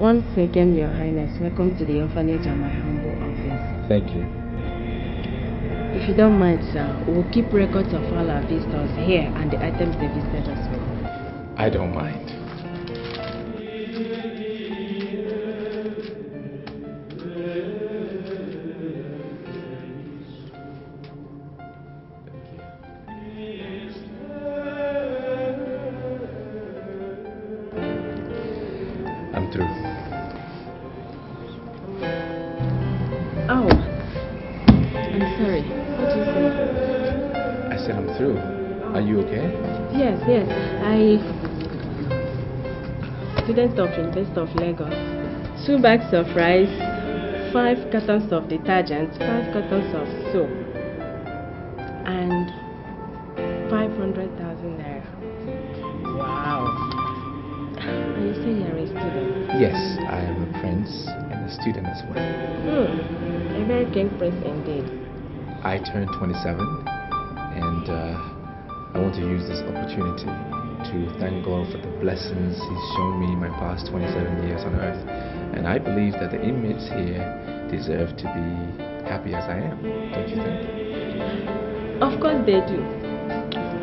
Once again, Your Highness, welcome to the orphanage and my humble office. Thank you. If you don't mind, sir, we'll keep records of all our visitors here and the items they visited us with. I don't mind. I'm through. Oh, I'm sorry. What did you say? I said I'm through. Are you okay? Yes. Student of University of Lagos. 2 bags of rice, 5 cartons of detergent, 5 cartons of soap, and 500,000 naira. Wow. And you say you're a student? Yes, I am a prince and a student as well. A very king prince indeed. I turned 27 and I want to use this opportunity to thank God for the blessings He's shown me in my past 27 years on earth. And I believe that the inmates here deserve to be happy as I am, don't you think? Of course they do.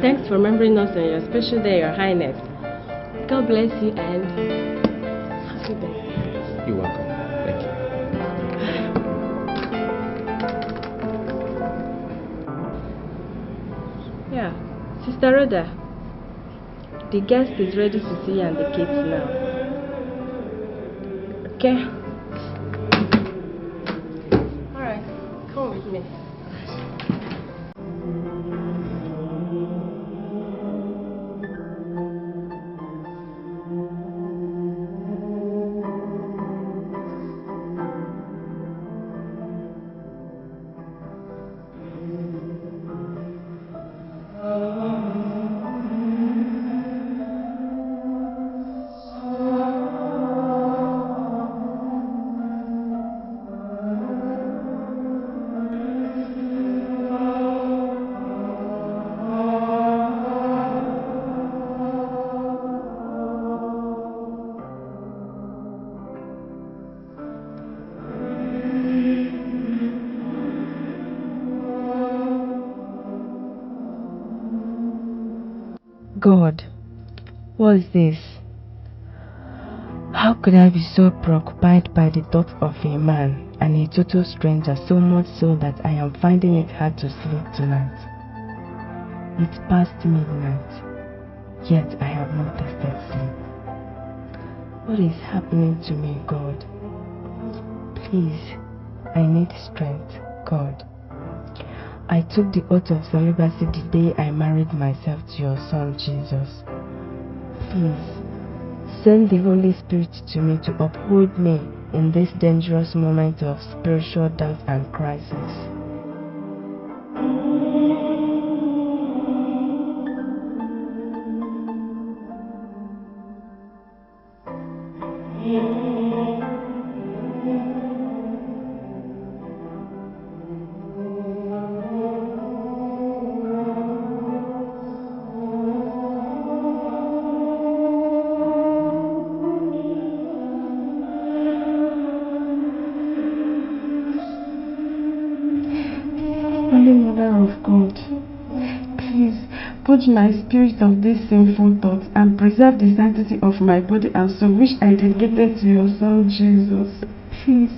Thanks for remembering us on your special day, Your Highness. God bless you and happy birthday. You're welcome. Thank you. Yeah, Sister Rhoda, the guest is ready to see you and the kids now. Okay? Alright, come with me. God, what's this? How could I be so preoccupied by the thought of a man and a total stranger, so much so that I am finding it hard to sleep tonight? It's past midnight, yet I have not tasted sleep. What is happening to me, God? Please, I need strength, God. I took the oath of celibacy the day I married myself to your son, Jesus. Please, send the Holy Spirit to me to uphold me in this dangerous moment of spiritual doubt and crisis. Holy Mother of God, please purge my spirit of these sinful thoughts and preserve the sanctity of my body and soul, which I dedicated to your Son Jesus. Please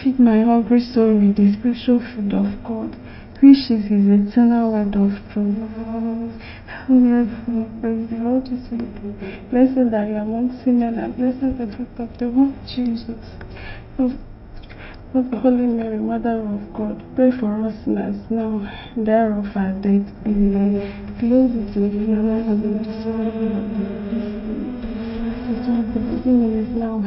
feed my hungry soul with the spiritual food of God, which is His eternal word of truth. Praise the Holy Spirit. Blessed are you amongst women, and blessed is the fruit of the womb, Jesus. Of the Holy Mary, Mother of God, pray for us sinners now, and the hour of our death. Amen. Glory to the Father, and to the Son, and to the Holy Spirit. As was the beginning, is now.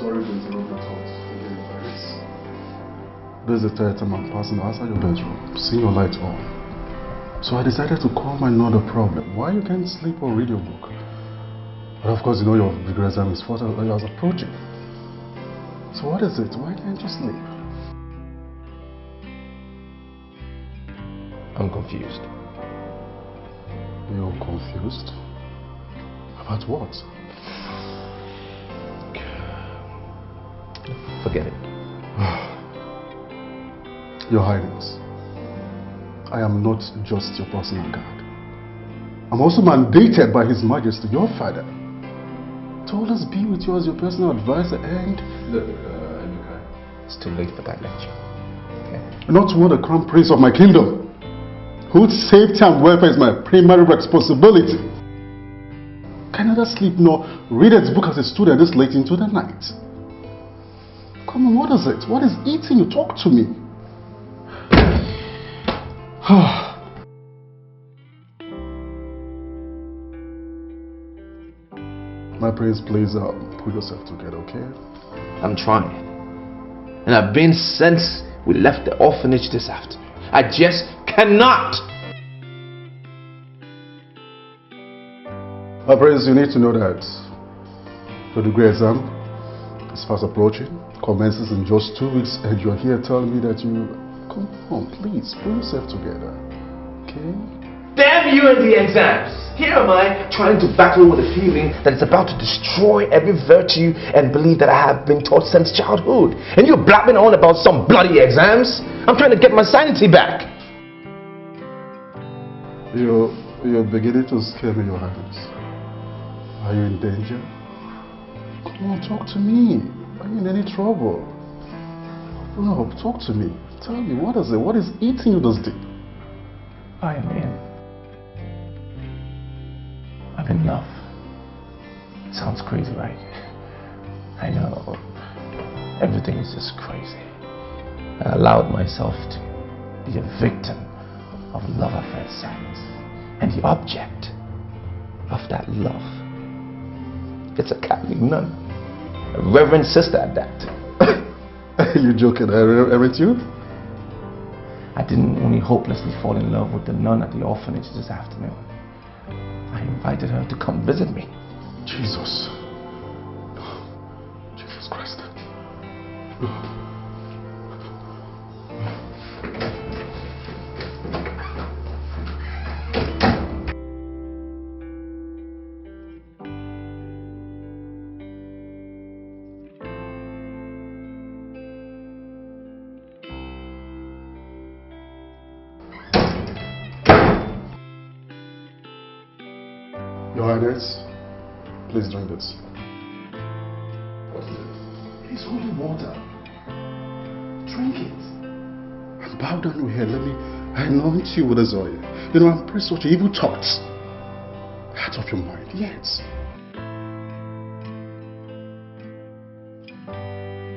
sorry to interrupt the thoughts. Again, Paris. This is the third time I'm passing outside your bedroom, seeing your light on. So I decided to call my another problem. Why you can't sleep or read your book? But of course, you know your Vicker exam is 4 hours approaching. So what is it? Why can't you sleep? I'm confused. You're confused? About what? Forget it. Your Highness, I am not just your personal guard. I'm also mandated by His Majesty, your father, to always be with you as your personal advisor and... Look, it's too late for that lecture. Okay? Not one the crown prince of my kingdom, whose safety and welfare is my primary responsibility. Can neither sleep nor read its book as a student this late into the night. Come on, what is it? What is eating you? Talk to me. My prince, please pull yourself together, okay? I'm trying. And I've been since we left the orphanage this afternoon. I just cannot! My prince, you need to know that the degree exam is fast approaching, commences in just 2 weeks, and you're here telling me that you... Come on, please, pull yourself together, okay? Damn you and the exams! Here am I trying to battle with a feeling that it's about to destroy every virtue and belief that I have been taught since childhood. And you're blabbing on about some bloody exams? I'm trying to get my sanity back. You're beginning to scare me, Your Highness. Are you in danger? Come on, talk to me. Are you in any trouble? No, talk to me. Tell me, what is it? What is eating you this deep? I am in. I'm in love. Sounds crazy, right? I know. Everything is just crazy. I allowed myself to be a victim of love at first sight. And the object of that love, it's a Catholic nun. A Rev.Sister at that. You joking, aren't you? I didn't only hopelessly fall in love with the nun at the orphanage this afternoon. I invited her to come visit me. Jesus. Jesus Christ. Your Highness, please drink this. What is it? It is holy water. Drink it. And bow down your head. Let me anoint you with this oil. You know, I'm pressed with your evil thoughts. Out of your mind, yes.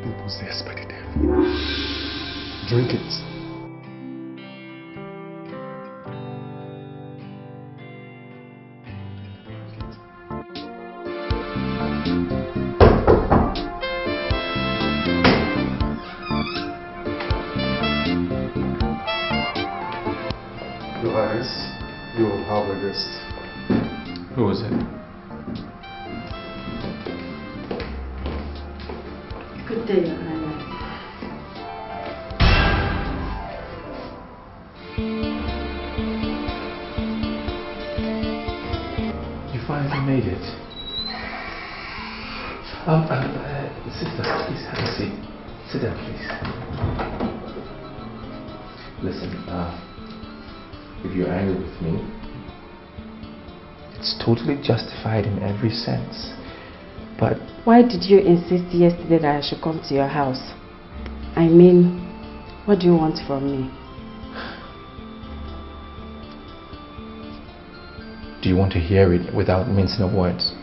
Be possessed by the devil. Drink it. Your Highness, you will have a guest. Who is it? Good day, Your Highness. You finally made it. Sister, please have a seat. Sit down, please. Listen, if you're angry with me, it's totally justified in every sense. But Why did you insist yesterday that I should come to your house? I mean, what do you want from me? do you want to hear it without mincing of words?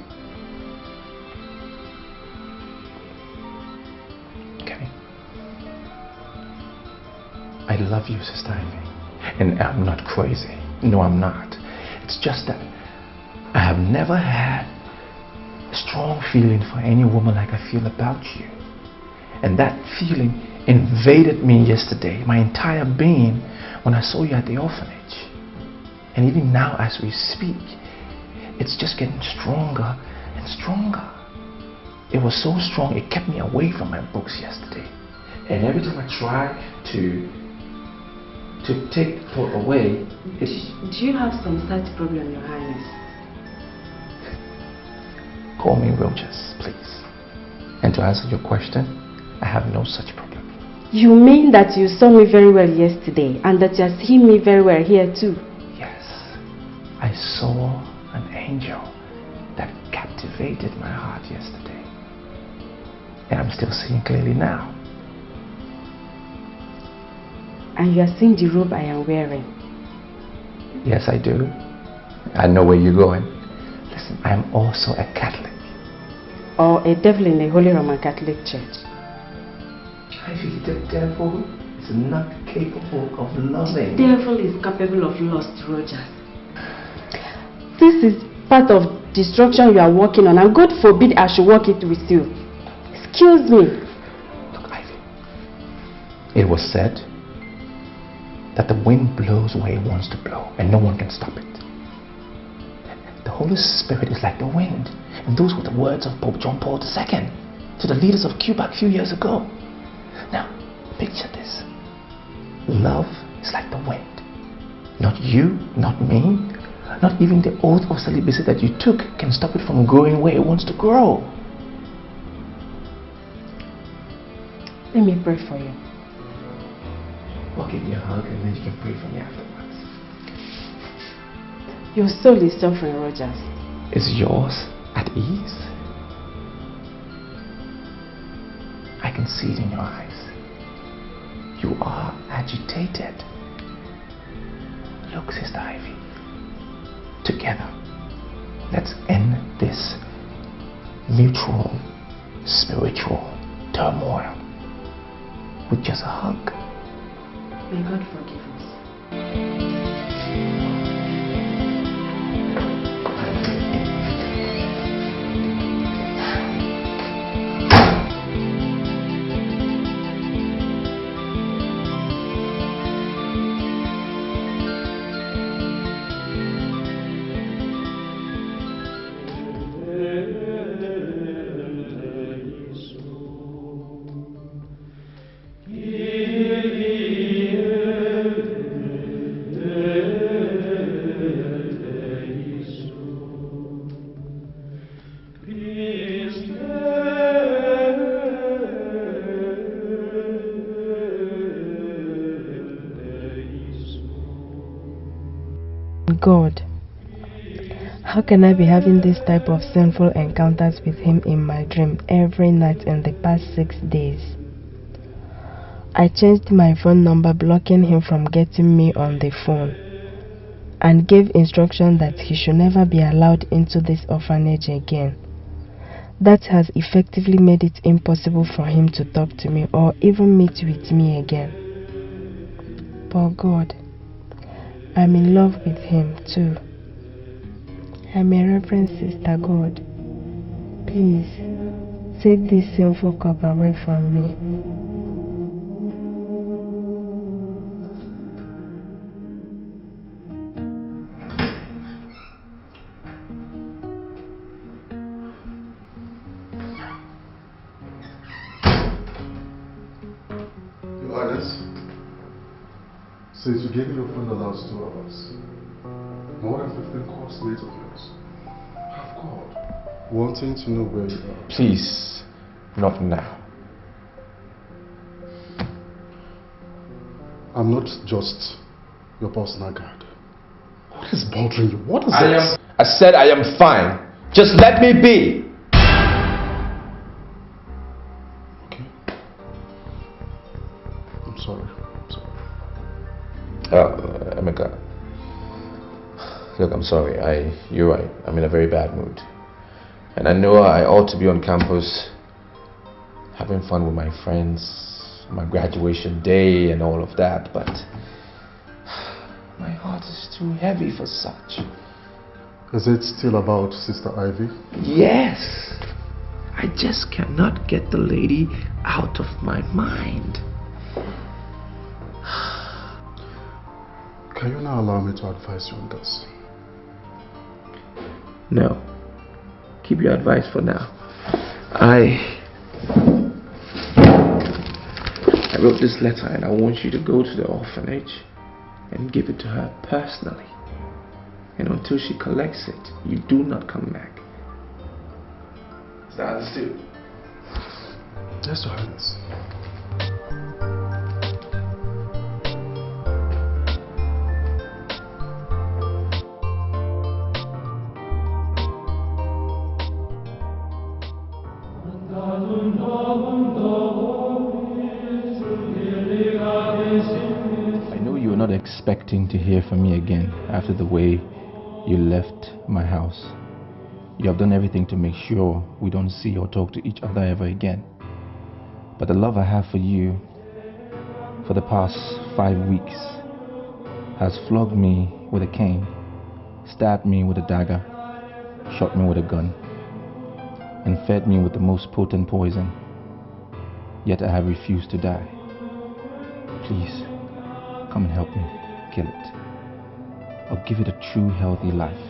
Okay. I love you, Sister Ivy. And I'm not crazy. No, I'm not. It's just that I have never had a strong feeling for any woman like I feel about you. And that feeling invaded me yesterday, my entire being, when I saw you at the orphanage. And even now as we speak, it's just getting stronger and stronger. It was so strong, it kept me away from my books yesterday. And every time I try to take the thought away, Do you have some such problem, Your Highness? Call me Rogers, please. And to answer your question, I have no such problem. You mean that you saw me very well yesterday and that you are seeing me very well here too? Yes, I saw an angel that captivated my heart yesterday. And I'm still seeing clearly now. And you are seeing the robe I am wearing? Yes, I do. I know where you're going. Listen, I am also a Catholic. Or a devil in the Holy Roman Catholic Church? Ivy, the devil is not capable of loving. The devil is capable of lust, Rogers. This is part of destruction you are working on, and God forbid I should work it with you. Excuse me. Look, Ivy, it was said that the wind blows where it wants to blow and no one can stop it. The Holy Spirit is like the wind, and those were the words of Pope John Paul II to the leaders of Cuba a few years ago. Now, picture this. Love is like the wind. Not you, not me, not even the oath of celibacy that you took can stop it from growing where it wants to grow. Let me pray for you. I'll give you a hug and then you can pray for me afterwards. Your soul is suffering, Rogers. Is yours at ease? I can see it in your eyes. You are agitated. Look, Sister Ivy. Together, let's end this mutual spiritual turmoil with just a hug. May God forgive us. God, how can I be having this type of sinful encounters with him in my dream every night in the past 6 days? I changed my phone number, blocking him from getting me on the phone, and gave instruction that he should never be allowed into this orphanage again. That has effectively made it impossible for him to talk to me or even meet with me again. But God, I'm in love with him too. I'm a Reverend Sister, God. Please, take this sinful cup away from me. Your Highness, since you gave me your phone the last 2 hours, more than 15 calls made of yours have called, wanting to know where you are. Please, not now. I'm not just your personal guard. What is bothering you? What is it? I said I am fine. Just let me be. Okay. I'm sorry. Emeka. Look, I'm sorry. You're right. I'm in a very bad mood. And I know I ought to be on campus having fun with my friends, my graduation day and all of that, but my heart is too heavy for such. Is it still about Sister Ivy? Yes. I just cannot get the lady out of my mind. Can you now allow me to advise you on this? No. Keep your advice for now. I wrote this letter and I want you to go to the orphanage and give it to her personally. And until she collects it, you do not come back. Is that understood? Yes, Your Highness. I know you were not expecting to hear from me again after the way you left my house. You have done everything to make sure we don't see or talk to each other ever again. But the love I have for you for the past 5 weeks has flogged me with a cane, stabbed me with a dagger, shot me with a gun, and fed me with the most potent poison. Yet I have refused to die. Please, come and help me kill it. Or give it a true healthy life.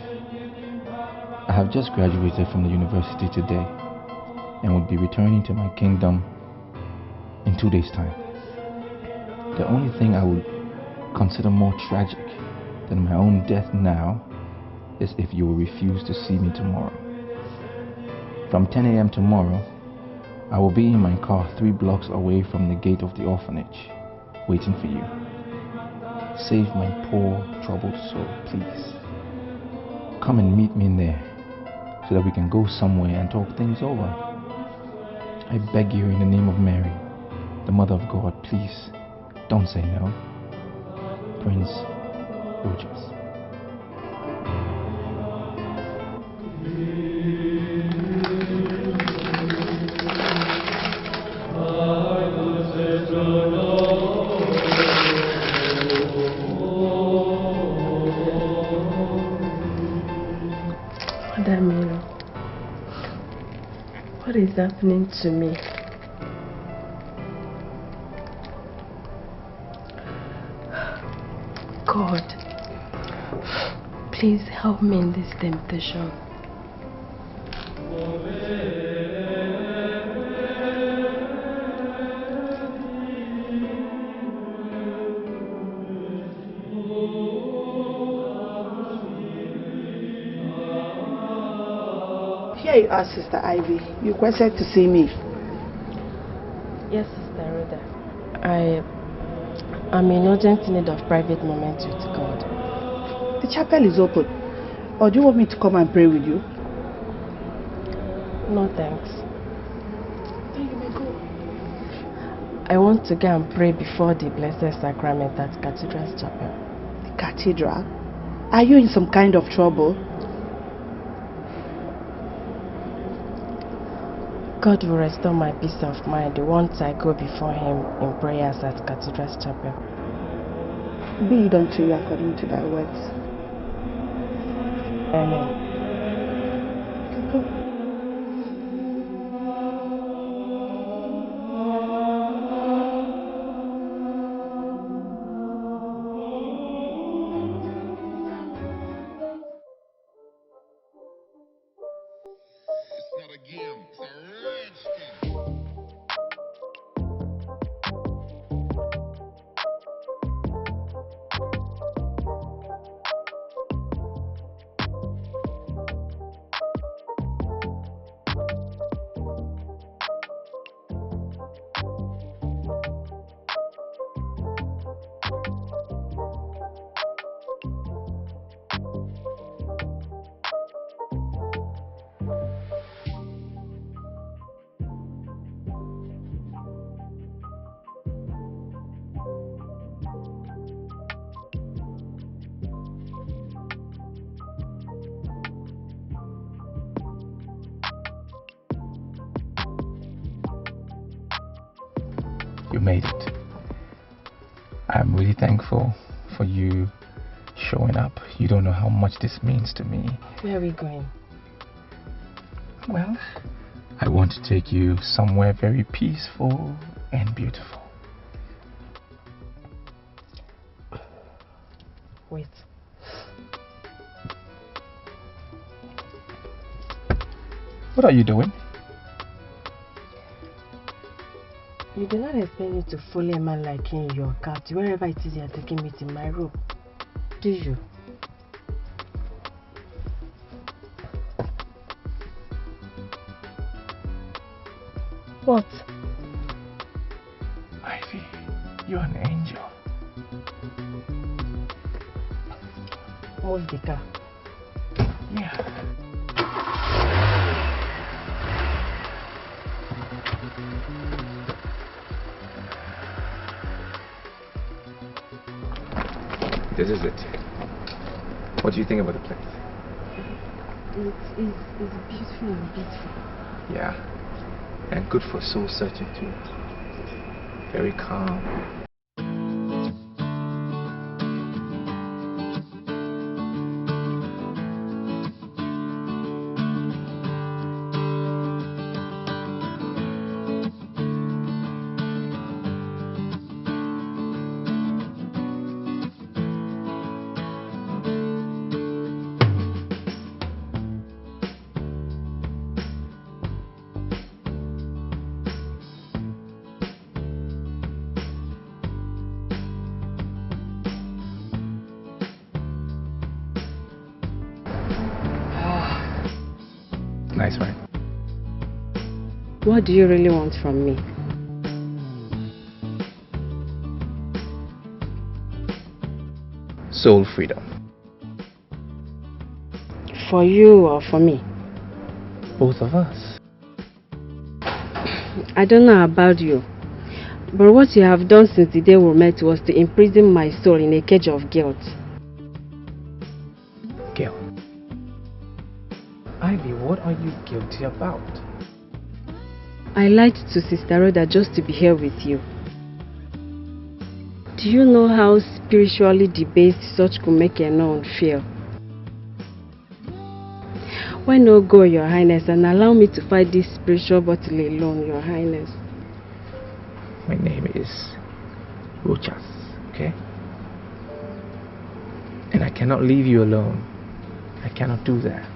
I have just graduated from the university today and will be returning to my kingdom in 2 days' time. The only thing I would consider more tragic than my own death now is if you will refuse to see me tomorrow. From 10 a.m. tomorrow, I will be in my car 3 blocks away from the gate of the orphanage, waiting for you. Save my poor, troubled soul, please. Come and meet me in there so that we can go somewhere and talk things over. I beg you in the name of Mary, the Mother of God, please, don't say no. Prince Rogers. What is happening to me? God, please help me in this temptation. Here you are, Sister Ivy. You requested to see me. Yes, Sister Rhoda. I'm in urgent need of private moment with God. The chapel is open. Or do you want me to come and pray with you? No thanks. Then you may go. I want to go and pray before the Blessed Sacrament at Cathedral's Chapel. The cathedral? Are you in some kind of trouble? God will restore my peace of mind once I go before Him in prayers at Cathedral's Chapel. Be it unto you according to thy words. Amen. You made it. I'm really thankful for you showing up. You don't know how much this means to me. Where are we going? Well, I want to take you somewhere very peaceful and beautiful. Wait. What are you doing? You do not expect me to follow a man like you in your car to wherever it is you are taking me to my room, do you? What? Ivy, you're an angel. Move the car. Yeah. This is it. What do you think about the place? It's beautiful and beautiful. Yeah. And good for soul searching too. Very calm. Nice, right? What do you really want from me? Soul freedom. For you or for me? Both of us. I don't know about you, but what you have done since the day we met was to imprison my soul in a cage of guilt. Guilt? Ivy, what are you guilty about? I lied to Sister Rhoda just to be here with you. Do you know how spiritually debased such could make a nun feel? Why not go, Your Highness, and allow me to fight this spiritual battle alone, Your Highness? My name is Rochas, okay? And I cannot leave you alone. I cannot do that.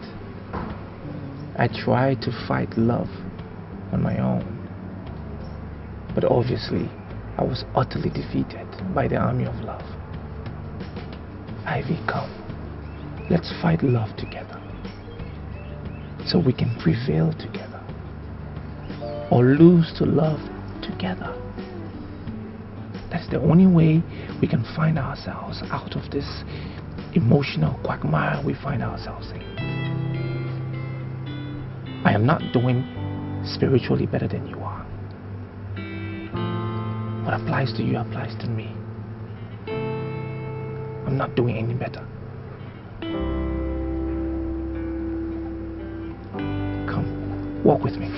I tried to fight love on my own. But obviously, I was utterly defeated by the army of love. Ivy, come. Let's fight love together. So we can prevail together. Or lose to love together. That's the only way we can find ourselves out of this emotional quagmire we find ourselves in. I am not doing spiritually better than you are. What applies to you applies to me. I'm not doing any better. Come, walk with me.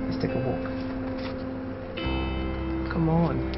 Let's take a walk. Come on.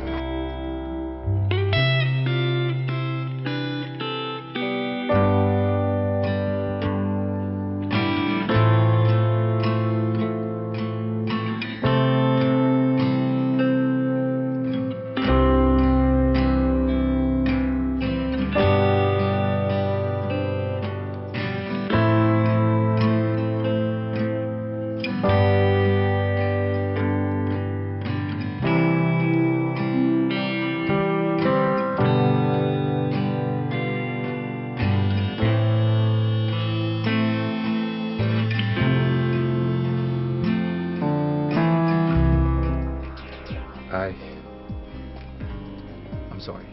I'm sorry.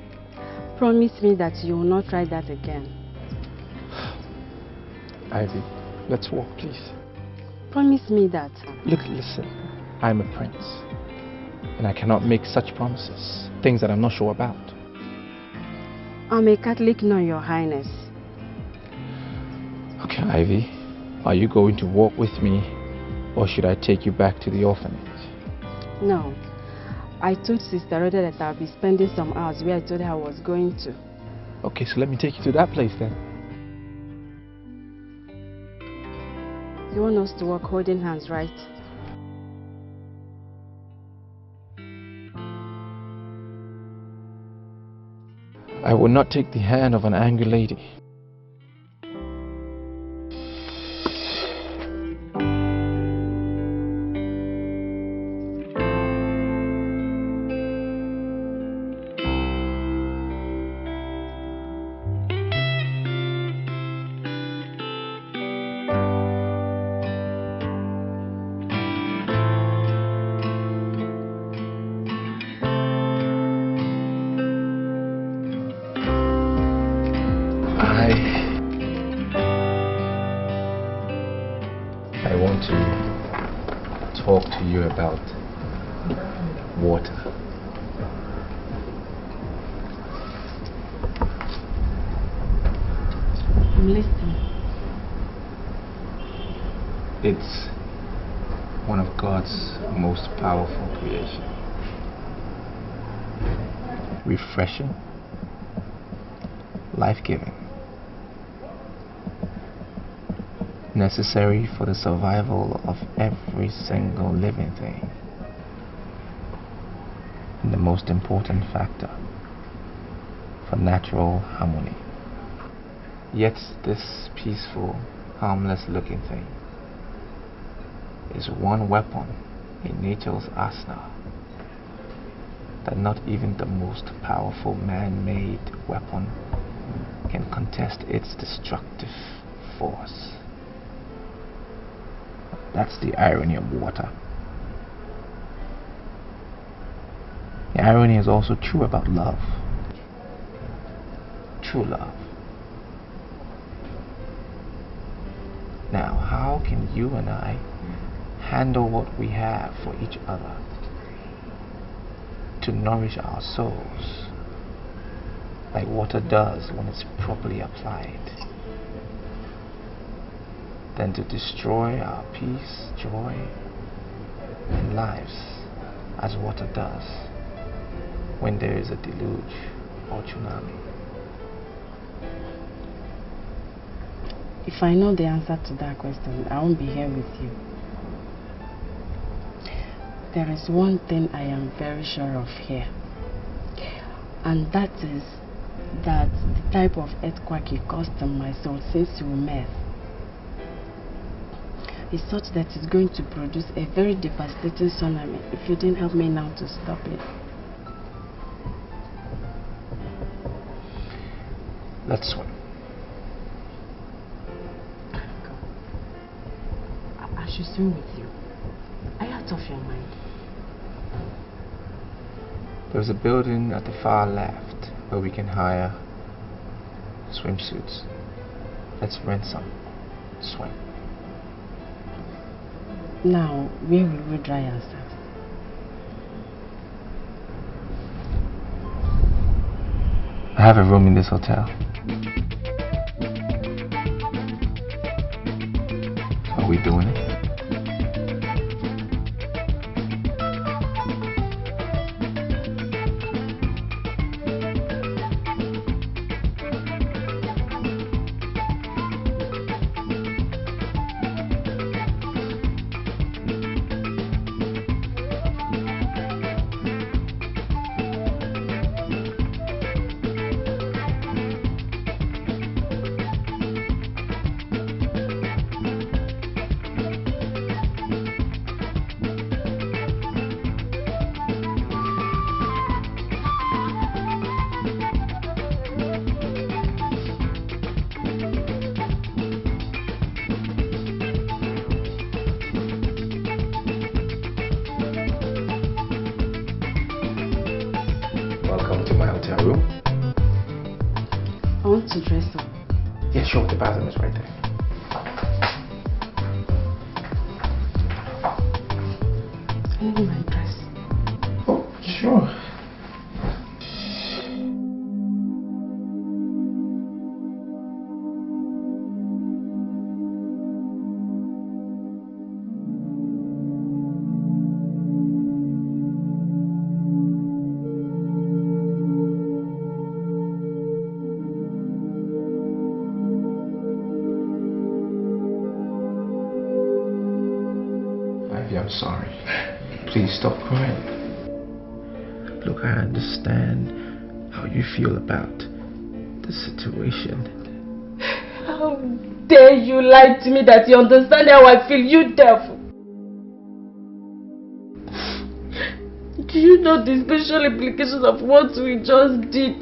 Promise me that you will not try that again. Ivy, let's walk, please. Promise me that. Look, listen. I'm a prince. And I cannot make such promises. Things that I'm not sure about. I'm a Catholic nun, Your Highness. Okay, Ivy. Are you going to walk with me? Or should I take you back to the orphanage? No. I told Sister Rhoda that I'll be spending some hours where I told her I was going to. Okay, so let me take you to that place then. You want us to walk holding hands, right? I will not take the hand of an angry lady. I want to talk to you about water. I'm listening. It's one of God's most powerful creations. Refreshing, life-giving, necessary for the survival of every single living thing, and the most important factor for natural harmony. Yet this peaceful, harmless looking thing is one weapon in nature's arsenal that not even the most powerful man-made weapon can contest its destructive force. That's the irony of water. The irony is also true about love. True love. Now, how can you and I handle what we have for each other to nourish our souls like water does when it's properly applied, than to destroy our peace, joy, and lives as water does when there is a deluge or tsunami? If I know the answer to that question, I won't be here with you. There is one thing I am very sure of here, and that is that the type of earthquake you caused in my soul since we met is such that it's going to produce a very devastating tsunami if you didn't help me now to stop it. Let's swim. I should swim with you. Are you out of your mind? There's a building at the far left where we can hire swimsuits. Let's rent some. Swim. Now, where will we dry ourselves? I have a room in this hotel. Are we doing it? Welcome to my hotel room. I want to dress up. Yeah, sure, the bathroom is right there. I need my dress. Oh, sure. happy, I'm sorry. Please stop crying. Look, I understand how you feel about the situation. How dare you lie to me that you understand how I feel, you devil? Do you know the special implications of what we just did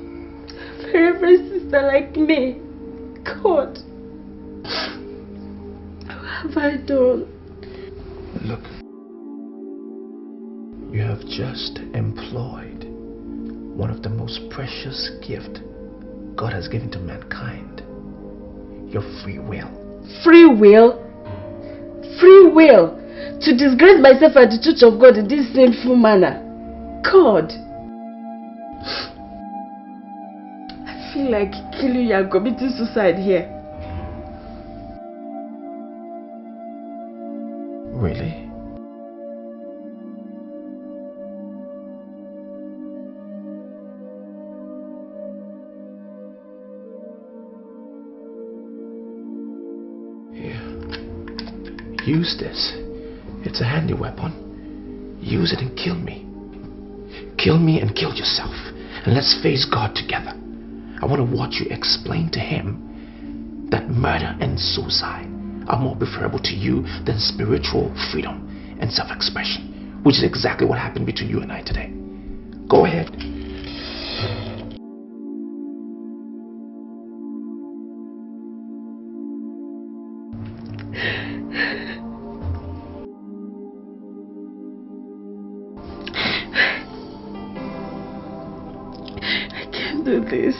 for every sister like me? God, what have I done? Look, you have just employed one of the most precious gifts God has given to mankind. Your free will. Free will? Free will? To disgrace myself at the church of God in this sinful manner? God! I feel like killing you and committing suicide here. Really? Use this. It's a handy weapon. Use it and kill me. Kill me and kill yourself. And let's face God together. I want to watch you explain to him that murder and suicide are more preferable to you than spiritual freedom and self-expression, which is exactly what happened between you and I today. Go ahead. Do this.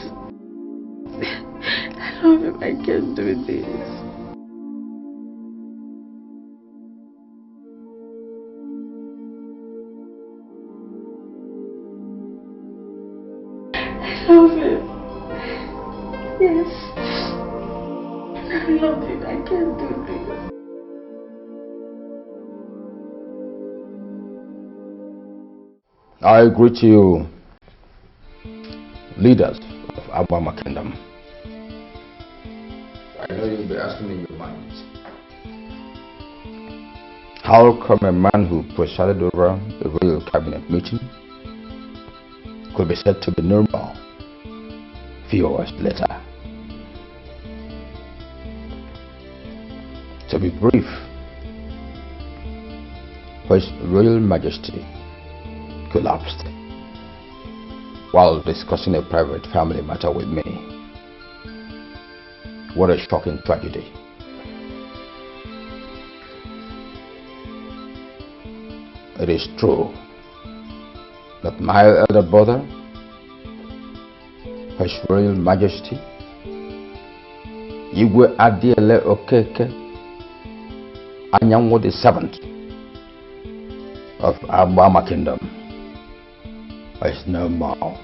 I love him. I can't do this. I love him. Yes. I love him. I can't do this. I greet you, leaders of Abama Kingdom. I know you'll be asking in your minds, how come a man who presided over a royal cabinet meeting could be said to be normal few hours later? To be brief, His Royal Majesty collapsed while discussing a private family matter with me. What a shocking tragedy. It is true that my elder brother, His Royal Majesty Igwe Adiele Okeke Anyanwu the 7th of Abama Kingdom is no more.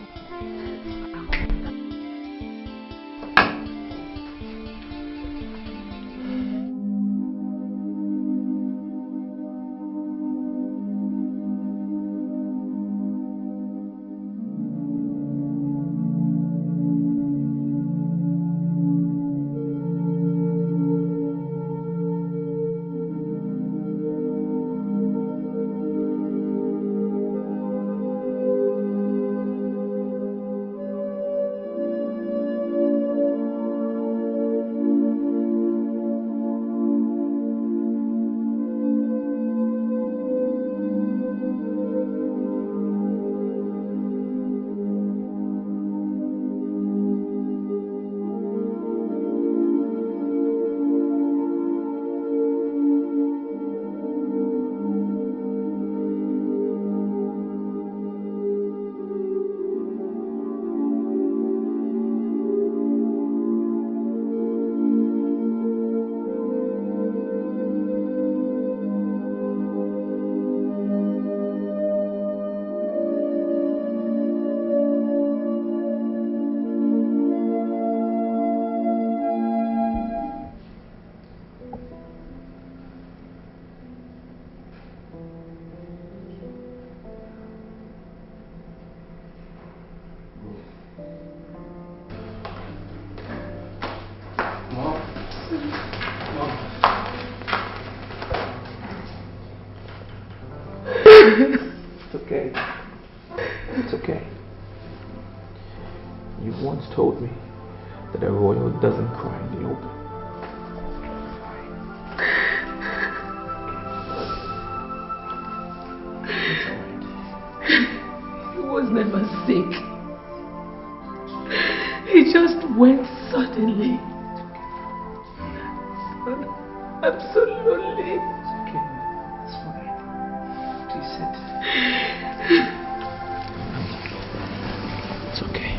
It's okay. It's okay. You once told me that a royal doesn't cry in the open. He was never sick. He just went suddenly. Absolutely. It's okay. It's fine. Please sit. It's okay.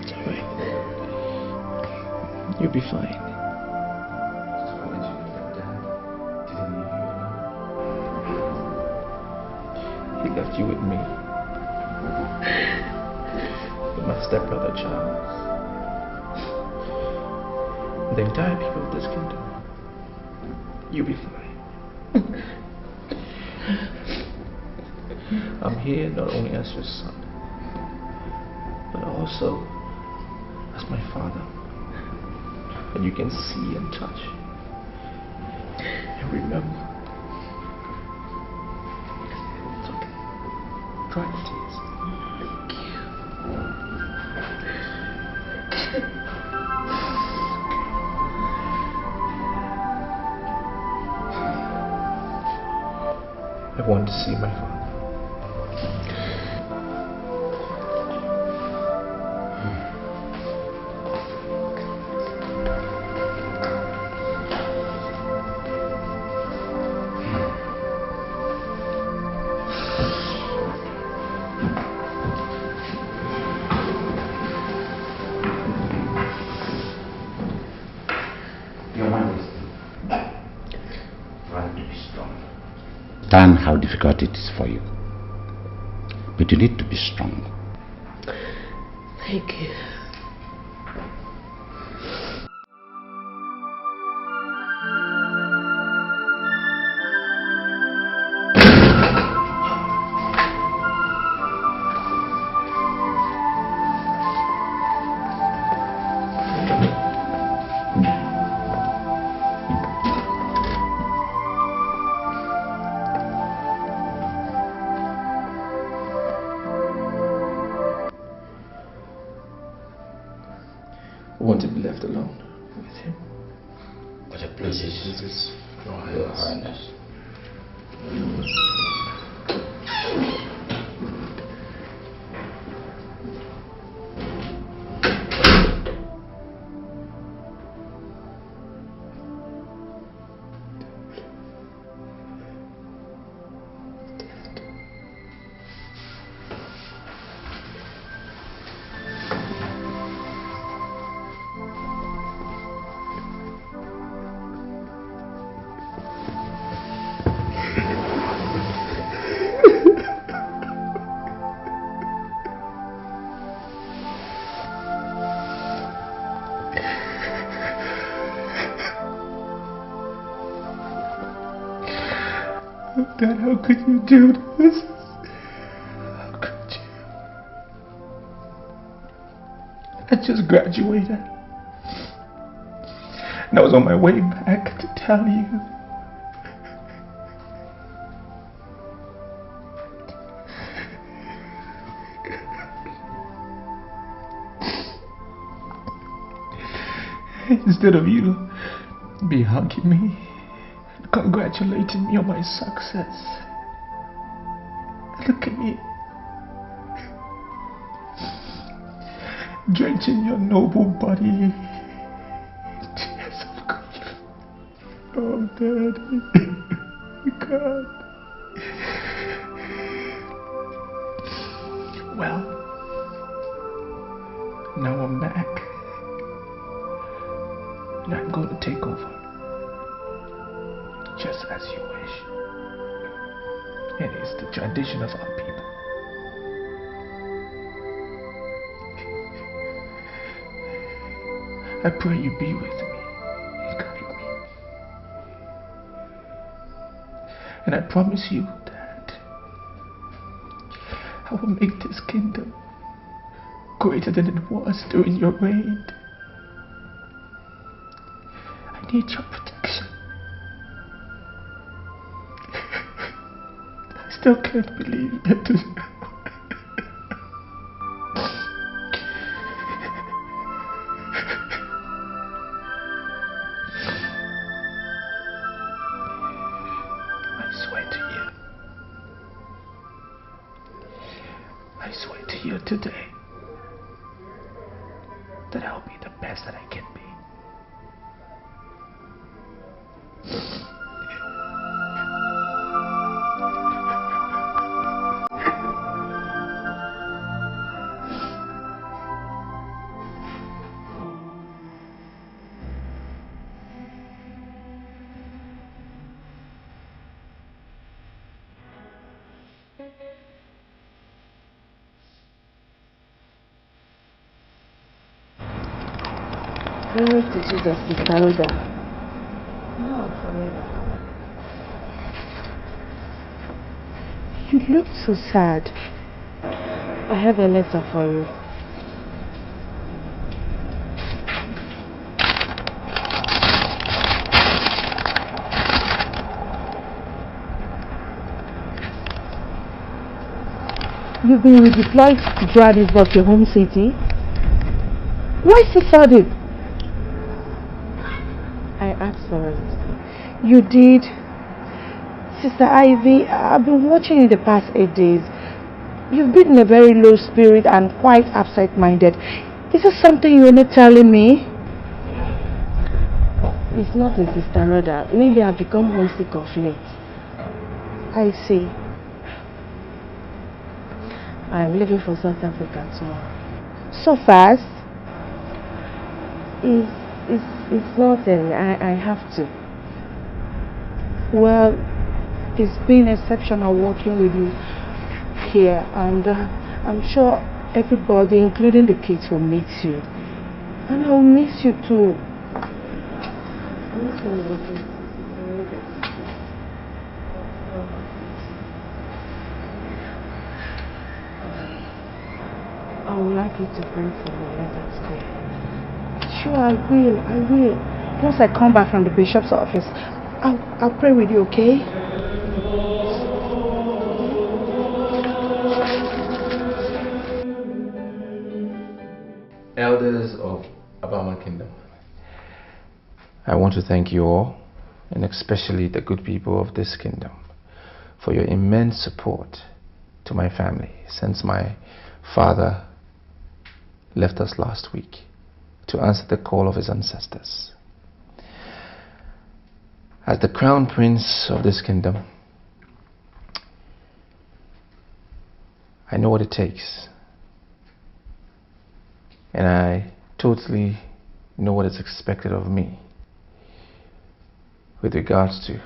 It's alright. You'll be fine. So why did you know that Dad didn't leave you alone? He left you with me. With my stepbrother Charles. The entire people of this kingdom. You'll be fine. I'm here not only as your son, but also as my father. And you can see and touch. And remember. It's okay. Dry the tears. I want to see my father. Your Majesty, try to be strong. Understand how difficult it is for you, but you need to be strong. Thank you. I want to be left alone with him. But the place is Your Highness. Dad, how could you do this? How could you? I just graduated. And I was on my way back to tell you. Instead of you be hugging me, congratulating me on my success. Look at me. Drenching your noble body in tears of grief. Oh, Daddy. God. Well, now I'm back. And I'm going to take over. Just as you wish. It is the tradition of our people. I pray you be with me and guide me. And I promise you that I will make this kingdom greater than it was during your reign. I need your protection. still can't believe it. I swear to you today that I'll be the best that I can be. Glory to Jesus, Sister Rhoda. No, forever. You look so sad. I have a letter for you. You've been redeployed to Johannesburg, your home city. Why so sudden? I asked for it. You did? Sister Ivy, I've been watching you the past 8 days. You've been in a very low spirit and quite absent-minded. Is this something you're not telling me? It's nothing, Sister Rhoda. Maybe I've become homesick of late. I see. I'm leaving for South Africa tomorrow. So fast? It's nothing. I have to. Well, it's been exceptional working with you here, and I'm sure everybody, including the kids, will miss you. And I'll miss you too. I would like you to pray for me. Let us go. Sure, I will. Once I come back from the bishop's office, I'll pray with you, okay? Elders of Abama Kingdom, I want to thank you all, and especially the good people of this kingdom, for your immense support to my family since my father left us last week to answer the call of his ancestors. As the crown prince of this kingdom, I know what it takes, and I totally know what is expected of me with regards to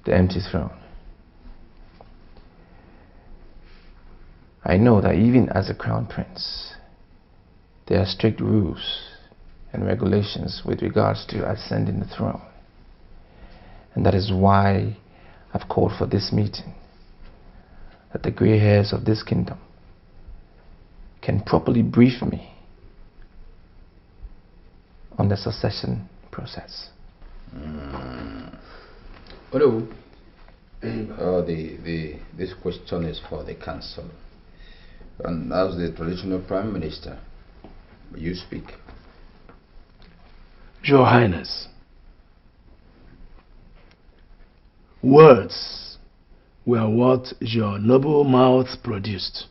the empty throne. I know that even as a crown prince, there are strict rules and regulations with regards to ascending the throne. And that is why I've called for this meeting, that the grey hairs of this kingdom can properly brief me on the succession process. Hello. This question is for the council. And as the traditional prime minister, you speak. Your Highness, words were what your noble mouth produced.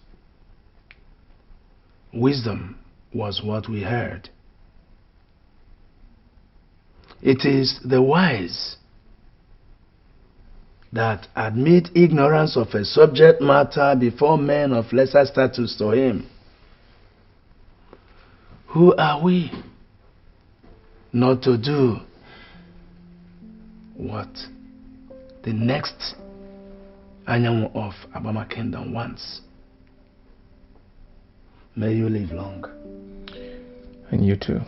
Wisdom was what we heard. It is the wise that admit ignorance of a subject matter before men of lesser status to him. Who are we not to do what the next Anyanwu of Abama Kingdom wants? May you live long. And you too.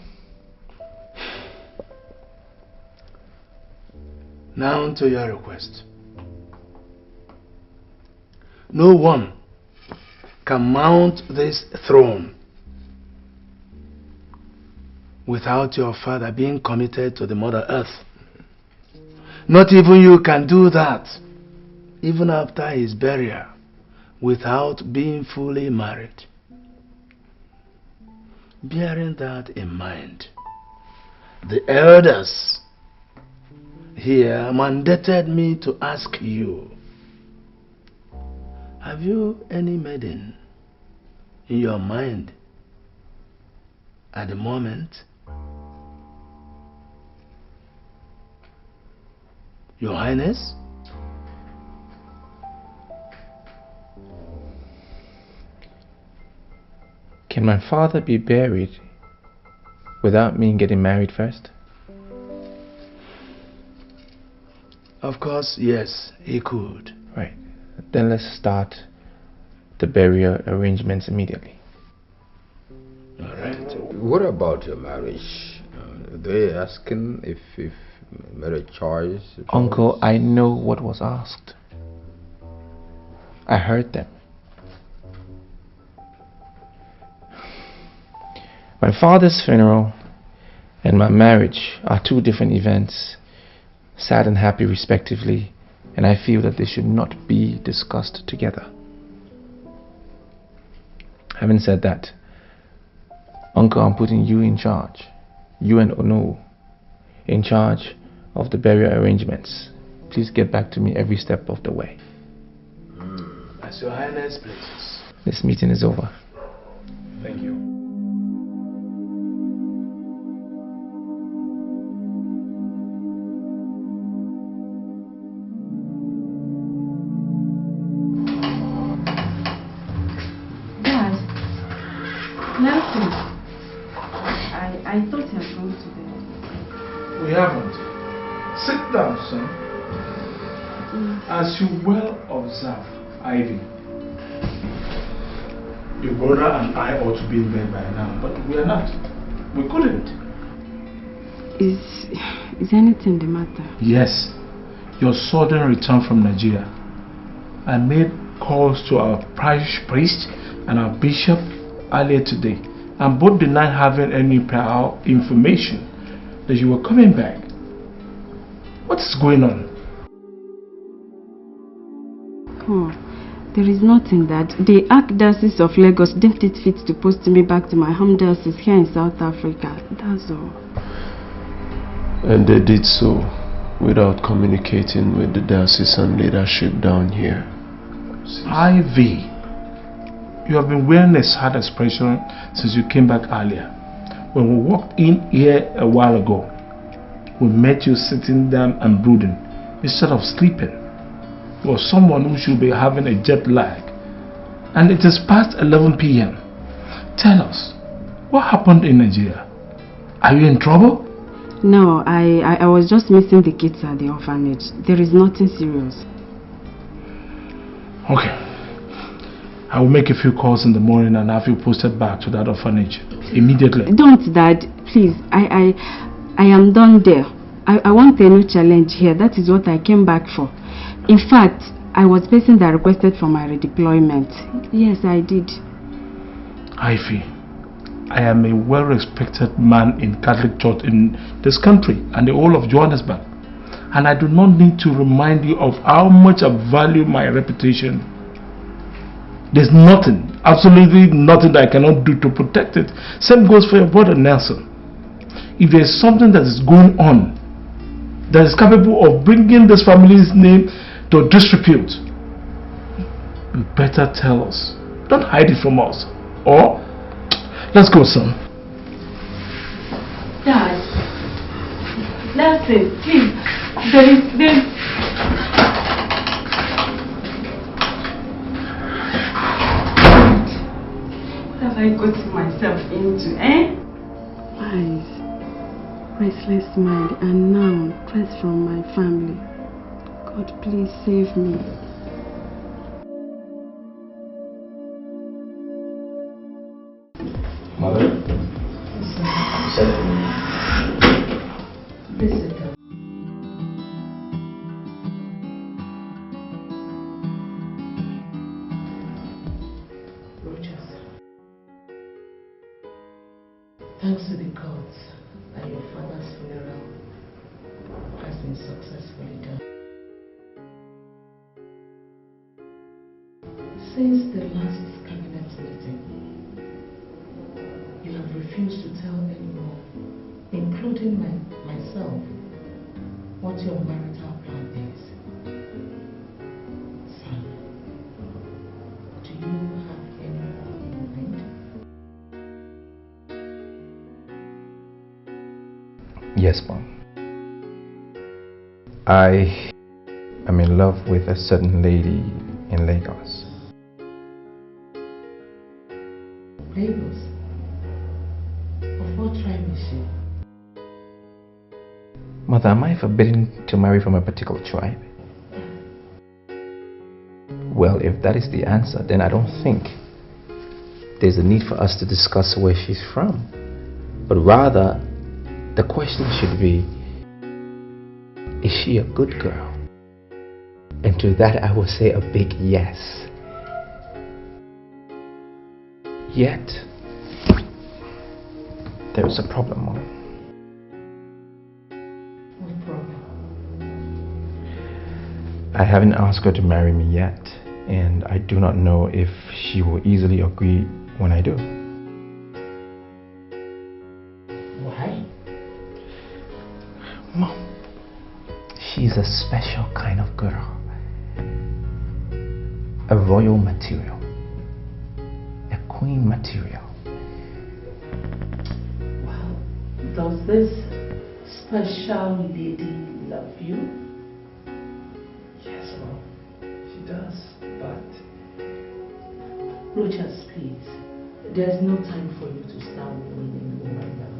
Now to your request. No one can mount this throne without your father being committed to the Mother Earth. Not even you can do that even after his burial without being fully married. Bearing that in mind, the elders here mandated me to ask you, have you any maiden in your mind at the moment? Your Highness? Can my father be buried without me getting married first? Of course, yes, he could. Right. Then let's start the burial arrangements immediately. Alright. What about your marriage? They asking if marriage choice? Uncle, I know what was asked. I heard them. My father's funeral and my marriage are two different events, sad and happy respectively, and I feel that they should not be discussed together. Having said that, Uncle, I'm putting you in charge, you and Ono, in charge of the burial arrangements. Please get back to me every step of the way. As your Highness pleases. This meeting is over. Thank you. I thought you had gone to bed. We haven't. Sit down, son. As you well observe, Ivy, your brother and I ought to be in bed by now, but we are not. We couldn't. Is anything the matter? Yes. Your sudden return from Nigeria. I made calls to our parish priest and our bishop earlier today, and both denied having any prior information that you were coming back. What is going on? Oh, there is nothing that. The Archdiocese of Lagos deemed it fit to post me back to my home diocese here in South Africa. That's all. And they did so without communicating with the diocesan leadership down here. Ivy, you have been wearing a sad expression since you came back earlier. When we walked in here a while ago, we met you sitting down and brooding instead of sleeping. You are someone who should be having a jet lag, and it is past 11 p.m. Tell us, what happened in Nigeria? Are you in trouble? No, I was just missing the kids at the orphanage. There is nothing serious. Okay. I will make a few calls in the morning and have you posted back to that orphanage immediately. Don't, Dad. Please. I am done there. I want a new challenge here. That is what I came back for. In fact, I was the person that requested for my redeployment. Yes, I did. Ivy, I am a well-respected man in Catholic Church in this country and the whole of Johannesburg. And I do not need to remind you of how much I value my reputation. There's nothing, absolutely nothing that I cannot do to protect it. Same goes for your brother Nelson. If there's something that is going on that is capable of bringing this family's name to disrepute, you better tell us. Don't hide it from us. Or, let's go, son. Dad, Nelson, please. There What have I got myself into, eh? Eyes, restless mind, and now stress from my family. God, please save me. Mother? Said for me. Please sit down. Thanks to the gods that your father's funeral has been successfully done. Since the last cabinet meeting, you have refused to tell anyone, including myself, what your marital plan is. Son, do you have anyone in mind? Yes, Mom. I am in love with a certain lady in Lagos. Lagos? Of what tribe is she? Mother, am I forbidden to marry from a particular tribe? Well, if that is the answer, then I don't think there's a need for us to discuss where she's from. But rather, the question should be, is she a good girl? And to that I will say a big yes. Yet, there is a problem, Mom. What problem? I haven't asked her to marry me yet, and I do not know if she will easily agree when I do. Why? Mom, she's a special kind of girl. A royal material. A queen material. Well, does this special lady love you? Yes, Mom. She does, but... Rochas, please. There's no time for you to start winning right now.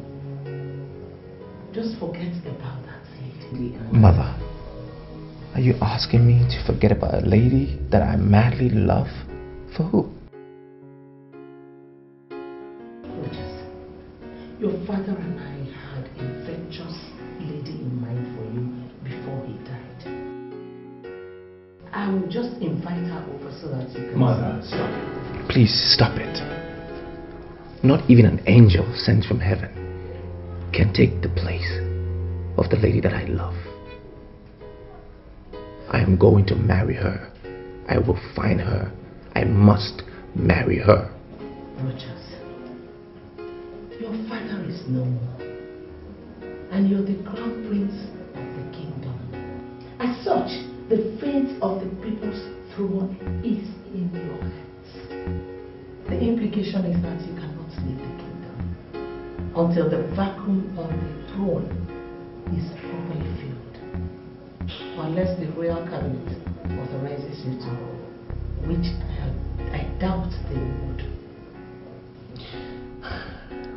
Just forget about that lady. Mother, are you asking me to forget about a lady that I madly love? For who? Rochas, your father and I had a virtuous lady in mind for you before he died. I will just invite her over so that you can... Mother, stop it. Please stop it. Not even an angel sent from heaven can take the place of the lady that I love. I am going to marry her. I will find her. I must marry her. Rochas, your father is no more, and you're the crown prince of the kingdom. As such, the fate of the people's throne is in your hands. The implication is that you cannot leave the kingdom until the vacuum on the throne is properly filled. Unless the royal cabinet authorizes you to, which I doubt they would.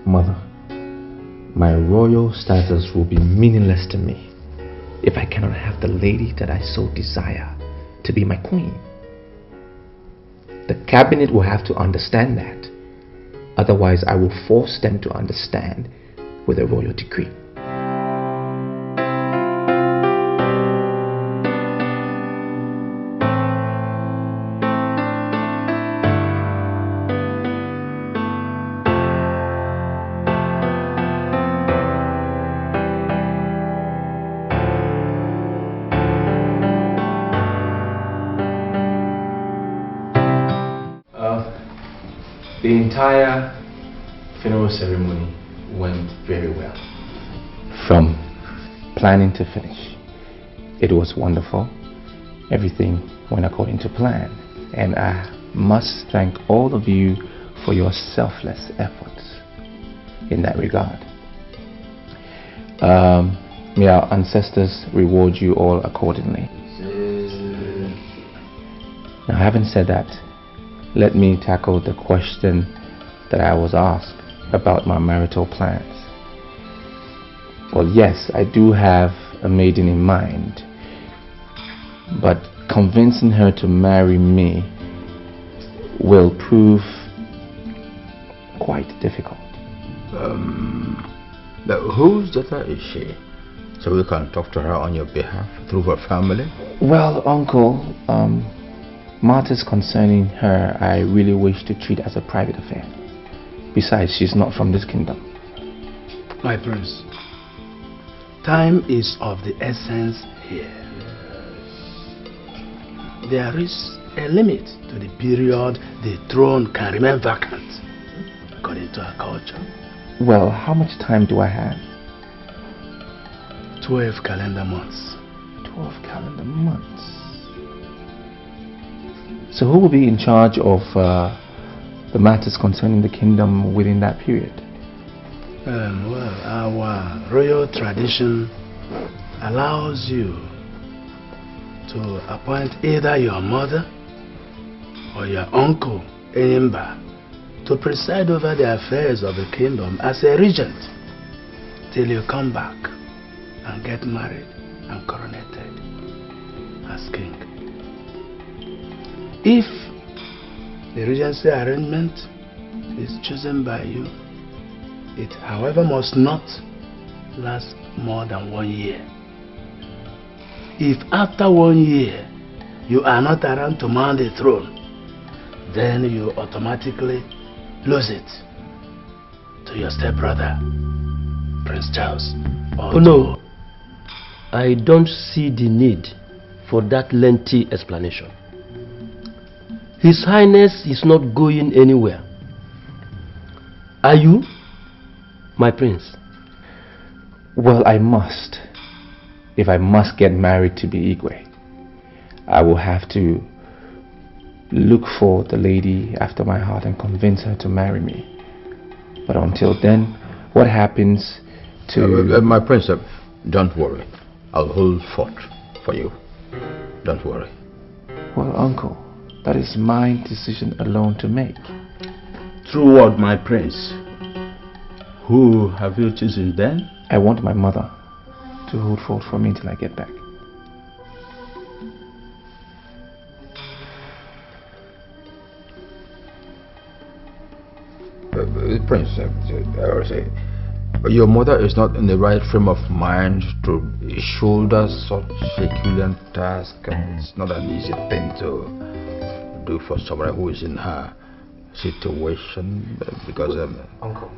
Mother, my royal status will be meaningless to me if I cannot have the lady that I so desire to be my queen. The cabinet will have to understand that. Otherwise, I will force them to understand with a royal decree. The entire funeral ceremony went very well. From planning to finish, it was wonderful. Everything went according to plan, and I must thank all of you for your selfless efforts in that regard. May our ancestors reward you all accordingly. Now, having said that, let me tackle the question that I was asked about my marital plans. Well, yes, I do have a maiden in mind, but convincing her to marry me will prove quite difficult. But whose daughter is she? So we can talk to her on your behalf through her family? Well, Uncle, matters concerning her I really wish to treat as a private affair. Besides, she's not from this kingdom. My prince, time is of the essence here. There is a limit to the period the throne can remain vacant, according to our culture. Well, how much time do I have? 12 calendar months. 12 calendar months. So who will be in charge of the matters concerning the kingdom within that period? Well, our royal tradition allows you to appoint either your mother or your uncle, Enyimba, to preside over the affairs of the kingdom as a regent till you come back and get married and coronated as king. If the regency arrangement is chosen by you, it however must not last more than 1 year. If after 1 year you are not around to mount the throne, then you automatically lose it to your stepbrother, Prince Charles. Oh no, I don't see the need for that lengthy explanation. His Highness is not going anywhere. Are you, my prince? Well, I must. If I must get married to be Igwe, I will have to look for the lady after my heart and convince her to marry me. But until then, what happens to... my prince, don't worry. I'll hold fort for you. Don't worry. Well, uncle, that is my decision alone to make. True word, my prince. Who have you chosen then? I want my mother to hold fort for me till I get back. Prince, your mother is not in the right frame of mind to shoulder such a Herculean task, and it's not an easy thing to do for someone who is in her situation, because... Uncle,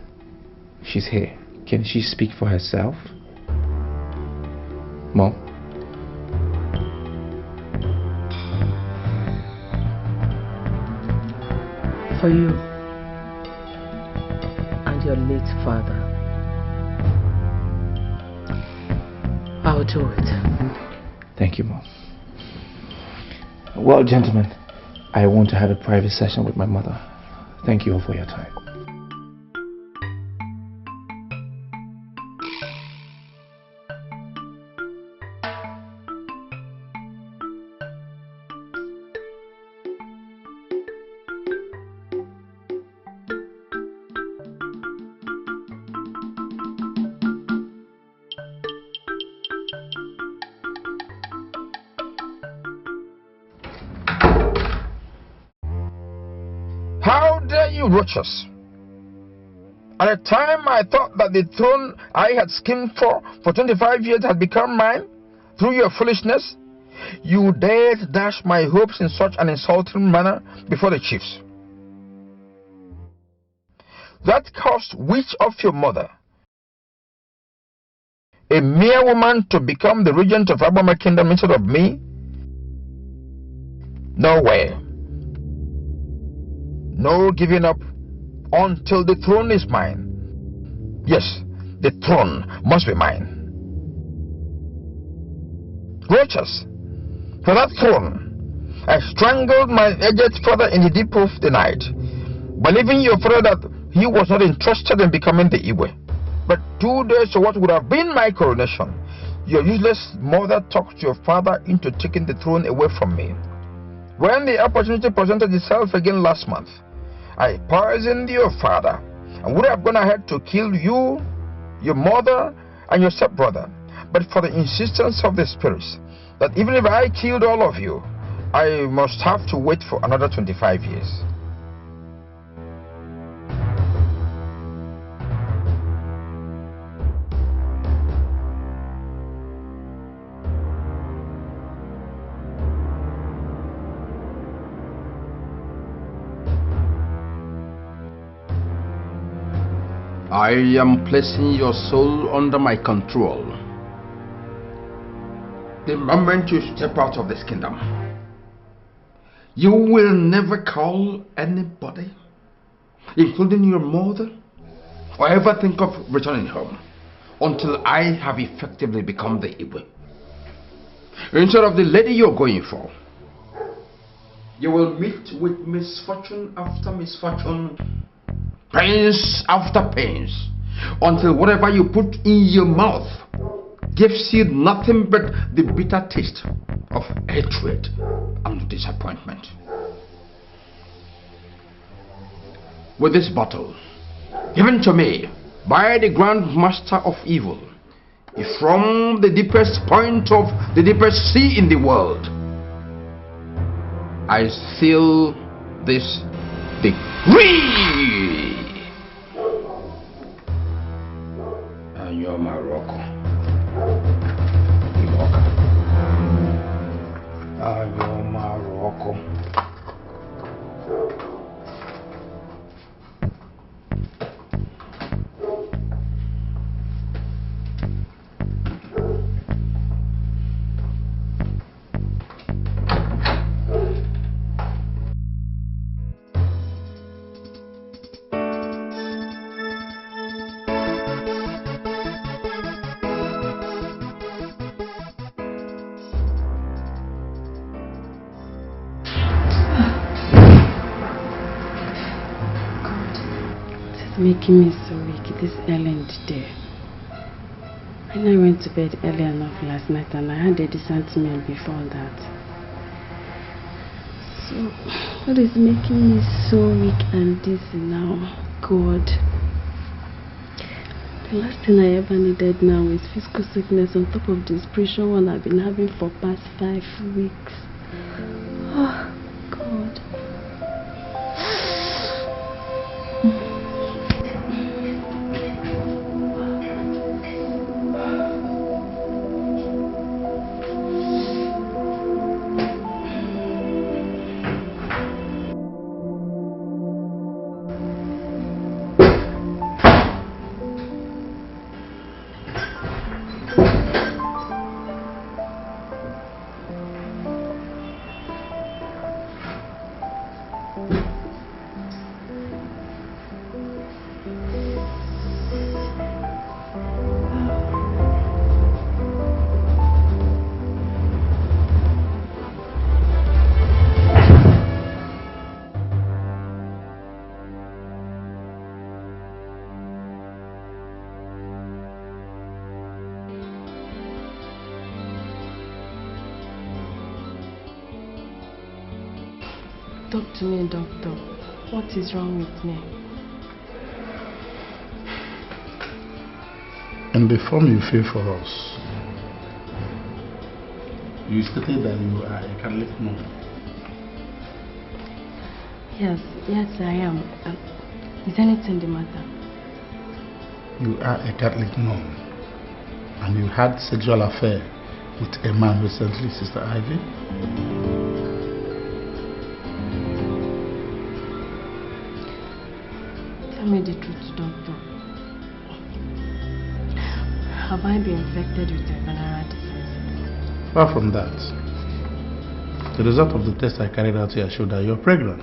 she's here. Can she speak for herself? Mom? For you and your late father, I'll do it. Thank you, Mom. Well, gentlemen, I want to have a private session with my mother. Thank you all for your time. How dare you, roaches? At a time I thought that the throne I had schemed for 25 years had become mine through your foolishness, you dared dash my hopes in such an insulting manner before the chiefs. That caused which of your mother, a mere woman, to become the regent of Abama Kingdom instead of me? Nowhere. No giving up until the throne is mine. Yes, the throne must be mine. Roaches, for that throne, I strangled my aged father in the deep of the night, believing your father that he was not interested in becoming the Igwe. But 2 days to what would have been my coronation, your useless mother talked your father into taking the throne away from me. When the opportunity presented itself again last month, I poisoned your father and would have gone ahead to kill you, your mother, and your stepbrother, but for the insistence of the spirits that even if I killed all of you, I must have to wait for another 25 years. I am placing your soul under my control. The moment you step out of this kingdom, You will never call anybody, including your mother, or ever think of returning home until I have effectively become the Igwe. Instead of the lady you're going for, you will meet with misfortune after misfortune, pains after pains, until whatever you put in your mouth gives you nothing but the bitter taste of hatred and disappointment. With this bottle, given to me by the Grand Master of Evil, from the deepest point of the deepest sea in the world, I seal this decree. And you're Morocco. You're Morocco. Making me so weak this early in the day. And I went to bed early enough last night and I had a decent meal before that. So, what is making me so weak and dizzy now? God. The last thing I ever needed now is physical sickness on top of the spiritual one I've been having for past 5 weeks. Oh, God. Talk to me, doctor. What is wrong with me? In the form you fill for us, you stated that you are a Catholic nun. Yes, I am. Is anything the matter? You are a Catholic nun, and you had sexual affair with a man recently, Sister Ivy. Tell me the truth, doctor. Have I been infected with a venereal disease? Far from that. The result of the test I carried out here showed that you're pregnant.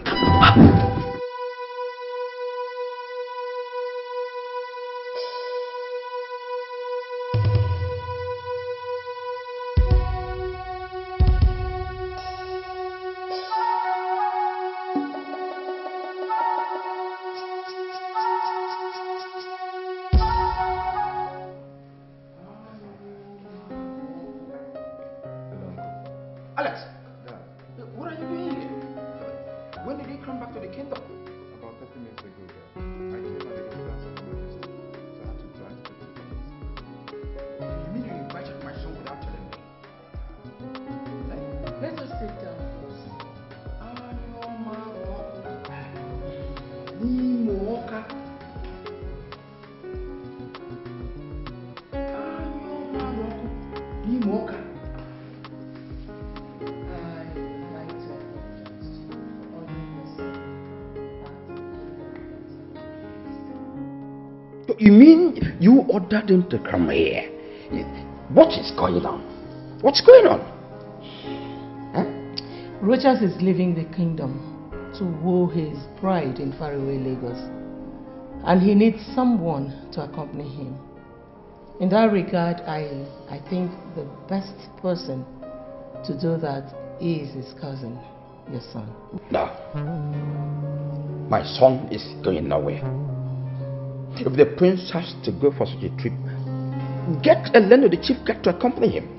You mean you ordered him to come here? What is going on? What's going on? Huh? Rochas is leaving the kingdom to woo his bride in faraway Lagos, and he needs someone to accompany him. In that regard, I think the best person to do that is his cousin, your son. No. My son is going nowhere. If the prince has to go for such a trip, get a land of the chief guard to accompany him.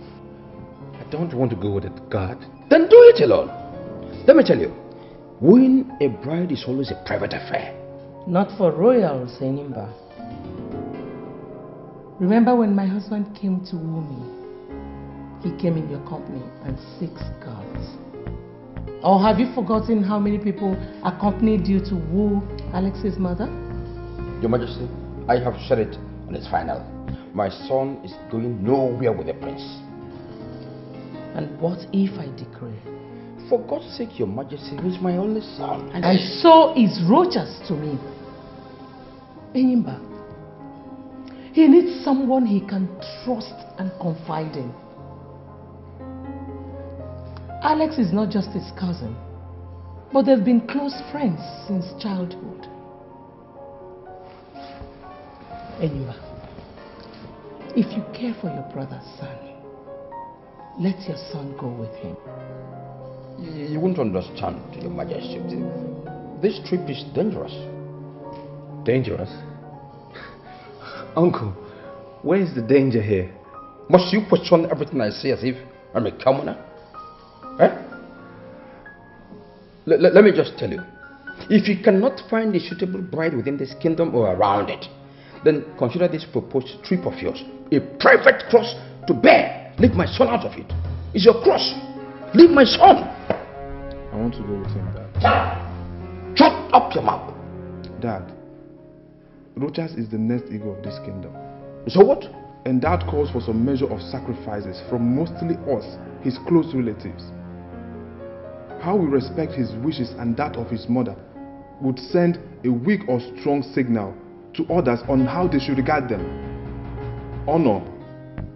I don't want to go with a guard. Then do it alone. Let me tell you, wooing a bride is always a private affair. Not for royals, Enimba. Remember when my husband came to woo me? He came in your company and 6 guards. Or have you forgotten how many people accompanied you to woo Alex's mother? Your Majesty, I have said it and it's final. My son is going nowhere with the prince. And what if I decree? For God's sake, Your Majesty, he's my only son. And so is Rochas to me. Enyimba, he needs someone he can trust and confide in. Alex is not just his cousin, but they've been close friends since childhood. Enyimba, if you care for your brother's son, let your son go with him. You won't understand, Your Majesty. This trip is dangerous. Dangerous? Uncle, where is the danger here? Must you question everything I say as if I'm a commoner? Eh? Let me just tell you. If you cannot find a suitable bride within this kingdom or around it, then consider this proposed trip of yours a private cross to bear. Leave my son out of it. It's your cross. Leave my son. I want to go with him, Dad. Shut up your mouth. Dad, Rochas is the next ego of this kingdom. So what? And that calls for some measure of sacrifices from mostly us, his close relatives. How we respect his wishes and that of his mother would send a weak or strong signal to others on how they should regard them. Honor,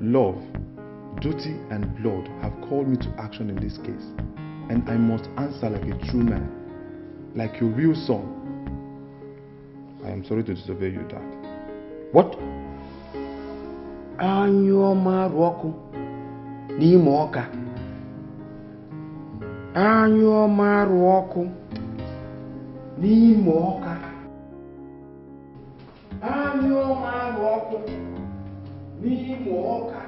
love, duty and blood have called me to action in this case, and I must answer like a true man, like your real son. I am sorry to disobey you, Dad. What? Anyoma roku n'ime ọka. Anyoma roku n'ime ọka. Anyoma roku n'ime ọka.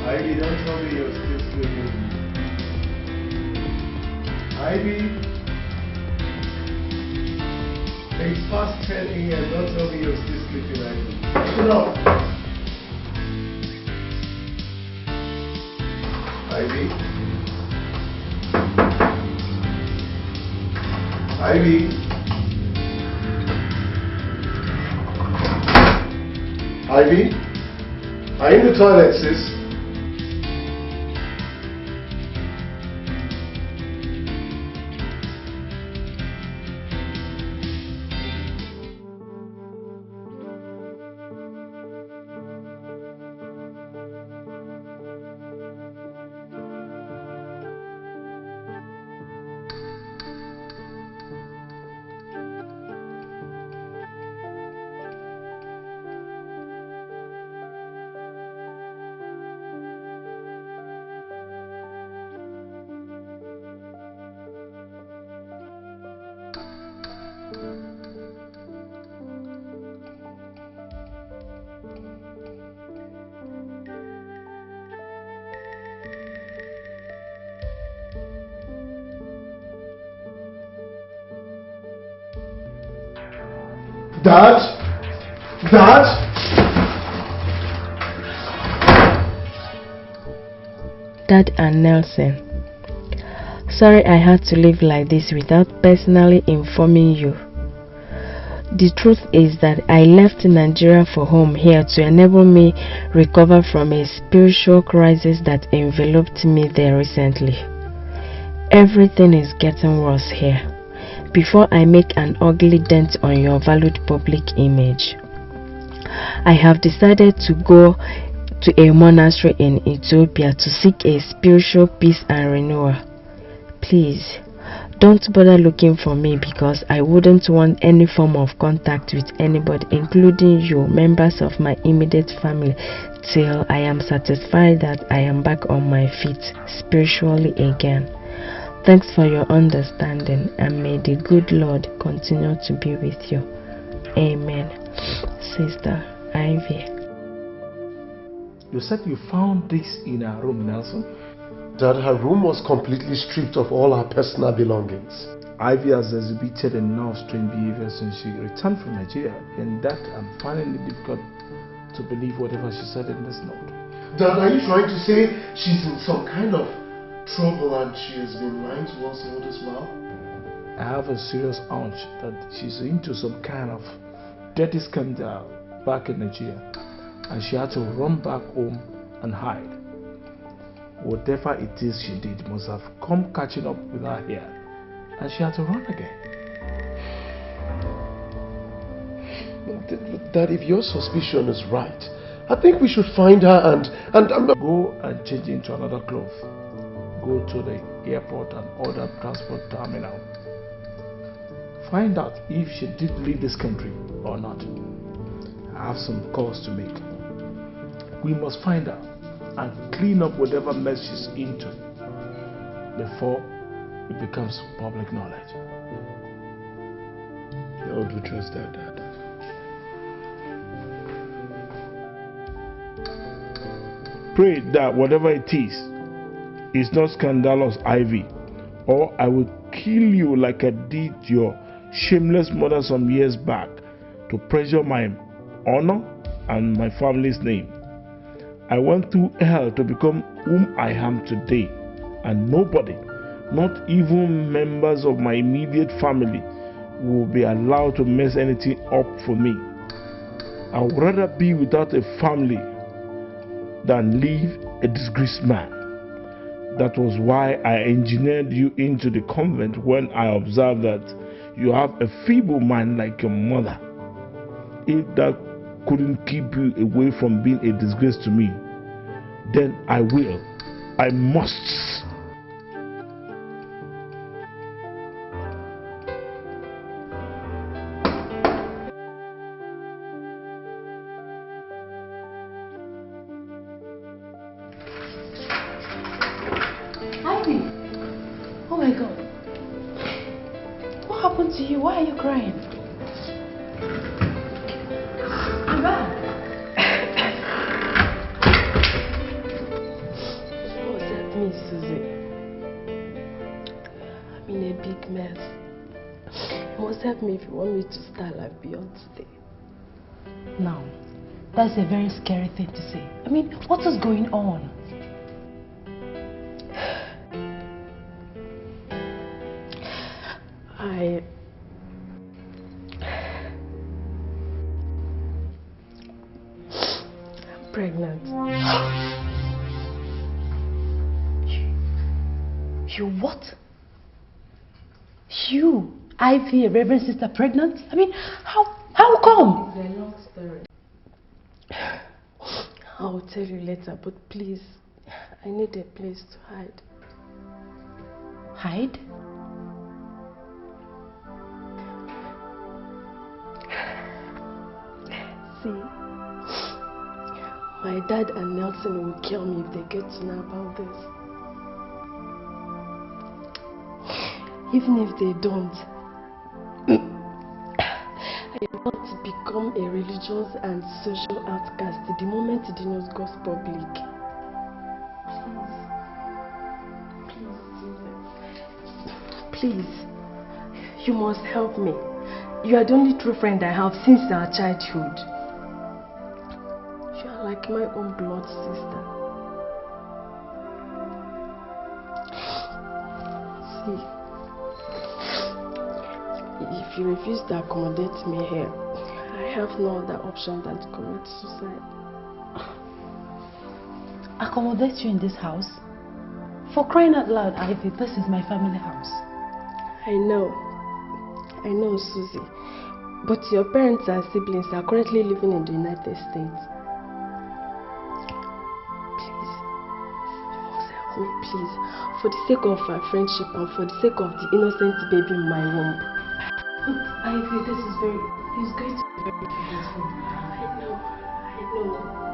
Ivy, don't tell me you're still sleeping. Ivy, it's past 10 a.m. Don't tell me you're still sleeping, Ivy. Open up. Ivy. Ivy. Ivy, are you in the toilet, sis? Dad? Dad and Nelson. Sorry I had to live like this without personally informing you. The truth is that I left Nigeria for home here to enable me recover from a spiritual crisis that enveloped me there recently. Everything is getting worse here. Before I make an ugly dent on your valued public image, I have decided to go to a monastery in Ethiopia to seek a spiritual peace and renewal. Please, don't bother looking for me because I wouldn't want any form of contact with anybody, including you, members of my immediate family, till I am satisfied that I am back on my feet spiritually again. Thanks for your understanding, and may the good Lord continue to be with you. Amen. Sister Ivy. You said you found this in her room, Nelson? That her room was completely stripped of all her personal belongings. Ivy has exhibited enough strange behavior since she returned from Nigeria, and that I'm finding it difficult to believe whatever she said in this note. Dad, are you trying to say she's in some kind of trouble and she has been lying to us all this while? I have a serious hunch that she's into some kind of dirty scandal back in Nigeria, and she had to run back home and hide. Whatever it is she did must have come catching up with her here, and she had to run again. But Dad, if your suspicion is right, I think we should find her and go and change into another cloth. Go to the airport and other transport terminal. Find out if she did leave this country or not. I have some calls to make. We must find her and clean up whatever mess she's into before it becomes public knowledge. How do you trust that, Dad? Pray that whatever it is not scandalous, Ivy, or I will kill you like I did your shameless mother some years back to pressure my honor and my family's name. I went through hell to become whom I am today, and nobody, not even members of my immediate family, will be allowed to mess anything up for me. I would rather be without a family than leave a disgraced man. That was why I engineered you into the convent when I observed that you have a feeble mind like your mother. If that couldn't keep you away from being a disgrace to me, then I must. Ivy! Oh my God. What happened to you? Why are you crying? I'm back. What's that mean, Susie? I'm in a big mess. You must help me if you want me to start like beyond today. Now, that's a very scary thing to say. I mean, what is going on? I'm pregnant. You what? You, Ivy, Rev.Sister, pregnant? I mean, how come? It's a long story. I'll tell you later, but please, I need a place to hide. Hide? See, my dad and Nelson will kill me if they get to know about this. Even if they don't, I want to become a religious and social outcast the moment the news goes public. Please, you must help me. You are the only true friend I have since our childhood. You are like my own blood sister. See, if you refuse to accommodate me here, I have no other option than to commit suicide. Accommodate you in this house? For crying out loud, Ivy, this is my family house. I know, Susie. But your parents and siblings are currently living in the United States. Please, you must help me, please. For the sake of our friendship and for the sake of the innocent baby in my womb. Ivy, this is going to be very difficult.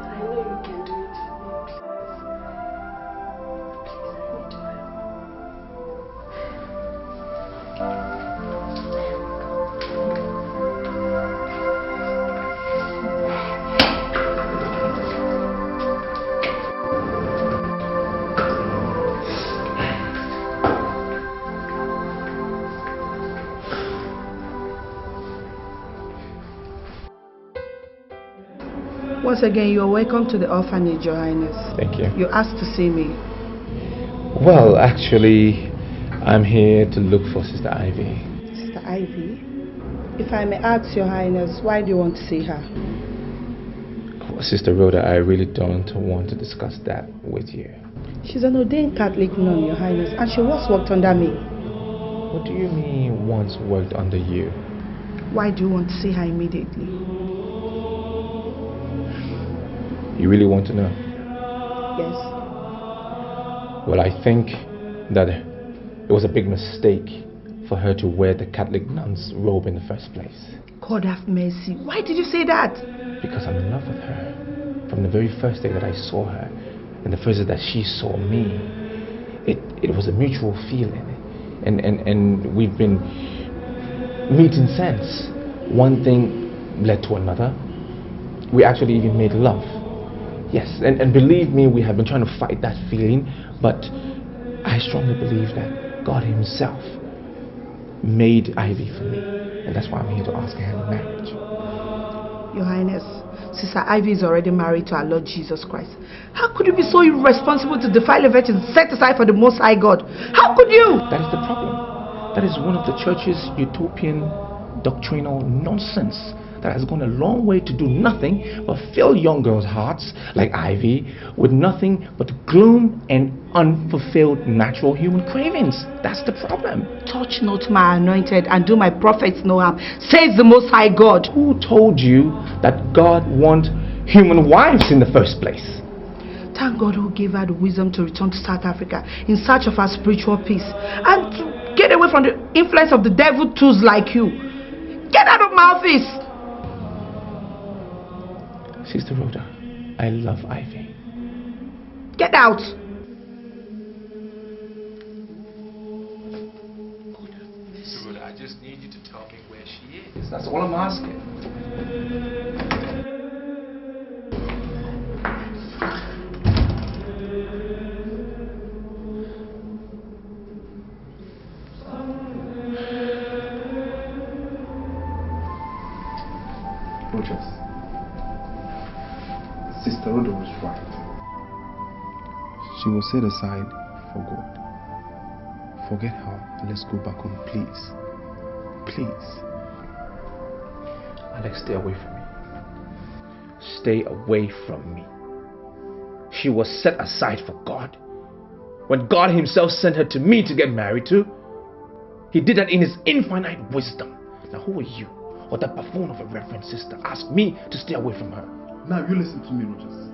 I know you can do it for me, please. Once again, you are welcome to the orphanage, Your Highness. Thank you. You asked to see me. Well, actually, I'm here to look for Sister Ivy. Sister Ivy? If I may ask, Your Highness, why do you want to see her? Well, Sister Rhoda, I really don't want to discuss that with you. She's an ordained Catholic nun, Your Highness, and she once worked under me. What do you mean, once worked under you? Why do you want to see her immediately? You really want to know? Yes. Well, I think that it was a big mistake for her to wear the Catholic nun's robe in the first place. God have mercy. Why did you say that? Because I'm in love with her. From the very first day that I saw her, and the first day that she saw me, it was a mutual feeling. And we've been meeting since. One thing led to another. We actually even made love. Yes, and believe me, we have been trying to fight that feeling, but I strongly believe that God Himself made Ivy for me, and that's why I'm here to ask her hand in marriage. Your Highness, Sister Ivy is already married to our Lord Jesus Christ. How could you be so irresponsible to defile a virgin set aside for the Most High God? How could you? That is the problem. That is one of the church's utopian doctrinal nonsense that has gone a long way to do nothing but fill young girls' hearts like Ivy with nothing but gloom and unfulfilled natural human cravings. That's the problem. Touch not my anointed and do my prophets no harm, says the Most High God. Who told you that God wants human wives in the first place? Thank God who gave her the wisdom to return to South Africa in search of her spiritual peace and to get away from the influence of the devil tools like you. Get out of my office! Sister Rhoda, I love Ivy. Get out! Sister Rhoda, I just need you to tell me where she is. That's all I'm asking. Rogers, Sister Rhoda was right. She was set aside for God. Forget her and let's go back home, please. Please. Alex, stay away from me. Stay away from me. She was set aside for God. When God Himself sent her to me to get married to, He did that in His infinite wisdom. Now who are you, or that buffoon of a Rev.Sister, ask me to stay away from her? Now you listen to me, Rogers.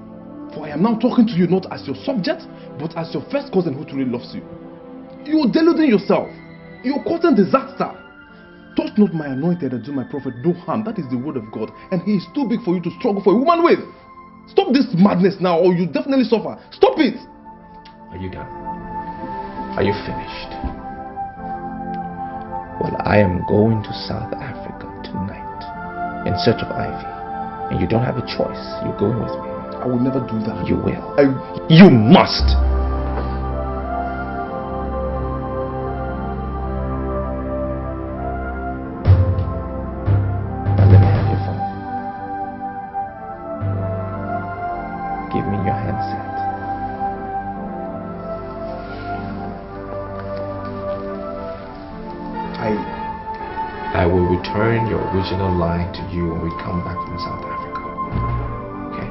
For I am now talking to you not as your subject, but as your first cousin who truly loves you. You are deluding yourself. You are causing disaster. Touch not my anointed and do my prophet no harm. That is the word of God, and He is too big for you to struggle for a woman with. Stop this madness now, or you definitely suffer. Stop it! Are you done? Are you finished? Well, I am going to South Africa tonight in search of Ivy. And you don't have a choice. You're going with me. I will never do that. You will. You must. Now let me have your phone. Give me your handset. I will return your original line to you when we come back from South Africa. Okay?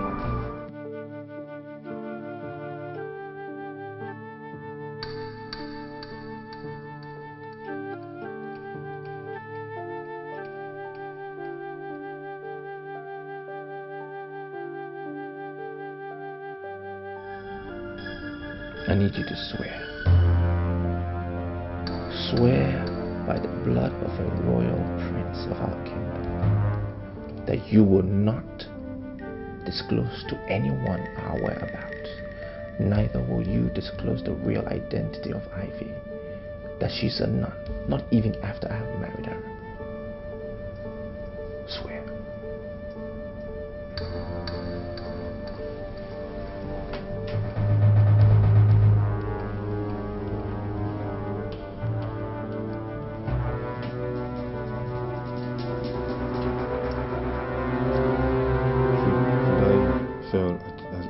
I need you to swear. Swear by the blood of a royal prince of our kingdom that you will not disclose to anyone our whereabouts. Neither will you disclose the real identity of Ivy, that she's a nun, not even after I have married her. Swear.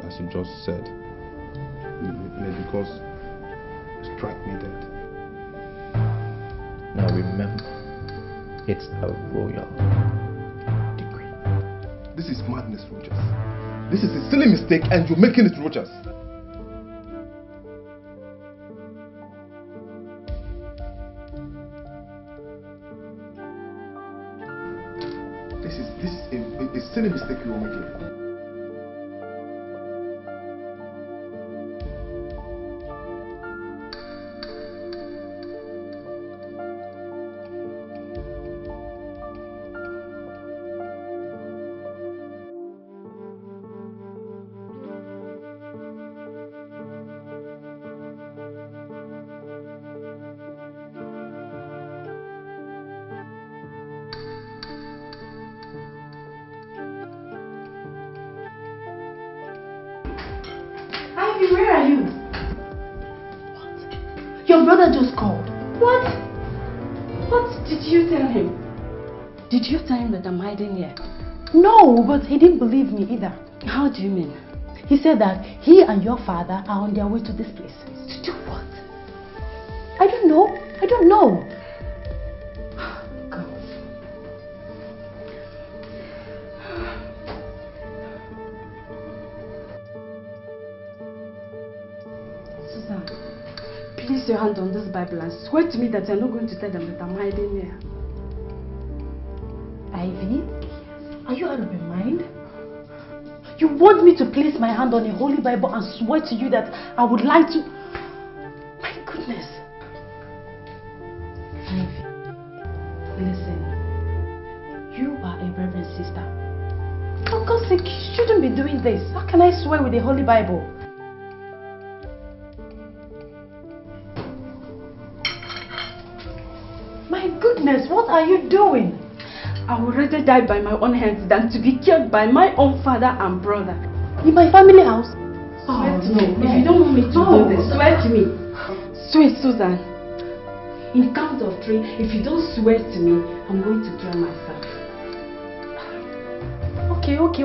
As you just said, because it struck me dead. Now remember, it's a royal decree. This is madness, Rogers. This is a silly mistake and you're making it, Rogers. This is a silly mistake you're making. Where are you? What? Your brother just called. What? What did you tell him? Did you tell him that I'm hiding here? No, but he didn't believe me either. How do you mean? He said that he and your father are on their way to this place. To do what? I don't know. I don't know. Place your hand on this Bible and swear to me that you're not going to tell them that I'm hiding here. Ivy, are you out of your mind? You want me to place my hand on a holy Bible and swear to you that I would lie to... My goodness. Ivy, listen. You are a Reverend Sister. For God's sake, you shouldn't be doing this. How can I swear with a holy Bible? My goodness, what are you doing? I would rather die by my own hands than to be killed by my own father and brother. In my family house? Swear to me. If you don't want me to do this, swear to me. Swear, Susan. In count of 3, if you don't swear to me, I'm going to kill myself.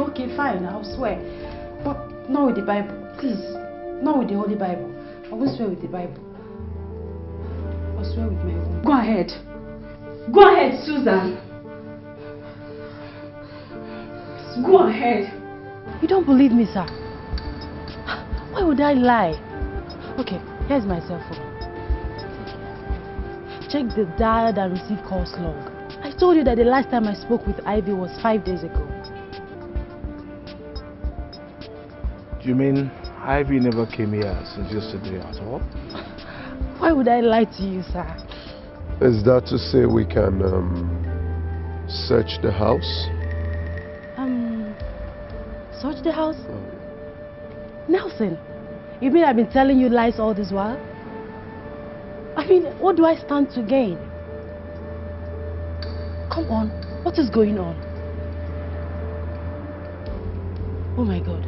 Okay, fine, I'll swear. But not with the Bible, please. Not with the Holy Bible. I won't swear with the Bible. I'll swear with my own. Go ahead. Go ahead, Susan. Go ahead. You don't believe me, sir? Why would I lie? Okay, here's my cell phone. Check the dialed and received calls log. I told you that the last time I spoke with Ivy was 5 days ago. You mean Ivy never came here since yesterday at all? Why would I lie to you, sir? Is that to say we can search the house? Search the house? Nelson, you mean I've been telling you lies all this while? I mean, what do I stand to gain? Come on, what is going on? Oh my God.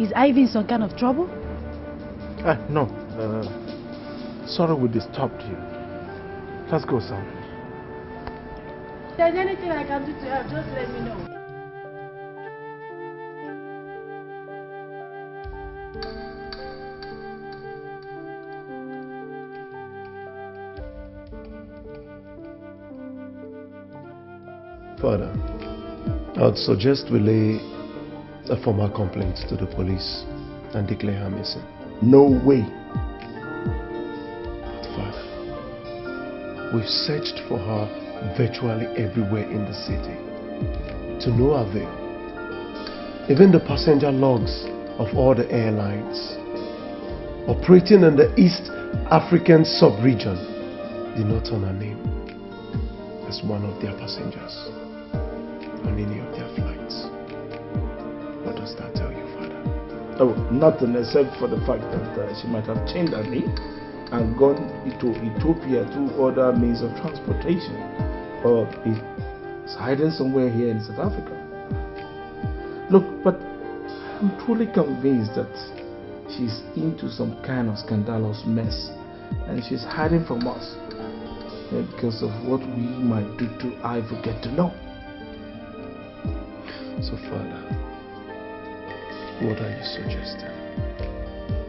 Is Ivy in some kind of trouble? No. Sorry we disturbed you. Let's go, son. If there's anything I can do to help, just let me know. Father, I'd suggest we lay a formal complaint to the police and declare her missing. No way. But Father, we've searched for her virtually everywhere in the city, to no avail. Even the passenger logs of all the airlines operating in the East African sub-region did not turn her name as one of their passengers on any of their flights. What does that tell you, Father? Oh, nothing except for the fact that she might have changed her name and gone into Ethiopia through other means of transportation, or is hiding somewhere here in South Africa. Look, but I'm truly convinced that she's into some kind of scandalous mess and she's hiding from us because of what we might do to Ivy get to know. So, Father, what are you suggesting?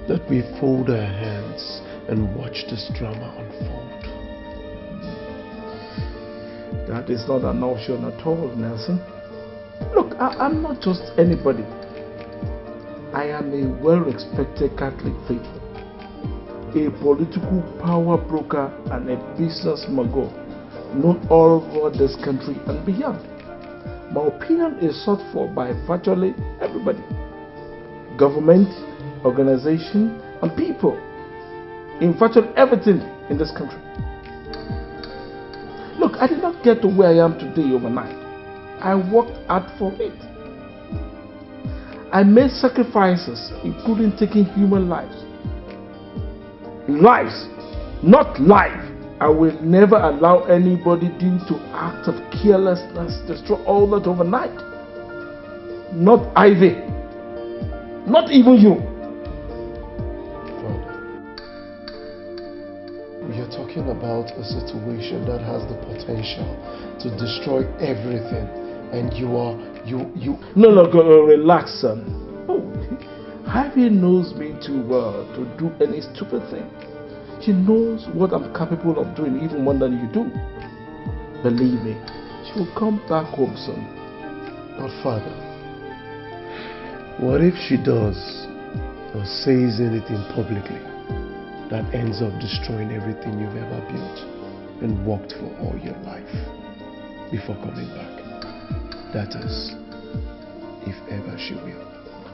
That we fold our hands and watch this drama unfold? That is not an option at all, Nelson. Look, I'm not just anybody. I am a well-respected Catholic faithful, a political power broker and a business mogul known all over this country and beyond. My opinion is sought for by virtually everybody. Government, organization, and people in virtually everything in this country. Look, I did not get to where I am today overnight. I worked hard for it. I made sacrifices, including taking human lives. Lives, not life. I will never allow anybody due to act of carelessness destroy all that overnight. Not Ivy. Not even you. We are talking about a situation that has the potential to destroy everything, and No, relax, son. Oh, Ivy knows me too well to do any stupid thing. She knows what I'm capable of doing even more than you do. Believe me, she will come back home soon. But Father, what if she does or says anything publicly that ends up destroying everything you've ever built and worked for all your life before coming back? That is, if ever she will.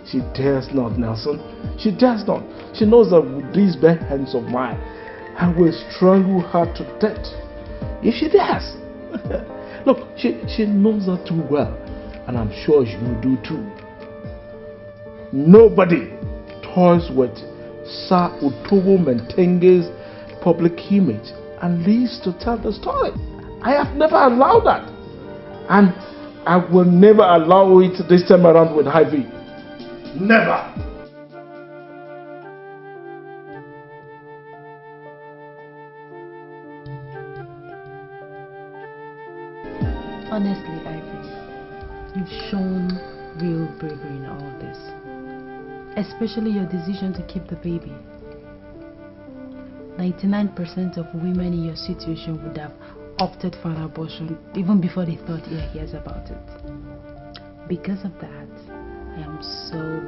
She dares not, Nelson. She dares not. She knows that with these bare hands of mine, I will strangle her to death. If she dares. Look, she knows that too well, and I'm sure you do too. Nobody toys with Sir Utobo Mentenge's public image and lives to tell the story. I have never allowed that, and I will never allow it this time around with Ivy. Never. Honestly, Ivy, you've shown real bravery in all this. Especially your decision to keep the baby. 99% of women in your situation would have opted for an abortion even before they thought their ears about it. Because of that, I am so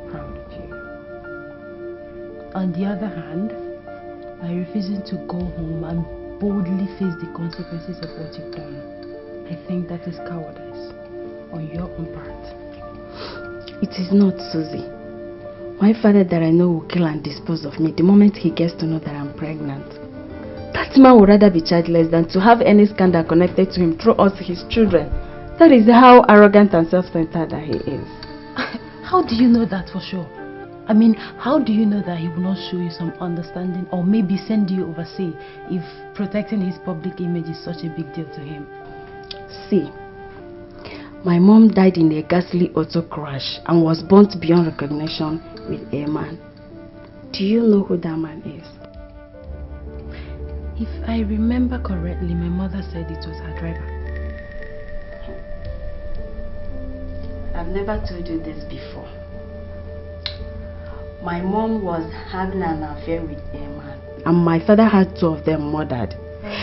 proud of you. On the other hand, by refusing to go home and boldly face the consequences of what you've done, I think that is cowardice on your own part. It is not, Susie. My father that I know will kill and dispose of me the moment he gets to know that I'm pregnant. That man would rather be childless than to have any scandal connected to him through us, his children. That is how arrogant and self-centered that he is. How do you know that for sure? I mean, how do you know that he will not show you some understanding or maybe send you overseas if protecting his public image is such a big deal to him? See, my mom died in a ghastly auto crash and was burnt beyond recognition with a man. Do you know who that man is? If I remember correctly, my mother said it was her driver. I've never told you this before. My mom was having an affair with a man, and my father had 2 of them murdered.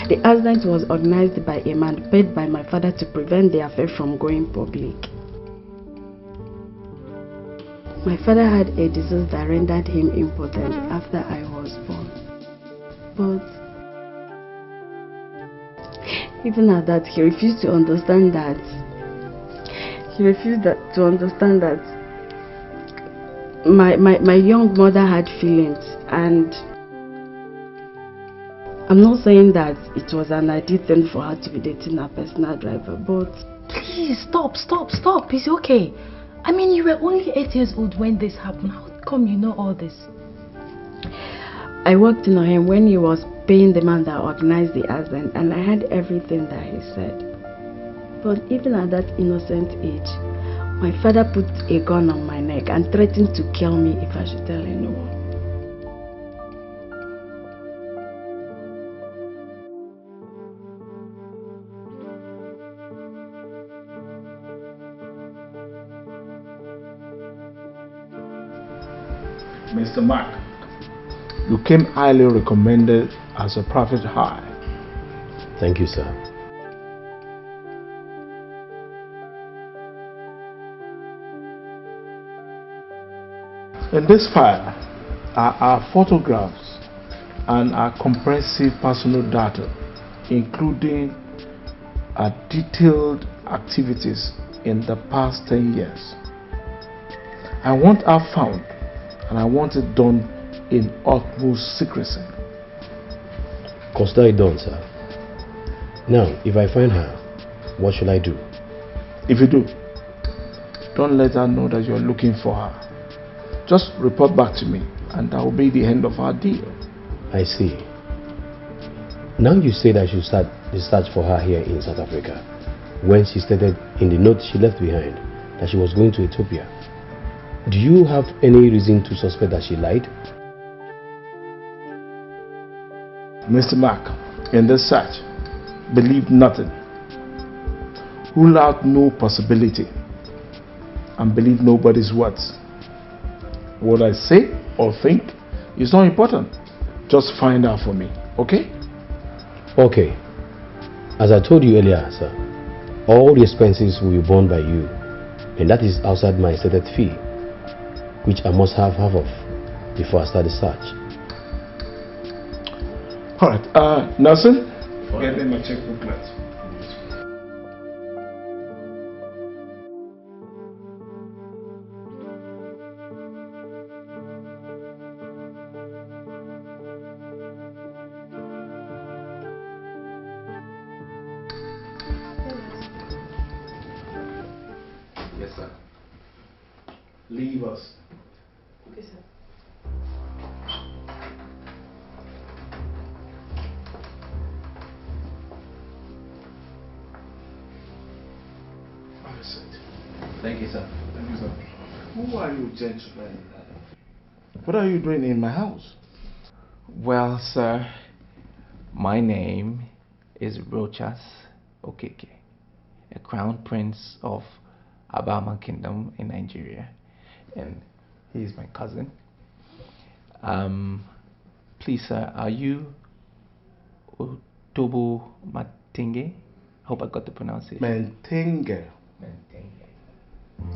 The accident was organized by a man paid by my father to prevent the affair from going public. My father had a disease that rendered him impotent after I was born. But even at that, he refused to understand that my young mother had feelings, and I'm not saying that it was an ideal thing for her to be dating a personal driver, but... Please, stop. It's okay. I mean, you were only 8 years old when this happened. How come you know all this? I worked on him when he was paying the man that organized the accident, and I heard everything that he said. But even at that innocent age, my father put a gun on my neck and threatened to kill me if I should tell anyone. Mr. Mark, you came highly recommended as a private hire. Thank you, sir. In this file are our photographs and our comprehensive personal data, including our detailed activities in the past 10 years. I want her found, and I want it done in utmost secrecy. Consider it done, sir. Now, if I find her, what should I do? If you do, don't let her know that you're looking for her. Just report back to me, and that will be the end of our deal. I see. Now you say that you start the search for her here in South Africa, when she stated in the note she left behind that she was going to Ethiopia. Do you have any reason to suspect that she lied? Mr. Mark, in this search, believe nothing. Rule out no possibility, and believe nobody's words. What I say or think is not important. Just find out for me, okay? Okay. As I told you earlier, sir, all the expenses will be borne by you, and that is outside my stated fee, which I must have half of before I start the search. Alright, Nelson, get me my checkbook, let's. Yes, sir. Leave us. Okay, sir. Thank you, sir. Thank you, sir. Who are you, gentlemen? What are you doing in my house? Well, sir, my name is Rochas Okeke, a crown prince of Abama Kingdom in Nigeria, and he's my cousin. Please, sir, are you Otobo Matenge? Hope I got the pronunciation. Mentenge. Mentenge.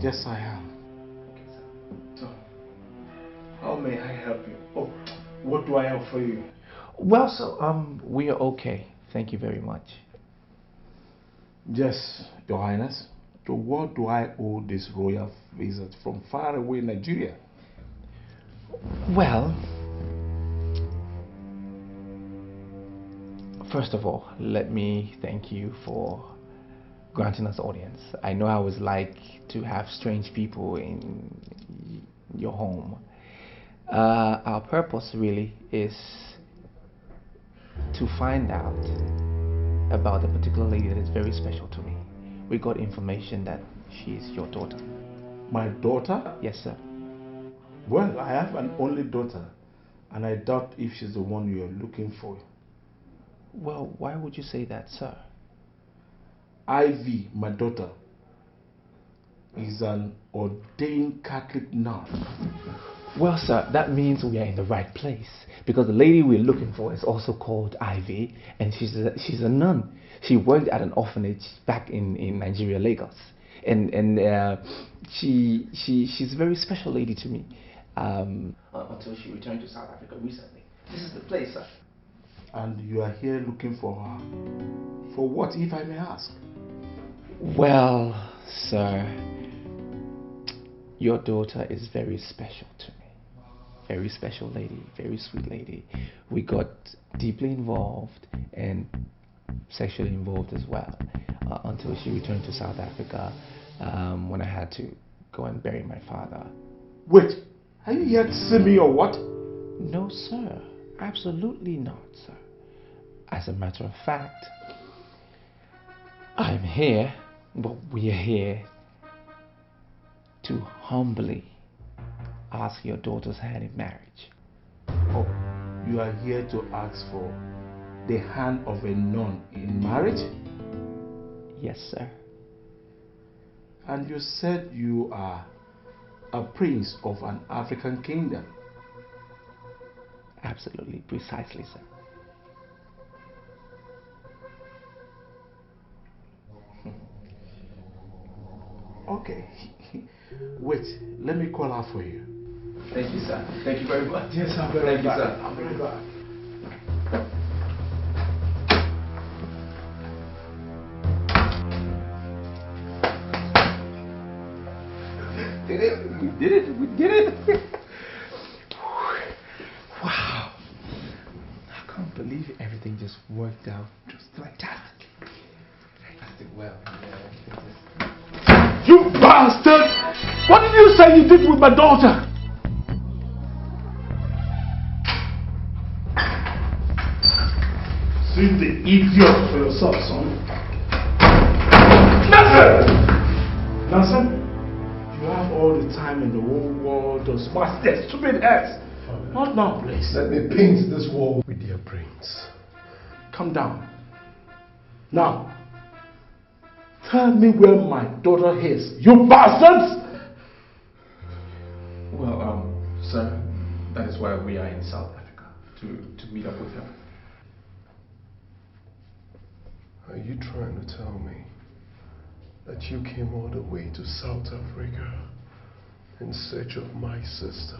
Yes, I am. Okay, sir. So, how may I help you? Oh, what do I have for you? Well, so we are okay. Thank you very much. Yes, Your Highness. To what do I owe this royal visit from far away Nigeria? Well, first of all, let me thank you for granting us audience. I know how it's like to have strange people in your home. Our purpose really is to find out about a particular lady that is very special to me. We got information that she is your daughter. My daughter? Yes, sir. Well, I have an only daughter, and I doubt if she's the one you are looking for. Well, why would you say that, sir? Ivy, my daughter, is an ordained Catholic nun. Well, sir, that means we are in the right place, because the lady we're looking for is also called Ivy, and she's a nun. She worked at an orphanage back in Nigeria, Lagos, and she's a very special lady to me. Until she returned to South Africa recently. This is the place, sir. And you are here looking for her. For what, if I may ask? Well, sir, Your daughter is very special to me. Very special lady, very sweet lady. We got deeply involved and sexually involved as well until she returned to South Africa when I had to go and bury my father. Wait, are you here to see me or what? No, sir. Absolutely not, sir. As a matter of fact, I'm here, but we are here to humbly ask your daughter's hand in marriage. Oh, you are here to ask for the hand of a nun in marriage? Yes, sir. And you said you are a prince of an African kingdom? Absolutely, precisely, sir. Okay. Wait, let me call her for you. Thank you, sir. Thank you very much. Yes, I'll be right back. Sir. I'll be right back. We did it. We did it. Wow. I can't believe it. Everything just worked out just fantastic. Fantastic. Well, you bastard! What did you say you did with my daughter? See the idiot for yourself, son. Nelson, you have all the time in the whole world to smash their stupid heads. Not now, please. Let me paint this wall with their brains. Calm down. Now, tell me where my daughter is, you bastards! Well, sir, that is why we are in South Africa, to meet up with her. Are you trying to tell me that you came all the way to South Africa in search of my sister?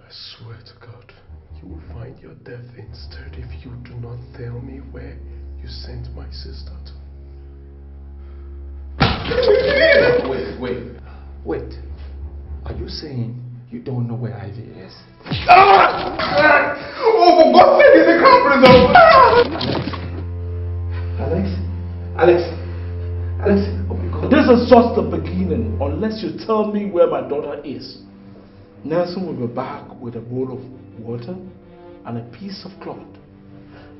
I swear to God, you will find your death instead if you do not tell me where you sent my sister to. Wait. Are you saying you don't know where Ivy is? Oh, for God's sake, is the crown prince! Alex, oh my God. This is just the beginning. Unless you tell me where my daughter is, Nelson will be back with a bowl of water and a piece of cloth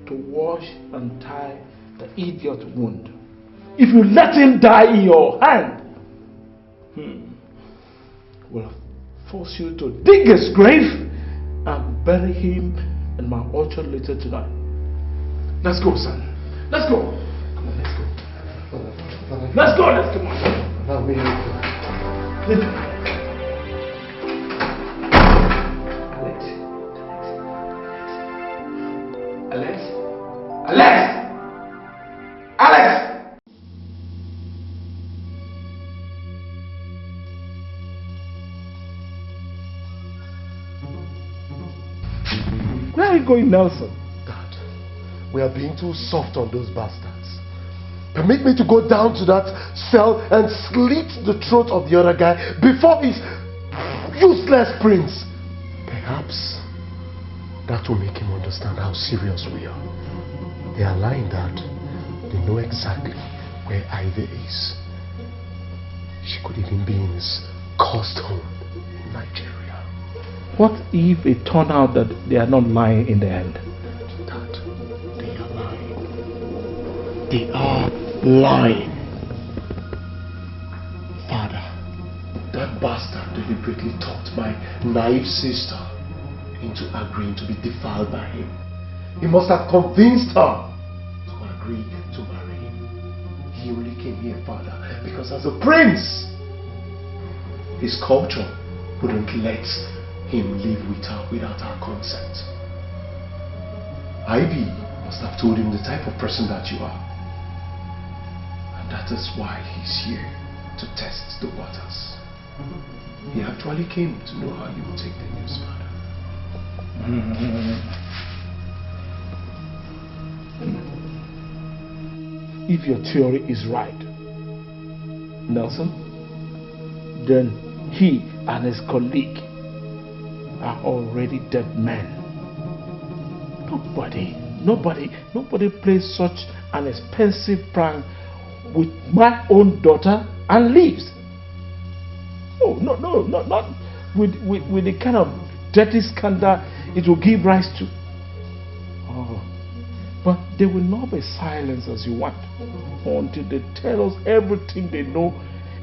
to wash and tie the idiot wound. If you let him die in your hand, will force you to dig his grave and bury him in my orchard later tonight. Let's go, son. Let's go. Come on, let's go. Let's go, come on. Allow me. Alex! Where are you going, Nelson? Dad, we are being too soft on those bastards. Permit me to go down to that cell and slit the throat of the other guy before his useless prince. Perhaps that will make him understand how serious we are. They are lying, Dad. They know exactly where Ivy is. She could even be in his cursed home in Nigeria. What if it turned out that they are not lying in the end? Dad, they are lying. They are lying. Father, that bastard deliberately talked my naive sister into agreeing to be defiled by him. He must have convinced her to agree to marry him. He only came here, Father, because as a prince, his culture wouldn't let him live with her without her consent. Ivy must have told him the type of person that you are. And that is why he's here, to test the waters. He actually came to know how you will take the news, Father. If your theory is right, Nelson, then he and his colleague are already dead men. Nobody plays such an expensive prank with my own daughter and leaves. Oh, no, not with the kind of dirty scandal it will give rise to. Oh, but they will not be silenced as you want until they tell us everything they know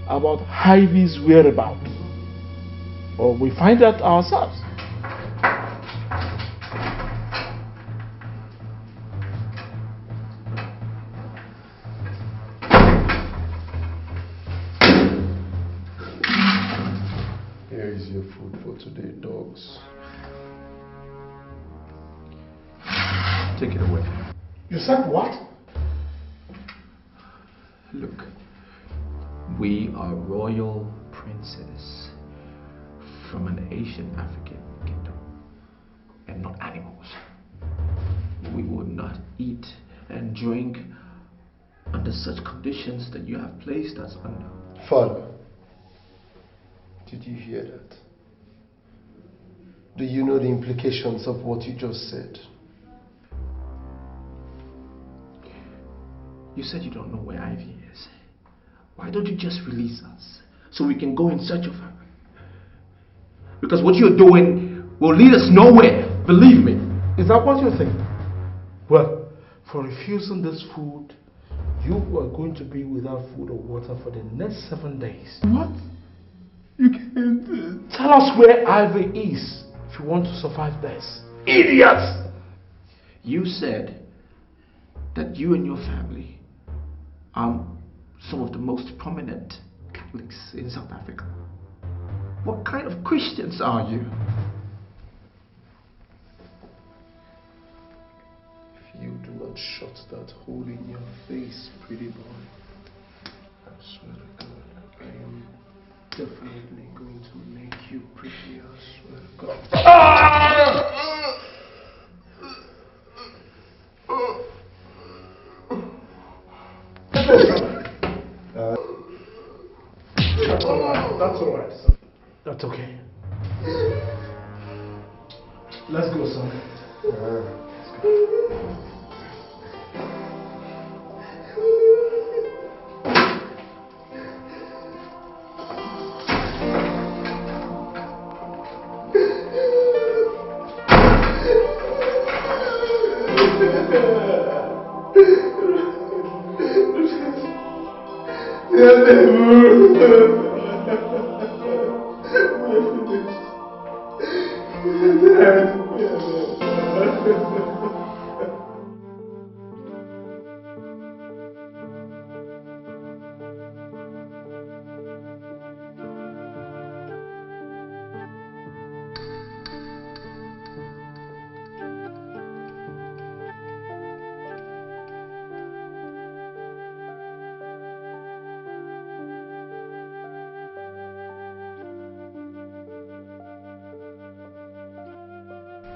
about Ivy's whereabouts, or we find out ourselves. Here is your food for today, dogs. Take it away. You said what? Look, we are royal princes from an Asian African kingdom and not animals. We will not eat and drink under such conditions that you have placed us under. Father, did you hear that? Do you know the implications of what you just said? You said you don't know where Ivy is. Why don't you just release us so we can go in search of her? Because what you're doing will lead us nowhere, believe me. Is that what you think? Well, for refusing this food, you are going to be without food or water for the next 7 days. What? You can't. Tell us where Ivy is if you want to survive this. Idiots! You said that you and your family are some of the most prominent Catholics in South Africa. What kind of Christians are you? If you do not shut that hole in your face, pretty boy, I swear to God, I am definitely going to make you pretty, I swear to God. That's alright, son. That's okay. Let's go, son. Let's go.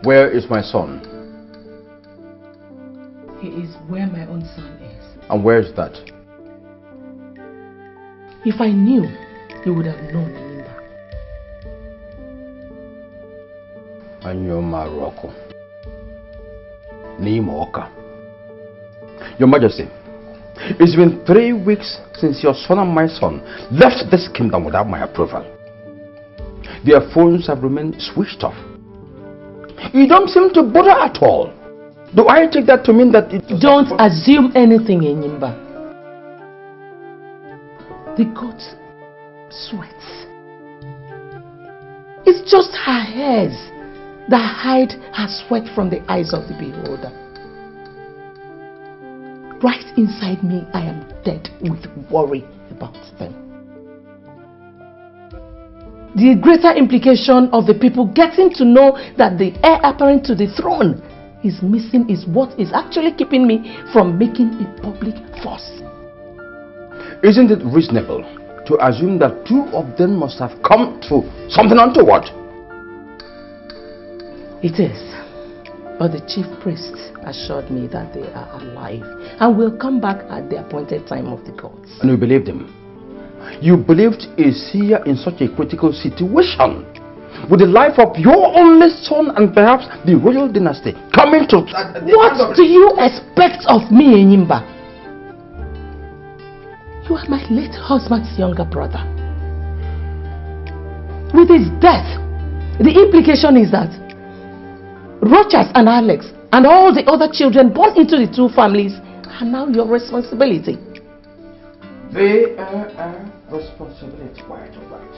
Where is my son? He is where my own son is. And where is that? If I knew, you would have known, Linda. Anyo Morocco. Nimoka. Your Majesty, it's been 3 weeks since your son and my son left this kingdom without my approval. Their phones have remained switched off. You don't seem to bother at all. Do I take that to mean that it... Don't assume anything, Enyimba. The goat sweats. It's just her hairs that hide her sweat from the eyes of the beholder. Right inside me, I am dead with worry about them. The greater implication of the people getting to know that the heir apparent to the throne is missing is what is actually keeping me from making a public fuss. Isn't it reasonable to assume that 2 of them must have come to something untoward? It is. But the chief priest assured me that they are alive and will come back at the appointed time of the gods. And you believed him? you believed a seer in such a critical situation, with the life of your only son and perhaps the royal dynasty coming to... What do you expect of me, Enyimba? You are my late husband's younger brother. With his death, the implication is that Rochas and Alex and all the other children born into the two families are now your responsibility. They are our responsibility, quite right.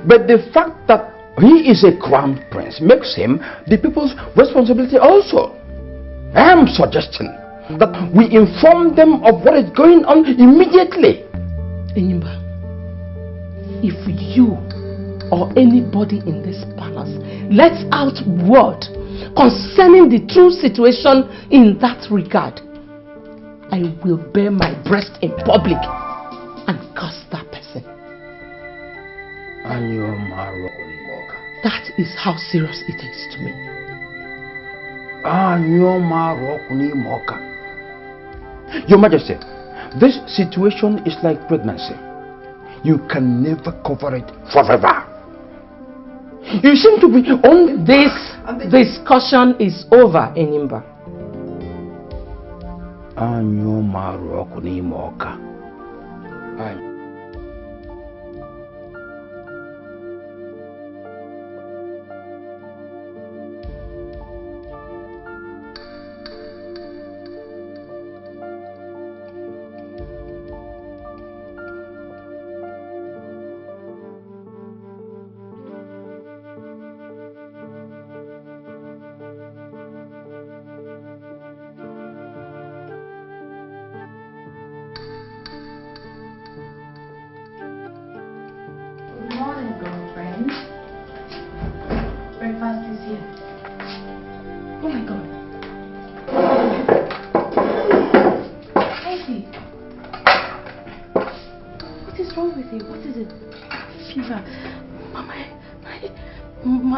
But the fact that he is a crown prince makes him the people's responsibility also. I am suggesting that we inform them of what is going on immediately. Enyimba, if you or anybody in this palace lets out word concerning the true situation in that regard, I will bare my breast in public and curse that person. That is how serious it is to me. Your Majesty, this situation is like pregnancy. You can never cover it forever. You seem to be on... This discussion is over, Enyimba.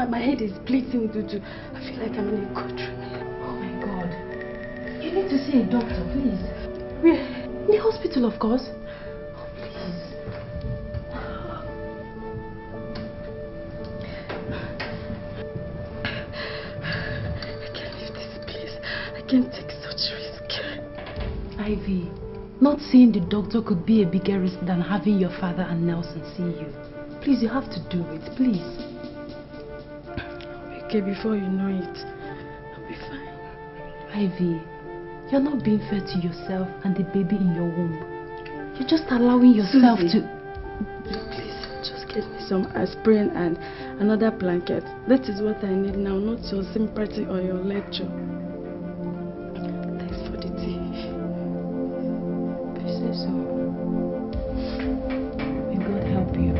My head is bleeding, Dudu. I feel like I'm in a cold room. Oh my God. You need to see a doctor, please. Where? In the hospital, of course. Oh, please. I can't leave this place. I can't take such risk. Ivy, not seeing the doctor could be a bigger risk than having your father and Nelson see you. Please, you have to do it, please. Okay, before you know it, I'll be fine. Ivy, you're not being fair to yourself and the baby in your womb. You're just allowing yourself Susie, to... Please, just get me some aspirin and another blanket. That is what I need now, not your sympathy or your lecture. Thanks for the tea. If you say so. May God help you.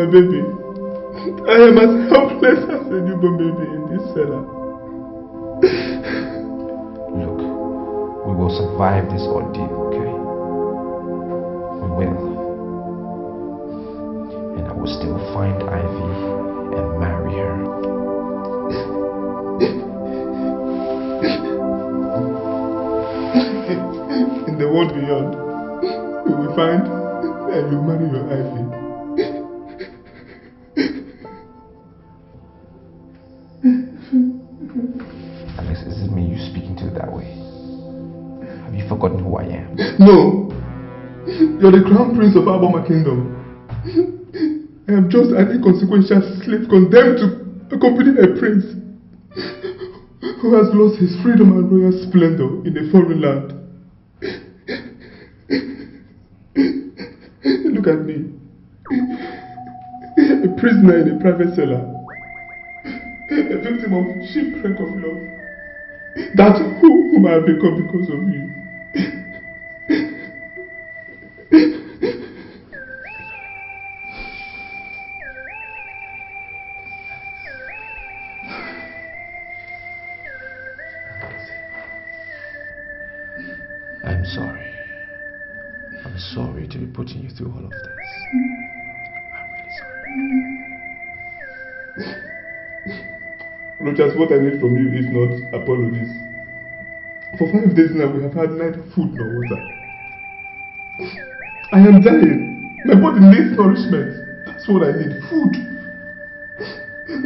Baby, I am as helpless as a newborn baby in this cellar. Look, we will survive this ordeal, okay? We will. And I will still find Ivy and marry her. In the world beyond, we will find and you marry your Ivy. Alex, is it me you speaking to that way? Have you forgotten who I am? No! You're the crown prince of Aboma Kingdom. I am just an inconsequential slave condemned to accompanying a prince who has lost his freedom and royal splendor in a foreign land. Look at me, a prisoner in a private cellar, a victim of shipwreck of love. That's whom I have become because of you. I'm sorry. I'm sorry to be putting you through all of this. I'm really sorry. Rochas, what I need from you is not apologies. For 5 days now, we have had neither food nor water. I am dying. My body needs nourishment. That's what I need. Food.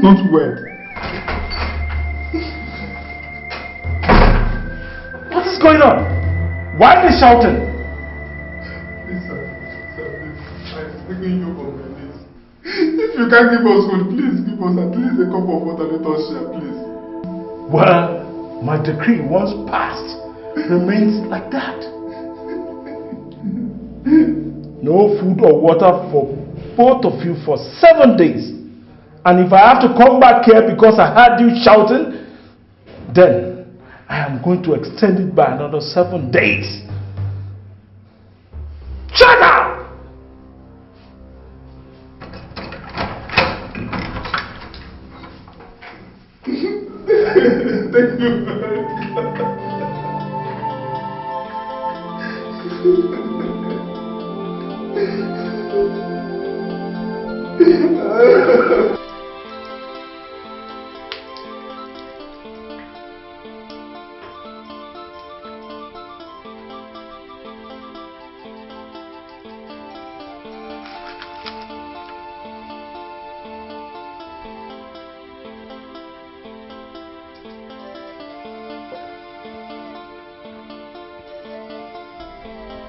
Not word. What is going on? Why are they shouting? Please, sir, please. I'm begging you for my knees. If you can't give us food, please give us at least a cup of water. Let us share, please. Well, my decree, once passed, remains like that. No food or water for both of you for 7 days. And if I have to come back here because I heard you shouting, then I am going to extend it by another 7 days. Shut up! Thank you very much.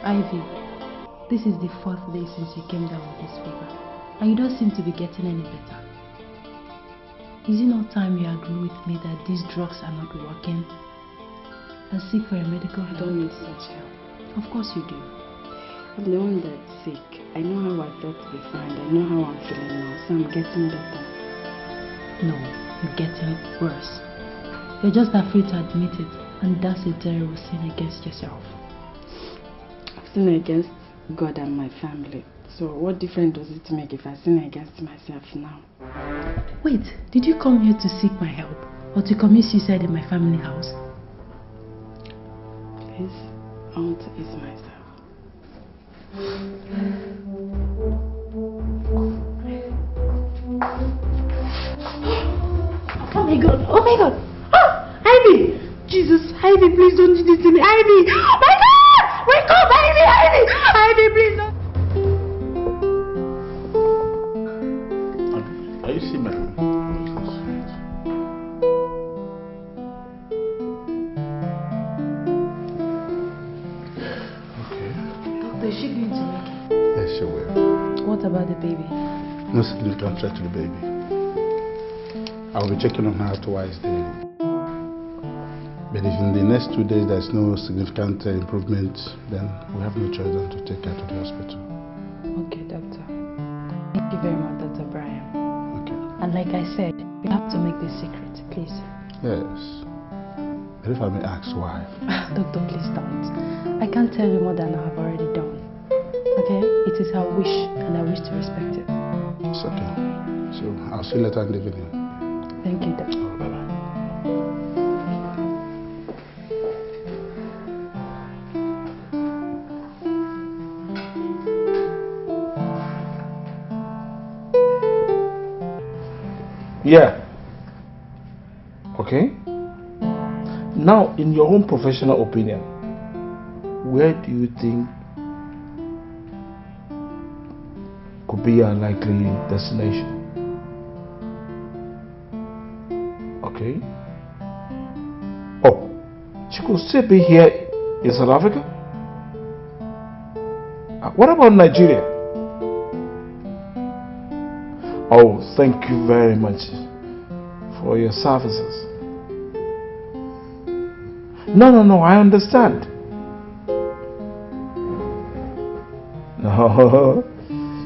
Ivy, this is the 4th day since you came down with this fever, and you don't seem to be getting any better. Is it not time you agree with me that these drugs are not working and seek for a medical help? I don't need such help. Of course you do. I'm the one that's sick. I know how I felt before and I know how I'm feeling now, so I'm getting better. No, you're getting worse. You're just afraid to admit it, and that's a terrible sin against yourself. Sin against God and my family. So what difference does it make if I sin against myself now? Wait, did you come here to seek my help or to commit suicide in my family house? Please, I want to ease myself. Oh my god, oh my god! Ah! Ivy! Jesus, Ivy, please don't do this to me, Ivy! Oh my god! Wake up, Ivy! Ivy! Ivy, please don't! Are you seeing my room? Okay. Doctor, is she going to make it? Yes, she will. What about the baby? No significant threat to the baby. I'll be checking on her twice daily. But if in the next 2 days there's no significant improvement, then we have no choice than to take her to the hospital. Okay, doctor. Thank you very much, Dr. Brian. Okay. And like I said, you have to make this secret, please. Yes. But if I may ask why? Doctor, please don't. I can't tell you more than I have already done. Okay? It is her wish, and I wish to respect it. It's okay. So I'll see you later in the evening. Thank you, doctor. Bye-bye. Yeah. Okay. Now, in your own professional opinion, where do you think could be a likely destination? Okay. Oh, she could still be here in South Africa? What about Nigeria? Oh, thank you very much. for your services. No, I understand. No,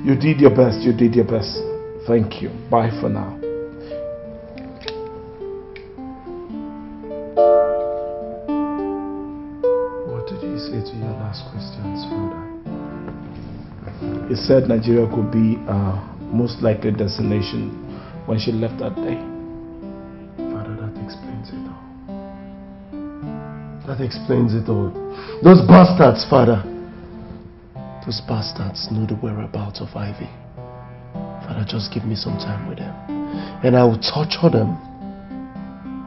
you did your best, Thank you. Bye for now. What did he say to your last questions, Father? He said Nigeria could be most likely destination when she left that day. Father, that explains it all. That explains it all. Those bastards, Father. Those bastards know the whereabouts of Ivy. Father, just give me some time with them. And I will torture them.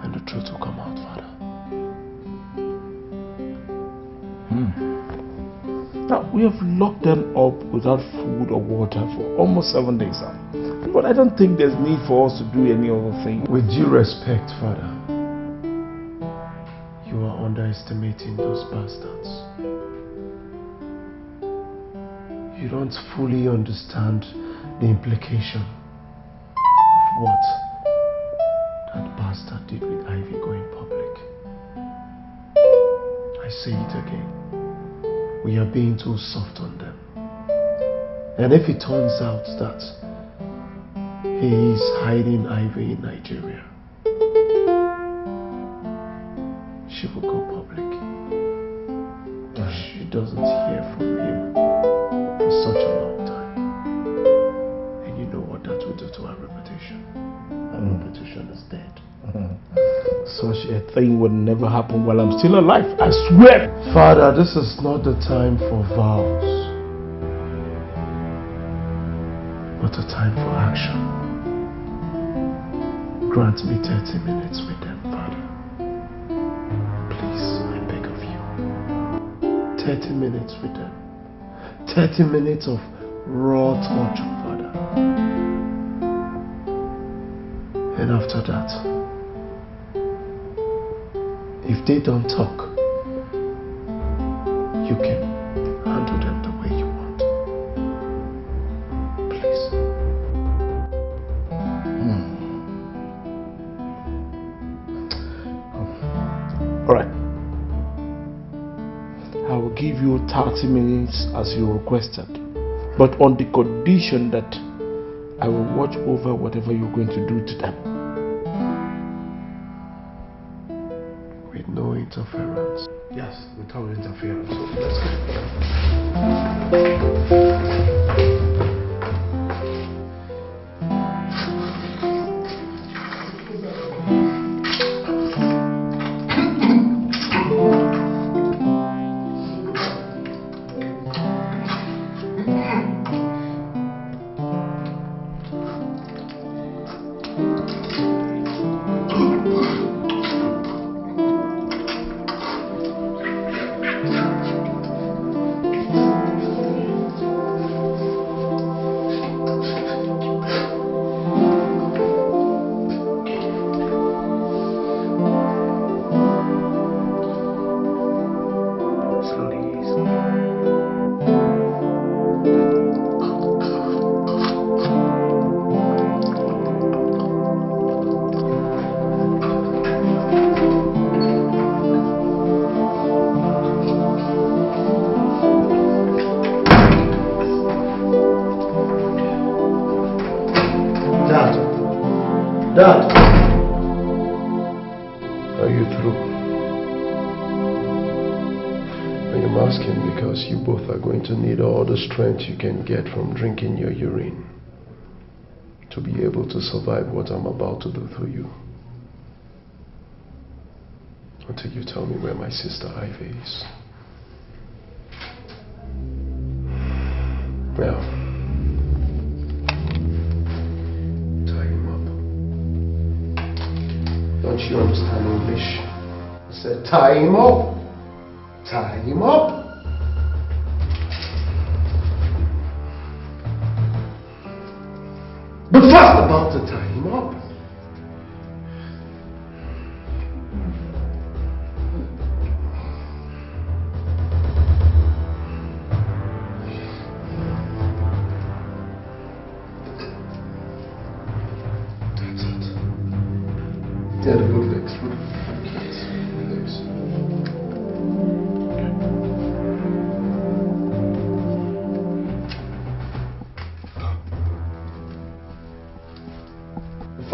And the truth will come out, Father. Now, we have locked them up without food or water for almost 7 days now. But I don't think there's need for us to do any other thing. With due respect, Father, you are underestimating those bastards. You don't fully understand the implication of what that bastard did with Ivy going public. I say it again. We are being too soft on them. And if it turns out that he is hiding Ivy in Nigeria, she will go public. If she doesn't hear from him for such a long time, and you know what that will do to our reputation. Our reputation is dead. Such a thing would never happen while I'm still alive, I swear. Father, this is not the time for vows, but a time for action. Grant me 30 minutes with them, Father. Please, I beg of you. 30 minutes with them. 30 minutes of raw torture, Father. And after that, if they don't talk, you can handle them the way you want. Please. Alright. I will give you 30 minutes as you requested, but on the condition that I will watch over whatever you're going to do to them. With no interference. Yes, without interference. Let's go. Dad, are you through? I am asking because you both are going to need all the strength you can get from drinking your urine to be able to survive what I'm about to do to you. Until you tell me where my sister Ivy is. Now, don't you understand English? I said, tie him up. Tie him up. But first, about to tie him up.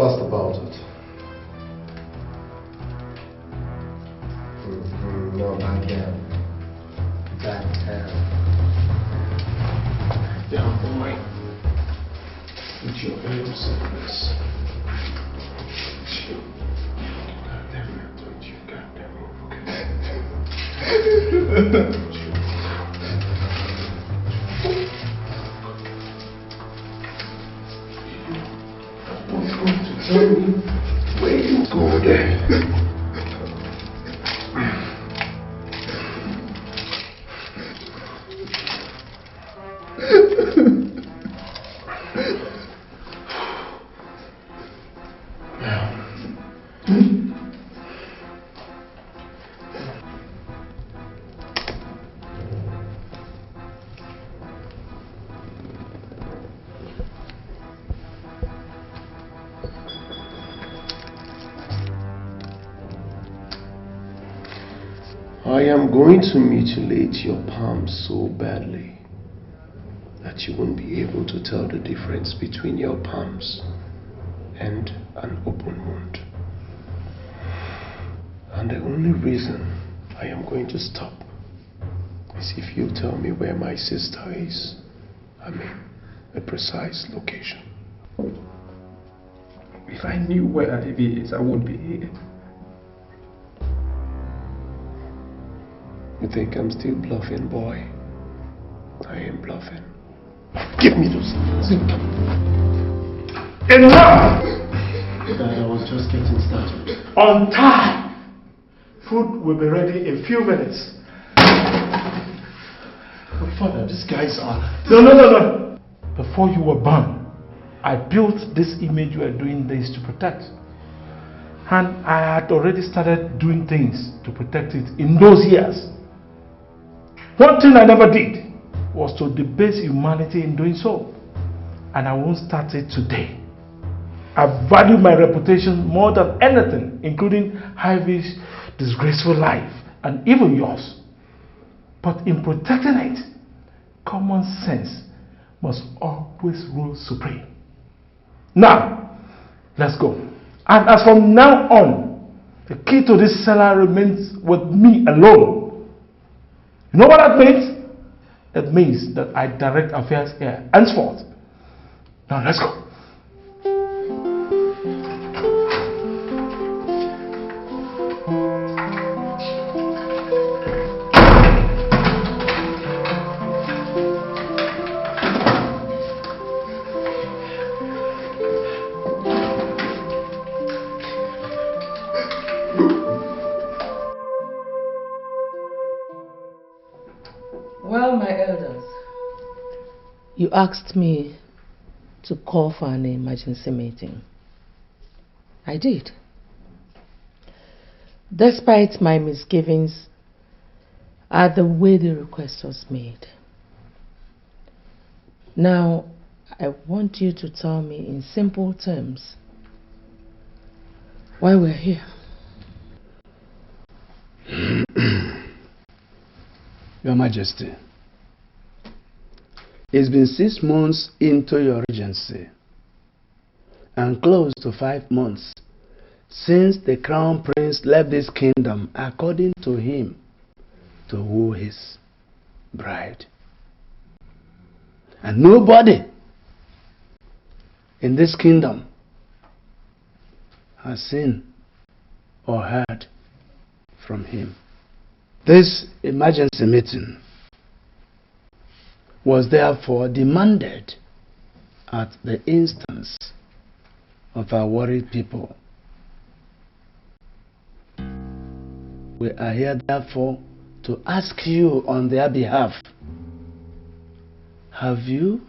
fast about it. No, back down. Back down. Down, boy. Put your hands in this. Goddamn it, don't you goddamn move, okay? Tell me where you go there. I am going to mutilate your palms so badly that you won't be able to tell the difference between your palms and an open wound. And the only reason I am going to stop is if you tell me where my sister is. I mean, a precise location. If I knew where Ivy is, I wouldn't be here. You think I'm still bluffing, boy? I am bluffing. Give me those things. Enough! Dad, I was just getting started. On time! Food will be ready in a few minutes. But Father, these guys are... No. Before you were born, I built this image you are doing this to protect. And I had already started doing things to protect it in those years. One thing I never did was to debase humanity in doing so. And I won't start it today. I value my reputation more than anything, including Ivy's disgraceful life and even yours. But in protecting it, common sense must always rule supreme. Now, let's go. And as from now on, the key to this cellar remains with me alone. You know what that means? It means that I direct affairs here henceforth. Now let's go. Well, my elders, you asked me to call for an emergency meeting. I did. Despite my misgivings at the way the request was made. Now, I want you to tell me in simple terms why we're here. Your Majesty, it's been 6 months into your regency and close to 5 months since the crown prince left this kingdom according to him to woo his bride. And nobody in this kingdom has seen or heard from him. This emergency meeting was therefore demanded at the instance of our worried people. We are here therefore to ask you on their behalf, have you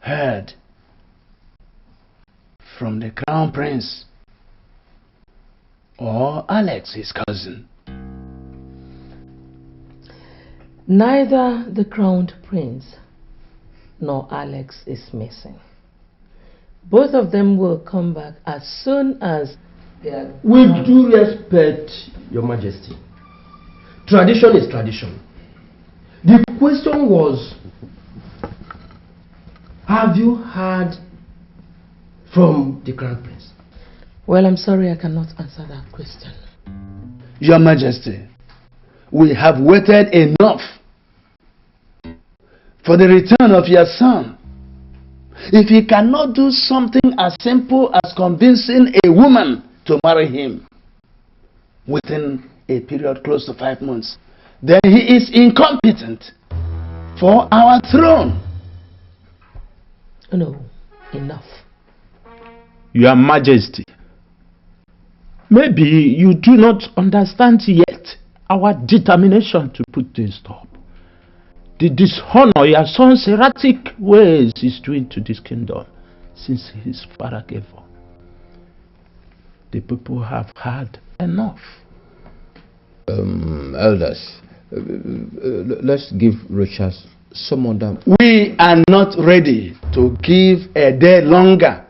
heard from the Crown Prince or Alex, his cousin? Neither the crowned prince nor Alex is missing. Both of them will come back as soon as they are... With due respect, Your Majesty, tradition is tradition. The question was, have you heard from the Crown Prince? Well, I'm sorry I cannot answer that question. Your Majesty, we have waited enough for the return of your son. If he cannot do something as simple as convincing a woman to marry him within a period close to 5 months, then he is incompetent for our throne. No, enough. Your Majesty, maybe you do not understand yet our determination to put this stop. The dishonor your son's erratic ways is doing to this kingdom since his father gave up. The people have had enough. Elders, let's give Richard some other. We are not ready to give a day longer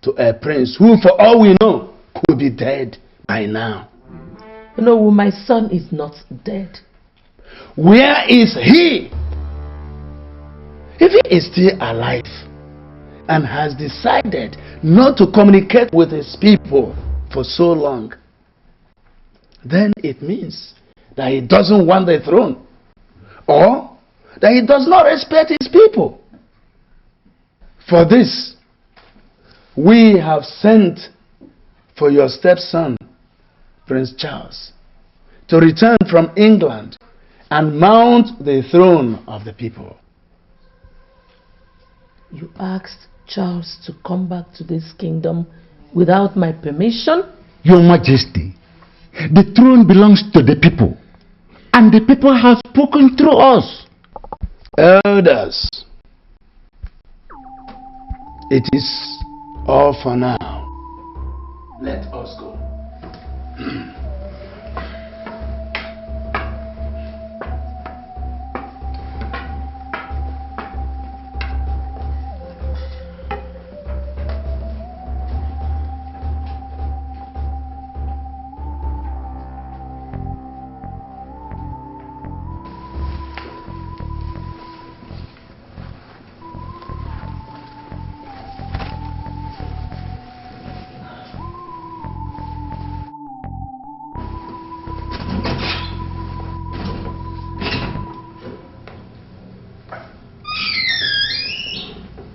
to a prince who, for all we know, could be dead by now. No, my son is not dead. Where is he? If he is still alive and has decided not to communicate with his people for so long, then it means that he doesn't want the throne, or that he does not respect his people. For this, we have sent for your stepson, Prince Charles, to return from England and mount the throne of the people. You asked Charles to come back to this kingdom without my permission? Your Majesty, the throne belongs to the people, and the people have spoken through us. Elders, it is all for now. Let us go.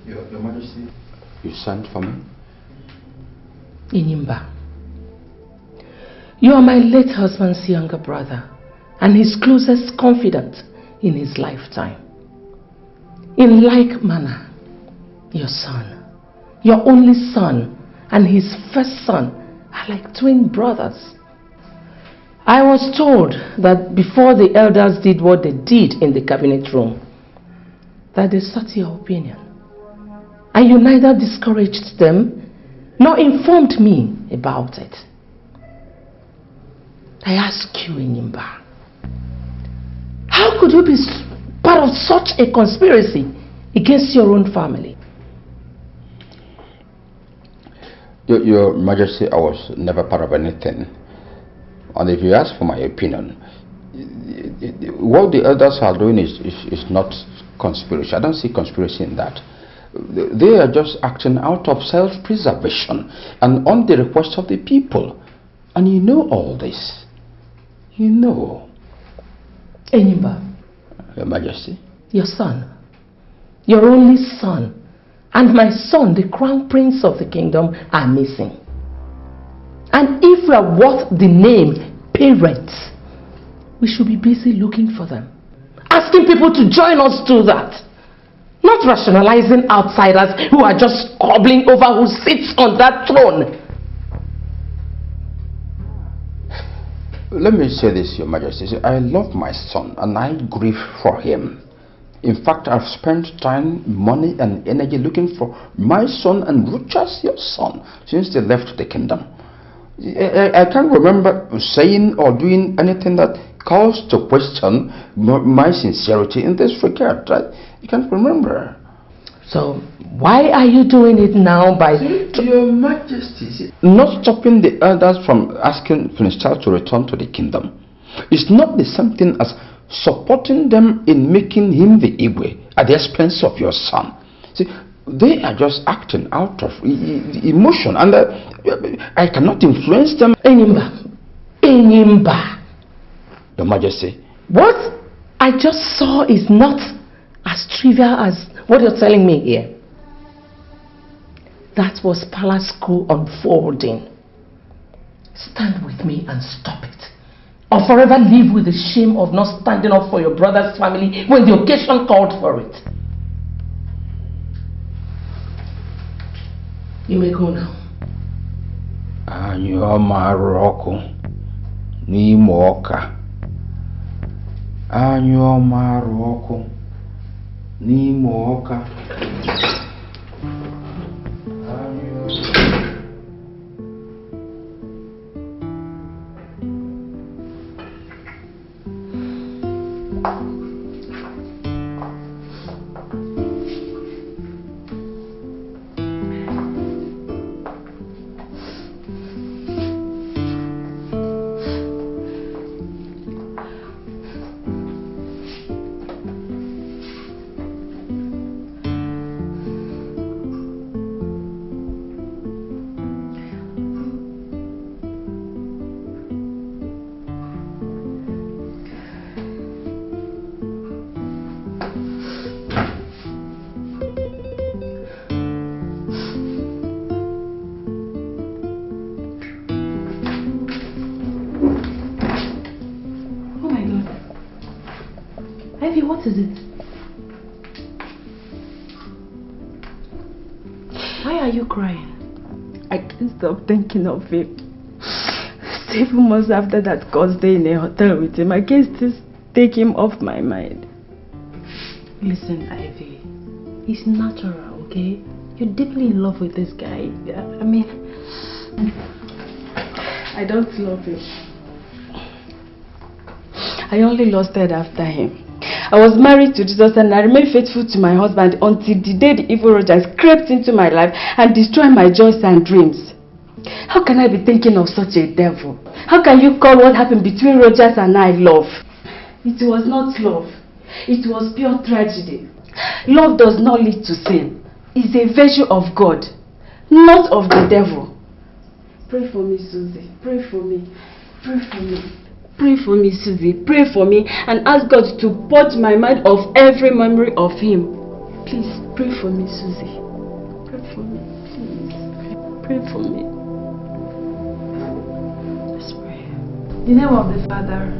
Your Majesty, you sent for me? Inimba, you are my late husband's younger brother and his closest confidant in his lifetime. In like manner, your son, your only son, and his first son are like twin brothers. I was told that before the elders did what they did in the cabinet room, that they sought your opinion. And you neither discouraged them nor informed me about it. I ask you, Inimba, how could you be part of such a conspiracy against your own family? Your Majesty, I was never part of anything. And if you ask for my opinion, what the elders are doing is not conspiracy. I don't see conspiracy in that. They are just acting out of self-preservation and on the request of the people. And you know all this. You know. Inimba, Your Majesty, your son, your only son, and my son, the crown prince of the kingdom, are missing. And if we are worth the name parents, we should be busy looking for them, asking people to join us do that, not rationalizing outsiders who are just squabbling over who sits on that throne. let me say this, Your Majesty. I love my son and I grieve for him. In fact, I've spent time, money and energy looking for my son and Richard's your son since they left the kingdom. I can't remember saying or doing anything that calls to question my sincerity in this regard. I can't remember. So why are you doing it now by... Your Majesty, not stopping the elders from asking Prince Charles to return to the kingdom. It's not the same thing as supporting them in making him the Igwe at the expense of your son. See, They are just acting out of emotion, and I cannot influence them. Enyimba. Your Majesty. What I just saw is not as trivial as what you're telling me here. That was palace school unfolding. Stand with me and stop it. Or forever live with the shame of not standing up for your brother's family when the occasion called for it. You may go now. Anyoma roku n'ime ọka. Anyoma roku n'ime ọka. What is it? Why are you crying? I can't stop thinking of him. 7 months after that course day in a hotel with him, I can't still take him off my mind. Listen, Ivy, it's natural, okay? You're deeply in love with this guy. I mean, I don't love him. I only lost it after him. I was married to Jesus and I remained faithful to my husband until the day the evil Rogers crept into my life and destroyed my joys and dreams. How can I be thinking of such a devil? How can you call what happened between Rogers and I love? It was not love. It was pure tragedy. Love does not lead to sin. It's a virtue of God, not of the devil. Pray for me, Susie. Pray for me. Pray for me. Pray for me, Susie. Pray for me and ask God to purge my mind of every memory of him. Please, pray for me, Susie. Pray for me, please. Pray for me. Let's pray. In the name of the Father,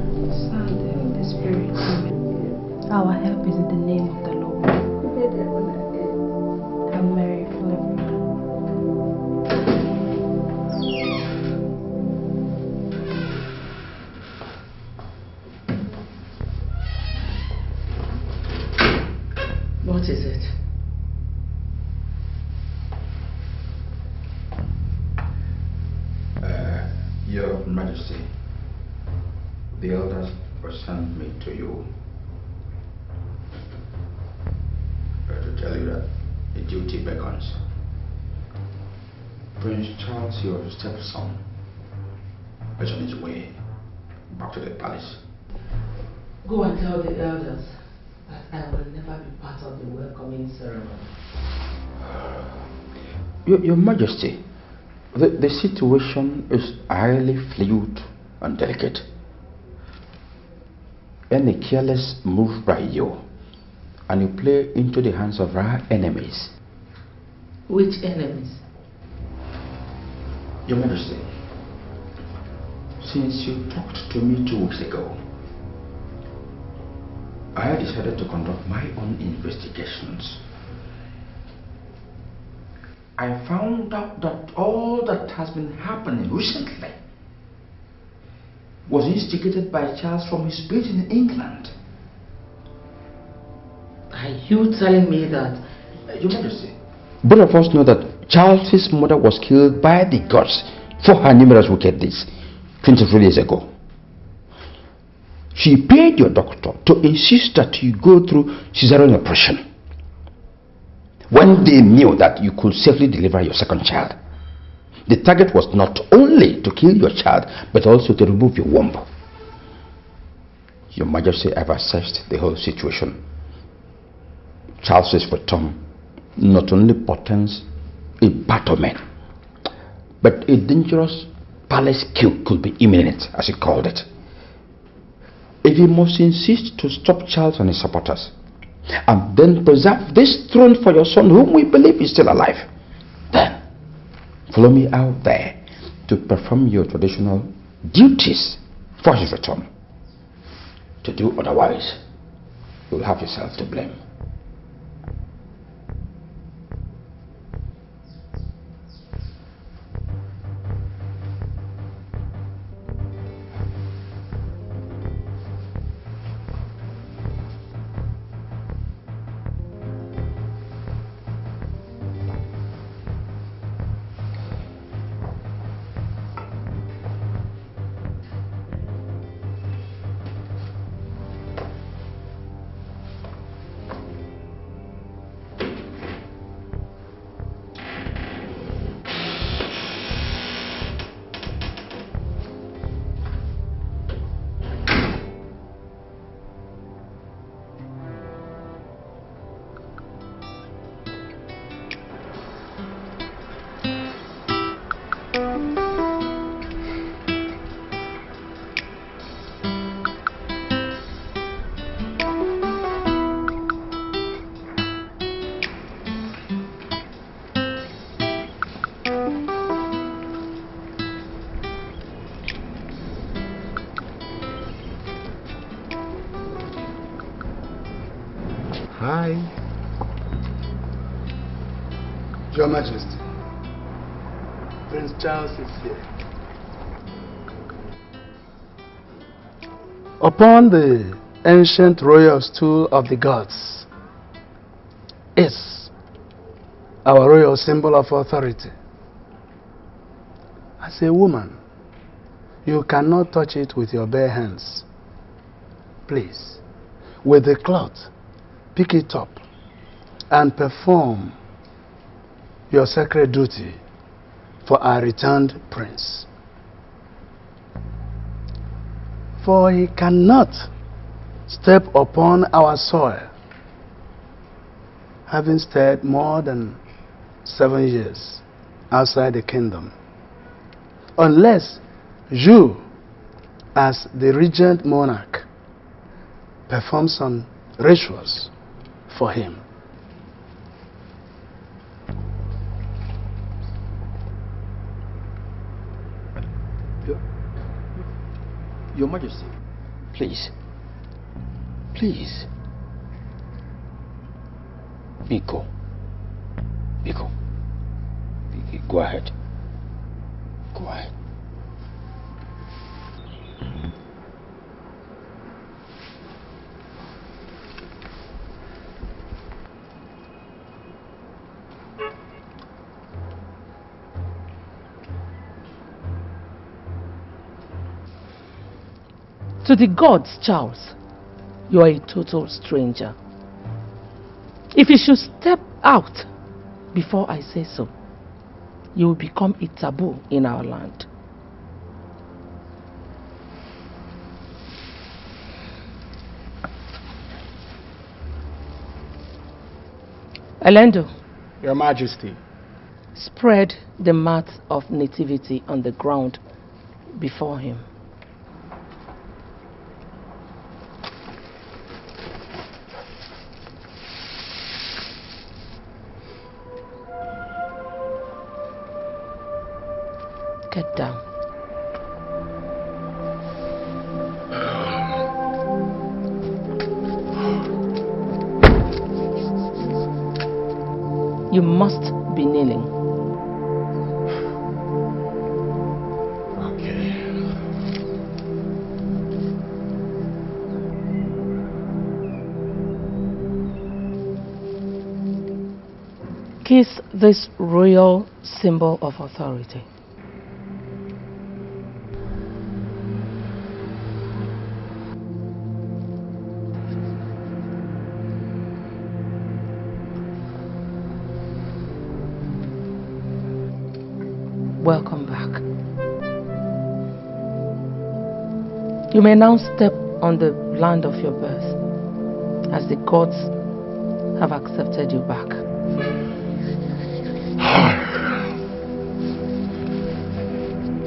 Son, and Holy Spirit. Amen. Our help is in the name of the Lord. Hail Mary, full of grace. What is it? Your Majesty, the elders sent me to you to tell you that the duty beckons. Prince Charles, your stepson, is on his way back to the palace. Go and tell the elders that I will never be part of the welcoming ceremony. Your Majesty, the situation is highly fluid and delicate. Any careless move by you, and you play into the hands of our enemies. Which enemies? Your Majesty, since you talked to me 2 weeks ago, I decided to conduct my own investigations. I found out that all that has been happening recently was instigated by Charles from his base in England. Are you telling me that? Your Majesty, both of us know that Charles's mother was killed by the gods for her numerous wicked deeds 23 years ago. She paid your doctor to insist that you go through cesarean operation when they knew that you could safely deliver your second child. The target was not only to kill your child, but also to remove your womb. Your Majesty, I've assessed the whole situation. Charles's return not only portends a battle man, but a dangerous palace kill could be imminent, as he called it. If he must insist to stop Charles and his supporters, and then preserve this throne for your son, whom we believe is still alive, then follow me out there to perform your traditional duties for his return. To do otherwise, you'll have yourself to blame. Hi. Your Majesty, Prince Charles is here. Upon the ancient royal stool of the gods is our royal symbol of authority. As a woman, you cannot touch it with your bare hands. Please, with the cloth, pick it up and perform your sacred duty for our returned prince. For he cannot step upon our soil, having stayed more than 7 years outside the kingdom, unless you, as the regent monarch, perform some rituals for him. Your Majesty, please. Please. Biko. Go ahead. Go ahead. To the gods, Charles, you are a total stranger. If you should step out before I say so, you will become a taboo in our land. Elendo, Your Majesty, spread the mat of nativity on the ground before him. Get down. You must be kneeling. Okay. Kiss this royal symbol of authority. Welcome back. You may now step on the land of your birth, as the gods have accepted you back.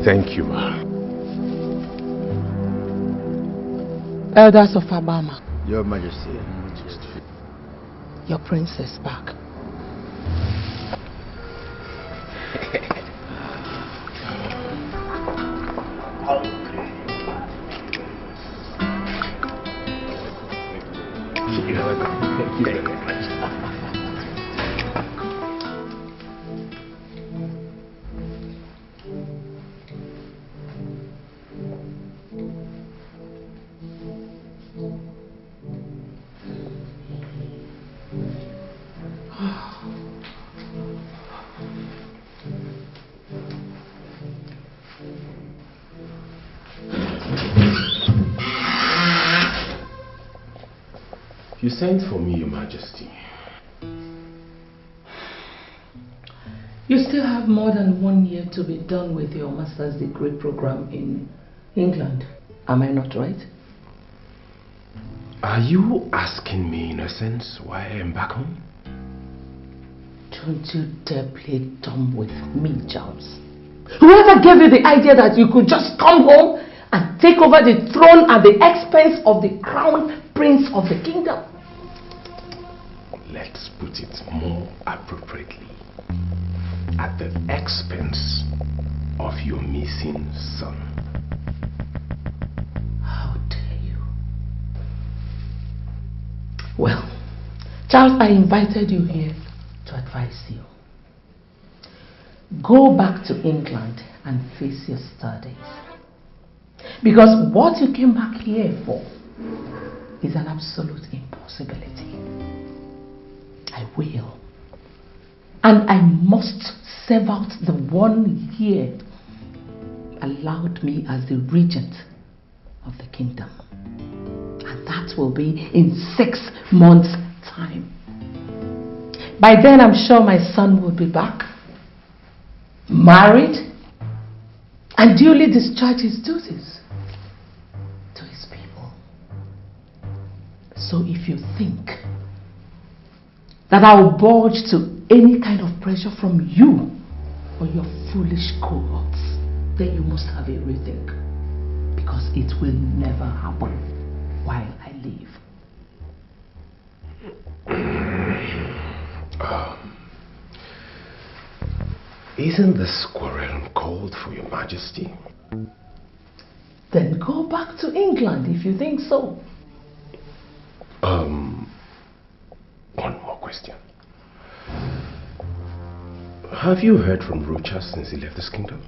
Thank you, ma. Elders of Abama, Your Majesty. your prince is back. Thank you very much. You sent for me, Your Majesty. You still have more than 1 year to be done with your master's degree program in England. Am I not right? Are you asking me, in a sense, why I am back home? Don't you dare play dumb with me, Charles. Whoever gave you the idea that you could just come home and take over the throne at the expense of the crown prince of the kingdom? Let's put it more appropriately. At the expense of your missing son. How dare you? Well, Charles, I invited you here to advise you. Go back to England and face your studies. Because what you came back here for is an absolute impossibility. I will. And I must serve out the 1 year allowed me as the regent of the kingdom. And that will be in 6 months' time. By then, I'm sure my son will be back, married, and duly discharge his duties to his people. So if you think that I will budge to any kind of pressure from you or your foolish cohorts, then you must have a rethink, because it will never happen while I live. Isn't this quarrel called for, Your Majesty? Then go back to England if you think so. One more question. Have you heard from Rocha since he left this kingdom?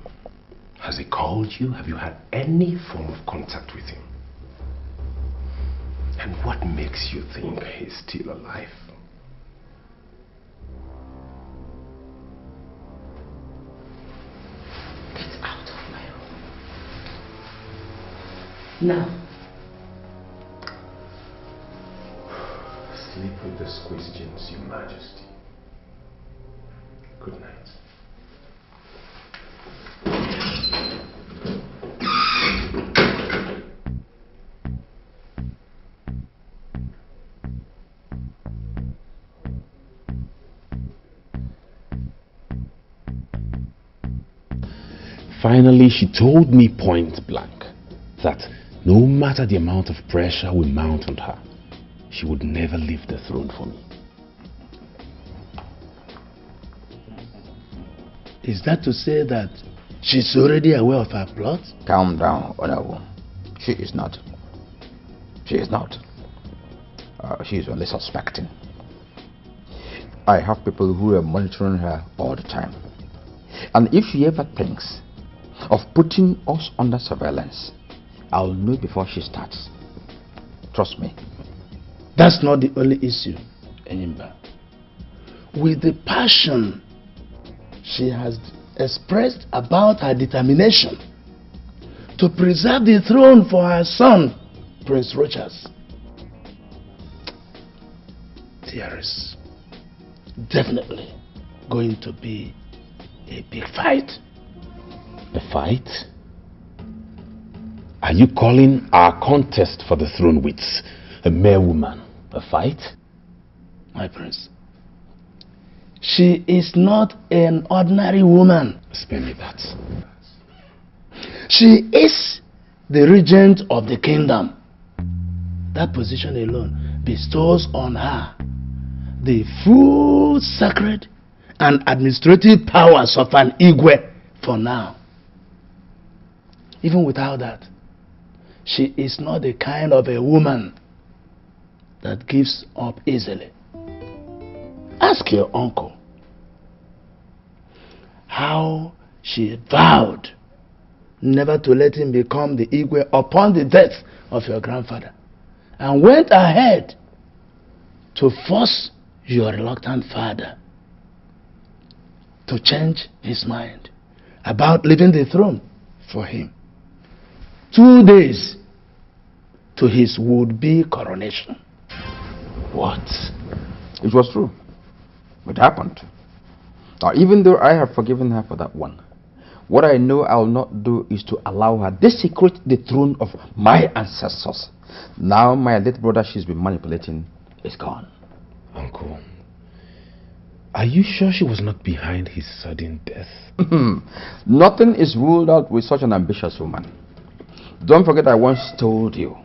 Has he called you? Have you had any form of contact with him? And what makes you think he's still alive? Get out of my room. Now. Sleep with the Squisgeons, Your Majesty. Good night. Finally, she told me point blank that no matter the amount of pressure we mount on her, she would never leave the throne for me. Is that to say that she's already aware of her plot? Calm down, Honorable. She is not. She is not. She is only suspecting. I have people who are monitoring her all the time. And if she ever thinks of putting us under surveillance, I'll know before she starts. Trust me. That's not the only issue, Enyimba. With the passion she has expressed about her determination to preserve the throne for her son, Prince Rochas, there is definitely going to be a big fight. A fight? Are you calling our contest for the throne with a mere woman a fight? My prince, she is not an ordinary woman. Spare me that. She is the regent of the kingdom. That position alone bestows on her the full sacred and administrative powers of an Igwe for now. Even without that, she is not the kind of a woman that gives up easily. Ask your uncle how she vowed never to let him become the Igwe upon the death of your grandfather, and went ahead to force your reluctant father to change his mind about leaving the throne for him 2 days to his would-be coronation. What? It was true. It happened. Now, even though I have forgiven her for that one, what I know I will not do is to allow her desecrate the throne of my ancestors. Now my late brother she's been manipulating is gone. Uncle, are you sure she was not behind his sudden death? Nothing is ruled out with such an ambitious woman. Don't forget I once told you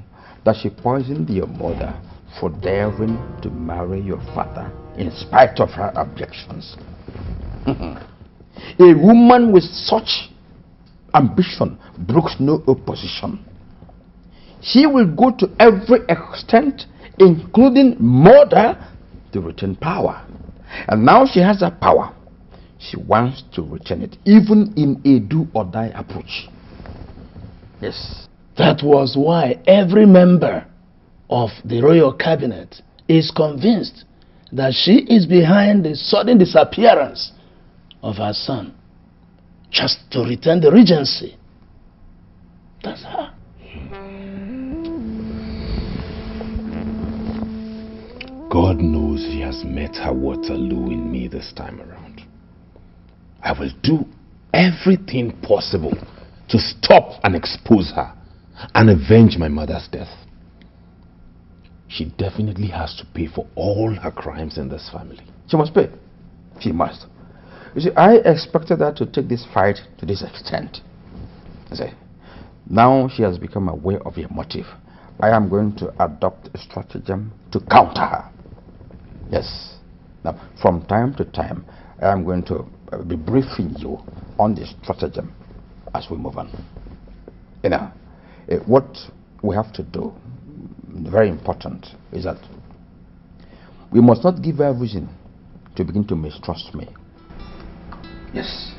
that she poisoned your mother for daring to marry your father in spite of her objections. A woman with such ambition brooks no opposition. She will go to every extent, including murder, to retain power. And now she has that power. She wants to retain it, even in a do-or-die approach. Yes. That was why every member of the royal cabinet is convinced that she is behind the sudden disappearance of her son, just to retain the regency. That's her. God knows she has met her Waterloo in me this time around. I will do everything possible to stop and expose her and avenge my mother's death. She definitely has to pay for all her crimes in this family. She must pay. She must. You see, I expected her to take this fight to this extent. I say, now she has become aware of your motive. I am going to adopt a stratagem to counter her. Yes. Now, from time to time, I am going to be briefing you on this stratagem as we move on. You know, what we have to do, very important, is that we must not give her reason to begin to mistrust me. Yes.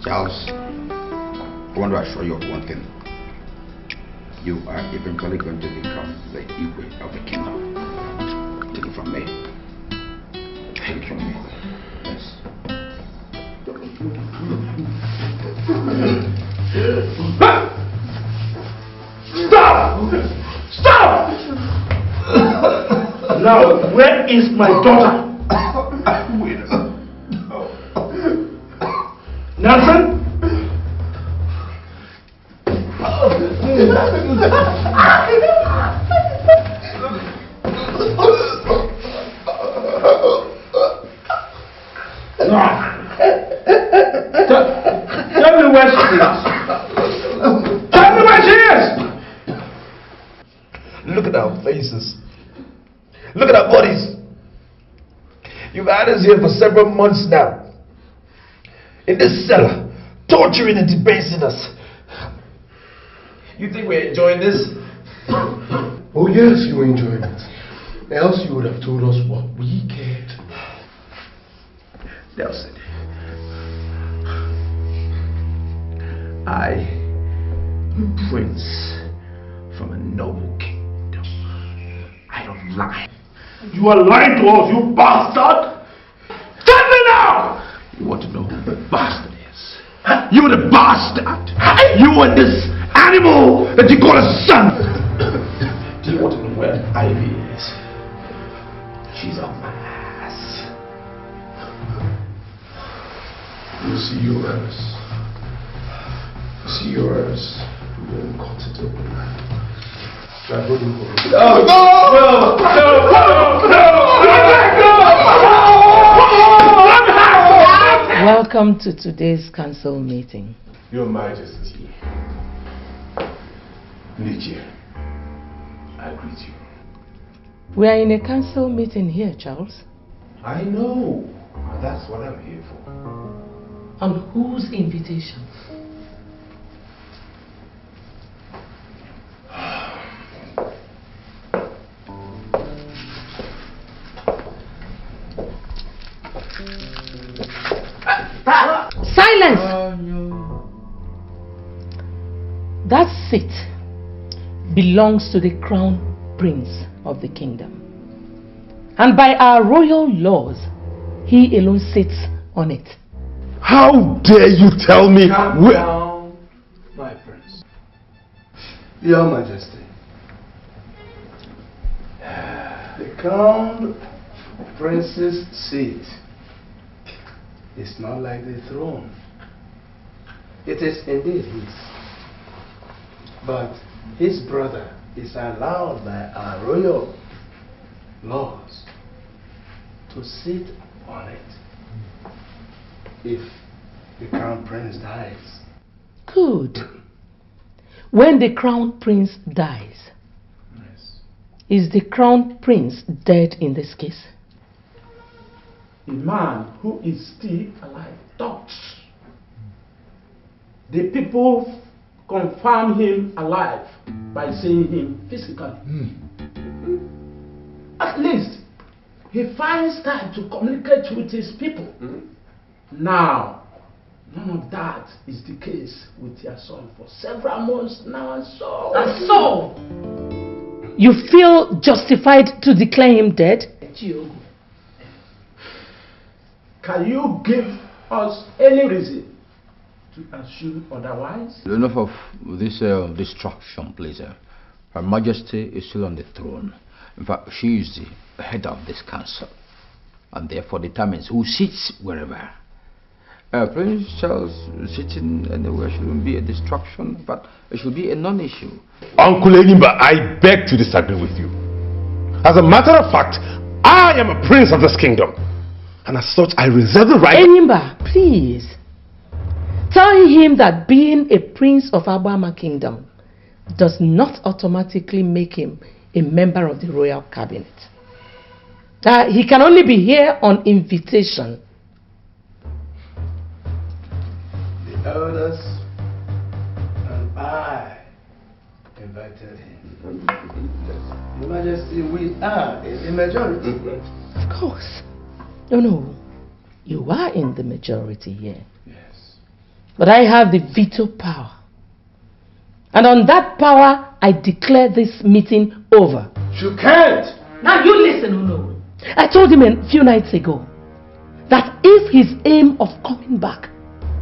Charles, I want to assure you of one thing. You are eventually going to become the Igwe of the kingdom. Take it from me. Take it from me. Yes. Stop! Stop! Now, where is my daughter? Nelson? Tell me where she is. Tell me where she is. Look at our faces. Look at our bodies. You've had us here for several months now. In this cellar, torturing and debasing us. You think we're enjoying this? Oh yes, you were enjoying it. Else you would have told us what we cared. Nelson, I am prince from a noble kingdom. I don't lie. You are lying to us, you bastard! Tell me now! You want to know who the bastard is? You are the bastard! You and this animal that you call a son! Do you want to know where Ivy is? She's on my ass. You see yours. You see yours. You won't cut it open. Try holding for it. No! No! No! No! No! Welcome Welcome to today's council meeting. Your Majesty. Nigeria, I greet you. We are in a council meeting here, Charles. I know. That's what I'm here for. On whose invitation? Silence! That seat belongs to the crown prince of the kingdom. And by our royal laws, he alone sits on it. How dare you tell me where... Down, my prince. Your Majesty. The crown prince's seat is not like the throne. It is indeed his. But his brother is allowed by our royal laws to sit on it if the crown prince dies. Good. When the crown prince dies, is the crown prince dead in this case? A man who is still alive talks. The people confirm him alive by seeing him physically. At least he finds time to communicate with his people. Now, none of that is the case with your son for several months now, and so you feel justified to declare him dead? Can you give us any reason to assume otherwise? Enough of this distraction, please. Her Majesty is still on the throne. In fact, she is the head of this council, and therefore determines who sits wherever. Prince Charles sitting anywhere shouldn't be a distraction, but it should be a non-issue. Uncle Enimba, I beg to disagree with you. As a matter of fact, I am a prince of this kingdom, and as such I reserve the right... Enimba, please. Tell him that being a prince of Abama Kingdom does not automatically make him a member of the royal cabinet. He can only be here on invitation. The elders and I invited him. Your Majesty, we are in the majority. Of course. No. You are in the majority here. Yes. But I have the veto power. And on that power, I declare this meeting over. You can't! Now you listen, Uno. I told him a few nights ago that if his aim of coming back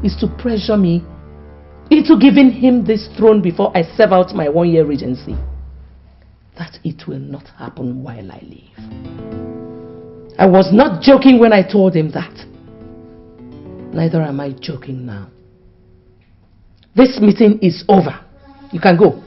is to pressure me into giving him this throne before I serve out my 1-year regency, that it will not happen while I live. I was not joking when I told him that. Neither am I joking now. This meeting is over. You can go.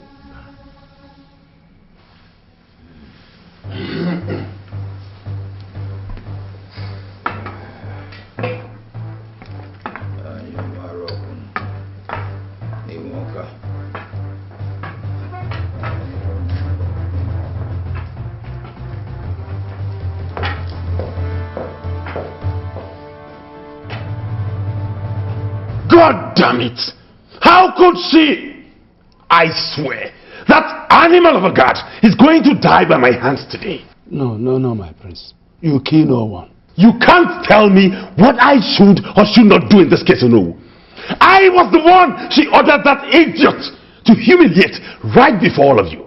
God damn it! How could she? I swear, that animal of a god is going to die by my hands today. No, my prince. You kill no one. You can't tell me what I should or should not do in this case, no. I was the one she ordered that idiot to humiliate right before all of you.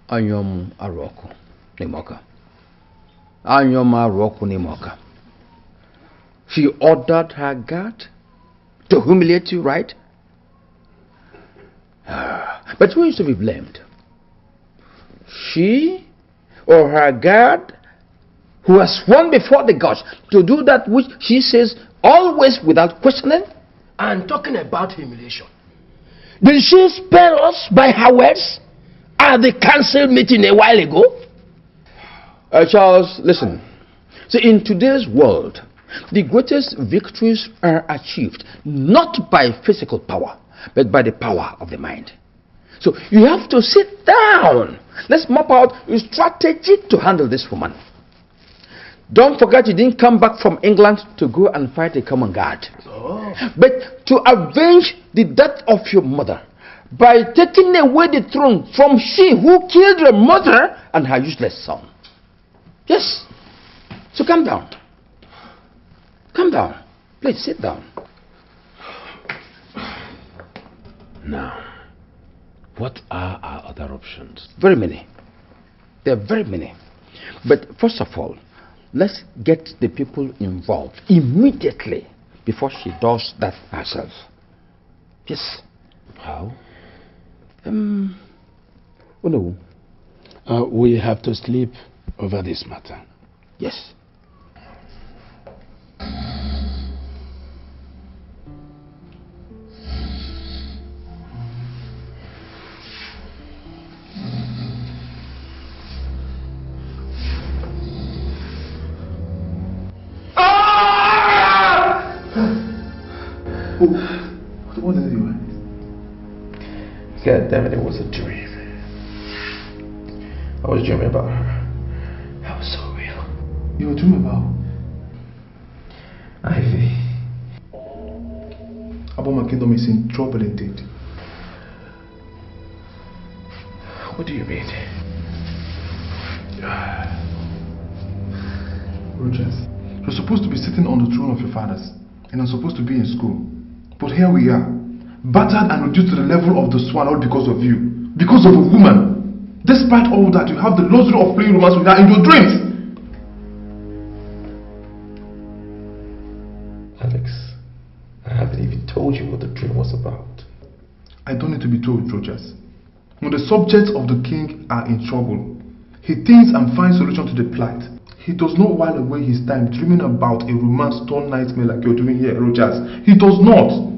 Anyom Aroko Nimoka. Anyom Aroko Nimoka. She ordered her guard to humiliate you, right? But who is to be blamed? She or her guard, who has sworn before the gods to do that which she says always without questioning? And talking about humiliation, did she spare us by her words at the council meeting a while ago? Charles, listen. See, in today's world, The greatest victories are achieved not by physical power, but by the power of the mind. So you have to sit down. Let's map out a strategy to handle this woman. Don't forget you didn't come back from England to go and fight a common guard. But to avenge the death of your mother by taking away the throne from she who killed your mother and her useless son. Yes. So calm down. Calm down. Please sit down. Now, what are our other options? Very many. There are very many. But first of all, let's get the people involved immediately before she does that herself. Yes. How? Oh no. We have to sleep over this matter. Yes. What did you want? God damn it, it was a dream. I was dreaming about her. That was so real. You were dreaming about? Ivy. Aboma Kingdom is in trouble indeed. What do you mean? Rogers, you're supposed to be sitting on the throne of your fathers, and I'm supposed to be in school. But here we are, battered and reduced to the level of the swan, all because of you. Because of a woman. Despite all that, you have the luxury of playing romance with her in your dreams. Alex, I haven't even told you what the dream was about. I don't need to be told, Rogers. When the subjects of the king are in trouble, he thinks and finds solution to the plight. He does not while away his time dreaming about a romance-torn nightmare like you're doing here, Rogers. He does not.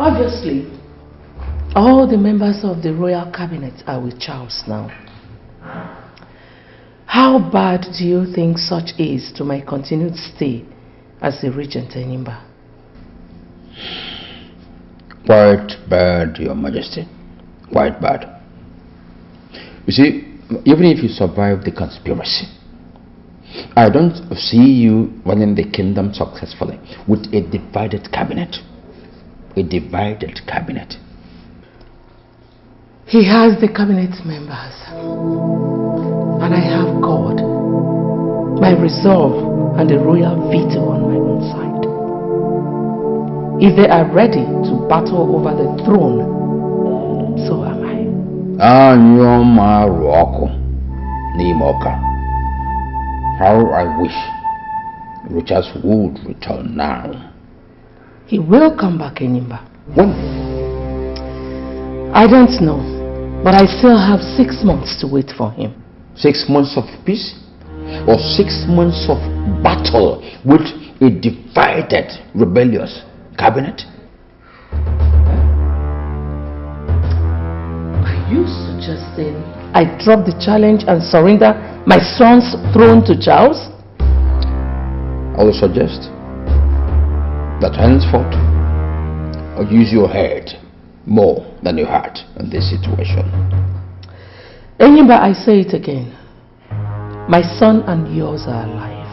Obviously, all the members of the royal cabinet are with Charles now. How bad do you think such is to my continued stay as the regent in Imba? Quite bad, Your Majesty. Quite bad. You see, even if you survive the conspiracy, I don't see you running the kingdom successfully with a divided cabinet. A divided cabinet. He has the cabinet members, and I have God, my resolve, and the royal veto on my own side. If they are ready to battle over the throne, so am I. How I wish Richard would return now. He will come back, Enimba. When? I don't know, but I still have 6 months to wait for him. 6 months of peace? Or 6 months of battle with a divided, rebellious cabinet? Are you suggesting I drop the challenge and surrender my son's throne to Charles? I will suggest that henceforth, or use your head more than your heart in this situation. Enyimba, I say it again. My son and yours are alive,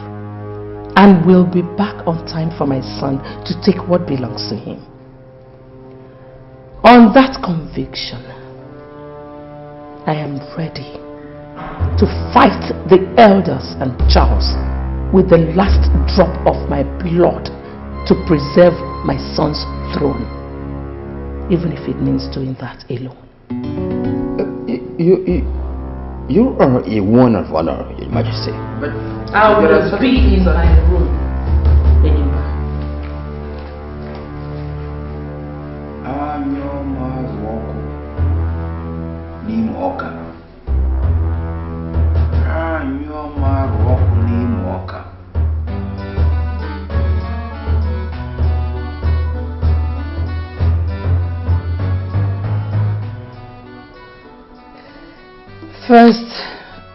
and will be back on time for my son to take what belongs to him. On that conviction, I am ready to fight the elders and Charles with the last drop of my blood to preserve my son's throne, even if it means doing that alone. You are a woman of honor, Your Majesty. But I will be in my room, Enimba. I'm your mother. First,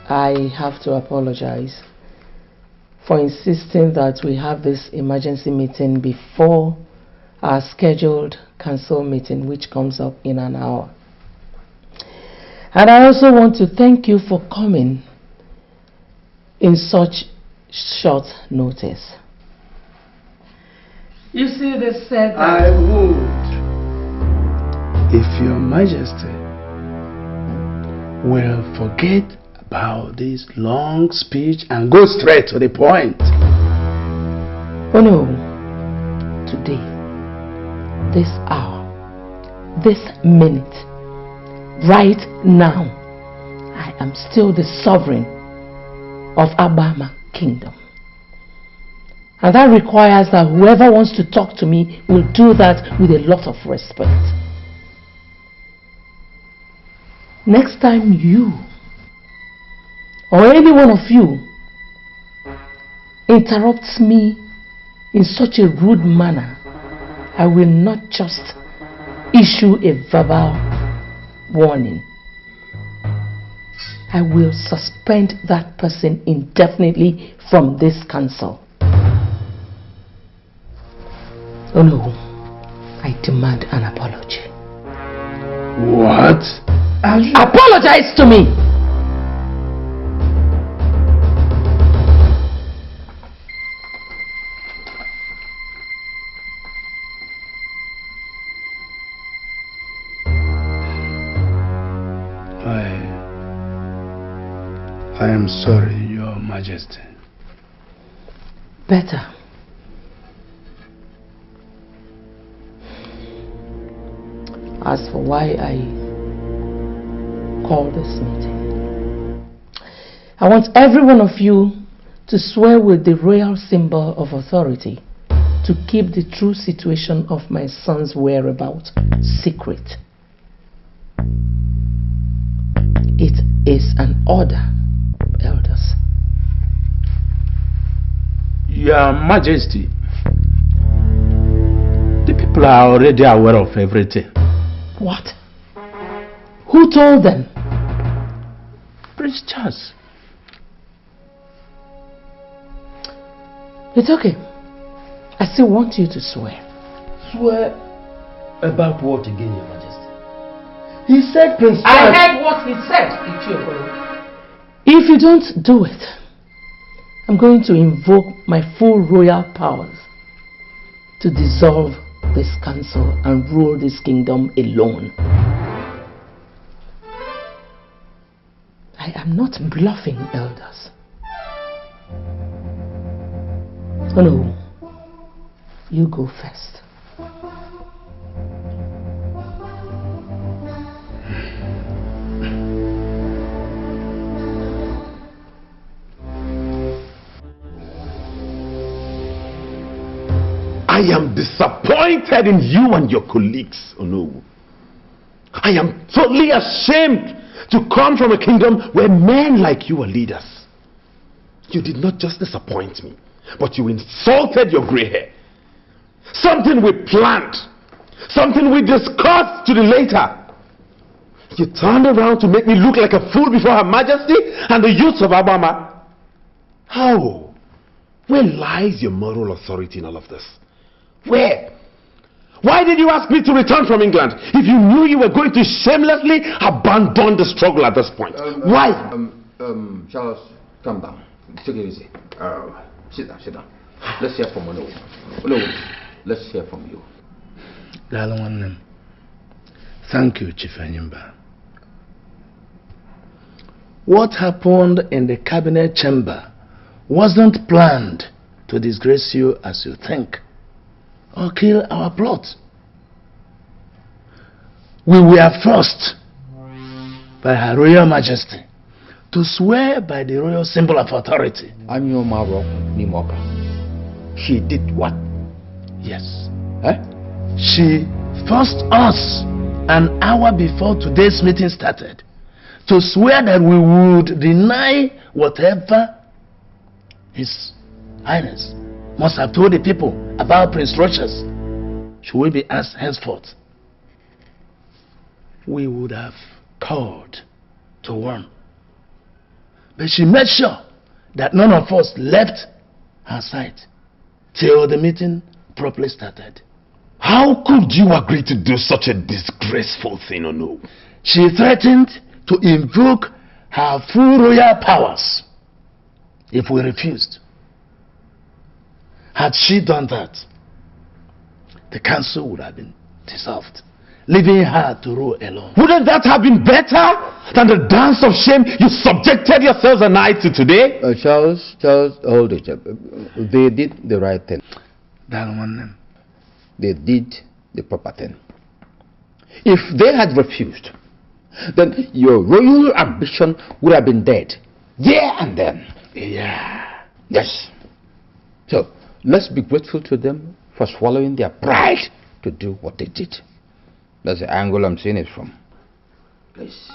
I have to apologize for insisting that we have this emergency meeting before our scheduled council meeting, which comes up in an hour. And I also want to thank you for coming in such short notice. You see, they said I would, if Your Majesty will forget about this long speech and go straight to the point. Oh no, today, this hour, this minute, right now, I am still the sovereign of Abama Kingdom. And that requires that whoever wants to talk to me will do that with a lot of respect. Next time you or any one of you interrupts me in such a rude manner, I will not just issue a verbal warning. I will suspend that person indefinitely from this council. Oh no, I demand an apology. What? Apologize to me! I am sorry, Your Majesty. Better. As for why I called this meeting, I want every one of you to swear with the royal symbol of authority to keep the true situation of my son's whereabouts secret. It is an order, elders. Your Majesty, the people are already aware of everything. What? Who told them? Prince Charles. It's okay. I still want you to swear. Swear about what again, Your Majesty? He said Prince Charles. I heard what he said, Ichiokoro. If you don't do it, I'm going to invoke my full royal powers to dissolve this council and rule this kingdom alone. I am not bluffing, elders. Oh no, you go first. I am disappointed in you and your colleagues, Onowu. I am totally ashamed to come from a kingdom where men like you are leaders. You did not just disappoint me, but you insulted your gray hair. Something we planned, something we discussed to the later. You turned around to make me look like a fool before Her Majesty and the youths of Abama. How? Where lies your moral authority in all of this? Where? Why did you ask me to return from England if you knew you were going to shamelessly abandon the struggle at this point? Why? Charles, calm down. Take it easy. Sit down, sit down. Let's hear from Onowu. Let's hear from you. Thank you, Chief Enyimba. What happened in the cabinet chamber wasn't planned to disgrace you as you think, or kill our plot. We were forced by Her Royal Majesty to swear by the royal symbol of authority. She did what? Yes. She forced us an hour before today's meeting started to swear that we would deny whatever His Highness must have told the people about Prince Rochas. Should we be asked henceforth, we would have called to warn But she made sure that none of us left her side till the meeting properly started. How could you agree to do such a disgraceful thing, Ono? She threatened to invoke her full royal powers if we refused. Had she done that, the council would have been dissolved, leaving her to rule alone. Wouldn't that have been better than the dance of shame you subjected yourselves and I to today? Charles, hold it. They did the right thing. That one. They did the proper thing. If they had refused, then your royal ambition would have been dead there and then. Yeah. Yes. So, let's be grateful to them for swallowing their pride to do what they did. That's the angle I'm seeing it from. Yes.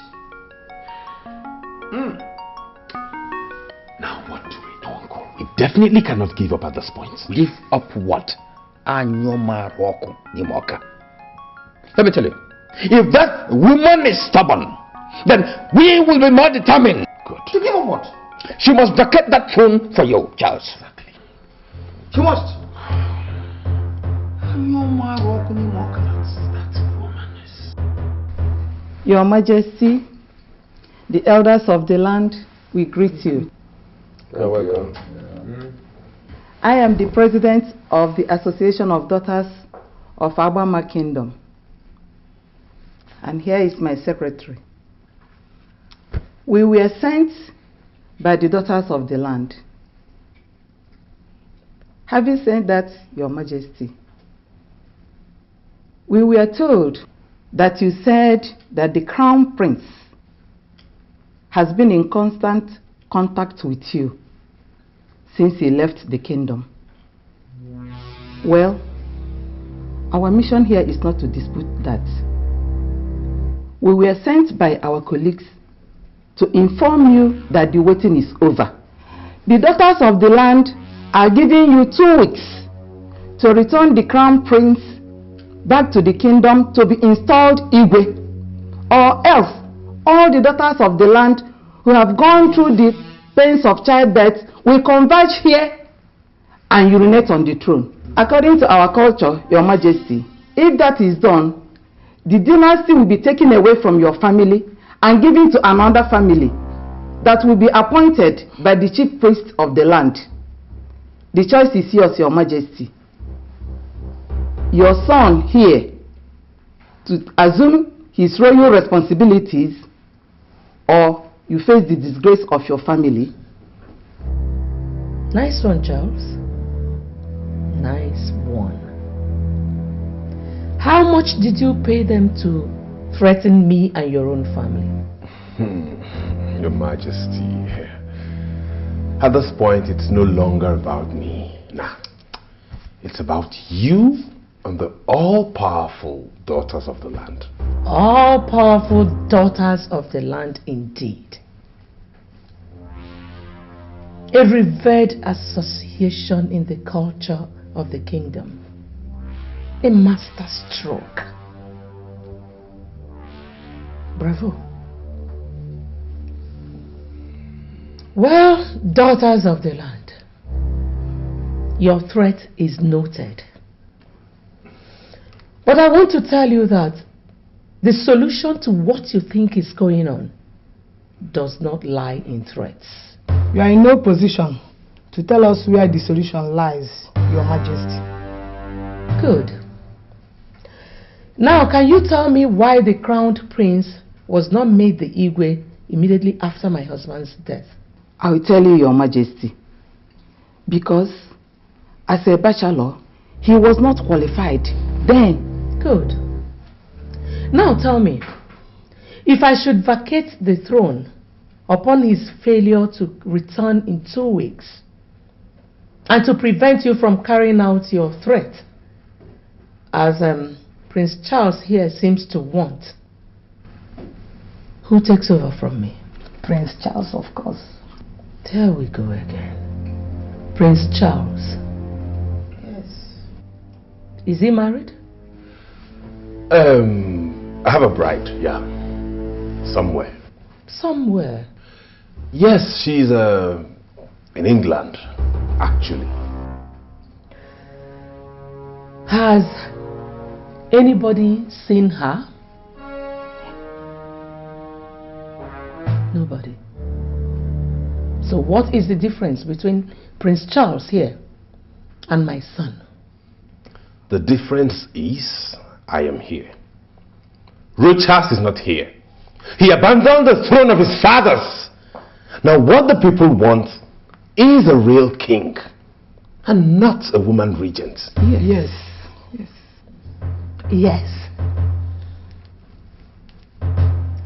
Now what do we do, Uncle? We definitely cannot give up at this point. Give up what? Let me tell you, if that woman is stubborn, then we will be more determined. Good. To give up what? She must vacate that throne for you, Charles. Exactly. She must. Your Majesty, the elders of the land, we greet you. You're welcome. I am the president of the Association of Daughters of Abama Kingdom. And here is my secretary. We were sent by the daughters of the land. Having said that, Your Majesty, we were told that you said that the Crown Prince has been in constant contact with you since he left the kingdom. Well, our mission here is not to dispute that. We were sent by our colleagues to inform you that the waiting is over. The daughters of the land are giving you 2 weeks to return the Crown Prince back to the kingdom to be installed Igwe, or else all the daughters of the land who have gone through the pains of childbirth will converge here and urinate on the throne. According to our culture, Your Majesty, if that is done, the dynasty will be taken away from your family and given to another family that will be appointed by the chief priest of the land. The choice is yours, Your Majesty. Your son here to assume his royal responsibilities, or you face the disgrace of your family. Nice one, Charles. Nice one. How much did you pay them to threaten me and your own family? Your Majesty, at this point it's no longer about me. Nah, it's about you and the all-powerful daughters of the land. All-powerful daughters of the land indeed. A revered association in the culture of the kingdom. A master stroke. Bravo. Well, daughters of the land, your threat is noted. But I want to tell you that the solution to what you think is going on does not lie in threats. You are in no position to tell us where the solution lies, Your Majesty. Good. Now, can you tell me why the crowned prince was not made the Igwe immediately after my husband's death? I will tell you, Your Majesty. Because as a bachelor, he was not qualified then. Good. Now tell me, if I should vacate the throne upon his failure to return in 2 weeks, and to prevent you from carrying out your threat, as Prince Charles here seems to want, who takes over from me? Prince Charles, of course. There we go again. Prince Charles. Yes. Is he married? I have a bride, yeah. Somewhere. Somewhere. Yes, she's in England, actually. Has anybody seen her? Nobody. So what is the difference between Prince Charles here and my son? The difference is I am here. Rochas is not here. He abandoned the throne of his fathers. Now what the people want is a real king and not a woman regent. Yes. Yes.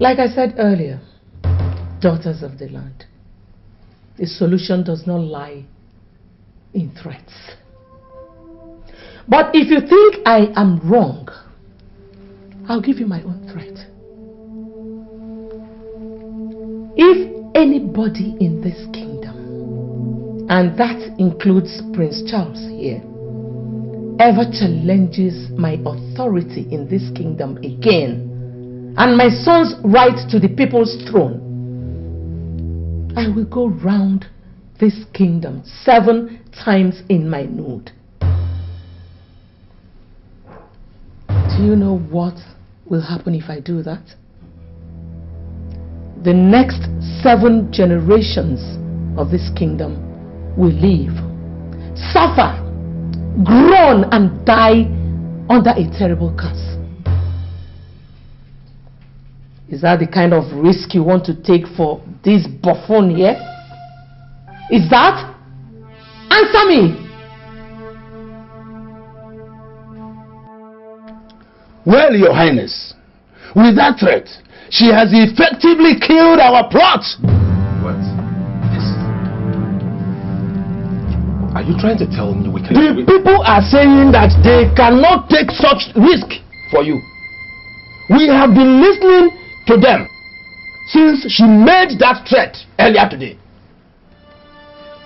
Like I said earlier, daughters of the land, the solution does not lie in threats. But if you think I am wrong, I'll give you my own threat. If anybody in this kingdom, and that includes Prince Charles here, ever challenges my authority in this kingdom again, and my son's right to the people's throne, I will go round this kingdom 7 times in my nude. Do you know what will happen if I do that? The next 7 generations of this kingdom will live, suffer, groan and die under a terrible curse. Is that the kind of risk you want to take for this buffoon here? Is that? Answer me! Well, Your Highness, with that threat, she has effectively killed our plot. What? Are you trying to tell me we can... The people are saying that they cannot take such risk for you. We have been listening to them since she made that threat earlier today.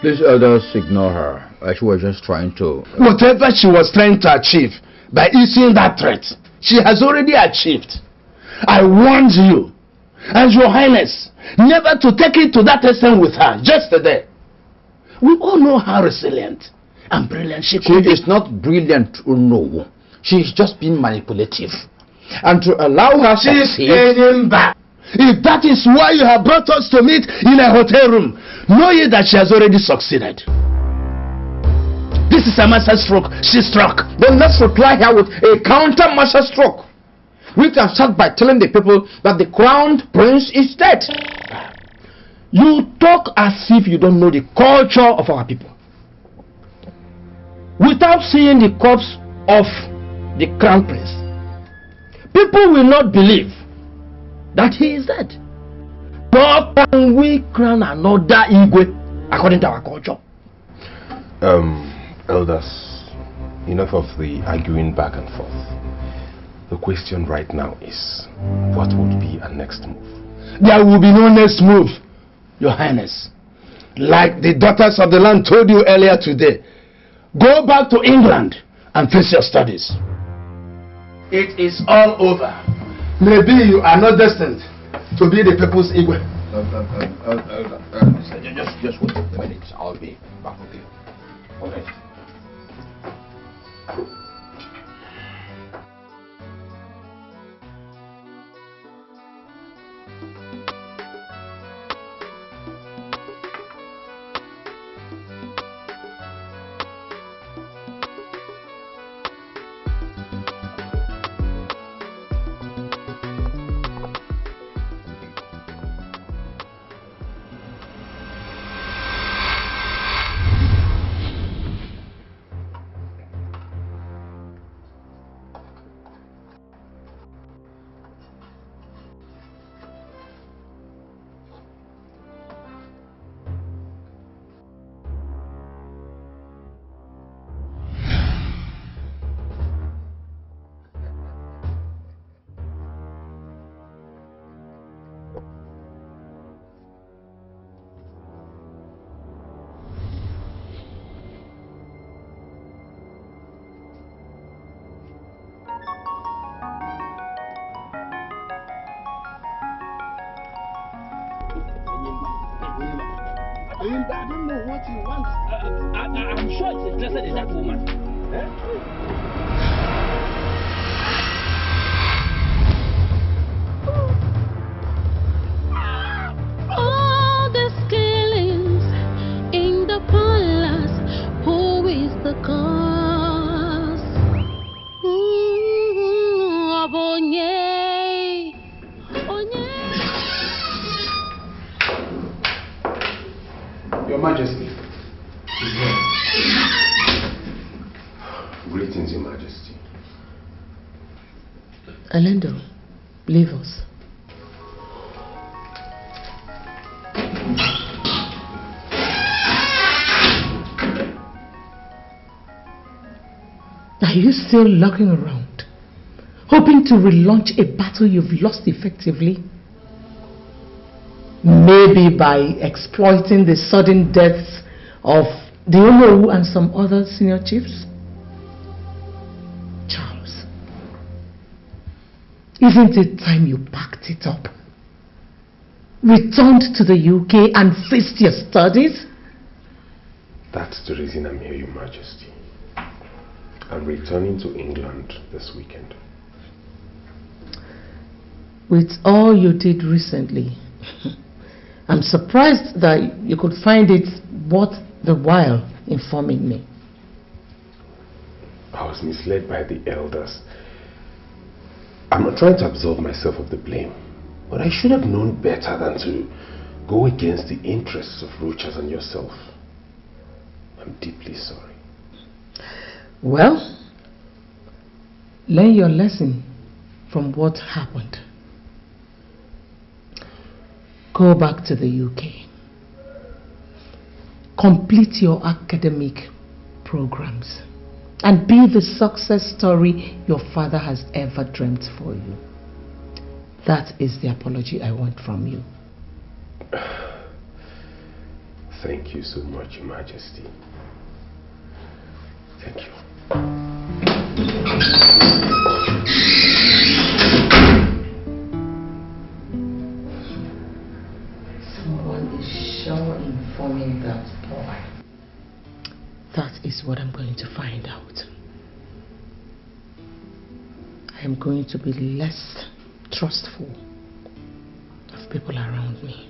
Please, elders, ignore her. She was just trying to... Whatever she was trying to achieve by issuing that threat, she has already achieved. I warned you, and Your Highness, never to take it to that extent with her yesterday. We all know how resilient and brilliant she could be. She is not brilliant, no. She is just being manipulative. And to allow her to succeed, back. If that is why you have brought us to meet in a hotel room, know ye that she has already succeeded. This is a master stroke she struck. Then let's reply her with a counter master stroke. We can start by telling the people that the crowned prince is dead. You talk as if you don't know the culture of our people. Without seeing the corpse of the crown prince, people will not believe that he is dead. Nor can we crown another Igwe according to our culture. Elders, enough of the arguing back and forth. The question right now is, what would be our next move? There will be no next move, Your Highness. Like the daughters of the land told you earlier today, go back to England and face your studies. It is all over. Maybe you are not destined to be the people's Igwe. Just wait a minute. I'll be back with you. Okay. I don't know what he wants. I'm sure he's interested in that woman. All the killings in the palace, who is the cause? Abonye, Onye. Your Majesty. He's here. Greetings, Your Majesty. Alendo, leave us. Are you still lurking around, hoping to relaunch a battle you've lost effectively? Maybe by exploiting the sudden deaths of the Onowu and some other senior chiefs? Charles, isn't it time you packed it up? Returned to the UK and faced your studies? That's the reason I'm here, Your Majesty. I'm returning to England this weekend. With all you did recently, I'm surprised that you could find it worth the while informing me. I was misled by the elders. I'm not trying to absolve myself of the blame, but I should have known better than to go against the interests of Rochas and yourself. I'm deeply sorry. Well, learn your lesson from what happened. Go back to the UK. Complete your academic programs and be the success story your father has ever dreamt for you. That is the apology I want from you. Thank you so much, Your Majesty. Thank you. Someone is sure informing that boy. That is what I'm going to find out. I am going to be less trustful of people around me.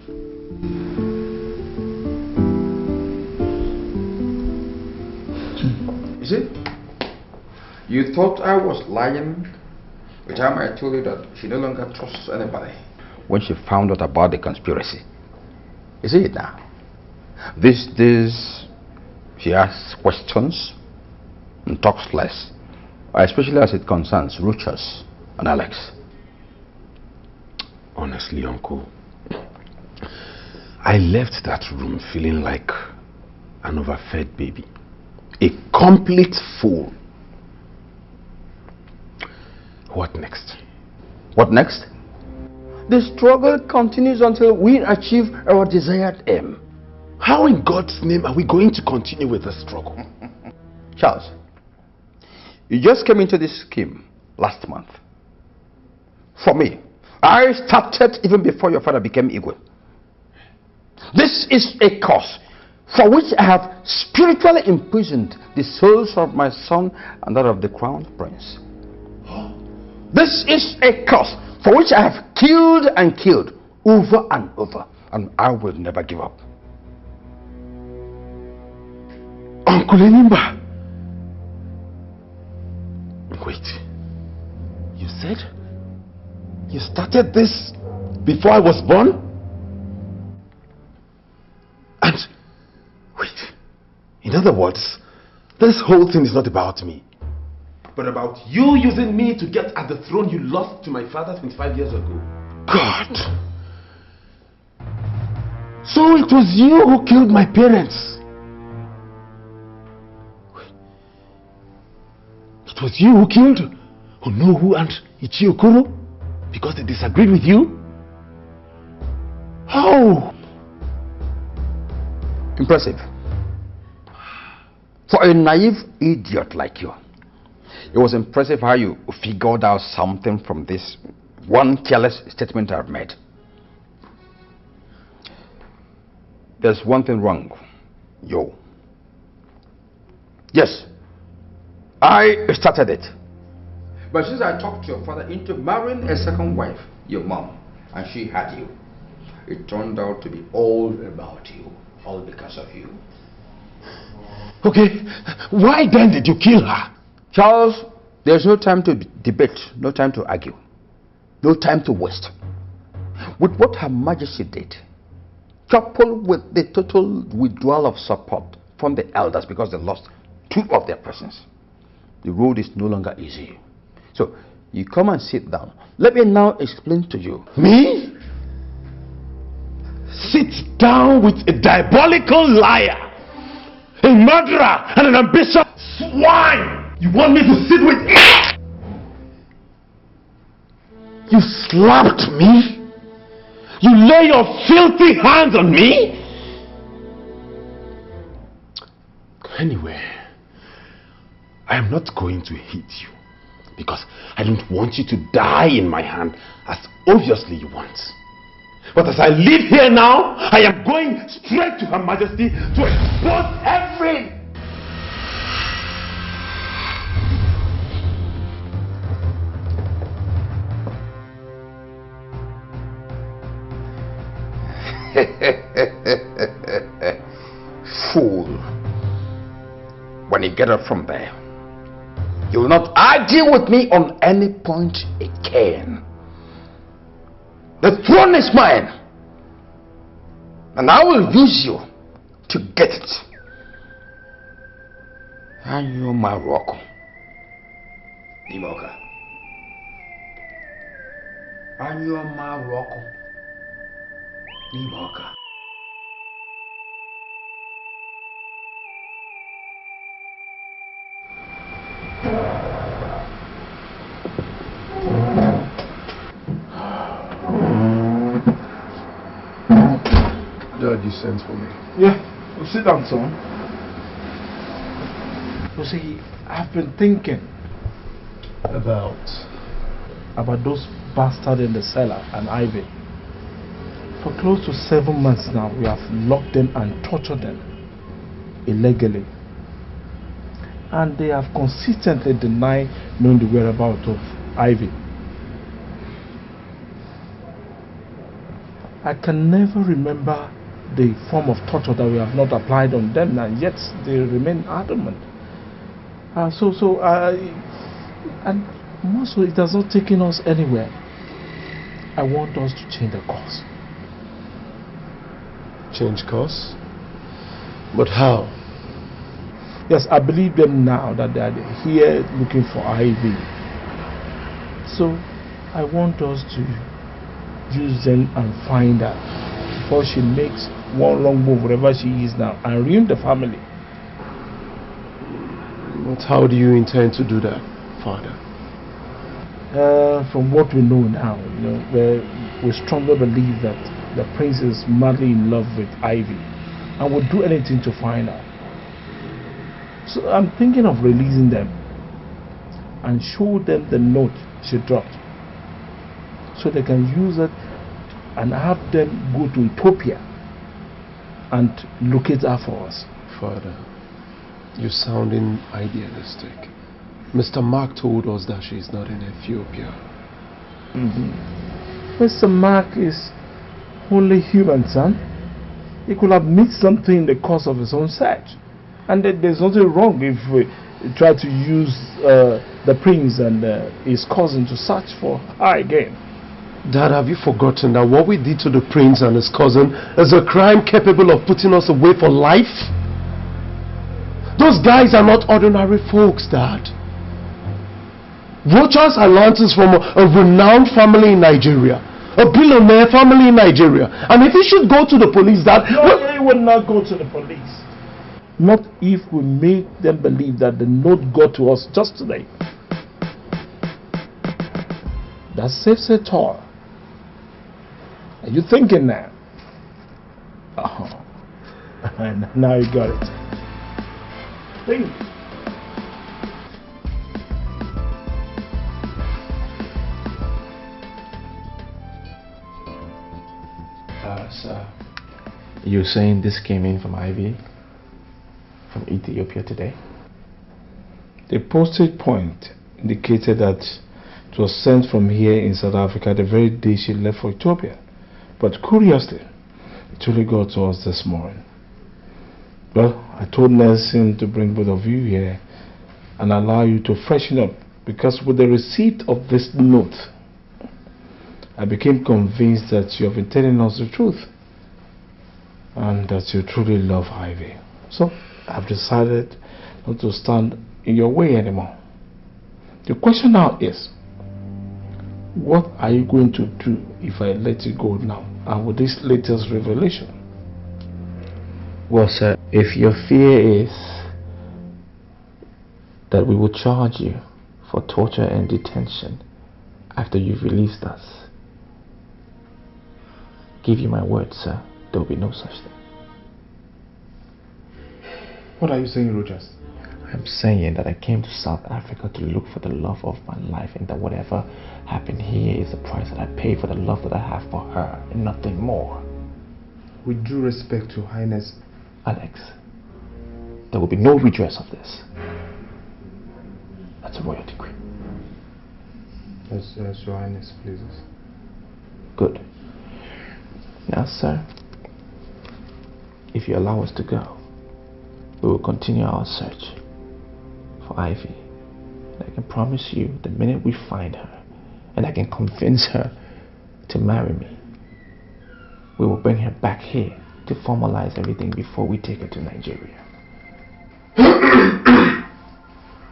Is it? You thought I was lying the time I told you that she no longer trusts anybody? When she found out about the conspiracy. You see it now? These days, she asks questions and talks less, especially as it concerns Rochas and Alex. Honestly, Uncle, I left that room feeling like an overfed baby. A complete fool. What next? What next? The struggle continues until we achieve our desired aim. How in God's name are we going to continue with the struggle? Charles, you just came into this scheme last month. For me, I started even before your father became Igwe. This is a cause for which I have spiritually imprisoned the souls of my son and that of the crown prince. This is a cause for which I have killed and killed over and over, and I will never give up. Uncle Enimba! Wait, you said you started this before I was born? And wait, in other words, this whole thing is not about me, but about you using me to get at the throne you lost to my father 25 years ago. God! So it was you who killed my parents. It was you who killed Onowu and Ichiokoro because they disagreed with you? How? Impressive. For a naive idiot like you, it was impressive how you figured out something from this one careless statement I've made. there's one thing wrong. Yo. Yes, I started it. But since I talked your father into marrying a second wife, your mom, and she had you, it turned out to be all about you, all because of you. Okay, why then did you kill her? Charles, there's no time to debate, no time to argue, no time to waste. With what Her Majesty did, coupled with the total withdrawal of support from the elders because they lost 2 of their persons, the road is no longer easy. So, you come and sit down. Let me now explain to you. Me? Sit down with a diabolical liar, a murderer, and an ambitious swine! You want me to sit with it? You slapped me? You lay your filthy hands on me? Anyway, I am not going to hit you because I don't want you to die in my hand as obviously you want. But as I live here now, I am going straight to Her Majesty to expose every... Fool. When you get up from there, you will not argue with me on any point again. The throne is mine, and I will use you to get it. And you're my rock. Imoka. And you're my rock. Imoka. Dad, you sent for me. Yeah, well, sit down, son. You see, I've been thinking about those bastards in the cellar and Ivy. For close to 7 months now, we have locked them and tortured them illegally. And they have consistently denied knowing the whereabouts of Ivy. I can never remember the form of torture that we have not applied on them, and yet they remain adamant. And more so, it has not taken us anywhere. I want us to change the course. Change course? But how? Yes, I believe them now that they are here looking for Ivy. So I want us to use them and find her before she makes one wrong move wherever she is now and ruin the family. But how do you intend to do that, Father? From what we know now, we strongly believe that the prince is madly in love with Ivy and would do anything to find her. So I'm thinking of releasing them and show them the note she dropped so they can use it and have them go to Ethiopia and locate her for us. Father, you're sounding idealistic. Mr. Mark told us that she's not in Ethiopia. Mr. Mark is only human, son. He could have missed something in the course of his own search. And there's nothing wrong if we try to use the prince and his cousin to search for her again. Dad, have you forgotten that what we did to the prince and his cousin is a crime capable of putting us away for life? Those guys are not ordinary folks, Dad. Rochas and Lances from a renowned family in Nigeria. A billionaire family in Nigeria. And if he should go to the police, Dad... No, he would not go to the police. Not if we make them believe that the note got to us just today. That saves it all. Are you thinking now? Oh, now you got it. Think. Sir, You're saying this came in from Ivy? From Ethiopia today? The postage point indicated that it was sent from here in South Africa the very day she left for Ethiopia. But curiously, it only got to us this morning. Well, I told Nelson to bring both of you here and allow you to freshen up, because with the receipt of this note, I became convinced that you have been telling us the truth and that you truly love Ivy. So I've decided not to stand in your way anymore. The question now is, what are you going to do if I let you go now and with this latest revelation? Well, sir, if your fear is that we will charge you for torture and detention after you've released us, give you my word, sir, there will be no such thing. What are you saying, Rogers? I'm saying that I came to South Africa to look for the love of my life, and that whatever happened here is the price that I pay for the love that I have for her, and nothing more. With due respect to Highness, Alex, there will be no redress of this. That's a royal decree. As Your Highness pleases. Good. Now, sir, if you allow us to go, we will continue our search for Ivy. And I can promise you, the minute we find her and I can convince her to marry me, we will bring her back here to formalize everything before we take her to Nigeria.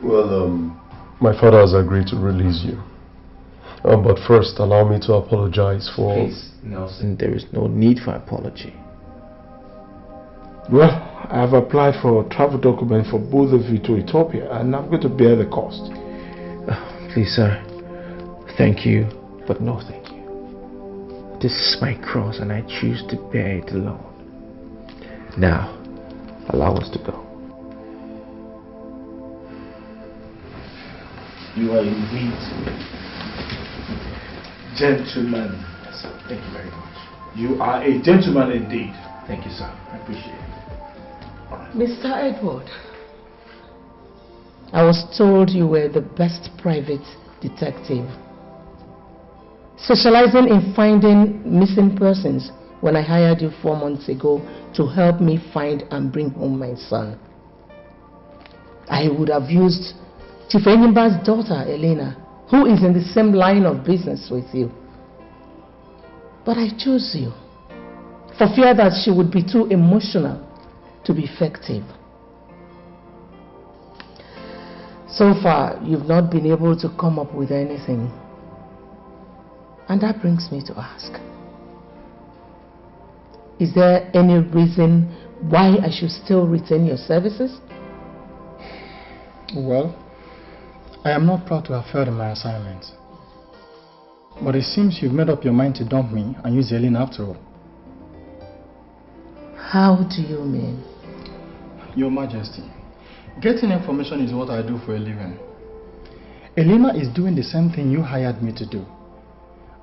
Well, my father has agreed to release you. But first, allow me to apologize for... Please, Nelson, there is no need for apology. Well, I have applied for a travel document for both of you to Ethiopia, and I'm going to bear the cost. Please, sir, thank you, but no thank you. This is my cross, and I choose to bear it alone. Now, allow us to go. You are indeed gentleman. Yes, sir. Thank you very much. You are a gentleman indeed. Thank you, sir. I appreciate it. Mr. Edward, I was told you were the best private detective, specializing in finding missing persons when I hired you 4 months ago to help me find and bring home my son. I would have used Chief Enyimba's daughter, Elena, who is in the same line of business with you. But I chose you for fear that she would be too emotional to be effective. So far, you've not been able to come up with anything. And that brings me to ask, is there any reason why I should still retain your services? Well, I am not proud to have failed in my assignment. But it seems you've made up your mind to dump me and use Elena after all. How do you mean? Your Majesty, getting information is what I do for a living. Elena is doing the same thing you hired me to do.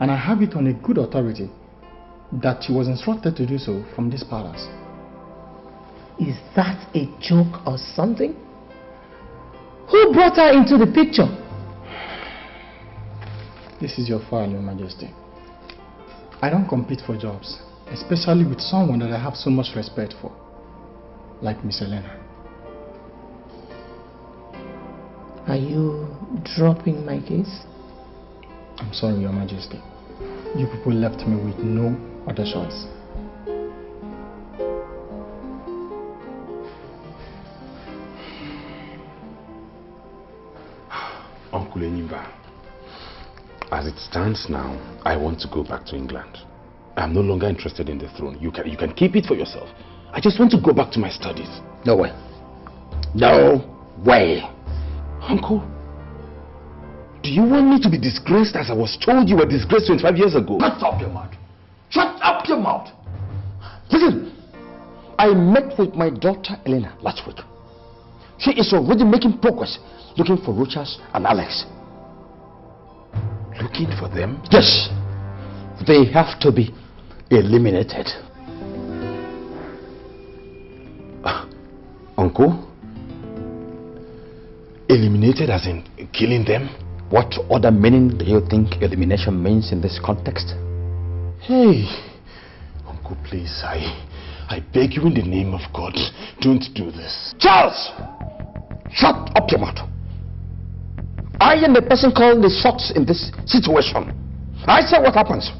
And I have it on a good authority that she was instructed to do so from this palace. Is that a joke or something? Who brought her into the picture? This is your file, Your Majesty. I don't compete for jobs, especially with someone that I have so much respect for, like Miss Elena. Are you dropping my case? I'm sorry, Your Majesty. You people left me with no other choice. Uncle Enyimba, as it stands now, I want to go back to England. I'm no longer interested in the throne. You can keep it for yourself. I just want to go back to my studies. No way. No way. Uncle, do you want me to be disgraced as I was told you were disgraced 25 years ago? Shut up your mouth. Shut up your mouth. Listen, I met with my daughter Elena last week. She is already making progress looking for Rochas and Alex. Looking for them? Yes. They have to be eliminated. Uncle? Eliminated as in killing them? What other meaning do you think elimination means in this context? Hey, Uncle, please, I beg you in the name of God, don't do this. Charles! Shut up your mouth. I am the person calling the shots in this situation. I say what happens.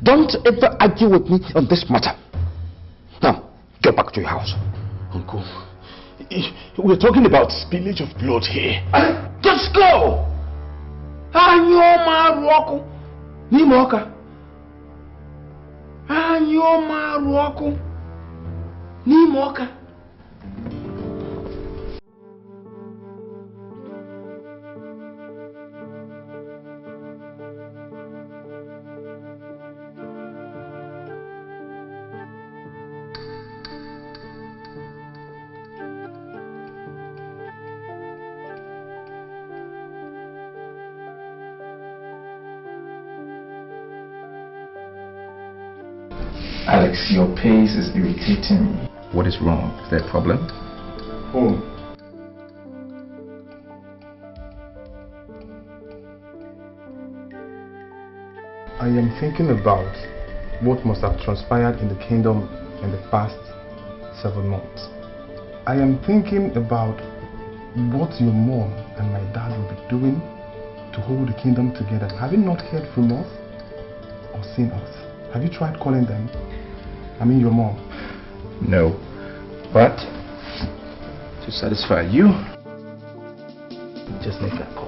Don't ever argue with me on this matter. Now, go back to your house. Uncle, we're talking about spillage of blood here. Just go! Anyoma Roku Nimoka. Anyoma Roku Nimoka. Alex, your pace is irritating me. What is wrong? Is there a problem? Home. I am thinking about what must have transpired in the kingdom in the past 7 months. I am thinking about what your mom and my dad will be doing to hold the kingdom together. Have you not heard from us or seen us? Have you tried calling them? I mean your mom. No. But to satisfy you, just make that call.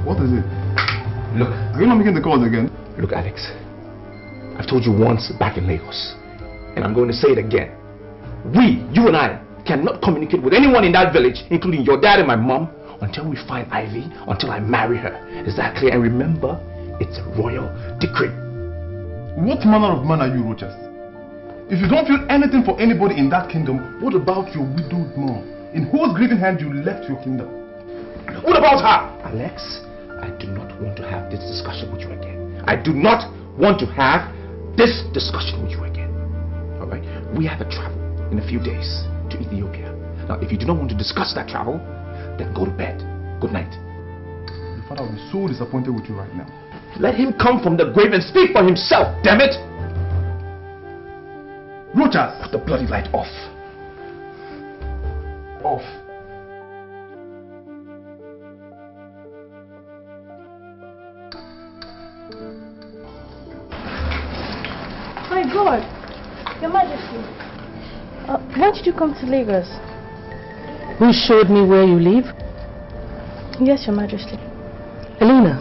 What is it? Look. Are you not making the calls again? Look, Alex. I've told you once back in Lagos, and I'm going to say it again. You and I, cannot communicate with anyone in that village, including your dad and my mom, until we find Ivy, until I marry her. Is that clear? And remember, it's a royal decree. What manner of man are you, Rochas? If you don't feel anything for anybody in that kingdom, what about your widowed mom, in whose grieving hand you left your kingdom? What about her? Alex, I do not want to have this discussion with you again. I do not want to have this discussion with you again. Alright? We have a travel in a few days to Ethiopia. Now, if you do not want to discuss that travel, then go to bed. Good night. Your father will be so disappointed with you right now. Let him come from the grave and speak for himself, damn it! Rochas! Put the bloody light off. Off. My God! Your Majesty! When did you come to Lagos? Who showed me where you live? Yes, Your Majesty. Elena,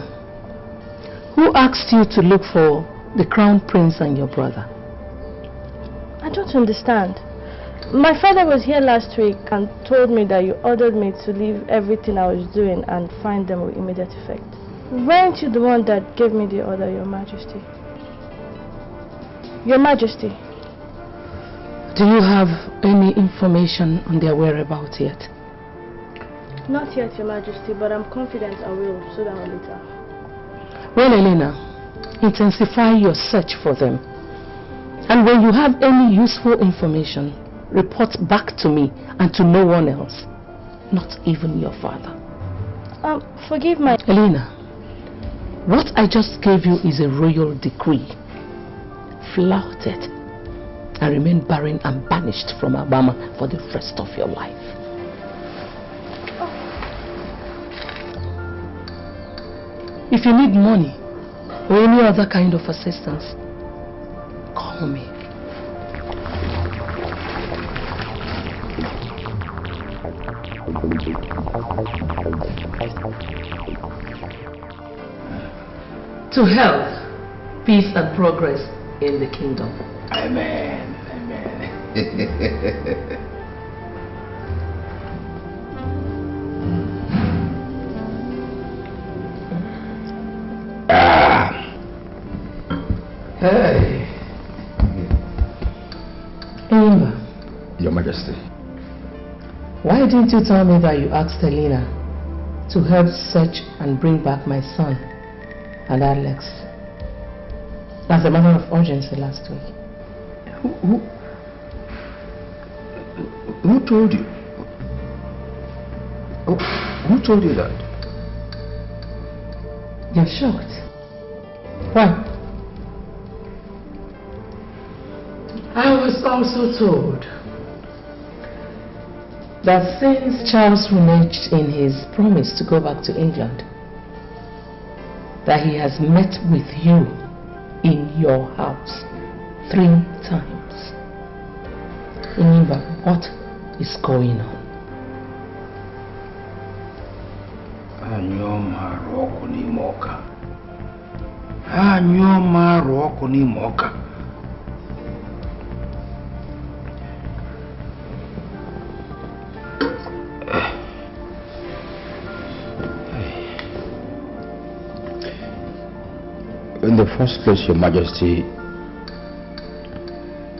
who asked you to look for the Crown Prince and your brother? I don't understand. My father was here last week and told me that you ordered me to leave everything I was doing and find them with immediate effect. Weren't you the one that gave me the order, Your Majesty? Your Majesty. Do you have any information on their whereabouts yet? Not yet, Your Majesty, but I'm confident I will sooner or later. Well, Elena, intensify your search for them. And when you have any useful information, report back to me and to no one else, not even your father. Forgive my... Elena, what I just gave you is a royal decree. Flout it and remain barren and banished from Alabama for the rest of your life. If you need money or any other kind of assistance, call me. To health, peace and progress in the kingdom. Amen. Amen. Hey. Remember, Your Majesty. Why didn't you tell me that you asked Elena to help search and bring back my son and Alex? As a matter of urgency last week. Who told you? Who told you that? You're shocked. Why? I was also told that since Charles reneged in his promise to go back to England, that he has met with you in your house 3 times. Remember, what is going on? In the first place, Your Majesty,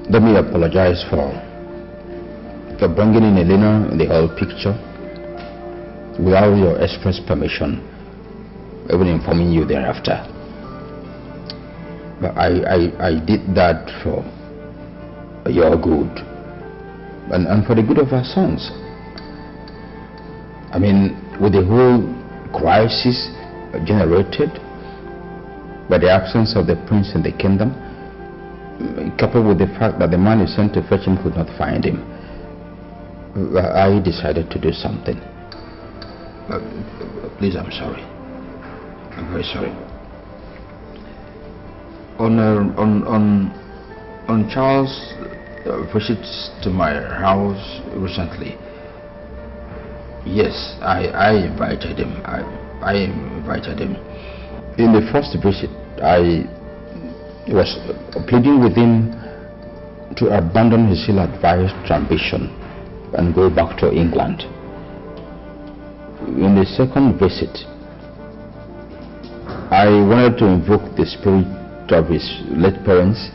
let me apologize for bringing in Elena in the whole picture without your express permission, even informing you thereafter. But I did that for your good and for the good of our sons. I mean, with the whole crisis generated by the absence of the prince in the kingdom, coupled with the fact that the man you sent to fetch him could not find him, I decided to do something. Please, I'm sorry. I'm very sorry. On Charles' visits to my house recently, yes, I invited him. I invited him. In the first visit, I was pleading with him to abandon his ill-advised ambition and go back to England. In the second visit, I wanted to invoke the spirit of his late parents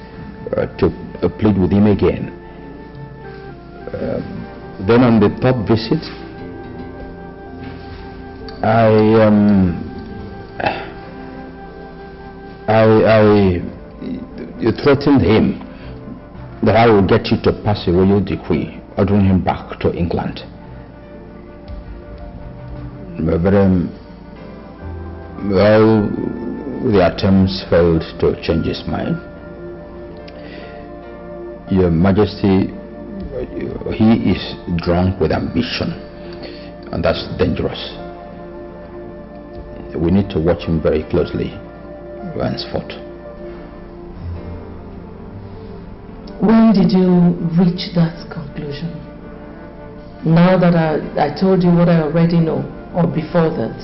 to plead with him again. Then on the third visit, I threatened him that I will get you to pass a royal decree ordering him back to England. But well, the attempts failed to change his mind. Your Majesty, he is drunk with ambition, and that's dangerous. We need to watch him very closely henceforth. When did you reach that conclusion? Now that I told you what I already know, or before that?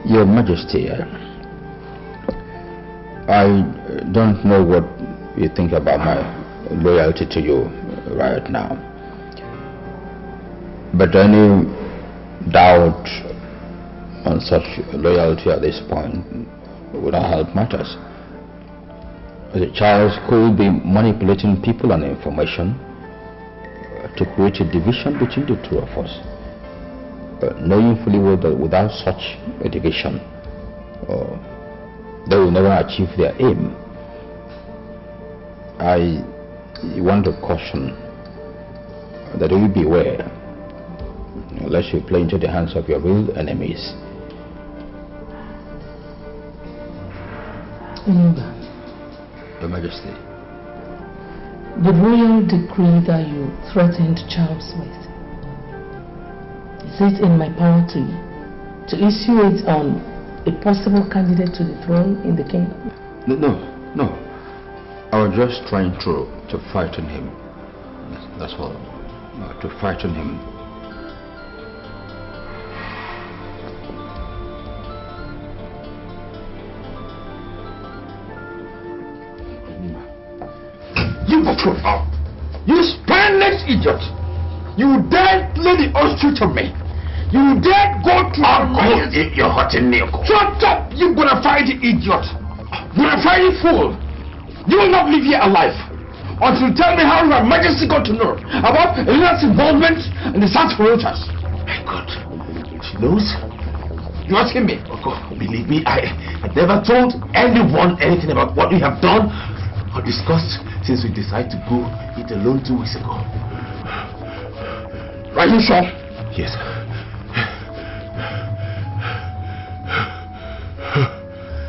Your Majesty, I don't know what you think about my loyalty to you right now. But any doubt on such loyalty at this point would not help matters. Charles could be manipulating people and information to create a division between the two of us, knowing fully well that without such a division, they will never achieve their aim. I want to caution that you beware, lest you play into the hands of your real enemies. Your Majesty. The royal decree that you threatened Charles with, is it in my power to issue it on a possible candidate to the throne in the kingdom? No. I was just trying to frighten him. That's all. To frighten him. You spineless idiot! You dare lay the ostrich on me! You dare go to you're hurting me. Shut up, you bona fide idiot! Bona fide fool! You will not live here alive until you tell me how Her Majesty got to know about Elena's involvement in the search for Rochas. My God, she knows? You asking me? Oh God, believe me, I never told anyone anything about what we have done or discussed since we decided to go eat alone 2 weeks ago. Are you sure? Yes.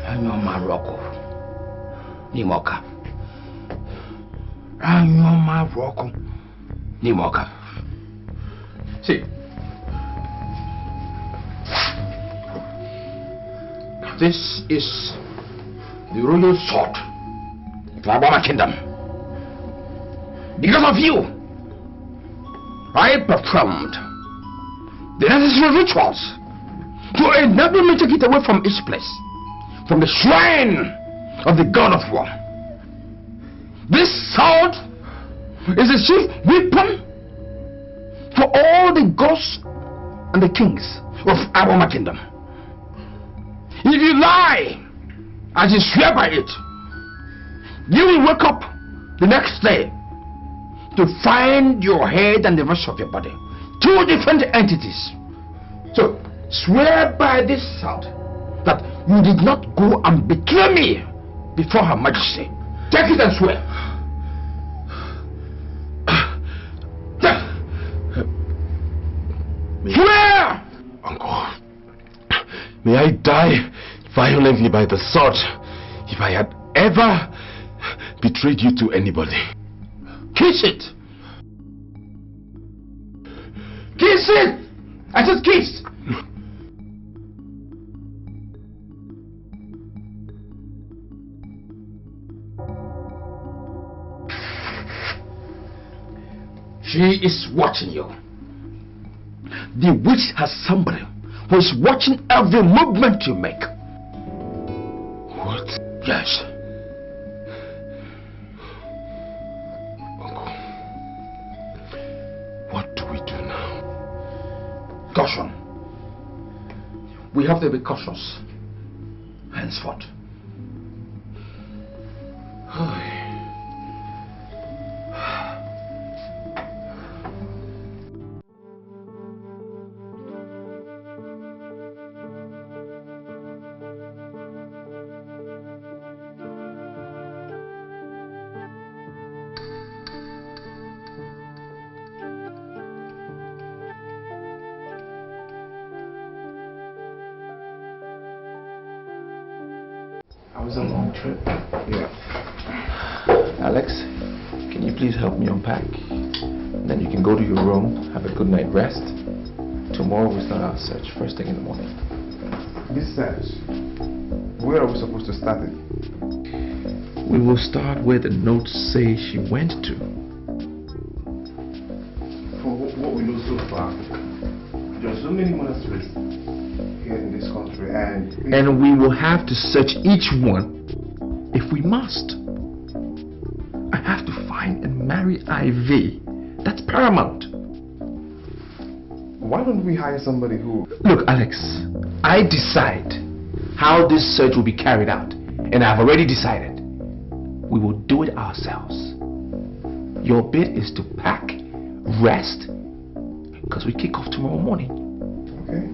Anyo Maroko. Nimoka. Anyo Maroko. Nimoka. See. This is the royal sword of Alabama Kingdom. Because of you, I performed the necessary rituals to enable me to get away from each place, from the shrine of the god of war. This sword is the chief weapon for all the gods and the kings of Alabama Kingdom. If you lie as you swear by it, you will wake up the next day to find your head and the rest of your body, two different entities. So swear by this sword that you did not go and betray me before Her Majesty. Take it and swear. Swear! Uncle, may I die violently by the sword if I had ever betrayed you to anybody. Kiss it! Kiss it! I said kiss! She is watching you. The witch has somebody who is watching every movement you make. What? Yes. Uncle, what do we do now? Caution. We have to be cautious henceforth. It was a long trip. Yeah. Alex, can you please help me unpack? Then you can go to your room, have a good night rest. Tomorrow we start our search first thing in the morning. This search, where are we supposed to start it? We will start where the notes say she went to. For what we know so far, there are so many monasteries here in this country, and we will have to search each one if we must. I have to find and marry Ivy. That's paramount. Why don't we hire somebody who... Look, Alex, I decide how this search will be carried out, and I've already decided. We will do it ourselves. Your bit is to pack, rest, because we kick off tomorrow morning. Okay.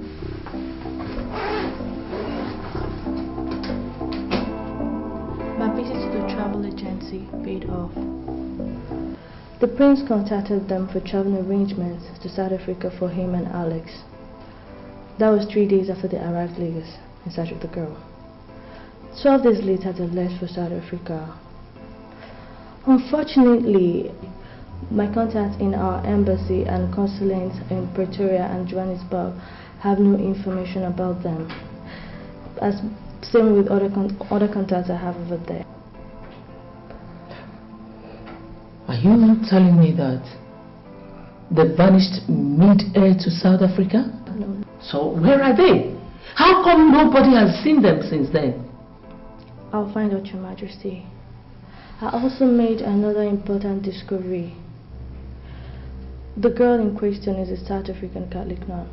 My visit to the travel agency paid off. The prince contacted them for travel arrangements to South Africa for him and Alex. That was 3 days after they arrived Lagos in search of the girl. 12 days later they left for South Africa. Unfortunately, my contacts in our embassy and consulates in Pretoria and Johannesburg have no information about them. As same with other contacts I have over there. Are you telling me that they vanished mid-air to South Africa? No. So where are they? How come nobody has seen them since then? I'll find out, Your Majesty. I also made another important discovery. The girl in question is a South African Catholic nun.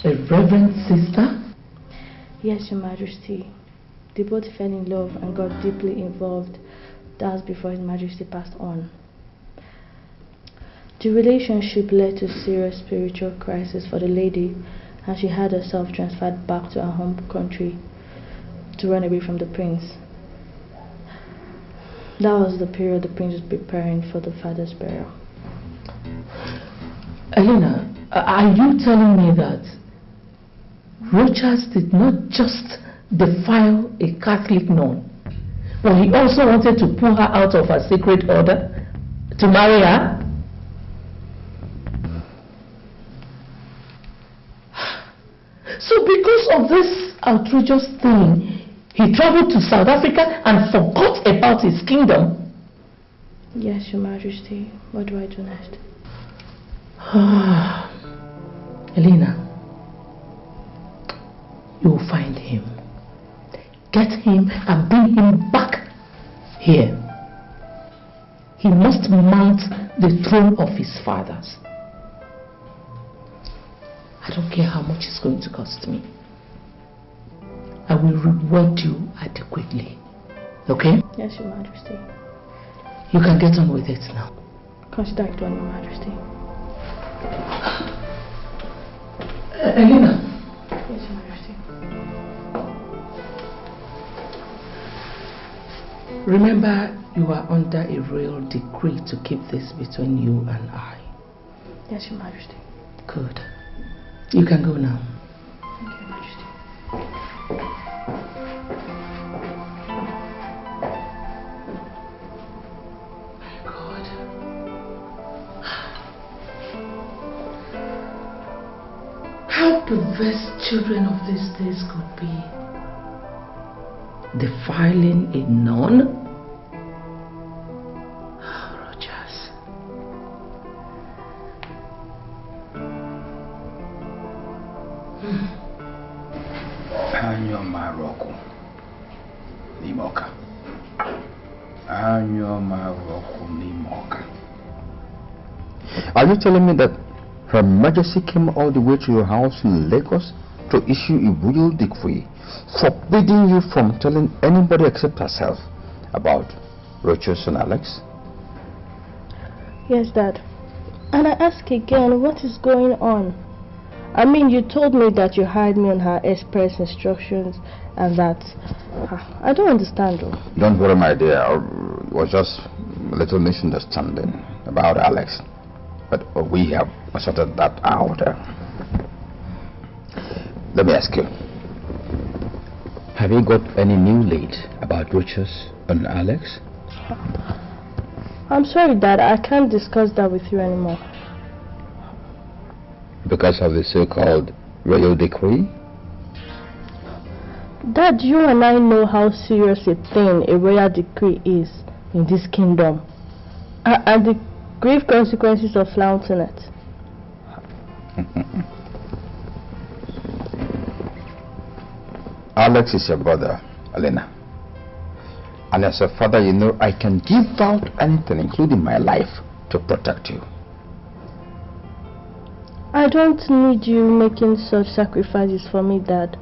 A Rev.Sister? Yes, Your Majesty. They both fell in love and got deeply involved That was before His Majesty passed on. The relationship led to serious spiritual crisis for the lady, and she had herself transferred back to her home country to run away from the prince. That was the period the prince was preparing for the father's burial. Elena, are you telling me that Rochas did not just defile a Catholic nun, but he also wanted to pull her out of her sacred order to marry her? So because of this outrageous thing, he traveled to South Africa and forgot about his kingdom? Yes, Your Majesty. What do I do next? Elena, you'll find him. Get him and bring him back here. He must mount the throne of his fathers. I don't care how much it's going to cost me. I will reward you adequately. Okay? Yes, Your Majesty. You can get on with it now. Consider it done, Your Majesty. Elena. Yes, Your Majesty. Remember, you are under a royal decree to keep this between you and I. Yes, Your Majesty. Good. You can go now. Thank you, Your Majesty. My God. How perverse children of these days could be. Defiling a nun? Are you telling me that Her Majesty came all the way to your house in Lagos to issue a royal decree forbidding you from telling anybody except herself about Rochas and Alex? Yes, Dad. And I ask again, what is going on? I mean, you told me that you hired me on her express instructions and that... I don't understand though. Don't worry, my dear. It was just a little misunderstanding about Alex. But we have sorted that out. Let me ask you. Have you got any new lead about Rochas and Alex? I'm sorry, Dad. I can't discuss that with you anymore. Because of the so-called royal decree? Dad, you and I know how serious a thing a royal decree is in this kingdom. And the grave consequences of flouting it. Alex is your brother, Elena. And as a father, you know I can give out anything, including my life, to protect you. I don't need you making such sacrifices for me, Dad.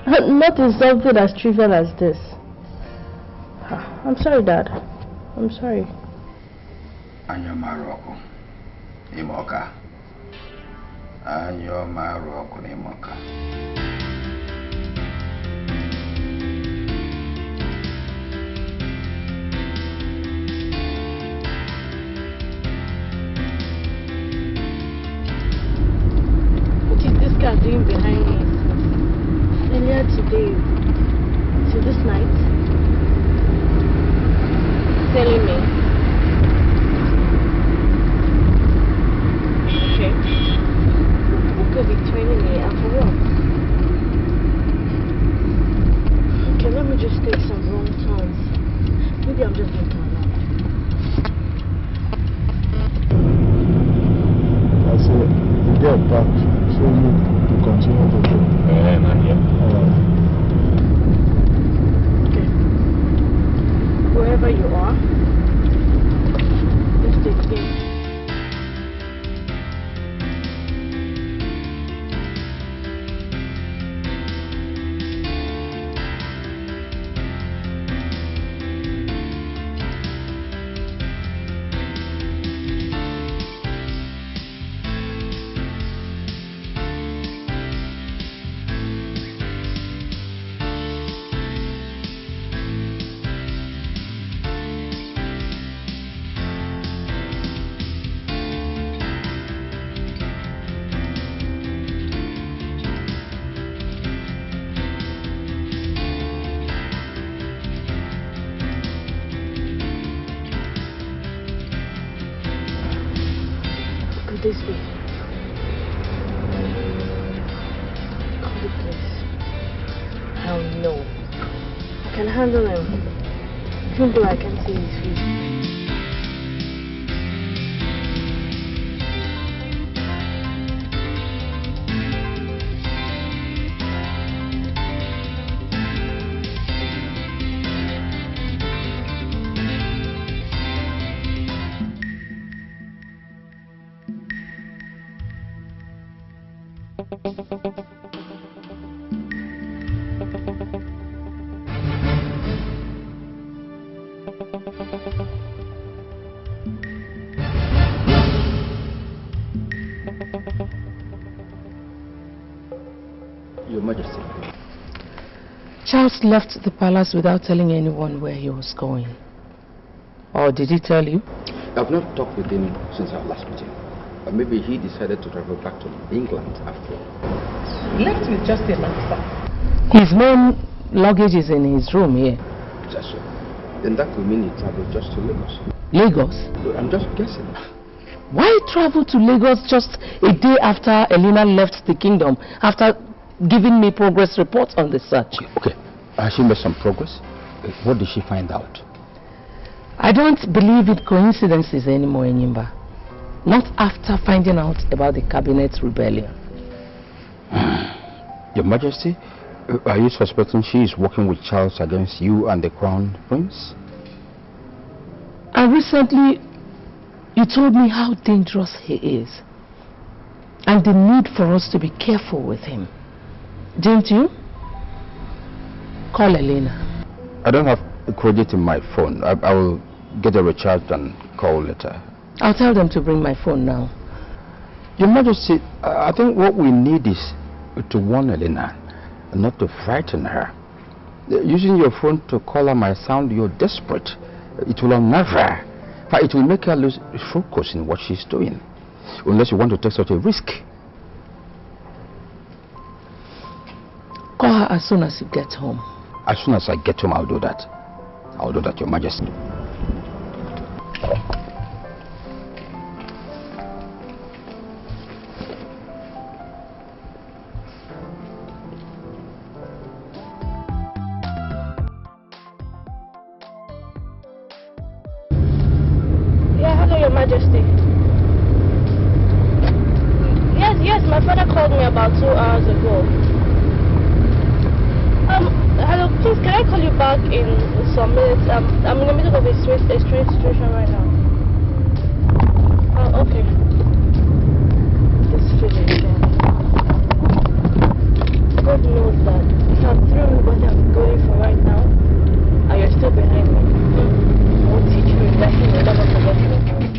Not in something as trivial as this. I'm sorry, Dad. I'm sorry. Anyo Maroko, Imoka. Anyo Maroko, Imoka. What is doing behind me? Earlier today to this night, telling me. Okay. Who could be training me and for what? Okay, let me just take some wrong turns. Maybe I'm just thinking aloud. That's it. You get back. So you to continue the show. Not yet. Okay. Wherever you are, let's take it. this way? Come to please. Hell no. I can handle him. Even though I can't see his face. Your Majesty. Charles left the palace without telling anyone where he was going. Or did he tell you? I've not talked with him since our last meeting. Maybe he decided to travel back to England after all. Left with just a master. His main luggage is in his room here. That's so. Then that could mean he traveled just to Lagos. Lagos? I'm just guessing. Why travel to Lagos just a day after Elena left the kingdom, after giving me progress reports on the search? Okay. Has she made some progress? What did she find out? I don't believe in coincidences anymore, Enyimba. Not after finding out about the cabinet rebellion. Your Majesty, are you suspecting she is working with Charles against you and the Crown Prince? And recently, you told me how dangerous he is. And the need for us to be careful with him. Didn't you? Call Elena. I don't have credit in my phone. I will get a recharge and call later. I'll tell them to bring my phone now. Your Majesty, I think what we need is to warn Elena, not to frighten her. Using your phone to call her might sound you're desperate. It will unnerve her. It will make her lose focus in what she's doing. Unless you want to take such a risk. Call her as soon as you get home. As soon as I get home, I'll do that. I'll do that, Your Majesty. Yeah, hello, Your Majesty. Yes, my father called me about 2 hours ago. Hello, please, can I call you back in some minutes? I'm in the middle of a strange situation right now. Oh, okay. This feeling, God knows that if I'm through what I'm going for right now, and you're still behind me, I will teach you a lesson you'll never forget in your life.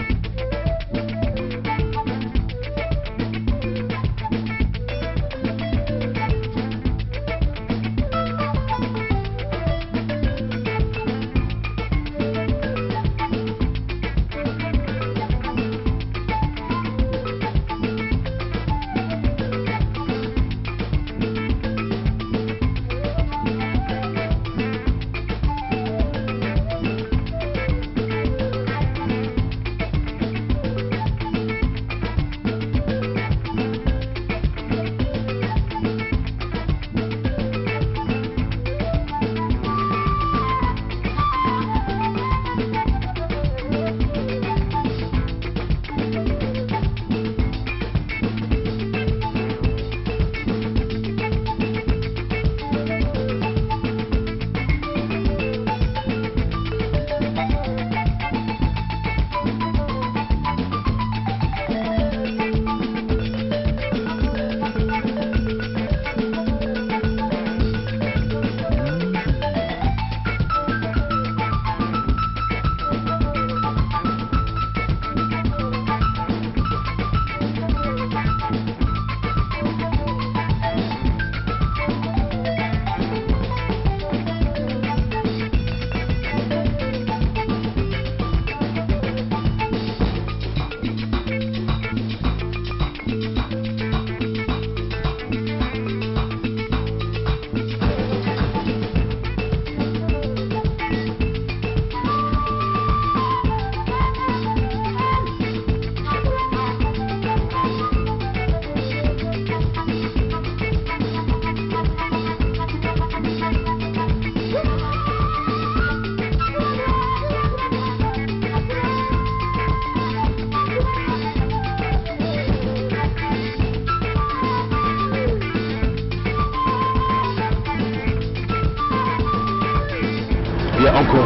Uncle,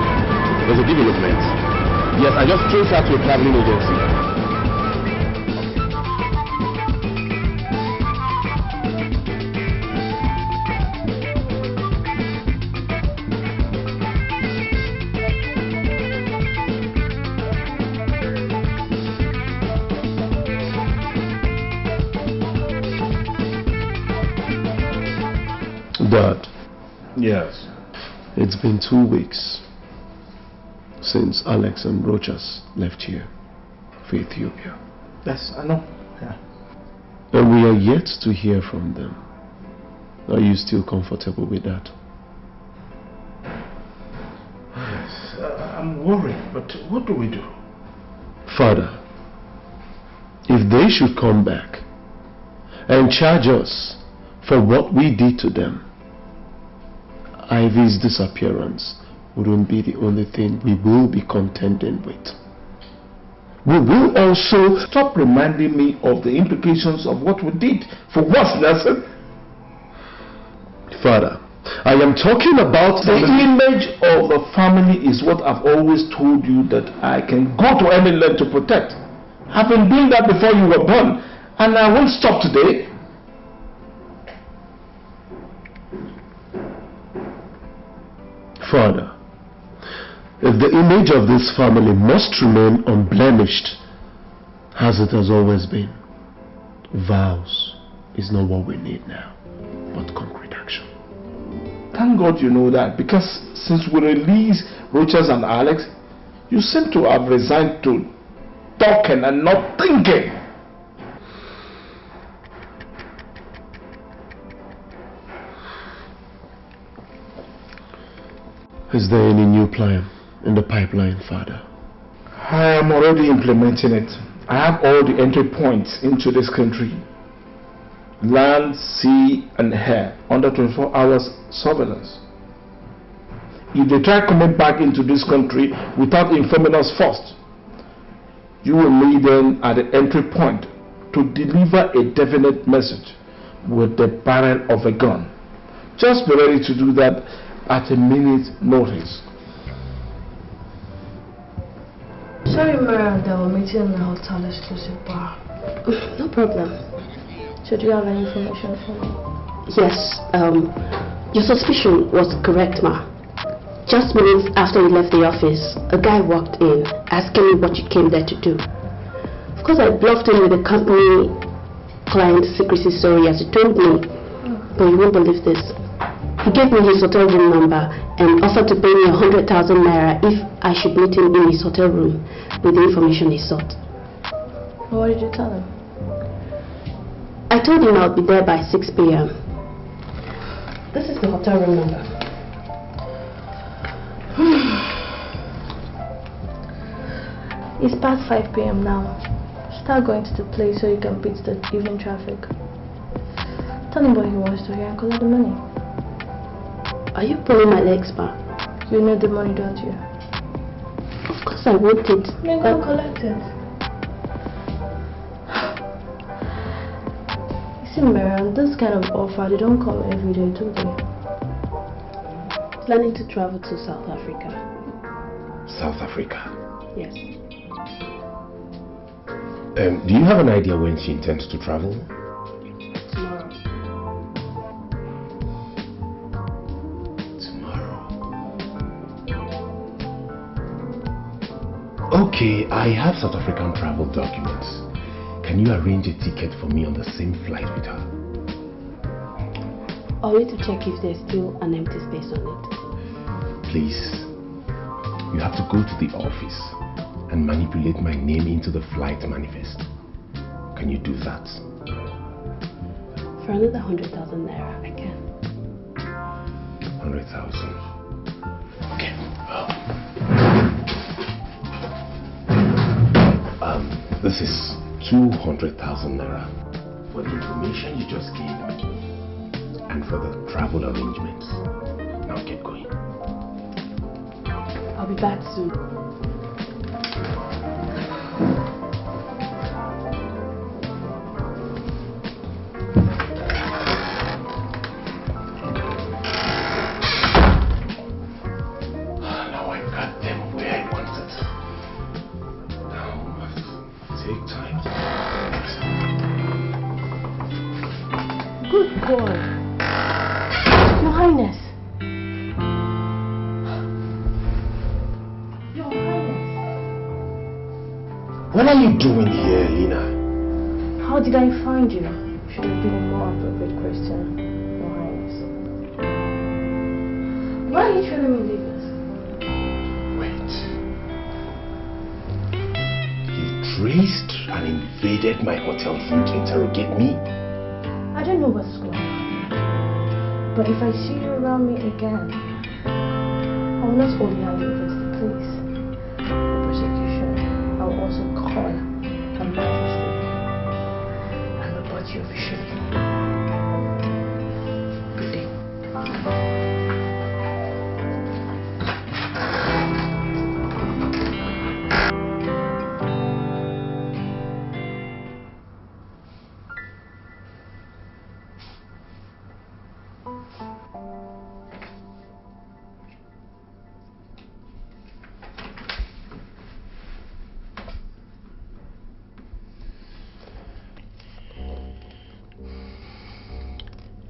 there's a development. Yes, I just traced her to a traveling agency. Dad. Yes. It's been 2 weeks since Alex and Rochas left here for Ethiopia. Yes, I know. Yeah. And we are yet to hear from them. Are you still comfortable with that? Yes, I'm worried, but what do we do? Father, if they should come back and charge us for what we did to them, Ivy's disappearance wouldn't be the only thing we will be contending with. We will also stop reminding me of the implications of what we did. For what, Nelson? Father, I am talking about the image of the family is what I've always told you that I can go to any length to protect. I've been doing that before you were born, and I won't stop today. Father, if the image of this family must remain unblemished, as it has always been, vows is not what we need now, but concrete action. Thank God you know that, because since we released Rochas and Alex, you seem to have resigned to talking and not thinking. Is there any new plan in the pipeline, Father? I am already implementing it. I have all the entry points into this country. Land, sea and air under 24 hours surveillance. If they try coming back into this country without informing us first, you will meet them at the entry point to deliver a definite message with the barrel of a gun. Just be ready to do that at a minute's notice. Sorry, Mara, that we're meeting in the hotel exclusive bar. No problem. So do you have any information for me? Yes, your suspicion was correct, Ma. Just minutes after you left the office, a guy walked in asking me what you came there to do. Of course, I bluffed him with the company client secrecy story as he told me, but you won't believe this. He gave me his hotel room number and offered to pay me 100,000 naira if I should meet him in his hotel room with the information he sought. What did you tell him? I told him I'll be there by 6 p.m. This is the hotel room number. It's past 5 p.m. now. Start going to the place so you can beat the evening traffic. Tell him what he wants to hear and collect the money. Are you pulling my legs, Ma? You need the money, don't you? Of course I want it. Then go collect it. You see, Mariam, this kind of offer, they don't come every day, do they? Planning to travel to South Africa. South Africa? Yes. Do you have an idea when she intends to travel? Tomorrow. Okay, I have South African travel documents. Can you arrange a ticket for me on the same flight with her? I'll need to check if there's still an empty space on it. Please, you have to go to the office and manipulate my name into the flight manifest. Can you do that? For another 100,000 naira, I can. 100,000. Okay. This is 200,000 naira for the information you just gave me and for the travel arrangements. Now get going. I'll be back soon. Now God. Your Highness. Your Highness. What are you doing here, Lena? How did I find you? Should have been a more appropriate question, Your Highness. Why are you telling me leave us? Wait. You traced and invaded my hotel room to interrogate me? I don't know what's going on. But if I see you around me again, I will not only hand you over to the police, the prosecution, I will also call a magistrate and report you officially. Good day.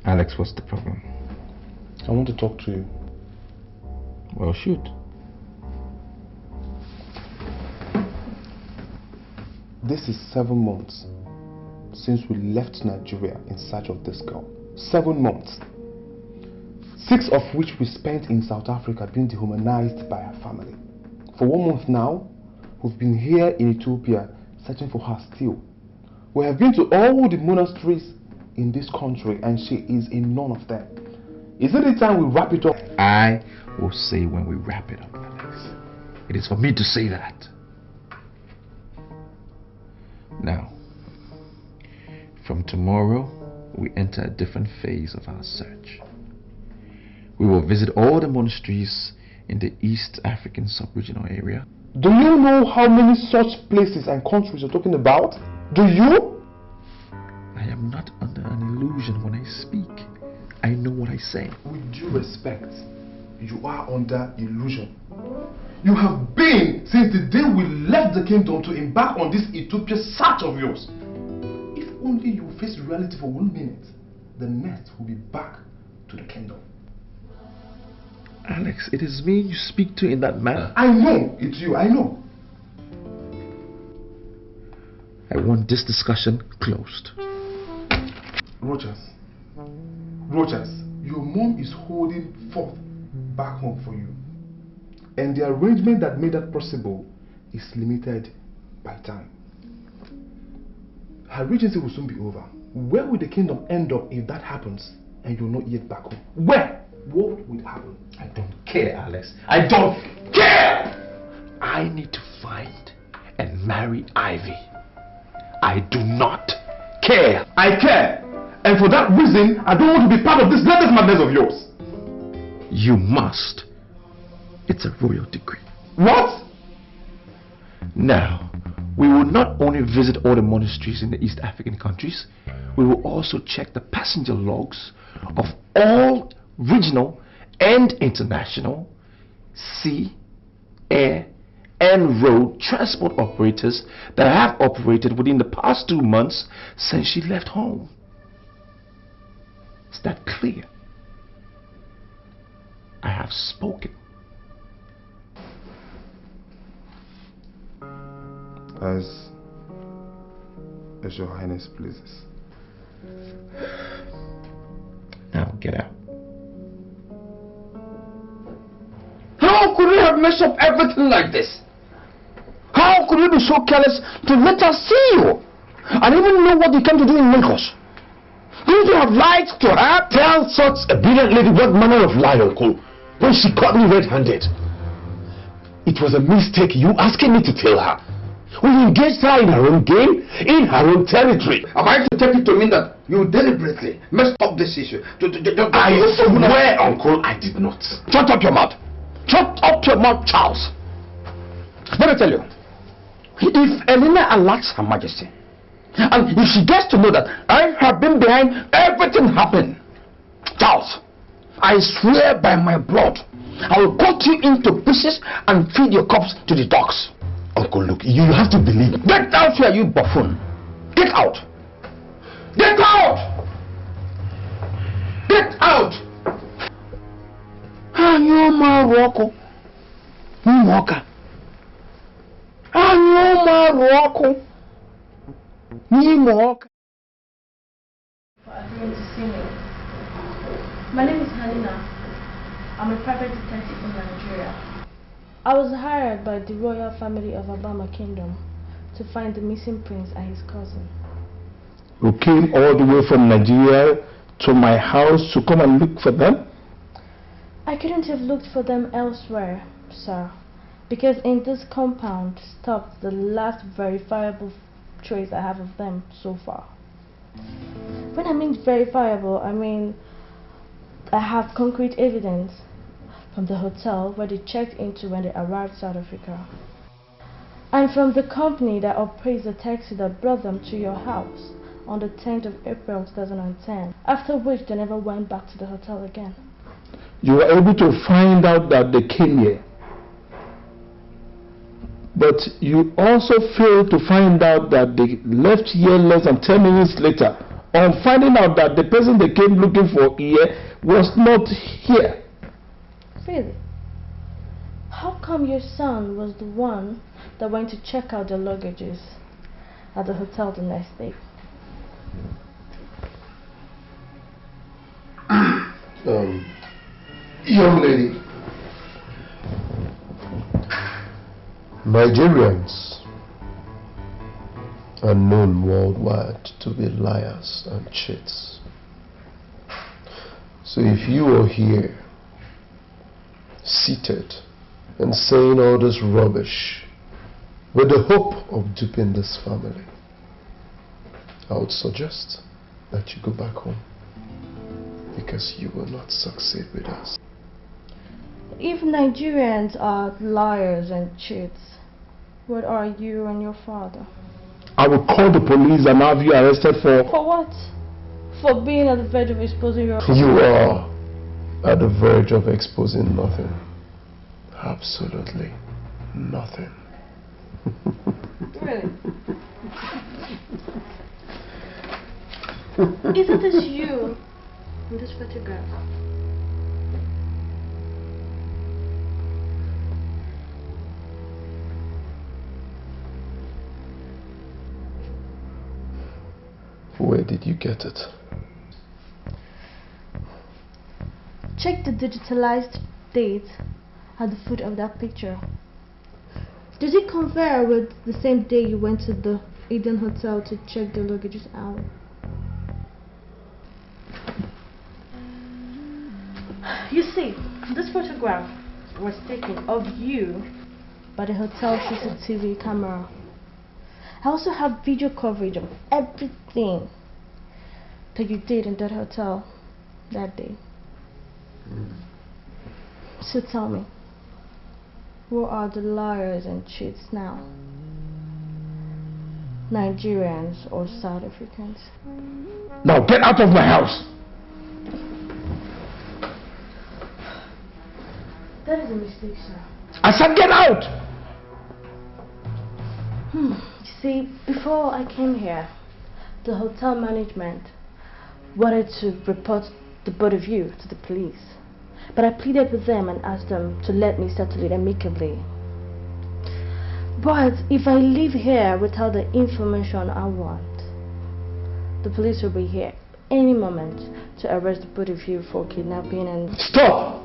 Alex, what's the problem? I want to talk to you. Well, shoot. This is 7 months since we left Nigeria in search of this girl. 7 months. 6 of which we spent in South Africa being dehumanized by her family. For 1 month now, we've been here in Ethiopia searching for her still. We have been to all the monasteries in this country and she is in none of them. Is it the time we wrap it up? I will say when we wrap it up, Alex. It is for me to say that. Now, from tomorrow, we enter a different phase of our search. We will visit all the monasteries in the East African sub-regional area. Do you know how many such places and countries you're talking about? Do you? I am not under an illusion when I speak. I know what I say. With due respect, you are under illusion. You have been since the day we left the kingdom to embark on this Ethiopia search of yours. If only you face reality for 1 minute, the next will be back to the kingdom. Alex, it is me you speak to in that manner. I know it's you, I know. I want this discussion closed. Rogers, your mom is holding forth back home for you. And the arrangement that made that possible is limited by time. Her regency will soon be over. Where will the kingdom end up if that happens and you're not yet back home? Where? What will happen? I don't care, Alex. I don't care! I need to find and marry Ivy. I do not care. I care! And for that reason, I don't want to be part of this latest madness of yours. You must. It's a royal decree. What? Now, we will not only visit all the monasteries in the East African countries, we will also check the passenger logs of all regional and international sea, air, and road transport operators that have operated within the past 2 months since she left home. Is that clear? I have spoken. As Your Highness pleases. Now get out. How could you have messed up everything like this? How could you be so careless to let us see you and even know what you came to do in Lagos? Didn't you have lied to her? Tell such a brilliant lady what manner of lie, uncle, when she caught me red-handed. It was a mistake you asking me to tell her. We engaged her in her own game, in her own territory. Am I to take it to mean that you deliberately messed up this issue? I swear, uncle, I did not. Shut up your mouth. Shut up your mouth, Charles. Let me tell you, if Elena alerts Her Majesty, and if she gets to know that I have been behind everything happening, Charles, I swear by my blood, I will cut you into pieces and feed your corpse to the dogs. Uncle, look, you have to believe me. Get out here, you buffoon. Get out. Get out! Get out! Anyoma Roko. Moka. Anyoma Roko. Moka. My name is Helena. I'm a private detective from Nigeria. I was hired by the royal family of Obama Kingdom to find the missing prince and his cousin. You came all the way from Nigeria to my house to come and look for them? I couldn't have looked for them elsewhere, sir, because in this compound stopped the last verifiable trace I have of them so far. When I mean verifiable, I mean I have concrete evidence from the hotel where they checked into when they arrived South Africa, and from the company that operates the taxi that brought them to your house on the 10th of April 2010, after which they never went back to the hotel again. You were able to find out that they came here, but you also failed to find out that they left here less than 10 minutes later on finding out that the person they came looking for here was not here. Really? How come your son was the one that went to check out the luggages at the hotel the next day? Young lady, Nigerians are known worldwide to be liars and cheats. So if you are here seated and saying all this rubbish with the hope of duping this family, I would suggest that you go back home, because you will not succeed with us. If Nigerians are liars and cheats, what are you and your father? I will call the police and have you arrested for... For what? For being at the verge of exposing your... You are at the verge of exposing nothing. Absolutely nothing. Really? Isn't this you in this photograph? Where did you get it? Check the digitalized date at the foot of that picture. Does it compare with the same day you went to the Eden Hotel to check the luggages out? You see, this photograph was taken of you by the hotel CCTV camera. I also have video coverage of everything that you did in that hotel that day. So tell me, who are the liars and cheats now? Nigerians or South Africans? Now get out of my house! That is a mistake, sir. I said get out! See, before I came here, the hotel management wanted to report the both of you to the police. But I pleaded with them and asked them to let me settle it amicably. But if I leave here without the information I want, the police will be here any moment to arrest the both of you for kidnapping and... Stop!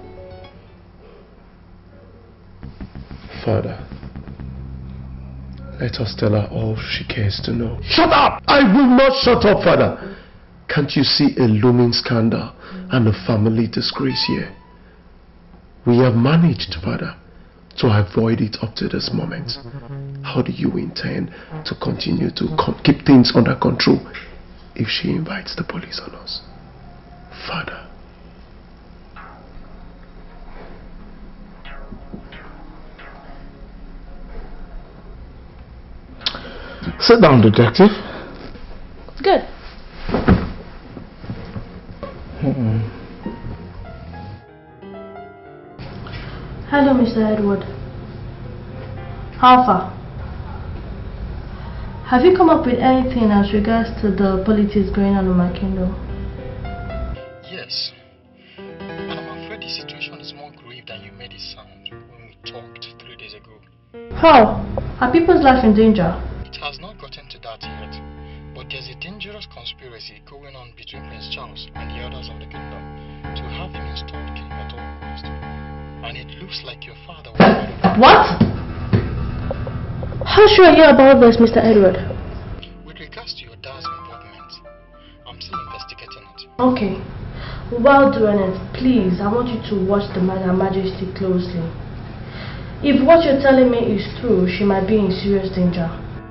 Father, let us tell her all she cares to know. Shut up! I will not shut up, Father. Can't you see a looming scandal and a family disgrace here? We have managed, Father, to avoid it up to this moment. How do you intend to continue to keep things under control if she invites the police on us? Father. Sit down, detective. Good. Hello, Mr. Edward. How far? Have you come up with anything as regards to the politics going on in my kingdom? Yes, And I'm afraid the situation is more grave than you made it sound when we talked 3 days ago. How? Are people's life in danger? It has not gotten to that yet, but there's a dangerous conspiracy going on between Prince Charles and the others of the kingdom to have him installed king at all cost. And it looks like your father was part of it. What? How sure are you about this, Mr. Edward? With regards to your dad's involvement, I'm still investigating it. Okay. While doing it, please, I want you to watch the Her Majesty closely. If what you're telling me is true, she might be in serious danger.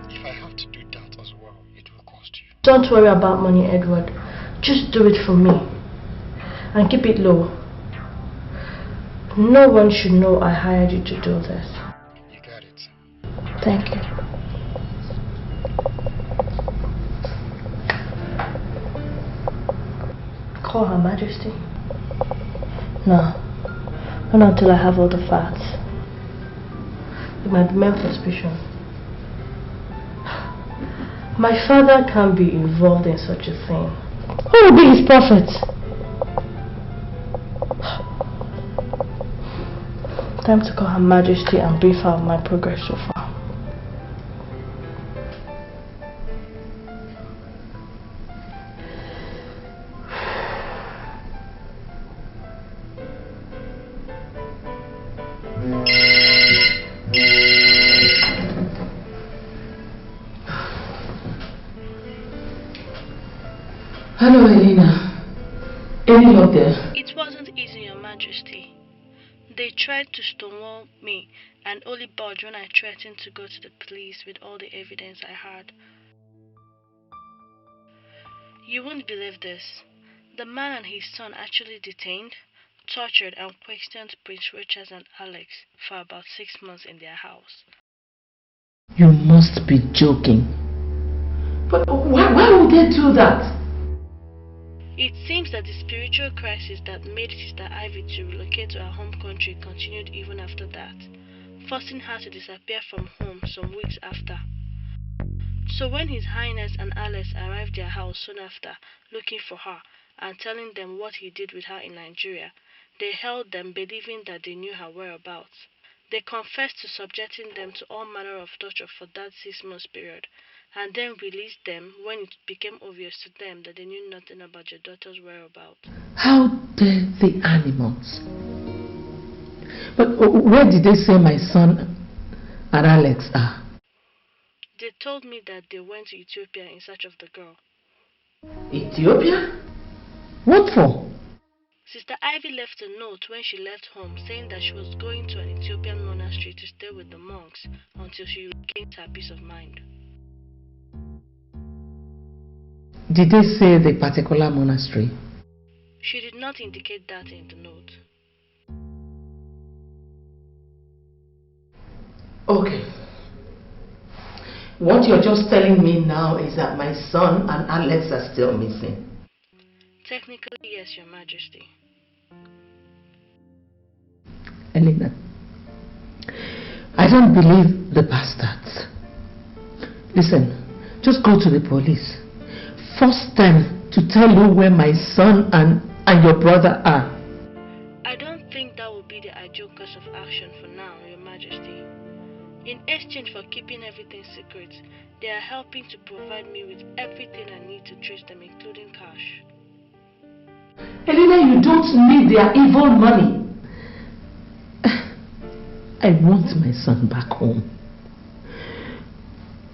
If I have to do that as well, it will cost you. Don't worry about money, Edward. Just do it for me. And keep it low. No one should know I hired you to do this. You got it. Thank you. Call Her Majesty. No. Not until I have all the facts. It might be meant for suspicion. My father can't be involved in such a thing. Who will be his prophet? Time to call Her Majesty and brief her of my progress so far. Hello, Elena. Any luck there? It wasn't easy, Your Majesty. They tried to stonewall me and only budged when I threatened to go to the police with all the evidence I had. You won't believe this. The man and his son actually detained, tortured and questioned Prince Richard and Alex for about 6 months in their house. You must be joking. But why would they do that? It seems that the spiritual crisis that made Sister Ivy to relocate to her home country continued even after that, forcing her to disappear from home some weeks after. So when His Highness and Alice arrived at their house soon after, looking for her and telling them what he did with her in Nigeria, they held them believing that they knew her whereabouts. They confessed to subjecting them to all manner of torture for that 6-month period, and then released them when it became obvious to them that they knew nothing about your daughter's whereabouts. How dare the animals? But where did they say my son and Alex are? They told me that they went to Ethiopia in search of the girl. Ethiopia? What for? Sister Ivy left a note when she left home saying that she was going to an Ethiopian monastery to stay with the monks until she regains her peace of mind. Did they say the particular monastery? She did not indicate that in the note. Okay. What you're just telling me now is that my son and Alex are still missing. Technically, yes, Your Majesty. Elena, I don't believe the bastards. Listen, just go to the police. Force them to tell you where my son and your brother are. I don't think that would be the ideal course of action for now, Your Majesty. In exchange for keeping everything secret, they are helping to provide me with everything I need to trace them, including cash. Elena, you don't need their evil money. I want my son back home.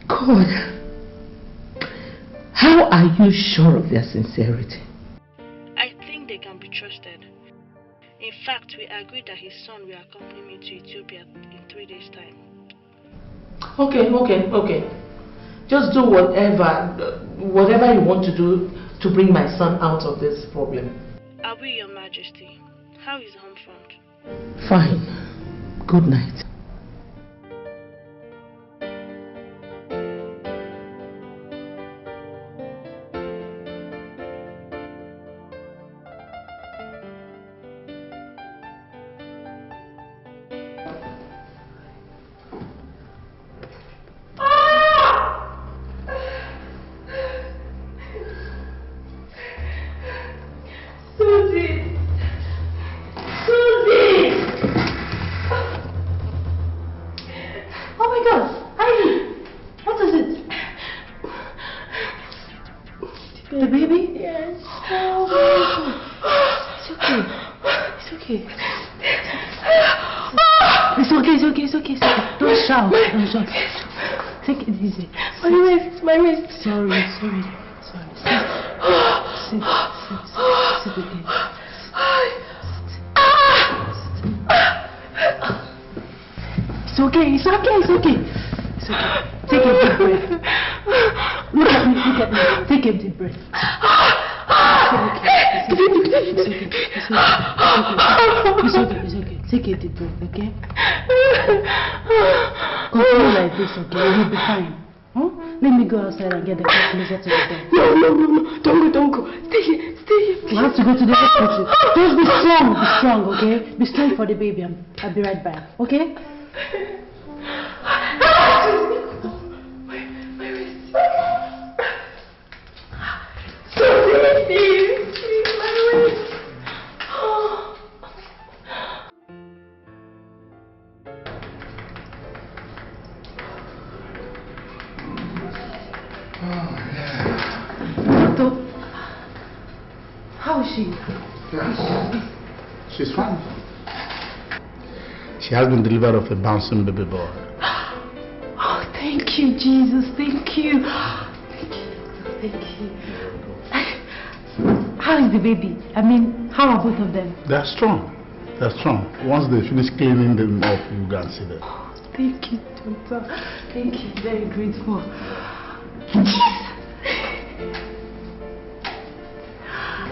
God, how are you sure of their sincerity? I think they can be trusted. In fact, we agreed that his son will accompany me to Ethiopia in 3 days' time. Okay. Just do whatever you want to do to bring my son out of this problem. I will, Your Majesty. How is the home front? Fine. Good night. It's okay. Don't shout. Take it easy. My wrist. Sorry. Sit again. It's okay. Take a deep breath. Look at me. Take a deep breath. It's okay. Take a deep breath, okay? Continue like this, okay? You'll be fine. Huh? Let me go outside and get the car closer to the door. No. Don't go. Stay here. We have to go to the hospital. Just be strong, okay? Be strong for the baby. I'll be right back, okay? How is she? She's fine. She has been delivered of a bouncing baby boy. Oh, thank you, Jesus. Thank you. How is the baby? I mean, how are both of them? They're strong. Once they finish cleaning them up, you can see them. Thank you, doctor. Thank you. Very grateful.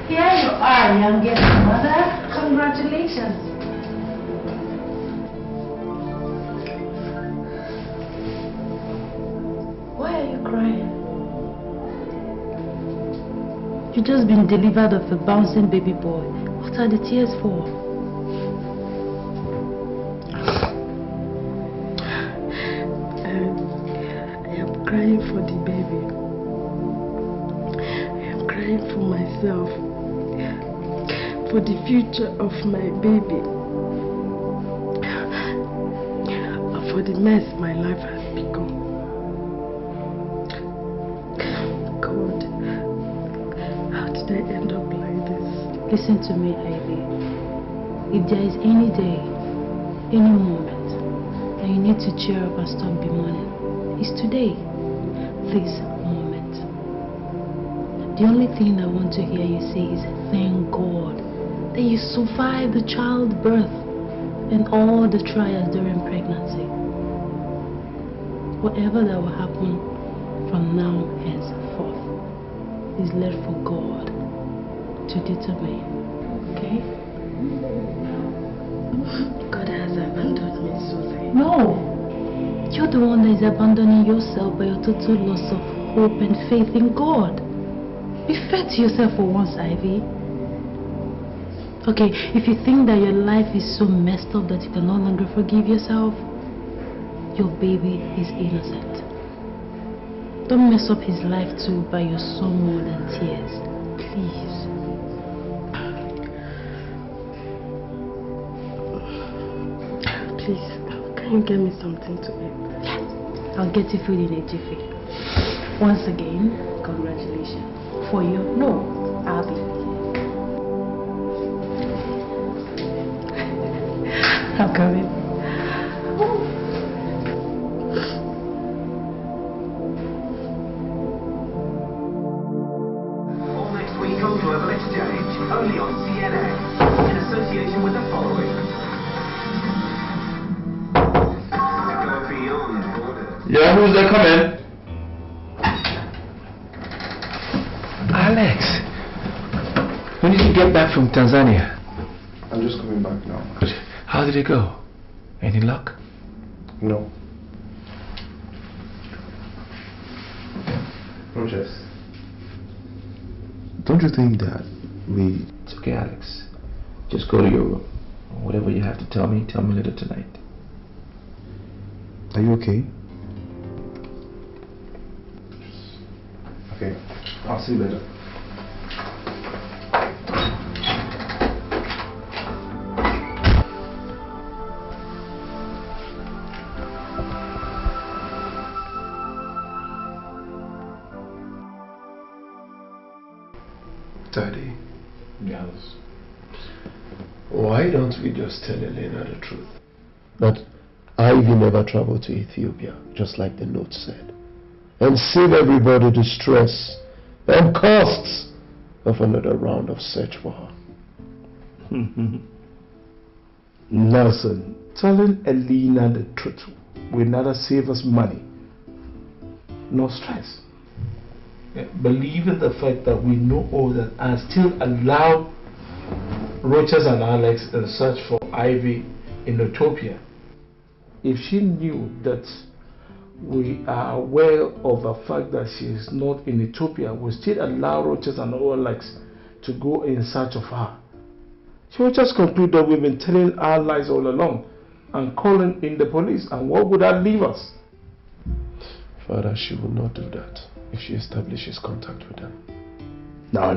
Here you are, youngest mother. Congratulations. Why are you crying? You've just been delivered of a bouncing baby boy. What are the tears for? I am crying for the baby. I am crying for myself. For the future of my baby. And for the mess my life has become. God, how did I end up like this? Listen to me, Ivy. If there is any day, any moment that you need to cheer up and stop bemoaning, it's today. This moment. The only thing I want to hear you say is thank God that you survived the childbirth and all the trials during pregnancy. Whatever that will happen from now henceforth is left for God to determine. Okay? God has abandoned me, Susie. No! You're the one that is abandoning yourself by your total loss of hope and faith in God. Be fair to yourself for once, Ivy. Okay, if you think that your life is so messed up that you can no longer forgive yourself, your baby is innocent. Don't mess up his life too by your son more than tears. Please. Please, can you get me something to eat? Yeah, I'll get you food in a jiffy. Once again, congratulations. For you, no, I'll be. I'm coming. All next week on Global Exchange, only on CNN, in association with the following. Go beyond borders. Yeah, who's there? Come in. Alex, when did you get back from Tanzania? I'm just coming back now. How did it go? Any luck? No. Rogers, don't you think that we... It's okay, Alex. Just go to your room. Whatever you have to tell me later tonight. Are you okay? Okay, I'll see you later. Daddy. Yes. Why don't we just tell Elena the truth? That Ivy never traveled to Ethiopia, just like the note said, and save everybody the stress and costs of another round of search for her. Nelson, telling Elena the truth will neither save us money nor stress. Believe in the fact that we know all that and still allow Rochas and Alex in search for Ivy in Ethiopia. If she knew that we are aware of the fact that she is not in Ethiopia, we still allow Rochas and Alex to go in search of her. She would just conclude that we've been telling our lies all along and calling in the police, and what would that leave us? Father, she will not do that if she establishes contact with them. No.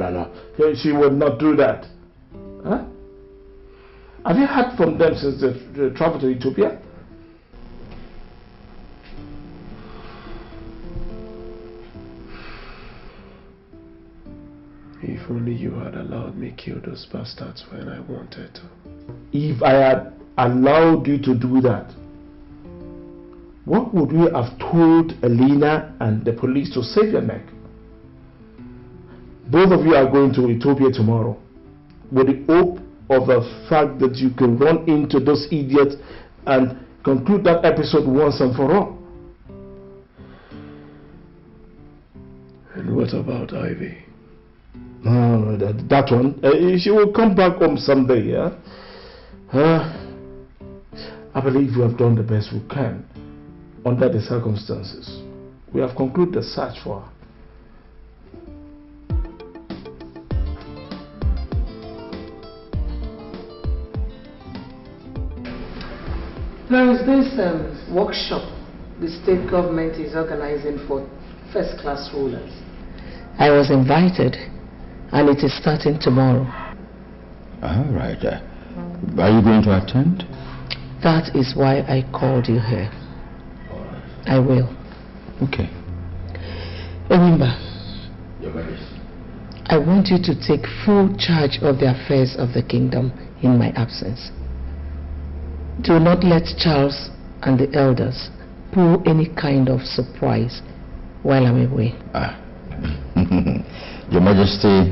She would not do that. Huh? Have you heard from them since they traveled to Ethiopia? If only you had allowed me kill those bastards when I wanted to. If I had allowed you to do that, what would we have told Elena and the police to save your neck? Both of you are going to Ethiopia tomorrow with the hope of the fact that you can run into those idiots and conclude that episode once and for all. And what about Ivy? No, that one. She will come back home someday, yeah? I believe we have done the best we can under the circumstances. We have concluded the search for her. There is this workshop the state government is organizing for first-class rulers. I was invited, and it is starting tomorrow. All right. Are you going to attend? That is why I called you here. I will. Okay. Remember, I want you to take full charge of the affairs of the kingdom in my absence. Do not let Charles and the elders pull any kind of surprise while I'm away. Your Majesty,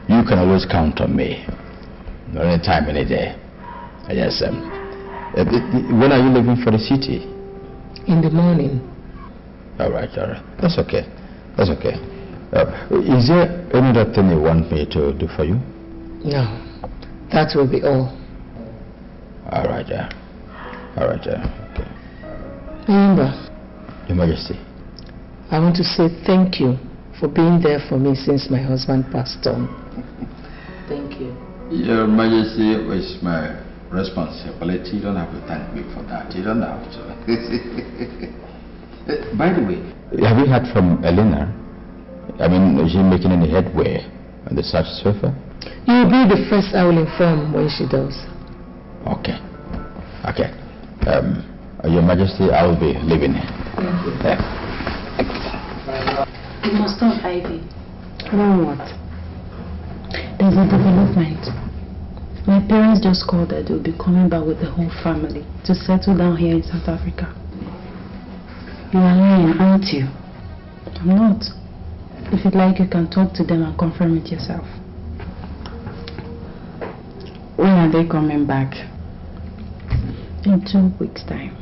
you can always count on me. Any time, any day. Yes. When are you leaving for the city? In the morning. All right. That's okay. Is there any other thing you want me to do for you? No. That will be all. All right. Okay. Remember, Your Majesty, I want to say thank you for being there for me since my husband passed on. Thank you. Your Majesty, it's my responsibility. You don't have to thank me for that. You don't have to. By the way, have you heard from Elena? I mean, is she making any headway on the search so far? You'll be the first I will inform when she does. Okay. Your Majesty, I will be leaving here. Thank you. You must stop, Ivy. Around what? There's a development. My parents just called that they'll be coming back with the whole family to settle down here in South Africa. You are lying, aren't you? I'm not. If you'd like, you can talk to them and confirm it yourself. When are they coming back? In 2 weeks' time.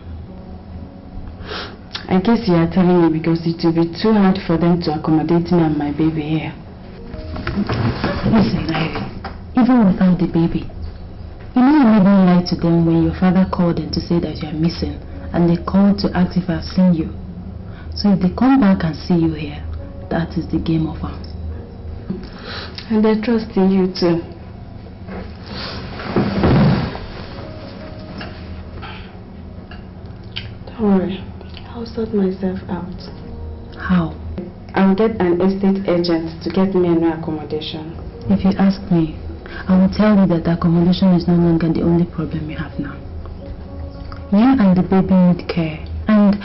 I guess you are telling me because it will be too hard for them to accommodate me and my baby here. Listen, Ivy, even without the baby, you know you made me lie to them when your father called them to say that you are missing, and they called to ask if I've seen you. So if they come back and see you here, that is the game over. And I trust in you too. Don't worry, I'll sort myself out. How? I'll get an estate agent to get me a new accommodation. If you ask me, I will tell you that accommodation is no longer the only problem you have now. You and the baby need care. And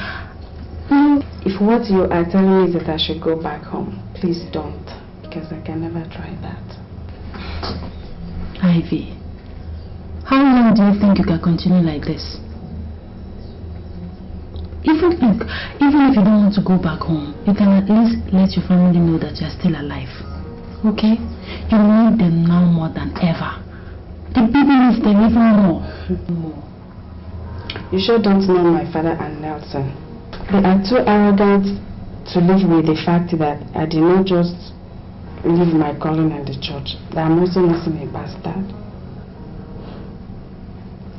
if what you are telling me is that I should go back home, please don't, because I can never try that. Ivy, long do you think you can continue like this? Even if you don't want to go back home, you can at least let your family know that you are still alive. Okay? You need them now more than ever. The baby needs them even more. You sure don't know my father and Nelson. They are too arrogant to live with the fact that I did not just leave my calling at the church, that I'm also nursing a bastard.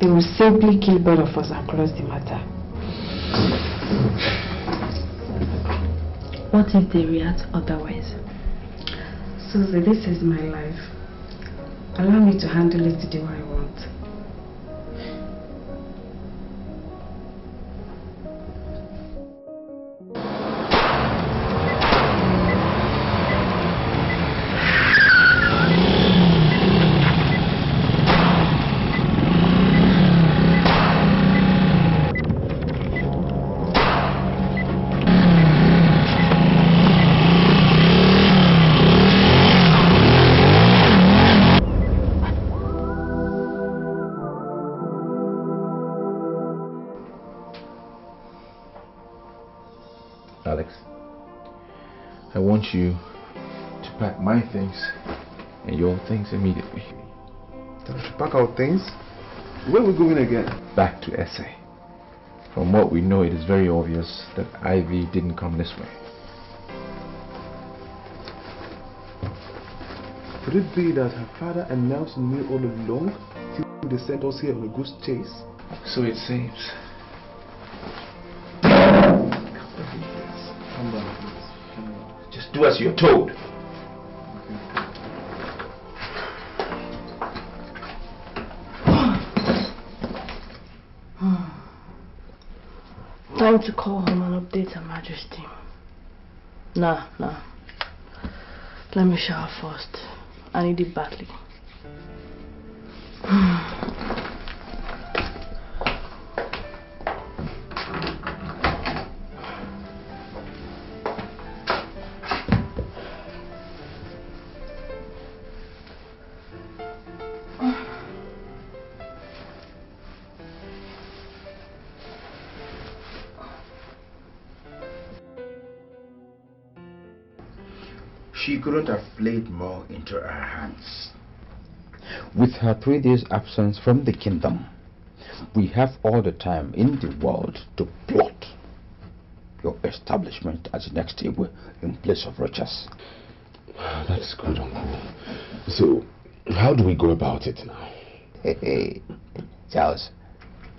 They will simply kill both of us and close the matter. What if they react otherwise? Susie, this is my life. Allow me to handle it the way I want. Alex, I want you to pack my things and your things immediately. To pack our things? Where are we going again? Back to SA. From what we know, it is very obvious that Ivy didn't come this way. Could it be that her father and Nelson knew all along till they sent us here on a goose chase? So it seems. Calm down, please. Just do as you're told. Time to call home and update Her Majesty. Nah. Let me shower first. I need it badly. She couldn't have played more into our hands. With her 3 days absence from the kingdom, we have all the time in the world to plot your establishment as the next Igwe in place of Rochas. That's good, Uncle. So, how do we go about it now? Hey, Charles,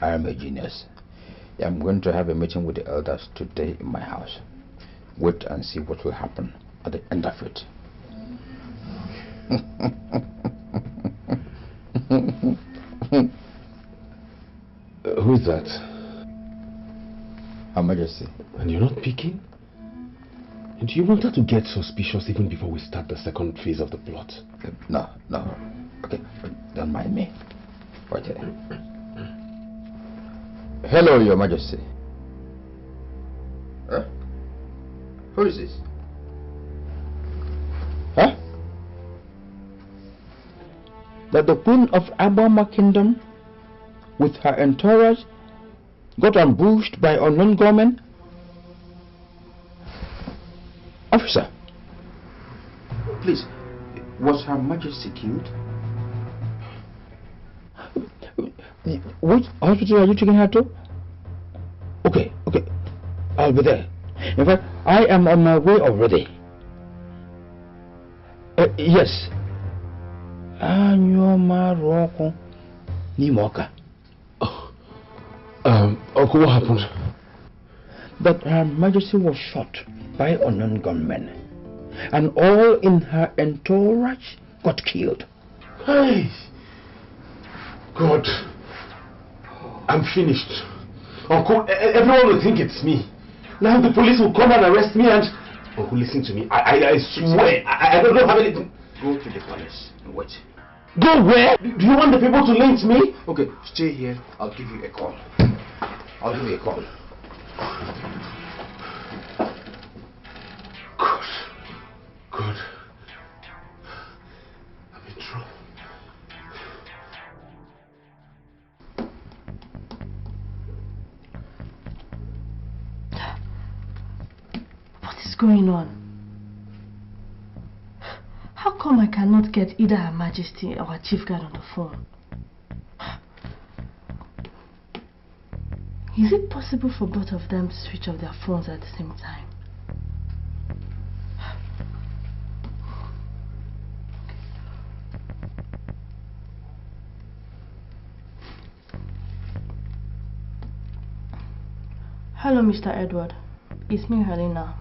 I am a genius. I'm going to have a meeting with the elders today in my house. Wait and see what will happen at the end of it. Who's that? Her Majesty. And you're not picking? And do you want her to get suspicious even before we start the second phase of the plot? No. Okay, don't mind me. Right here. Hello, Your Majesty. Huh? Who is this? Huh? That the Queen of Abama Kingdom, with her entourage, got ambushed by unknown gunmen? Officer, please, was Her Majesty killed? Which hospital are you taking her to? Okay, I'll be there. In fact, I am on my way already. Yes. Uncle, what happened? That Her Majesty was shot by unknown gunmen, and all in her entourage got killed. Hey! God, I'm finished. Uncle, everyone will think it's me. Now the police will come and arrest me and... Uncle, listen to me. I swear, I don't have anything. Go to the palace and wait. Go where? Do you want the people to lynch me? Okay, stay here. I'll give you a call. Good. I'm in trouble. is going on? How come I cannot get either Her Majesty or our chief guard on the phone? Is it possible for both of them to switch off their phones at the same time? Hello, Mr. Edward. It's me, Helena.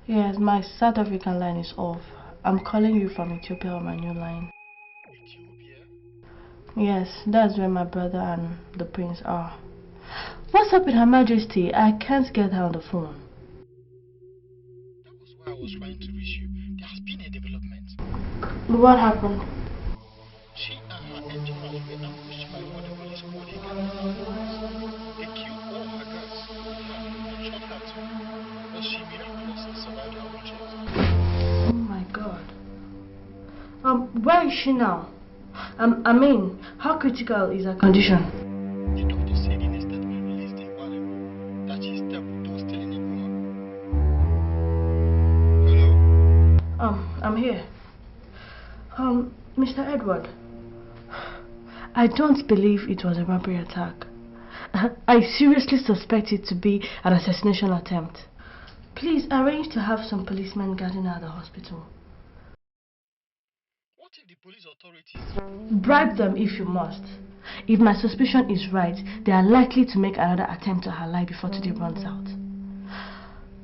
Yes, my South African line is off. I'm calling you from Ethiopia on my new line. Ethiopia? Yes, that's where my brother and the prince are. What's up with Her Majesty? I can't get her on the phone. That was why I was trying to reach you. There has been a development. What happened? She and her engineers were ambushed by what the police call a gang. They killed all her guards and shot her too. But she miraculously survived her butchers. Oh my God. Where is she now? I mean, how critical is her condition? The doctor said in a statement released a while ago that she's stable, though still in a coma. Hello? I'm here. Mr. Edward, I don't believe it was a robbery attack. I seriously suspect it to be an assassination attempt. Please arrange to have some policemen guarding her at the hospital. What if the police authorities... Bribe them if you must. If my suspicion is right, they are likely to make another attempt on her life before today runs out.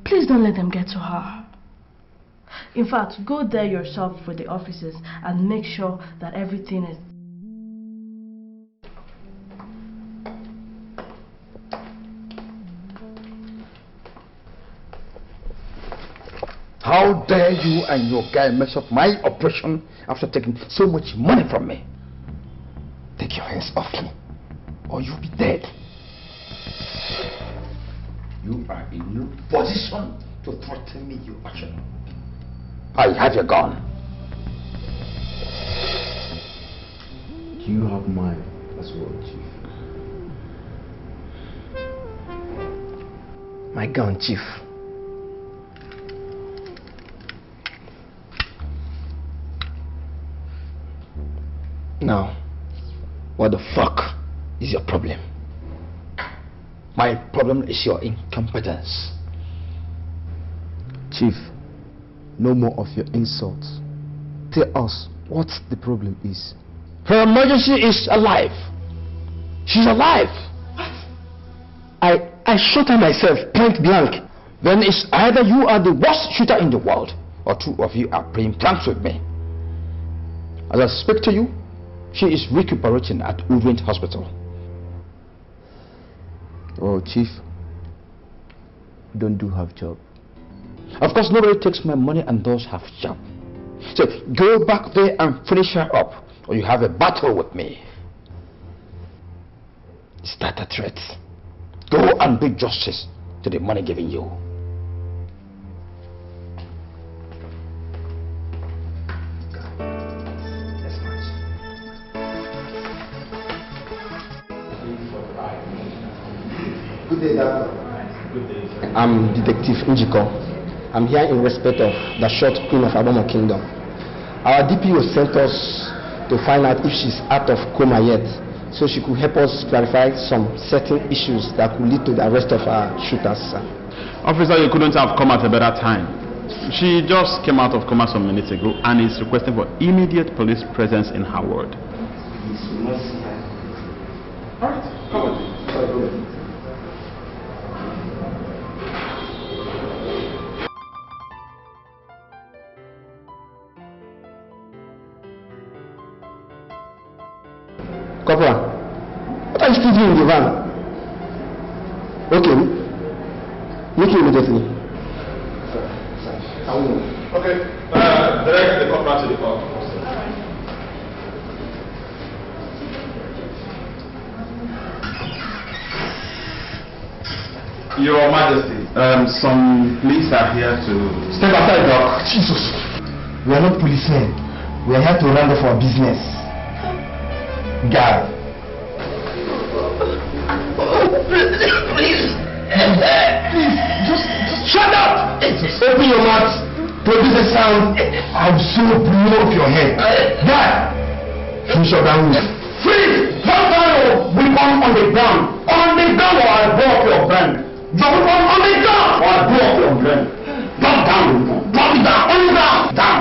Please don't let them get to her. In fact, go there yourself with the officers and make sure that everything is... How dare you and your guy mess up my operation after taking so much money from me? Take your hands off me, or you'll be dead. You are in no position to threaten me, you action. I have your gun. Do you have mine as well, Chief? My gun, Chief. Now, what the fuck is your problem? My problem is your incompetence. Chief, no more of your insults. Tell us what the problem is. Her Majesty is alive. She's alive. I shot her myself, point blank. Then it's either you are the worst shooter in the world, or two of you are playing pranks with me. As I speak to you, she is recuperating at Covent Hospital. Oh, Chief, don't do half job. Of course, nobody takes my money and does half job. So go back there and finish her up, or you have a battle with me. Is that a threat? Go and do justice to the money given you. Good day, Doctor. Good day, sir. I'm Detective Njiko. I'm here in respect of the short Queen of Abomo Kingdom. Our DPO sent us to find out if she's out of coma yet, so she could help us clarify some certain issues that could lead to the arrest of our shooters, sir. Officer, you couldn't have come at a better time. She just came out of coma some minutes ago and is requesting for immediate police presence in her ward. Alright, come with me. Corporal, what are you still doing in the van? Okay, make it immediately. Okay, direct the corporal to the car. Your Majesty, some police are here to... Step aside, Doc. Jesus. We are not policemen. We are here to run off our business. Guy, Shut up! Open your mouth. Produce a sound. I'll so blow off your head. That. Finish your down. Freeze! Drop down your weapon on the ground. On the ground or I'll blow off your brain. Drop it on the ground or I'll blow off your brain. Drop down. Drop it down. On the ground. Down.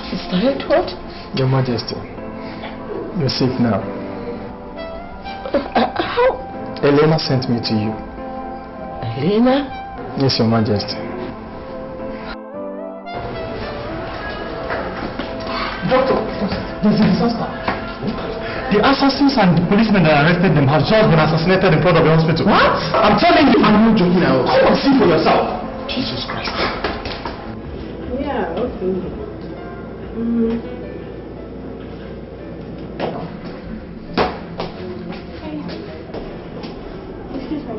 Sister Edward? Your Majesty, you're safe now. How? Elena sent me to you. Elena? Yes, Your Majesty. Doctor, there's a disaster. The assassins and the policemen that arrested them have just been assassinated in front of the hospital. What? I'm telling you, I'm not joking now. Come and see for yourself. Jesus Christ. Yeah, okay. Excuse me.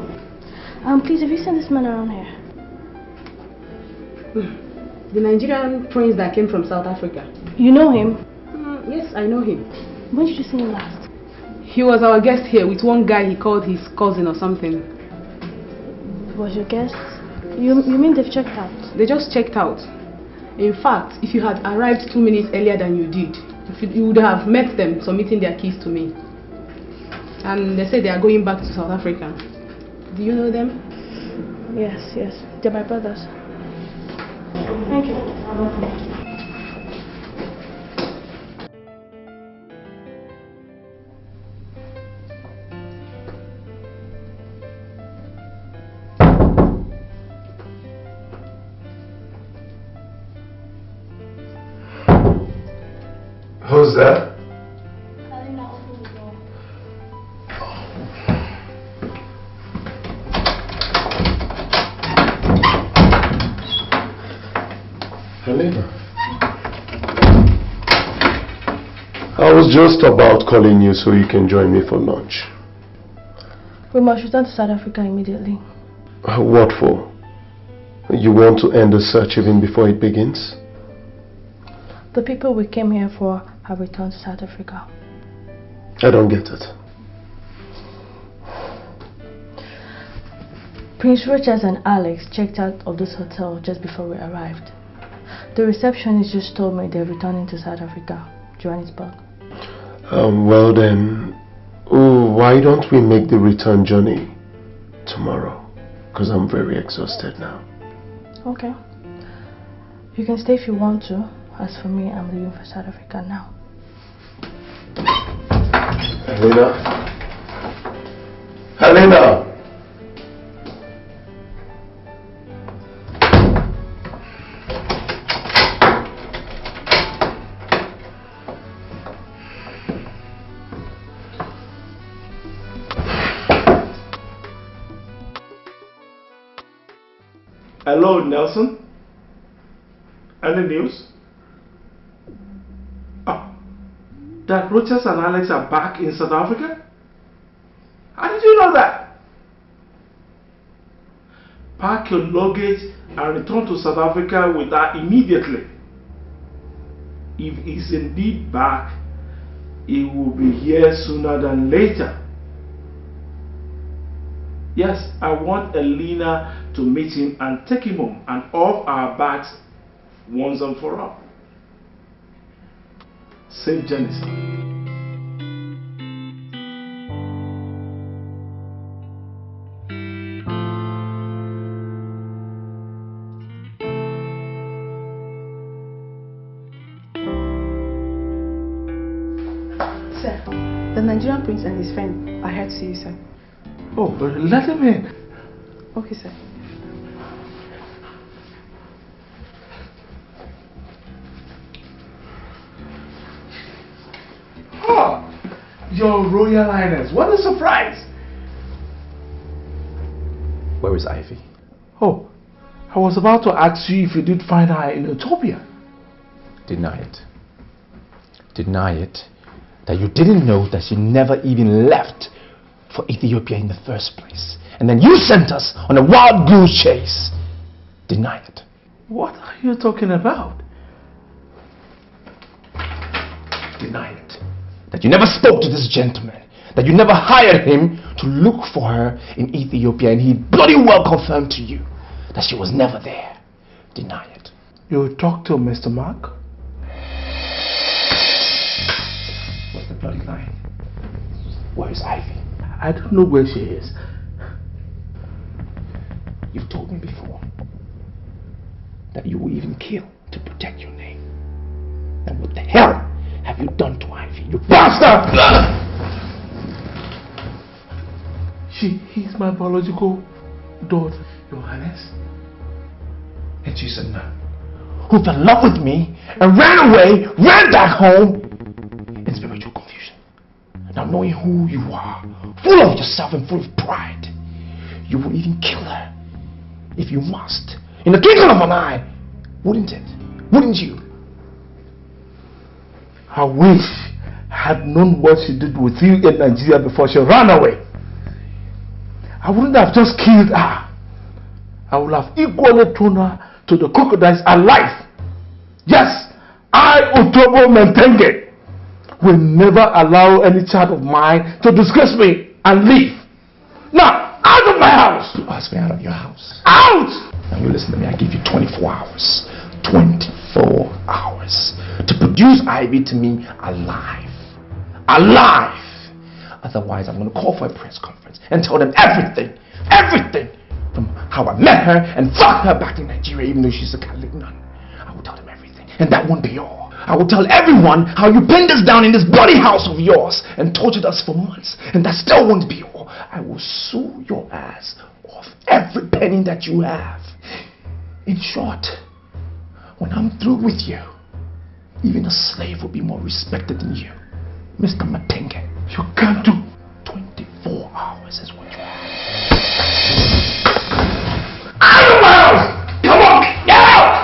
Please, have you seen this man around here? The Nigerian prince that came from South Africa. You know him? Yes, I know him. When did you see him last? He was our guest here with one guy he called his cousin or something. Was your guest? You mean they've checked out? They just checked out. In fact, if you had arrived 2 minutes earlier than you did, you would have met them submitting their keys to me. And they say they are going back to South Africa. Do you know them? Yes. They're my brothers. Thank you. Who's that? Helena. I was just about calling you so you can join me for lunch. We must return to South Africa immediately. What for? You want to end the search even before it begins? The people we came here for have returned to South Africa. I don't get it. Prince Richard and Alex checked out of this hotel just before we arrived. The receptionist just told me they're returning to South Africa, Johannesburg. Well then, why don't we make the return journey tomorrow? Because I'm very exhausted now. Okay. You can stay if you want to. As for me, I'm leaving for South Africa now. Helena! Hello, Nelson. Any news? That Rochas and Alex are back in South Africa? How did you know that? Pack your luggage and return to South Africa with that immediately. If he's indeed back, he will be here sooner than later. Yes, I want Elena to meet him and take him home and off our backs once and for all. Safe journey, sir. Sir, the Nigerian prince and his friend are here to see you, sir. Oh, let him in. Okay, sir. Oh, your Royal Highness, what a surprise! Where is Ivy? Oh, I was about to ask you if you did find her in Ethiopia. Deny it. Deny it. That you didn't know that she never even left for Ethiopia in the first place. And then you sent us on a wild goose chase. Deny it. What are you talking about? Deny it. That you never spoke to this gentleman. That you never hired him to look for her in Ethiopia, and he bloody well confirmed to you that she was never there. Deny it. You talked to Mr. Mark? What's the bloody line? Where is Ivy? I don't know where she is. You've told me before that you will even kill to protect your name. And what the hell have you done to Ivy, you bastard? He's my biological daughter, Your Highness. And she said no. Who fell in love with me and ran away, ran back home in spiritual confusion. Now knowing who you are, full of yourself and full of pride, you will even kill her if you must. In the twinkling of an eye, wouldn't it? Wouldn't you? I wish I had known what she did with you in Nigeria before she ran away. I wouldn't have just killed her. I would have equally thrown her to the crocodiles alive. Yes, I, Utobo Mentenge, will never allow any child of mine to disgrace me and leave. Now, out of my house! You asked me out of your house. Out! Now you listen to me, I give you 24 hours. 24 hours to produce Ivy to me alive. Alive! Otherwise, I'm going to call for a press conference and tell them everything. Everything! From how I met her and fucked her back in Nigeria, even though she's a Catholic nun. I will tell them everything. And that won't be all. I will tell everyone how you pinned us down in this bloody house of yours and tortured us for months. And that still won't be all. I will sue your ass off every penny that you have. In short, when I'm through with you, even a slave will be more respected than you. Mr. Matenge, you can't do 24 hours is what you have. Out of my house! Come on, get out!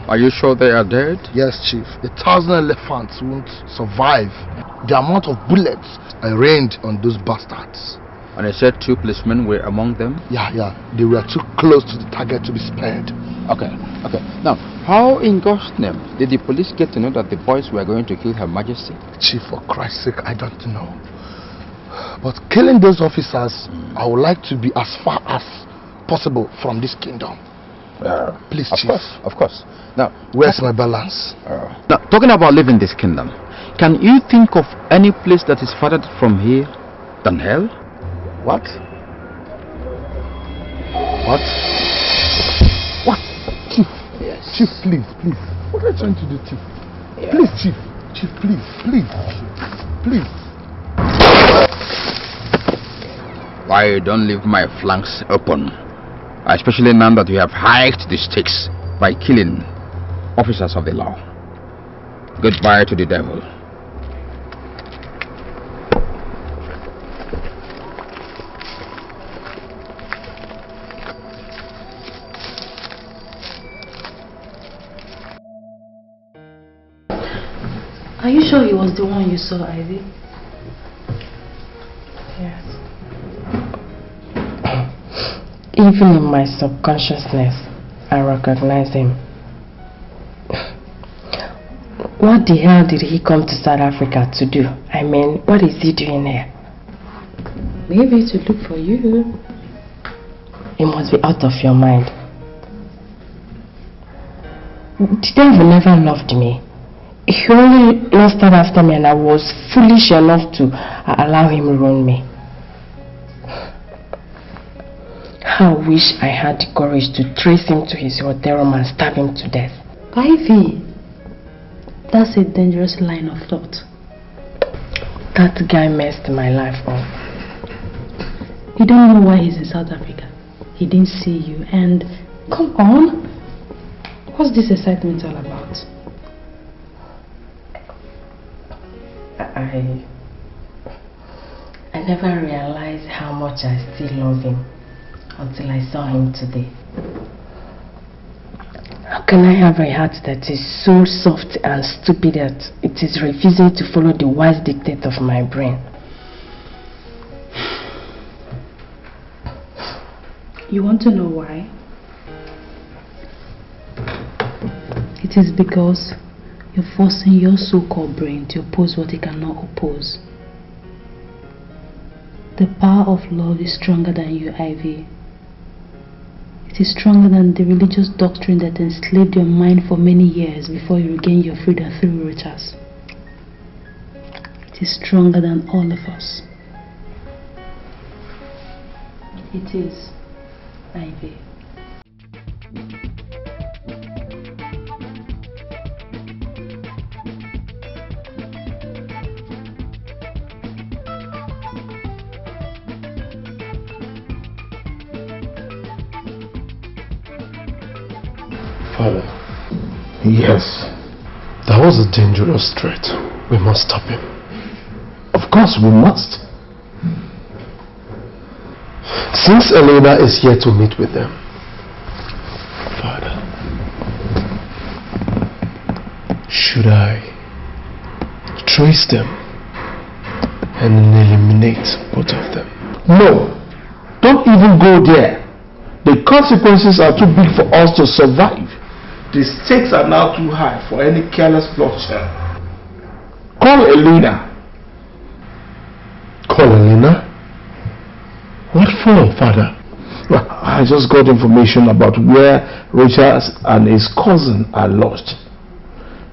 Are you sure they are dead? Yes, Chief. 1,000 elephants won't survive the amount of bullets I rained on those bastards. And I said 2 policemen were among them? Yeah. They were too close to the target to be spared. Okay. Now, how in God's name did the police get to know that the boys were going to kill Her Majesty? Chief, for Christ's sake, I don't know. But killing those officers, I would like to be as far as possible from this kingdom. Please, Chief. Of course. Now, where's my balance? Now, talking about leaving this kingdom, can you think of any place that is farther from here than hell? What? What? Chief? Yes. Chief, please. What are you trying to do, Chief? Yeah. Please, Chief. Chief, please. Why don't leave my flanks open? Especially now that you have hiked the stakes by killing officers of the law. Goodbye to the devil. Are you sure he was the one you saw, Ivy? Yes. Even in my subconsciousness, I recognize him. What the hell did he come to South Africa to do? I mean, what is he doing here? Maybe to look for you. You must be out of your mind. The devil never loved me. He only lusted after me, and I was foolish enough to allow him ruin me. I wish I had the courage to trace him to his hotel room and stab him to death. Ivy, that's a dangerous line of thought. That guy messed my life up. You don't know why he's in South Africa. He didn't see you, and come on. What's this excitement all about? I never realized how much I still love him until I saw him today. How can I have a heart that is so soft and stupid that it is refusing to follow the wise dictate of my brain? You want to know why? It is because you're forcing your so-called brain to oppose what it cannot oppose. The power of love is stronger than you, Ivy. It is stronger than the religious doctrine that enslaved your mind for many years before you regained your freedom through rituals. It is stronger than all of us. It is, Ivy. Father. Yes. That was a dangerous threat. We must stop him. Of course we must. Since Elena is here to meet with them, Father, should I trace them and eliminate both of them? No. Don't even go there. The consequences are too big for us to survive. The stakes are now too high for any careless bloodshed. Call Elena. Call Elena? What for, Father? Well, I just got information about where Richard and his cousin are lost.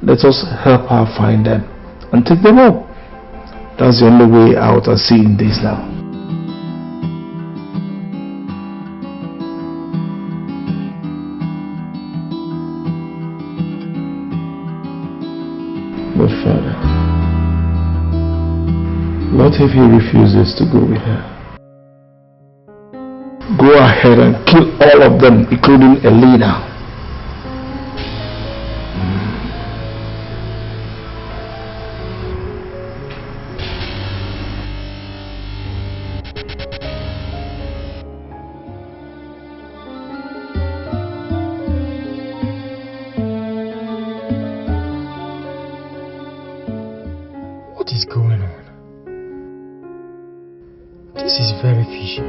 Let us help her find them and take them home. That's the only way out of seeing this now. But Father, what if he refuses to go with her? Go ahead and kill all of them, including Elena. What is going on? This is very fishy.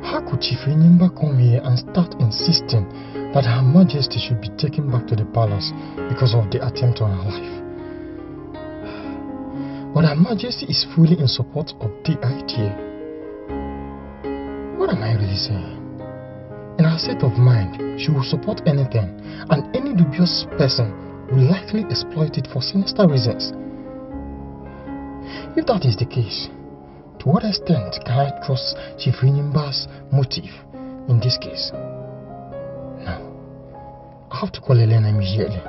How could Chief Enyimba come here and start insisting that Her Majesty should be taken back to the palace because of the attempt on her life? But Her Majesty is fully in support of the idea. What am I really saying? In her state of mind, she will support anything, and any dubious person will likely exploit it for sinister reasons. If that is the case, to what extent can I trust Chief Enyimba's motive in this case? No. I have to call Elena immediately.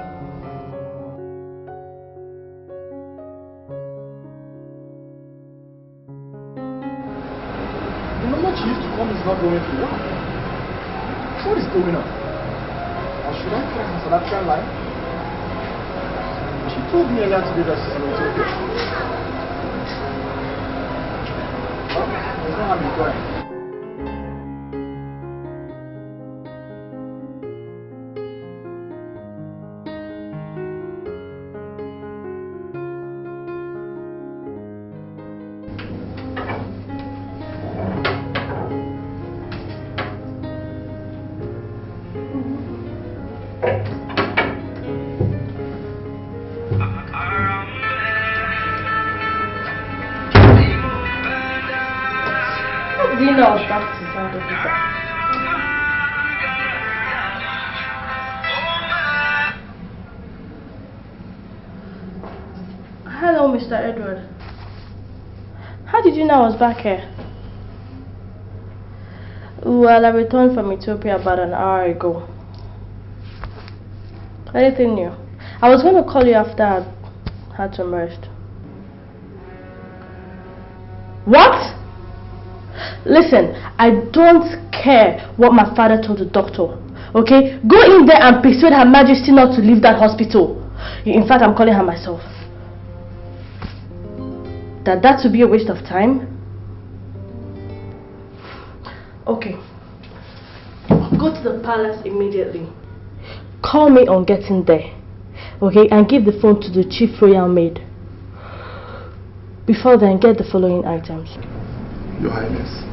The number she used to call me is not going through. What is going on? Or should I try her South African line? She told me earlier today that she's in Ethiopia. There's no harm in going. Hello, Mr. Edward. How did you know I was back here? Well, I returned from Ethiopia about an hour ago. Anything new? I was going to call you after I had some rest. What? Listen, I don't care what my father told the doctor. Okay? Go in there and persuade Her Majesty not to leave that hospital. In fact, I'm calling her myself. That would be a waste of time? Okay. Go to the palace immediately. Call me on getting there. Okay, and give the phone to the chief royal maid. Before then, get the following items. Your Highness,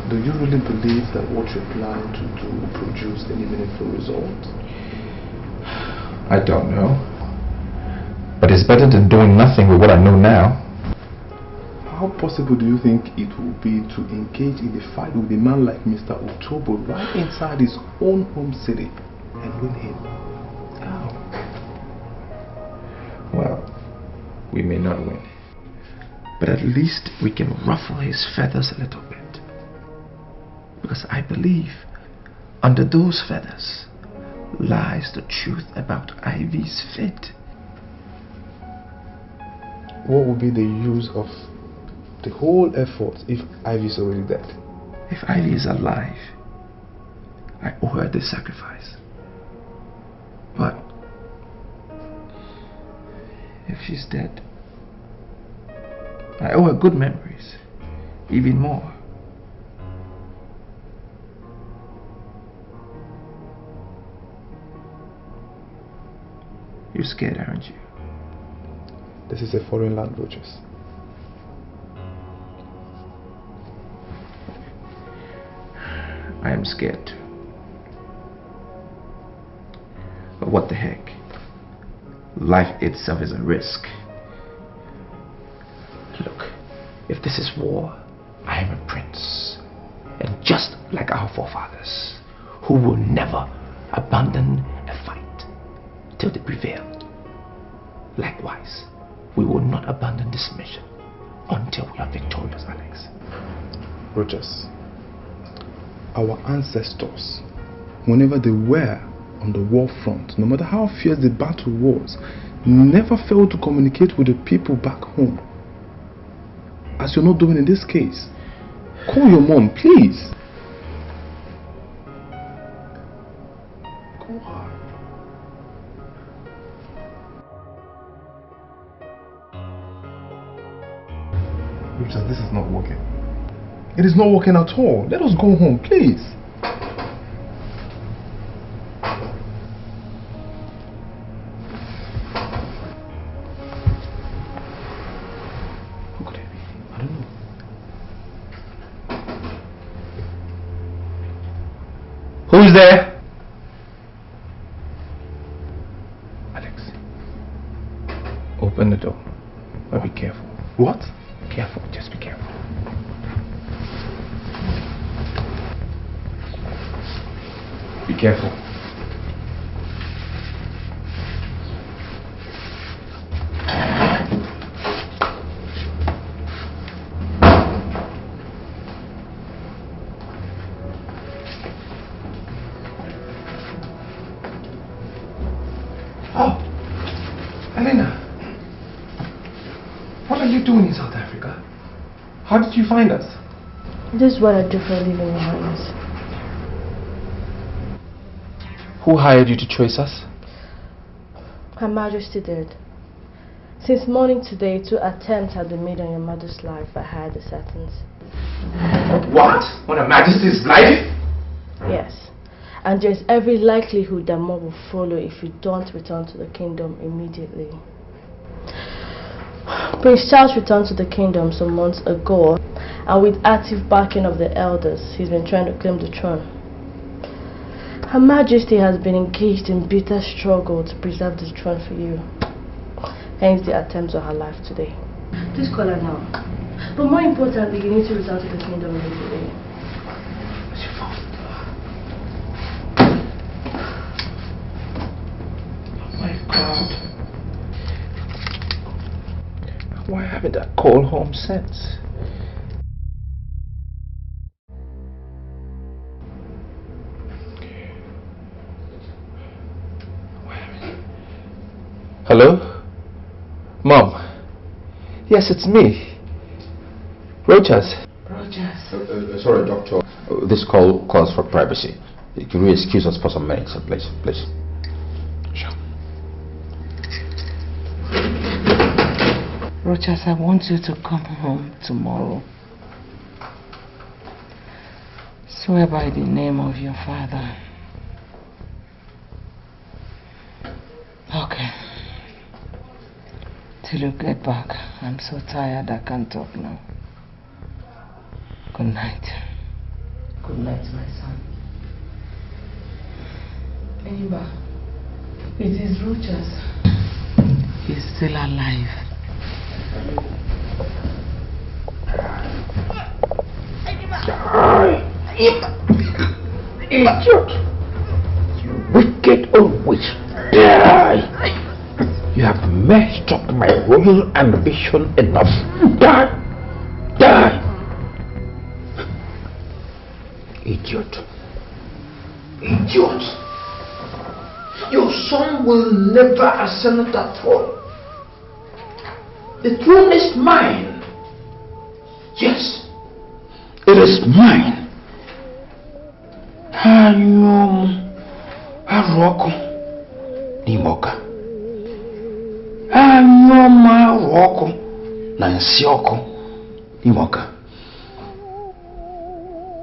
do you really believe that what you plan to do will produce any meaningful result? I don't know. But it's better than doing nothing with what I know now. How possible do you think it will be to engage in a fight with a man like Mr. Otobo right inside his own home city and win him? How? Well, we may not win. But at least we can ruffle his feathers a little bit. Because I believe under those feathers lies the truth about Ivy's fate. What would be the use of the whole effort if Ivy is already dead? If Ivy is alive, I owe her this sacrifice. But if she's dead, I owe her good memories, even more. You're scared, aren't you? This is a foreign land, Roaches. I am scared too. But what the heck? Life itself is a risk. Look, if this is war, I am a prince. And just like our forefathers, who will never abandon a fight till they prevail. Likewise, we will not abandon this mission until we are victorious, Alex. Rogers, our ancestors, whenever they were on the war front, no matter how fierce the battle was, never failed to communicate with the people back home. As you're not doing in this case. Call your mom, please. Call her. Richard, this is not working. It is not working at all. Let us go home, please. Who could it be? I don't know. Who's there? Alex. Open the door. But be careful. What? Careful, just be careful. Be careful. Oh, Elena. What are you doing in South Africa? How did you find us? This is what I do for a living, Your Highness. Who hired you to trace us? Her Majesty did. Since morning today, 2 attempts have been made on your mother's life by hired assassins. What? On Her Majesty's life? Yes. And there's every likelihood that more will follow if you don't return to the kingdom immediately. Prince Charles returned to the kingdom some months ago, and with active backing of the elders, he's been trying to claim the throne. Her Majesty has been engaged in bitter struggle to preserve the throne for you. Hence the attempts on her life today. Please call her now. But more importantly, you need to return to the kingdom immediately. Oh my God. Why haven't I called home since? Hello? Mom? Yes, it's me. Rogers. Rogers. Sorry, Doctor. This call calls for privacy. Can you excuse us for some minutes, please? Please. Sure. Rochas, I want you to come home tomorrow. Swear by the name of your father. Okay. Till you get back. I'm so tired I can't talk now. Good night. Good night, my son. Eva, it is Rochas. He's still alive. Idiot! You wicked old witch! Die! You have messed up my royal ambition enough. Die! Die! Idiot! Idiot! Your son will never ascend that throne. The throne is mine. Yes, it is mine. Aroko Nimoka. Aroko Nansioko Nimoka.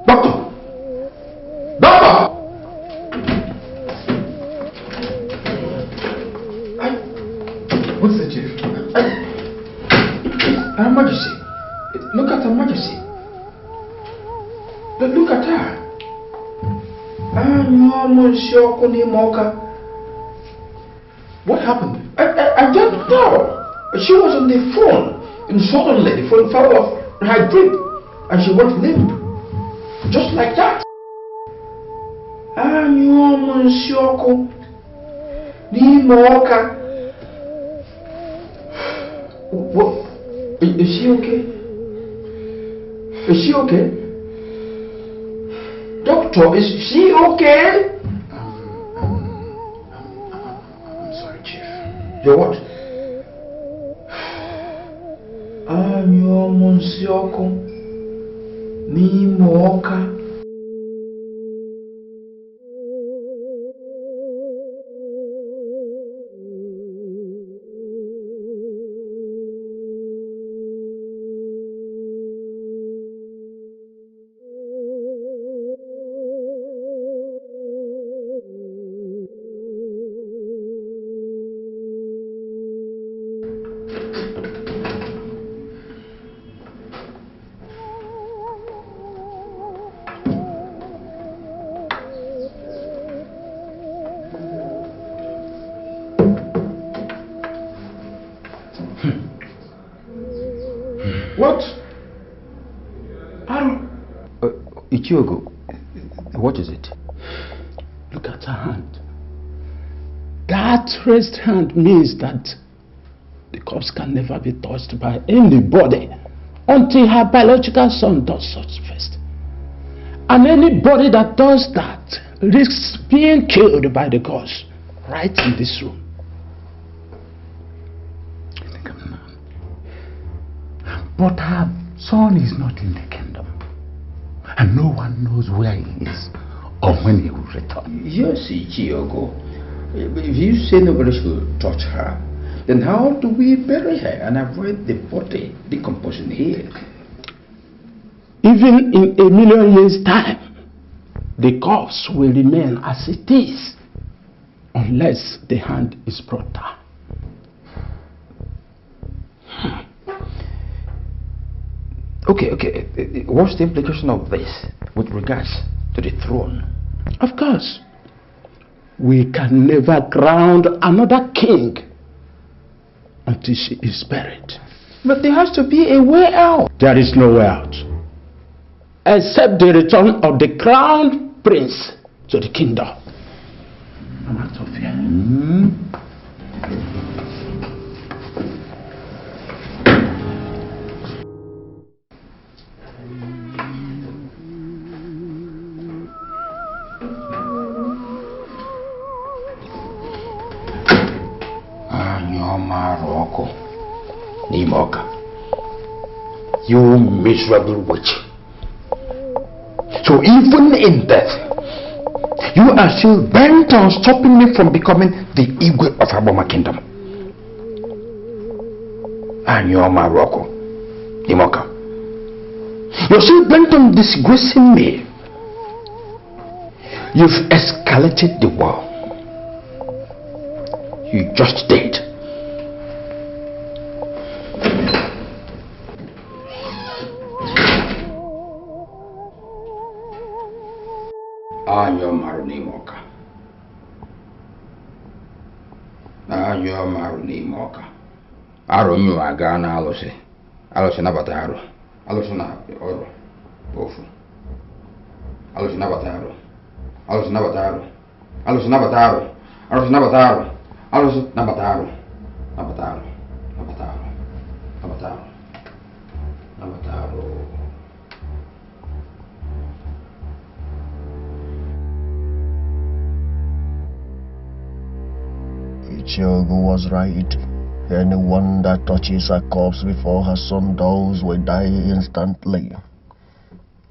Doctor! Doctor! What's the chief? Her Majesty. Look at Her Majesty. Look at her. What happened? I don't know. She was on the phone, and suddenly the phone fell off her grip, and she went limp. Just like that. What? Is she okay? Is she okay? Doctor, is she okay? I'm sorry, Chief. You're what? Anyomunsioko Nimoka. What? Ichiogo, what is it? Look at her hand. That raised hand means that the corpse can never be touched by anybody until her biological son does such first. And anybody that does that risks being killed by the gods right in this room. But her son is not in the kingdom, and no one knows where he is or when he will return. Yes, Ichiogo. If you say nobody should touch her, then how do we bury her and avoid the body decomposing here? Even in 1,000,000 years' time, the corpse will remain as it is unless the hand is brought down. Okay. What's the implication of this with regards to the throne? Of course, we can never crown another king until she is buried. But there has to be a way out. There is no way out, except the return of the crowned prince to the kingdom. I'm out of here. Nimoka, you miserable witch. So even in death, you are still bent on stopping me from becoming the Igwe of Aboma Kingdom. and you're Morocco. Imoka. You're still bent on disgracing me. You've escalated the war. You just did. Anyo Maruni Moka. Anyo Maruni Moka. Aronyo Agana Alose. Alose Nabataro. Alose na Oro. Bofu. Alose Nabataro. Alose Nabataro. Alose Nabataro. Alose Nabataro. Alose Nabataro. Nabataro. Nabataro. Nabataro. Nabataro. Ichiogu was right. Anyone that touches a corpse before her son dies will die instantly.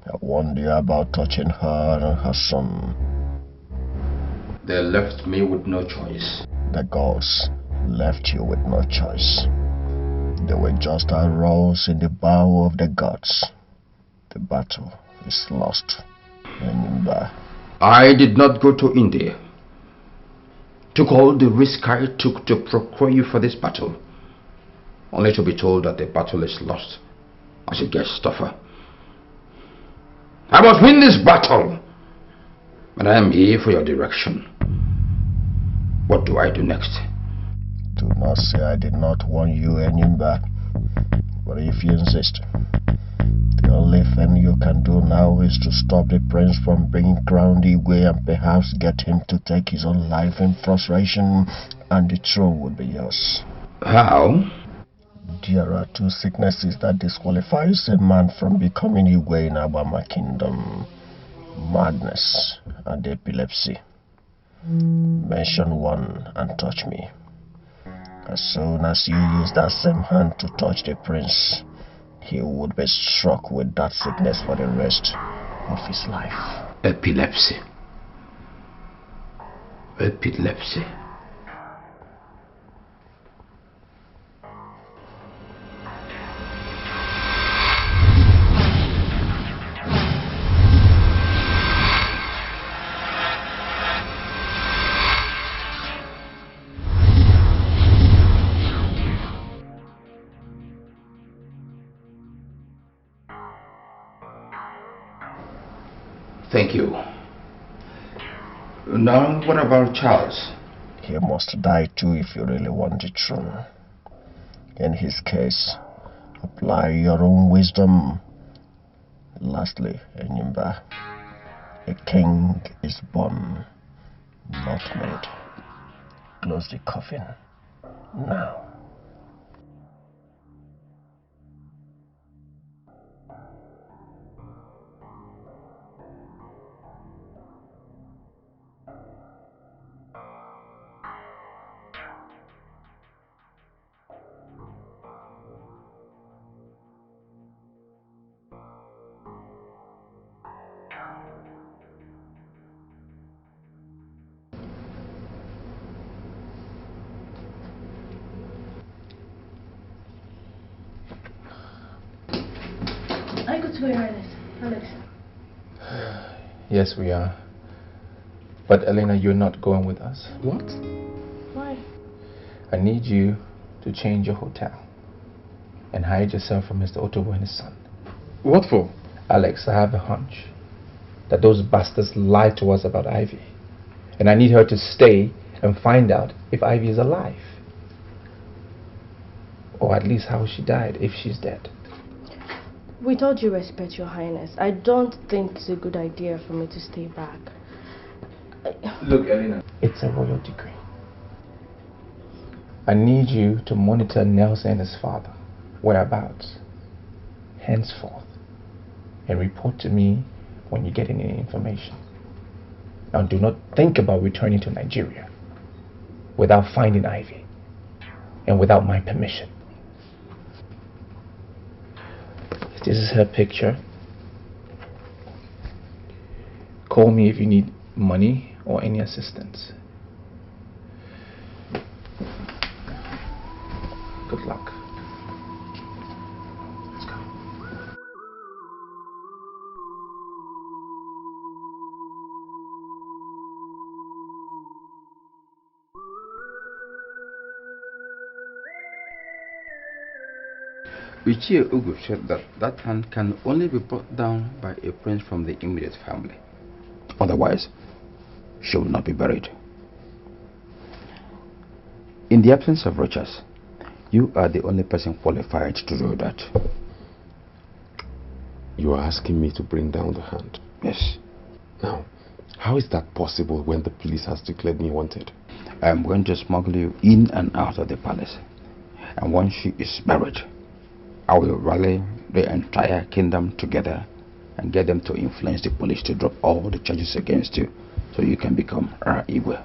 I warned you about touching her and her son. They left me with no choice. The gods left you with no choice. They were just arrows in the bow of the gods. The battle is lost. Remember. I did not go to India. Took all the risk I took to procure you for this battle, only to be told that the battle is lost. I should get stuffer. I must win this battle, but I am here for your direction. What do I do next? Do not say I did not warn you, Enyimba. But if you insist, the only thing you can do now is to stop the prince from bringing crown Igwe and perhaps get him to take his own life in frustration, and the throne would be yours. How? There are two sicknesses that disqualifies a man from becoming Igwe in Abama Kingdom: madness and epilepsy. Mention one and touch me. As soon as you use that same hand to touch the prince, he would be struck with that sickness for the rest of his life. Epilepsy. Epilepsy. Thank you. Now, what about Charles? He must die too if you really want the throne. In his case, apply your own wisdom. Lastly, Enyimba, a king is born, not made. Close the coffin now. Alex. Yes, we are. But Elena, you're not going with us. What? Why? I need you to change your hotel and hide yourself from Mr. Otobo and his son. What for? Alex, I have a hunch that those bastards lied to us about Ivy. And I need her to stay and find out if Ivy is alive. Or at least how she died, if she's dead. With all due respect, Your Highness, I don't think it's a good idea for me to stay back. Look, Elena, it's a royal decree. I need you to monitor Nelson and his father, whereabouts, henceforth, and report to me when you get any information. Now, do not think about returning to Nigeria without finding Ivy and without my permission. This is her picture. Call me if you need money or any assistance. Good luck. Ichie Ugu said that that hand can only be brought down by a prince from the immediate family. Otherwise, she will not be buried. In the absence of Rochas, you are the only person qualified to do that. You are asking me to bring down the hand? Yes. Now, how is that possible when the police has declared me wanted? I am going to smuggle you in and out of the palace. And once she is buried, I will rally the entire kingdom together and get them to influence the police to drop all the charges against you so you can become our Igwe.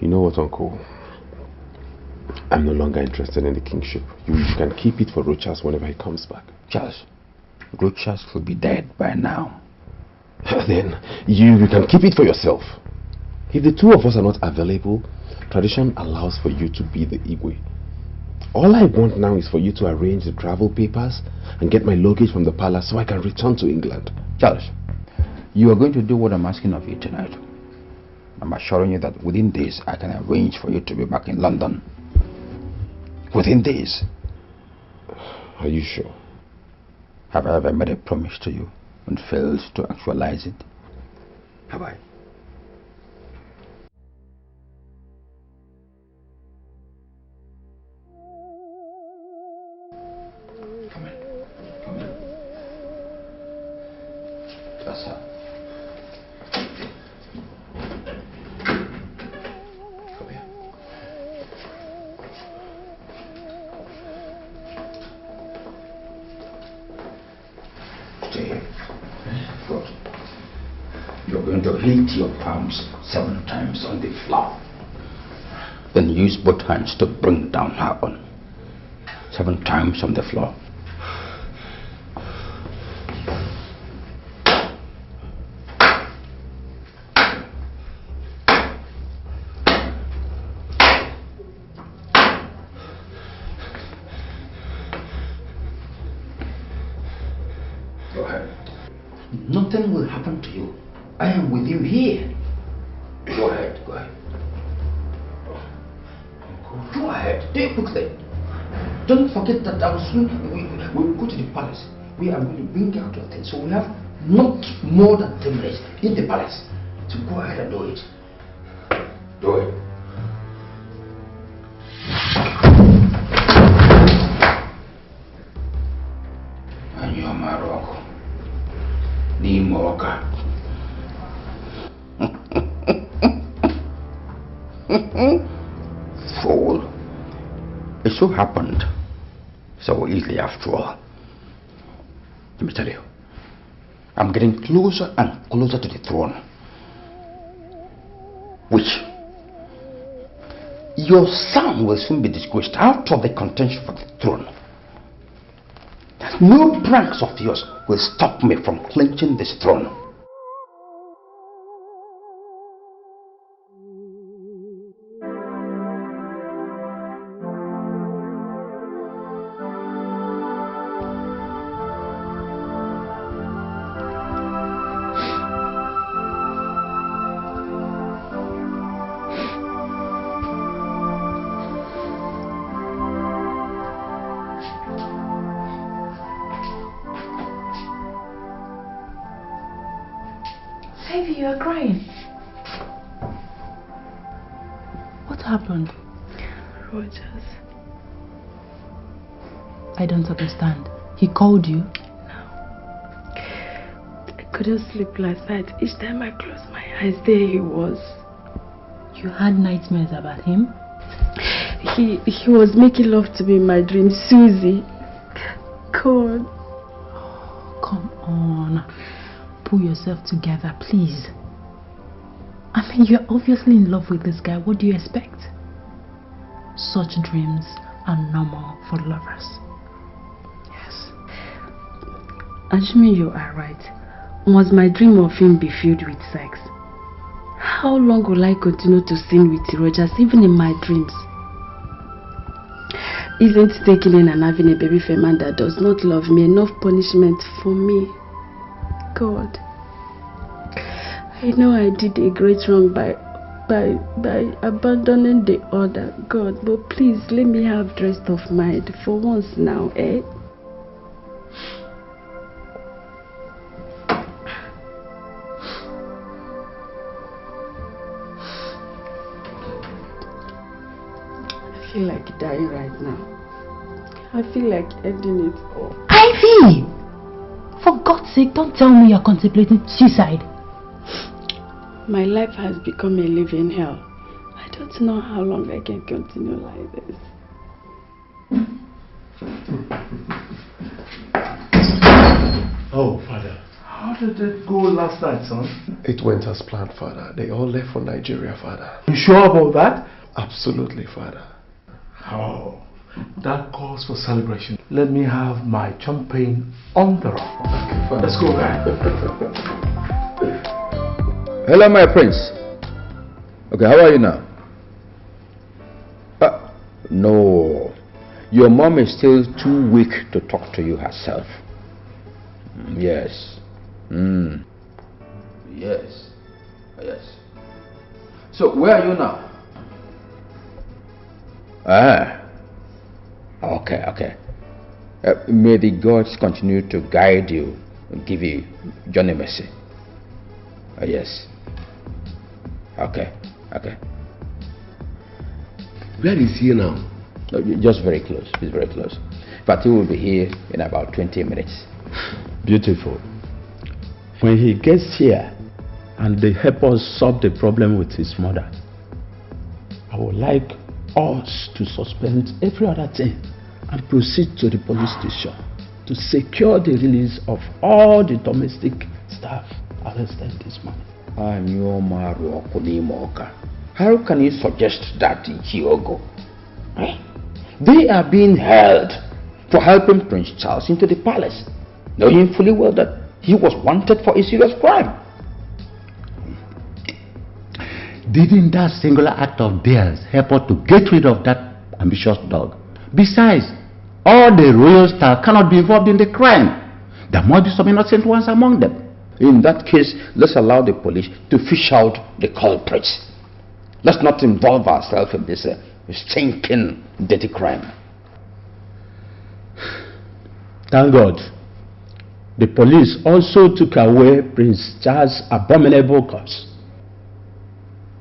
You know what, Uncle? I'm no longer interested in the kingship. You can keep it for Rochas whenever he comes back. Charles, Rochas will be dead by now. Then you can keep it for yourself. If the two of us are not available, tradition allows for you to be the Igwe. All I want now is for you to arrange the travel papers and get my luggage from the palace so I can return to England. Charles, you are going to do what I'm asking of you tonight. I'm assuring you that within days I can arrange for you to be back in London. Within days. Are you sure? Have I ever made a promise to you and failed to actualize it? Have I? Come in. Come in. That's her. Come here. Stay here. Good. You're going to hit your palms 7 times on the floor. Then use both hands to bring down her on. 7 times on the floor. Go ahead. Nothing will happen to you. I am with you here. Go ahead, go ahead. Go ahead, do it quickly. Don't forget that I will soon we'll go to the palace. We are going to bring out your things. So we have not more than 10 minutes in the palace. So go ahead and do it. Do it. And you're my rock. Nimoka. Fool. It so happened so easily after all. Let me tell you, I'm getting closer and closer to the throne, which your son will soon be disgraced out of the contention for the throne. No pranks of yours will stop me from clinching this throne. Baby, you are crying. What happened? Rogers. I don't understand. He called you? I couldn't sleep last night. Each time I closed my eyes, there he was. You had nightmares about him? He was making love to me in my dream. Susie. God. Oh, come on. Pull yourself together, please. I mean, you're obviously in love with this guy. What do you expect? Such dreams are normal for lovers. Yes. Assuming you are right, must my dream of him be filled with sex? How long will I continue to sin with Rogers, even in my dreams? Isn't taking in and having a baby for a man that does not love me enough punishment for me? God, I know I did a great wrong by by abandoning the other, God, but please let me have rest of mind for once now, eh? I feel like dying right now. I feel like ending it all. Ivy! For God's sake, don't tell me you're contemplating suicide. My life has become a living hell. I don't know how long I can continue like this. Oh, Father. How did it go last night, son? It went as planned, Father. They all left for Nigeria, Father. You sure about that? Absolutely, Father. Oh, that calls for celebration. Let me have my champagne on the rock. Okay, Father. Let's go back. Hello, my prince. Okay, how are you now? No. Your mom is still too weak to talk to you herself. Yes. Yes. Yes. So, where are you now? Okay. May the gods continue to guide you and give you Johnny mercy. Yes. Okay. Where is he now? Just very close. He's very close. But he will be here in about 20 minutes. Beautiful. When he gets here and they help us solve the problem with his mother, I would like us to suspend every other thing and proceed to the police station to secure the release of all the domestic staff arrested this morning. How can you suggest that, Hyogo? They are being held for helping Prince Charles into the palace, knowing fully well that he was wanted for a serious crime. Didn't that singular act of theirs help us to get rid of that ambitious dog? Besides, all the royal staff cannot be involved in the crime. There must be some innocent ones among them. In that case, let's allow the police to fish out the culprits. Let's not involve ourselves in this stinking, dirty crime. Thank God. The police also took away Prince Charles' abominable corpse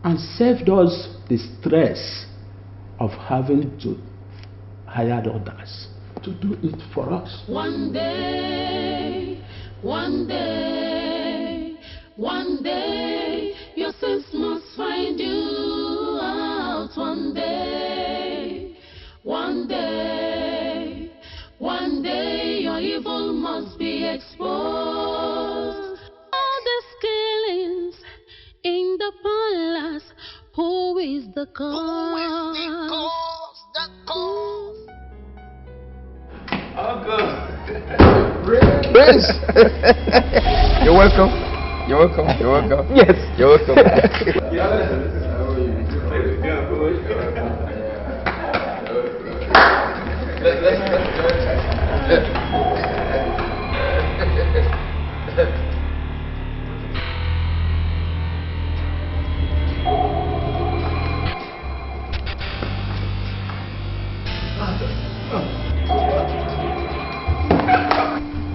and saved us the stress of having to hire others to do it for us. One day, your sins must find you out. One day, your evil must be exposed. All the killings in the palace, who is the cause? Prince! You're welcome. Yes. You're welcome.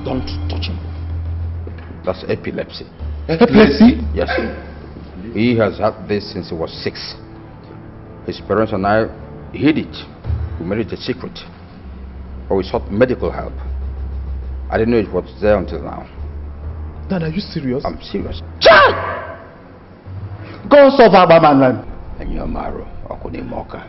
Don't touch him. That's epilepsy. Epilepsy? Yes. He has had this since he was 6. His parents and I hid it. We made it a secret. But we sought medical help. I didn't know it was there until now. Dad, are you serious? I'm serious. Child! Go solve our man. Anyomaru Okunimoka.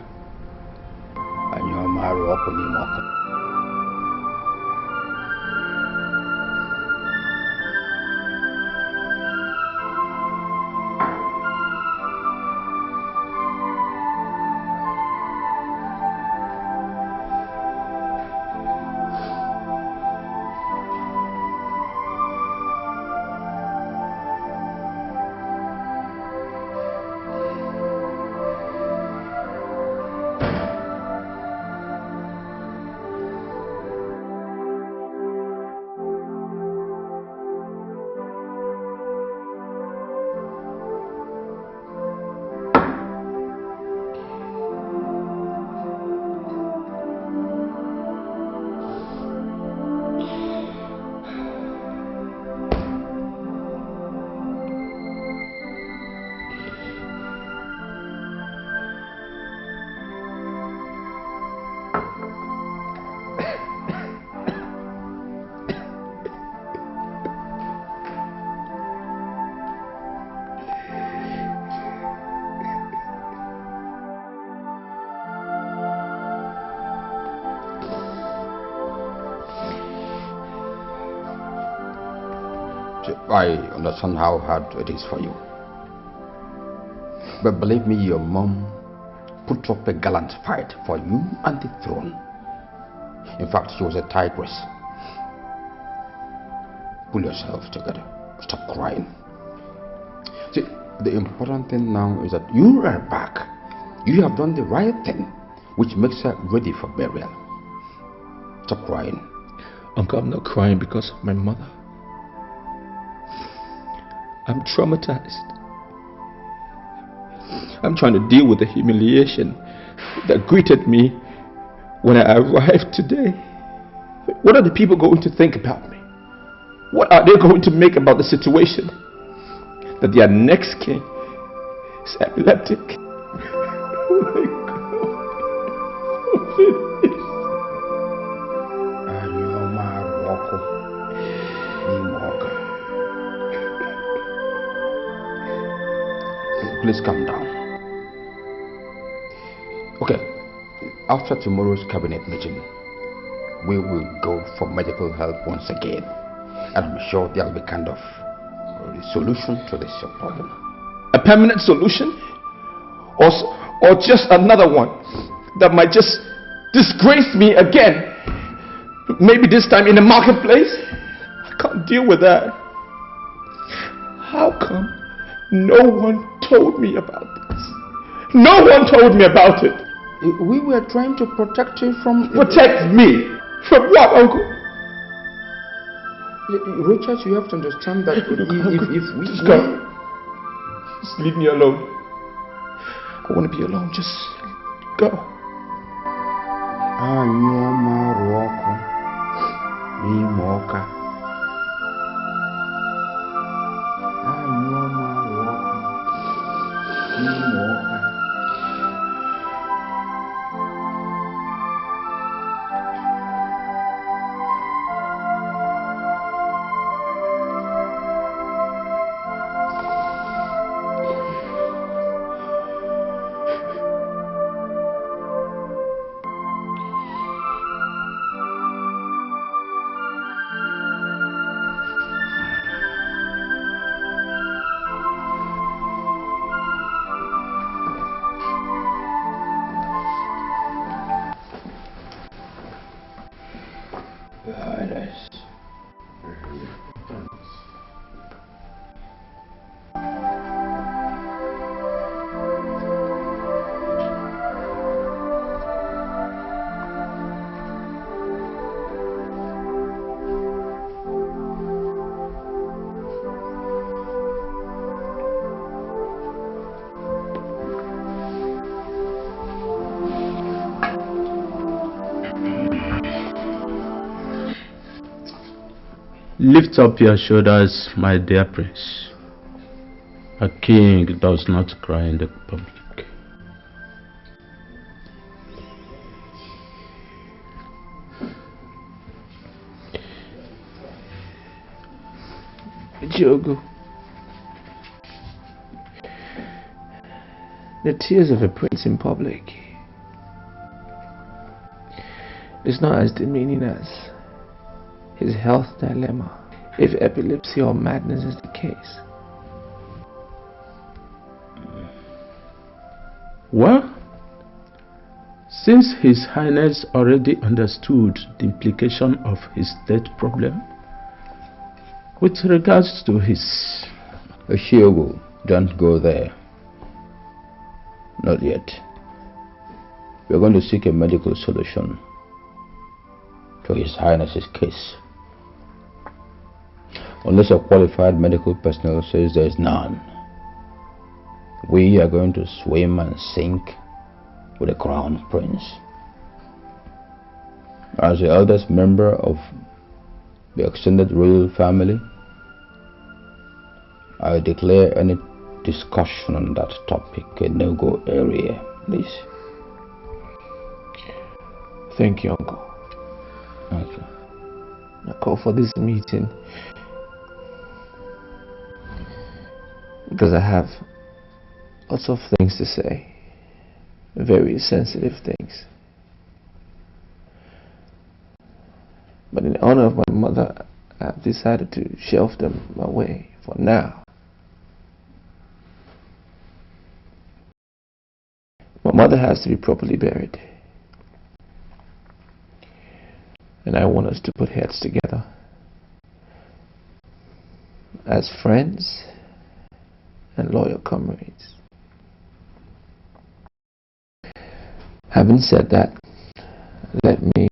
So I understand how hard it is for you. But believe me, your mom put up a gallant fight for you and the throne. In fact, she was a tigress. Pull yourself together. Stop crying. See, the important thing now is that you are back. You have done the right thing, which makes her ready for burial. Stop crying. Uncle, I'm not crying because of my mother. I'm traumatized. I'm trying to deal with the humiliation that greeted me when I arrived today. What are the people going to think about me? What are they going to make about the situation? That their next king is epileptic. Oh my God. Please calm down. Okay, after tomorrow's cabinet meeting, we will go for medical help once again. And I'm sure there will be kind of a solution to this problem. A permanent solution? Or just another one that might just disgrace me again? Maybe this time in the marketplace? I can't deal with that. How come no one told me about this? No one told me about it. We were trying to protect you from... Protect me? From what, Uncle? Richard, you have to understand that if we... Just go. Just leave me alone. I want to be alone. Just go. Lift up your shoulders, my dear prince. A king does not cry in the public. Jogo, the tears of a prince in public is not as demeaning as his health dilemma, if epilepsy or madness is the case. Well, since His Highness already understood the implication of his death problem, with regards to his... Oshiogo, don't go there. Not yet. We are going to seek a medical solution to His Highness's case. Unless a qualified medical personnel says there is none, we are going to swim and sink with the crown prince. As the eldest member of the extended royal family, I declare any discussion on that topic a no-go area, please. Thank you, Uncle. Okay. I call for this meeting because I have lots of things to say, very sensitive things. But in honor of my mother, I've decided to shelve them away for now. My mother has to be properly buried. And I want us to put heads together as friends and loyal comrades. Having said that, let me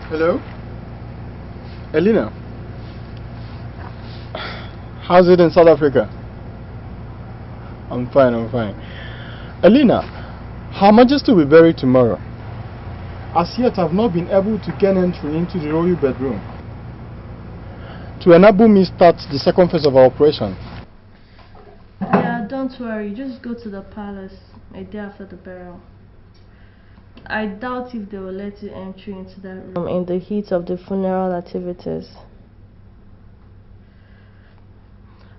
Hello? Elena? How's it in South Africa? I'm fine. Elena, Her Majesty will be buried tomorrow. As yet, I've not been able to gain entry into the royal bedroom to enable me start the second phase of our operation. Yeah, don't worry. Just go to the palace a day after the burial. I doubt if they will let you enter into that room in the heat of the funeral activities.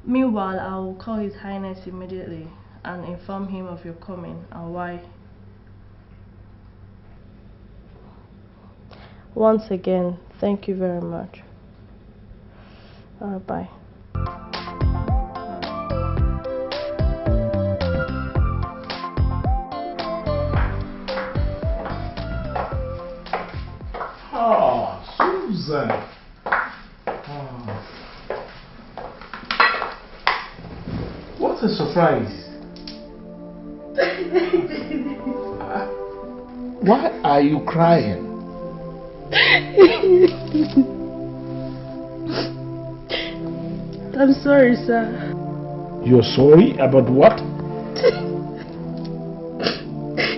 Meanwhile, I will call His Highness immediately and inform him of your coming and why. Once again, thank you very much. Bye. Oh, Susan. What a surprise. Why are you crying? I'm sorry, sir. You're sorry about what?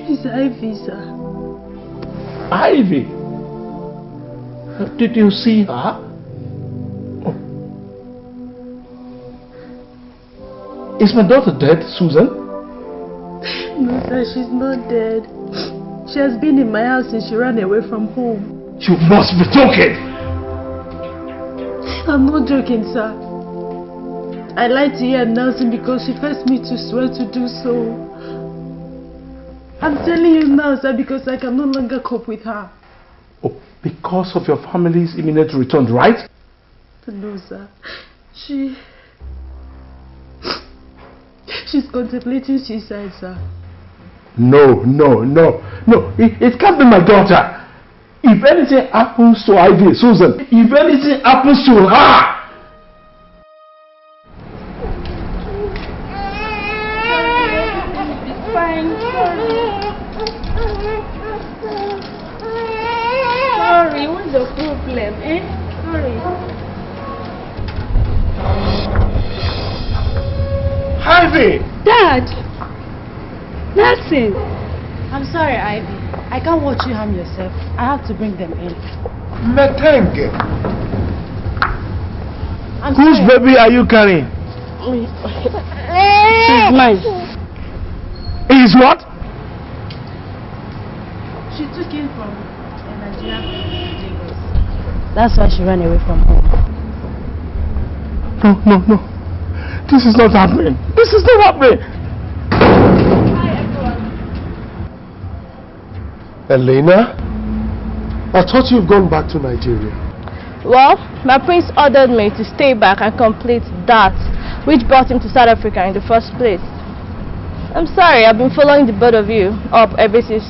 It's Ivy, sir. Ivy? Did you see her? Oh. Is my daughter dead, Susan? No, sir, she's not dead. She has been in my house since she ran away from home. You must be joking! I'm not joking, sir. I lied to you announcing because she forced me to swear to do so. I'm telling you now, sir, because I can no longer cope with her. Oh, because of your family's imminent return, right? No, sir. She's contemplating suicide, sir. No. It can't be my daughter. If anything happens to Ivy, Susan, if anything happens to her, It's fine. Sorry, what's the problem, eh? Sorry. Ivy! Dad! Nothing. I'm sorry, Ivy. I can't watch you harm yourself. I have to bring them in. Metenge. Whose baby are you carrying? She's mine. Is what? She took him from Nigerian FREE Movies. That's why she ran away from home. No. This is not happening. This is not happening. Elena, I thought you've gone back to Nigeria. Well, my prince ordered me to stay back and complete that which brought him to South Africa in the first place. I'm sorry, I've been following the both of you up ever since.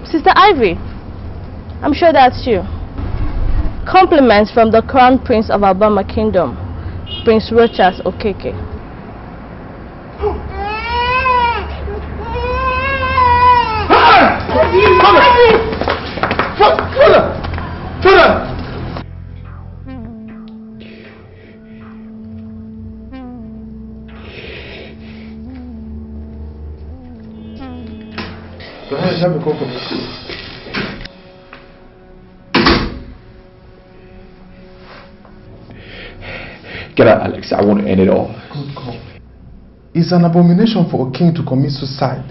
Sister Ivy, I'm sure that's you. Compliments from the Crown Prince of Alabama Kingdom, Prince Rochas Okeke. Father! Go ahead, have a cocoa. Get out, Alex. I want to end it all. Good call. It's an abomination for a king to commit suicide.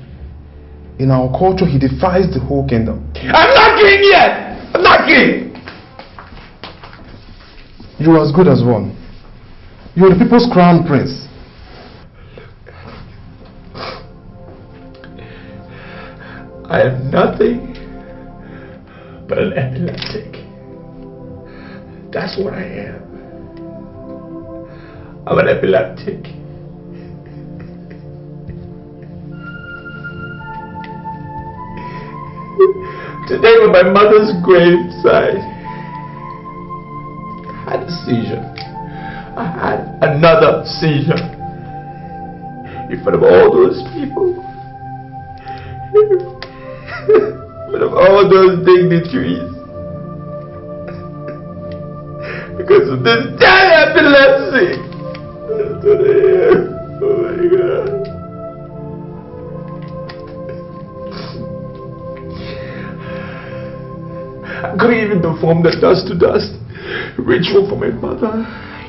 In our culture, he defies the whole kingdom. I'm not king yet! I'm not king! You're as good as one. You're the people's crown prince. I am nothing but an epileptic. That's what I am. I'm an epileptic. Today when my mother's graveside, I had a seizure. I had another seizure in front of all those people. In front of all those dignitaries. Because of this damn epilepsy. That's what I am. Oh my God. I couldn't even perform the dust to dust ritual for my mother. I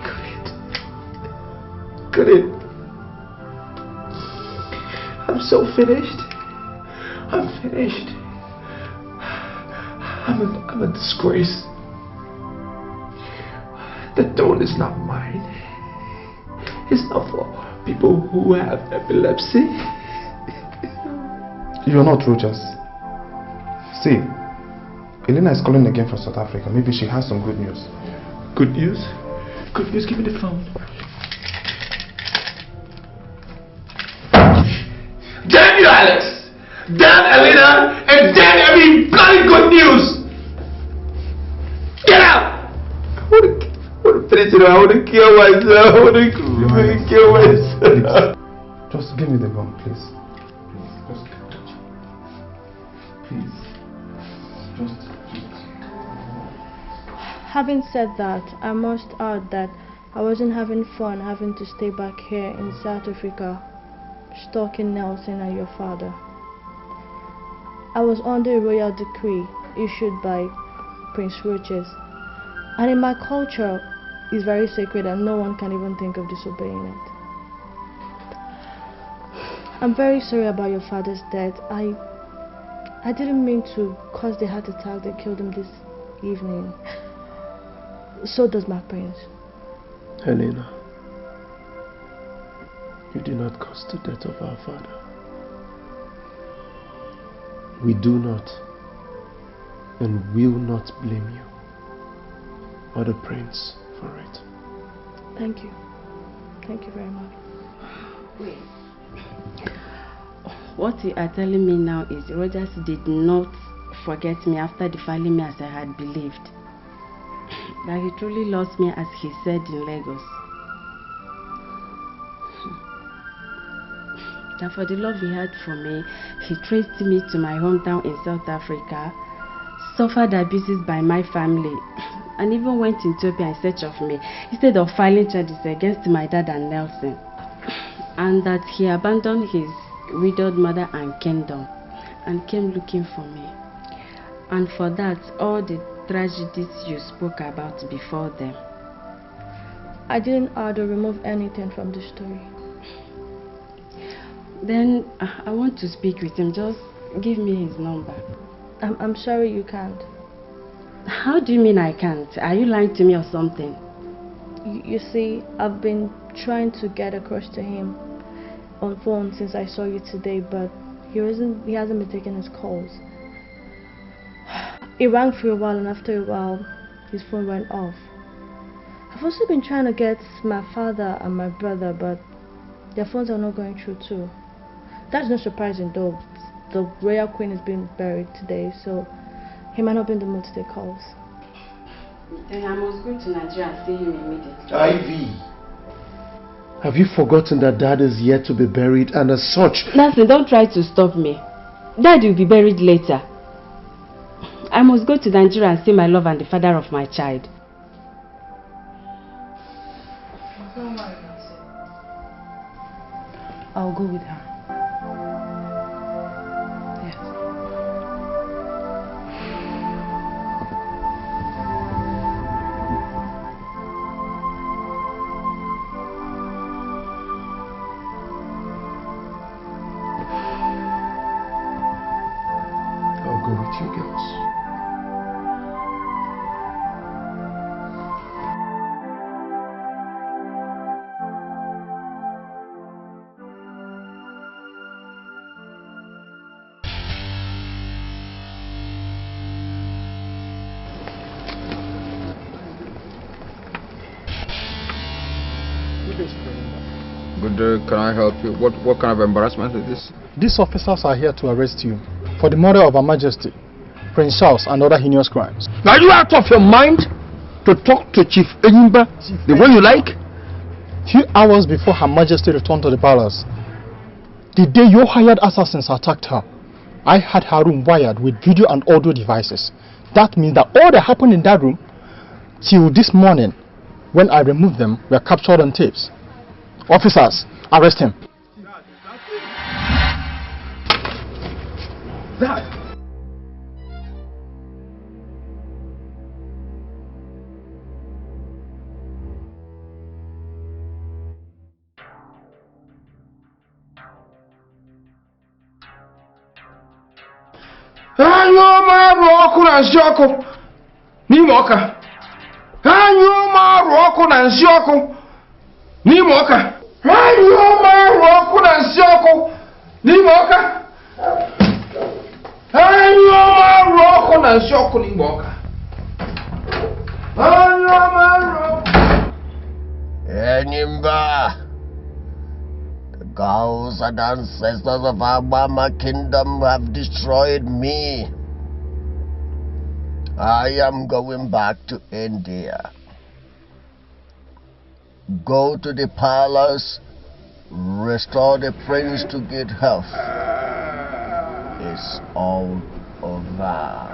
couldn't. I'm so finished. I'm finished. I'm a disgrace. The throne is not mine. It's not for people who have epilepsy. You're not Rojas. See, Elena is calling again from South Africa. Maybe she has some good news. Good news? Good news, give me the phone. Damn you, Alex! Damn Elena! And damn every bloody good news! Get out! I wanna finish it. I wanna kill myself. I wanna kill myself. Just give me the gun, please. Please. Just. Having said that, I must add that I wasn't having fun having to stay back here in South Africa stalking Nelson and your father. I was under a royal decree issued by Prince Roches, and in my culture it's very sacred and no one can even think of disobeying it. I'm very sorry about your father's death. I didn't mean to cause the heart attack that killed him this evening. So does my prince. Helena, you did not cause the death of our father. We do not and will not blame you or the prince for it. Thank you. Thank you very much. Wait. What you are telling me now is Rogers did not forget me after defiling me as I had believed. That he truly lost me as he said in Lagos. That for the love he had for me, he traced me to my hometown in South Africa, suffered abuses by my family, and even went to Ethiopia in search of me, instead of filing charges against my dad and Nelson. And that he abandoned his widowed mother and kingdom and came looking for me. And for that, all the tragedies you spoke about before them. I didn't add or remove anything from the story. Then I want to speak with him. Just give me his number. I'm sorry you can't. How do you mean I can't? Are you lying to me or something? You see, I've been trying to get across to him on phone since I saw you today, but he hasn't been taking his calls. It rang for a while, and after a while his phone went off. I've also been trying to get my father and my brother, but their phones are not going through too. That's not surprising though. The royal queen is being buried today, so he might not be in the mood to take calls. Then I must go to Nigeria and see him immediately. Ivy, have you forgotten that Dad is yet to be buried, and as such... Nancy, don't try to stop me. Dad will be buried later. I must go to Nigeria and see my love and the father of my child. I'll go with her. with you girls. Good day, can I help you? What kind of embarrassment is this? These officers are here to arrest you for the murder of Her Majesty, Prince Charles, and other heinous crimes. Are you out of your mind to talk to Chief Enyimba the way you like? Few hours before Her Majesty returned to the palace, the day your hired assassins attacked her, I had her room wired with video and audio devices. That means that all that happened in that room till this morning, when I removed them, were captured on tapes. Officers, arrest him. That. Anyo maru oku na nsi oku n'ime ọka. Anyo maru oku na nsi oku n'ime ọka. Anyo maru oku na nsi oku n'ime ọka. Anyo maru oku na nsi oku n'ime ọka. Anyo maru. Enyimba, the gods and ancestors of our Mama kingdom have destroyed me. I am going back to India. Go to the palace, restore the prince to good health. It's all over.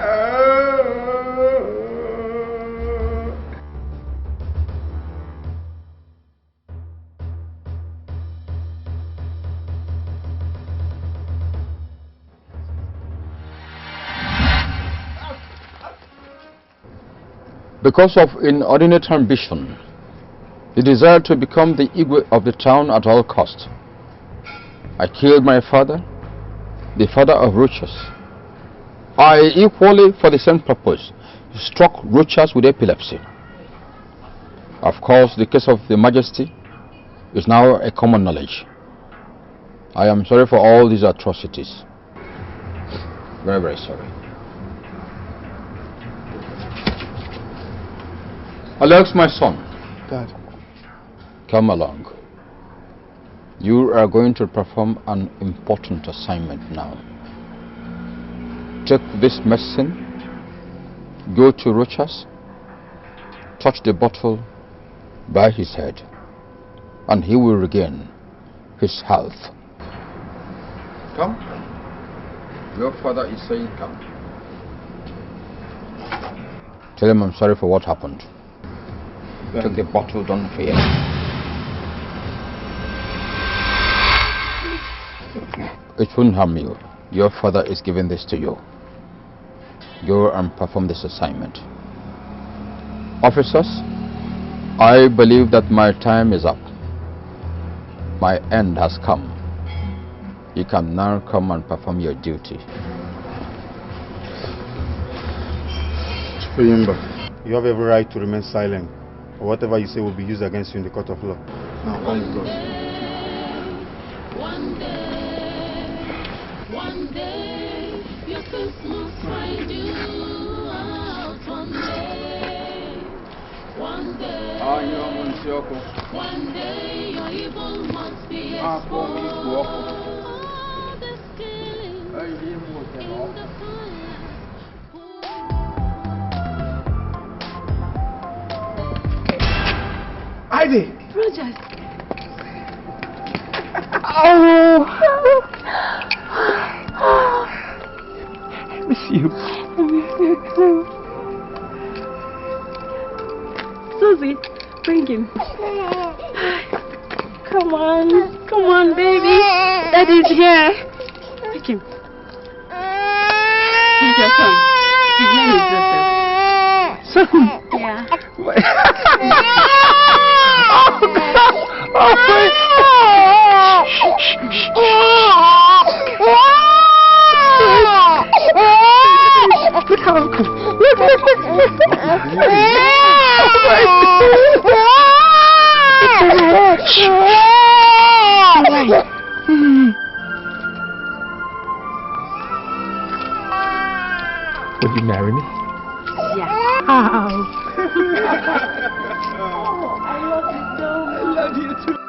Because of inordinate ambition, he desired to become the Igwe of the town at all cost. I killed my father, the father of Rochas. I equally, for the same purpose, struck Rochas with epilepsy. Of course, the case of the Majesty is now a common knowledge. I am sorry for all these atrocities. Very, very sorry. Alex, my son. Dad. Come along. You are going to perform an important assignment now. Take this medicine, go to Rochas, touch the bottle by his head, and he will regain his health. Come. Your father is saying come. Tell him I'm sorry for what happened. Take the bottle, don't fear. It won't harm you. Your father is giving this to you. Go and perform this assignment. Officers, I believe that my time is up. My end has come. You can now come and perform your duty. You have every right to remain silent. Or whatever you say will be used against you in the court of law. Now, on you go. One day, your sins must find you out. One day, your evil must be exposed. This killing in the Ivy! Rogers! Oh! I miss you. I miss you too. Susie, bring him. Come on, baby. Daddy's here. Take him. He's your son. His name is Joseph. Son? Yeah. marry me? Yeah. How? I love you so much. I love you too.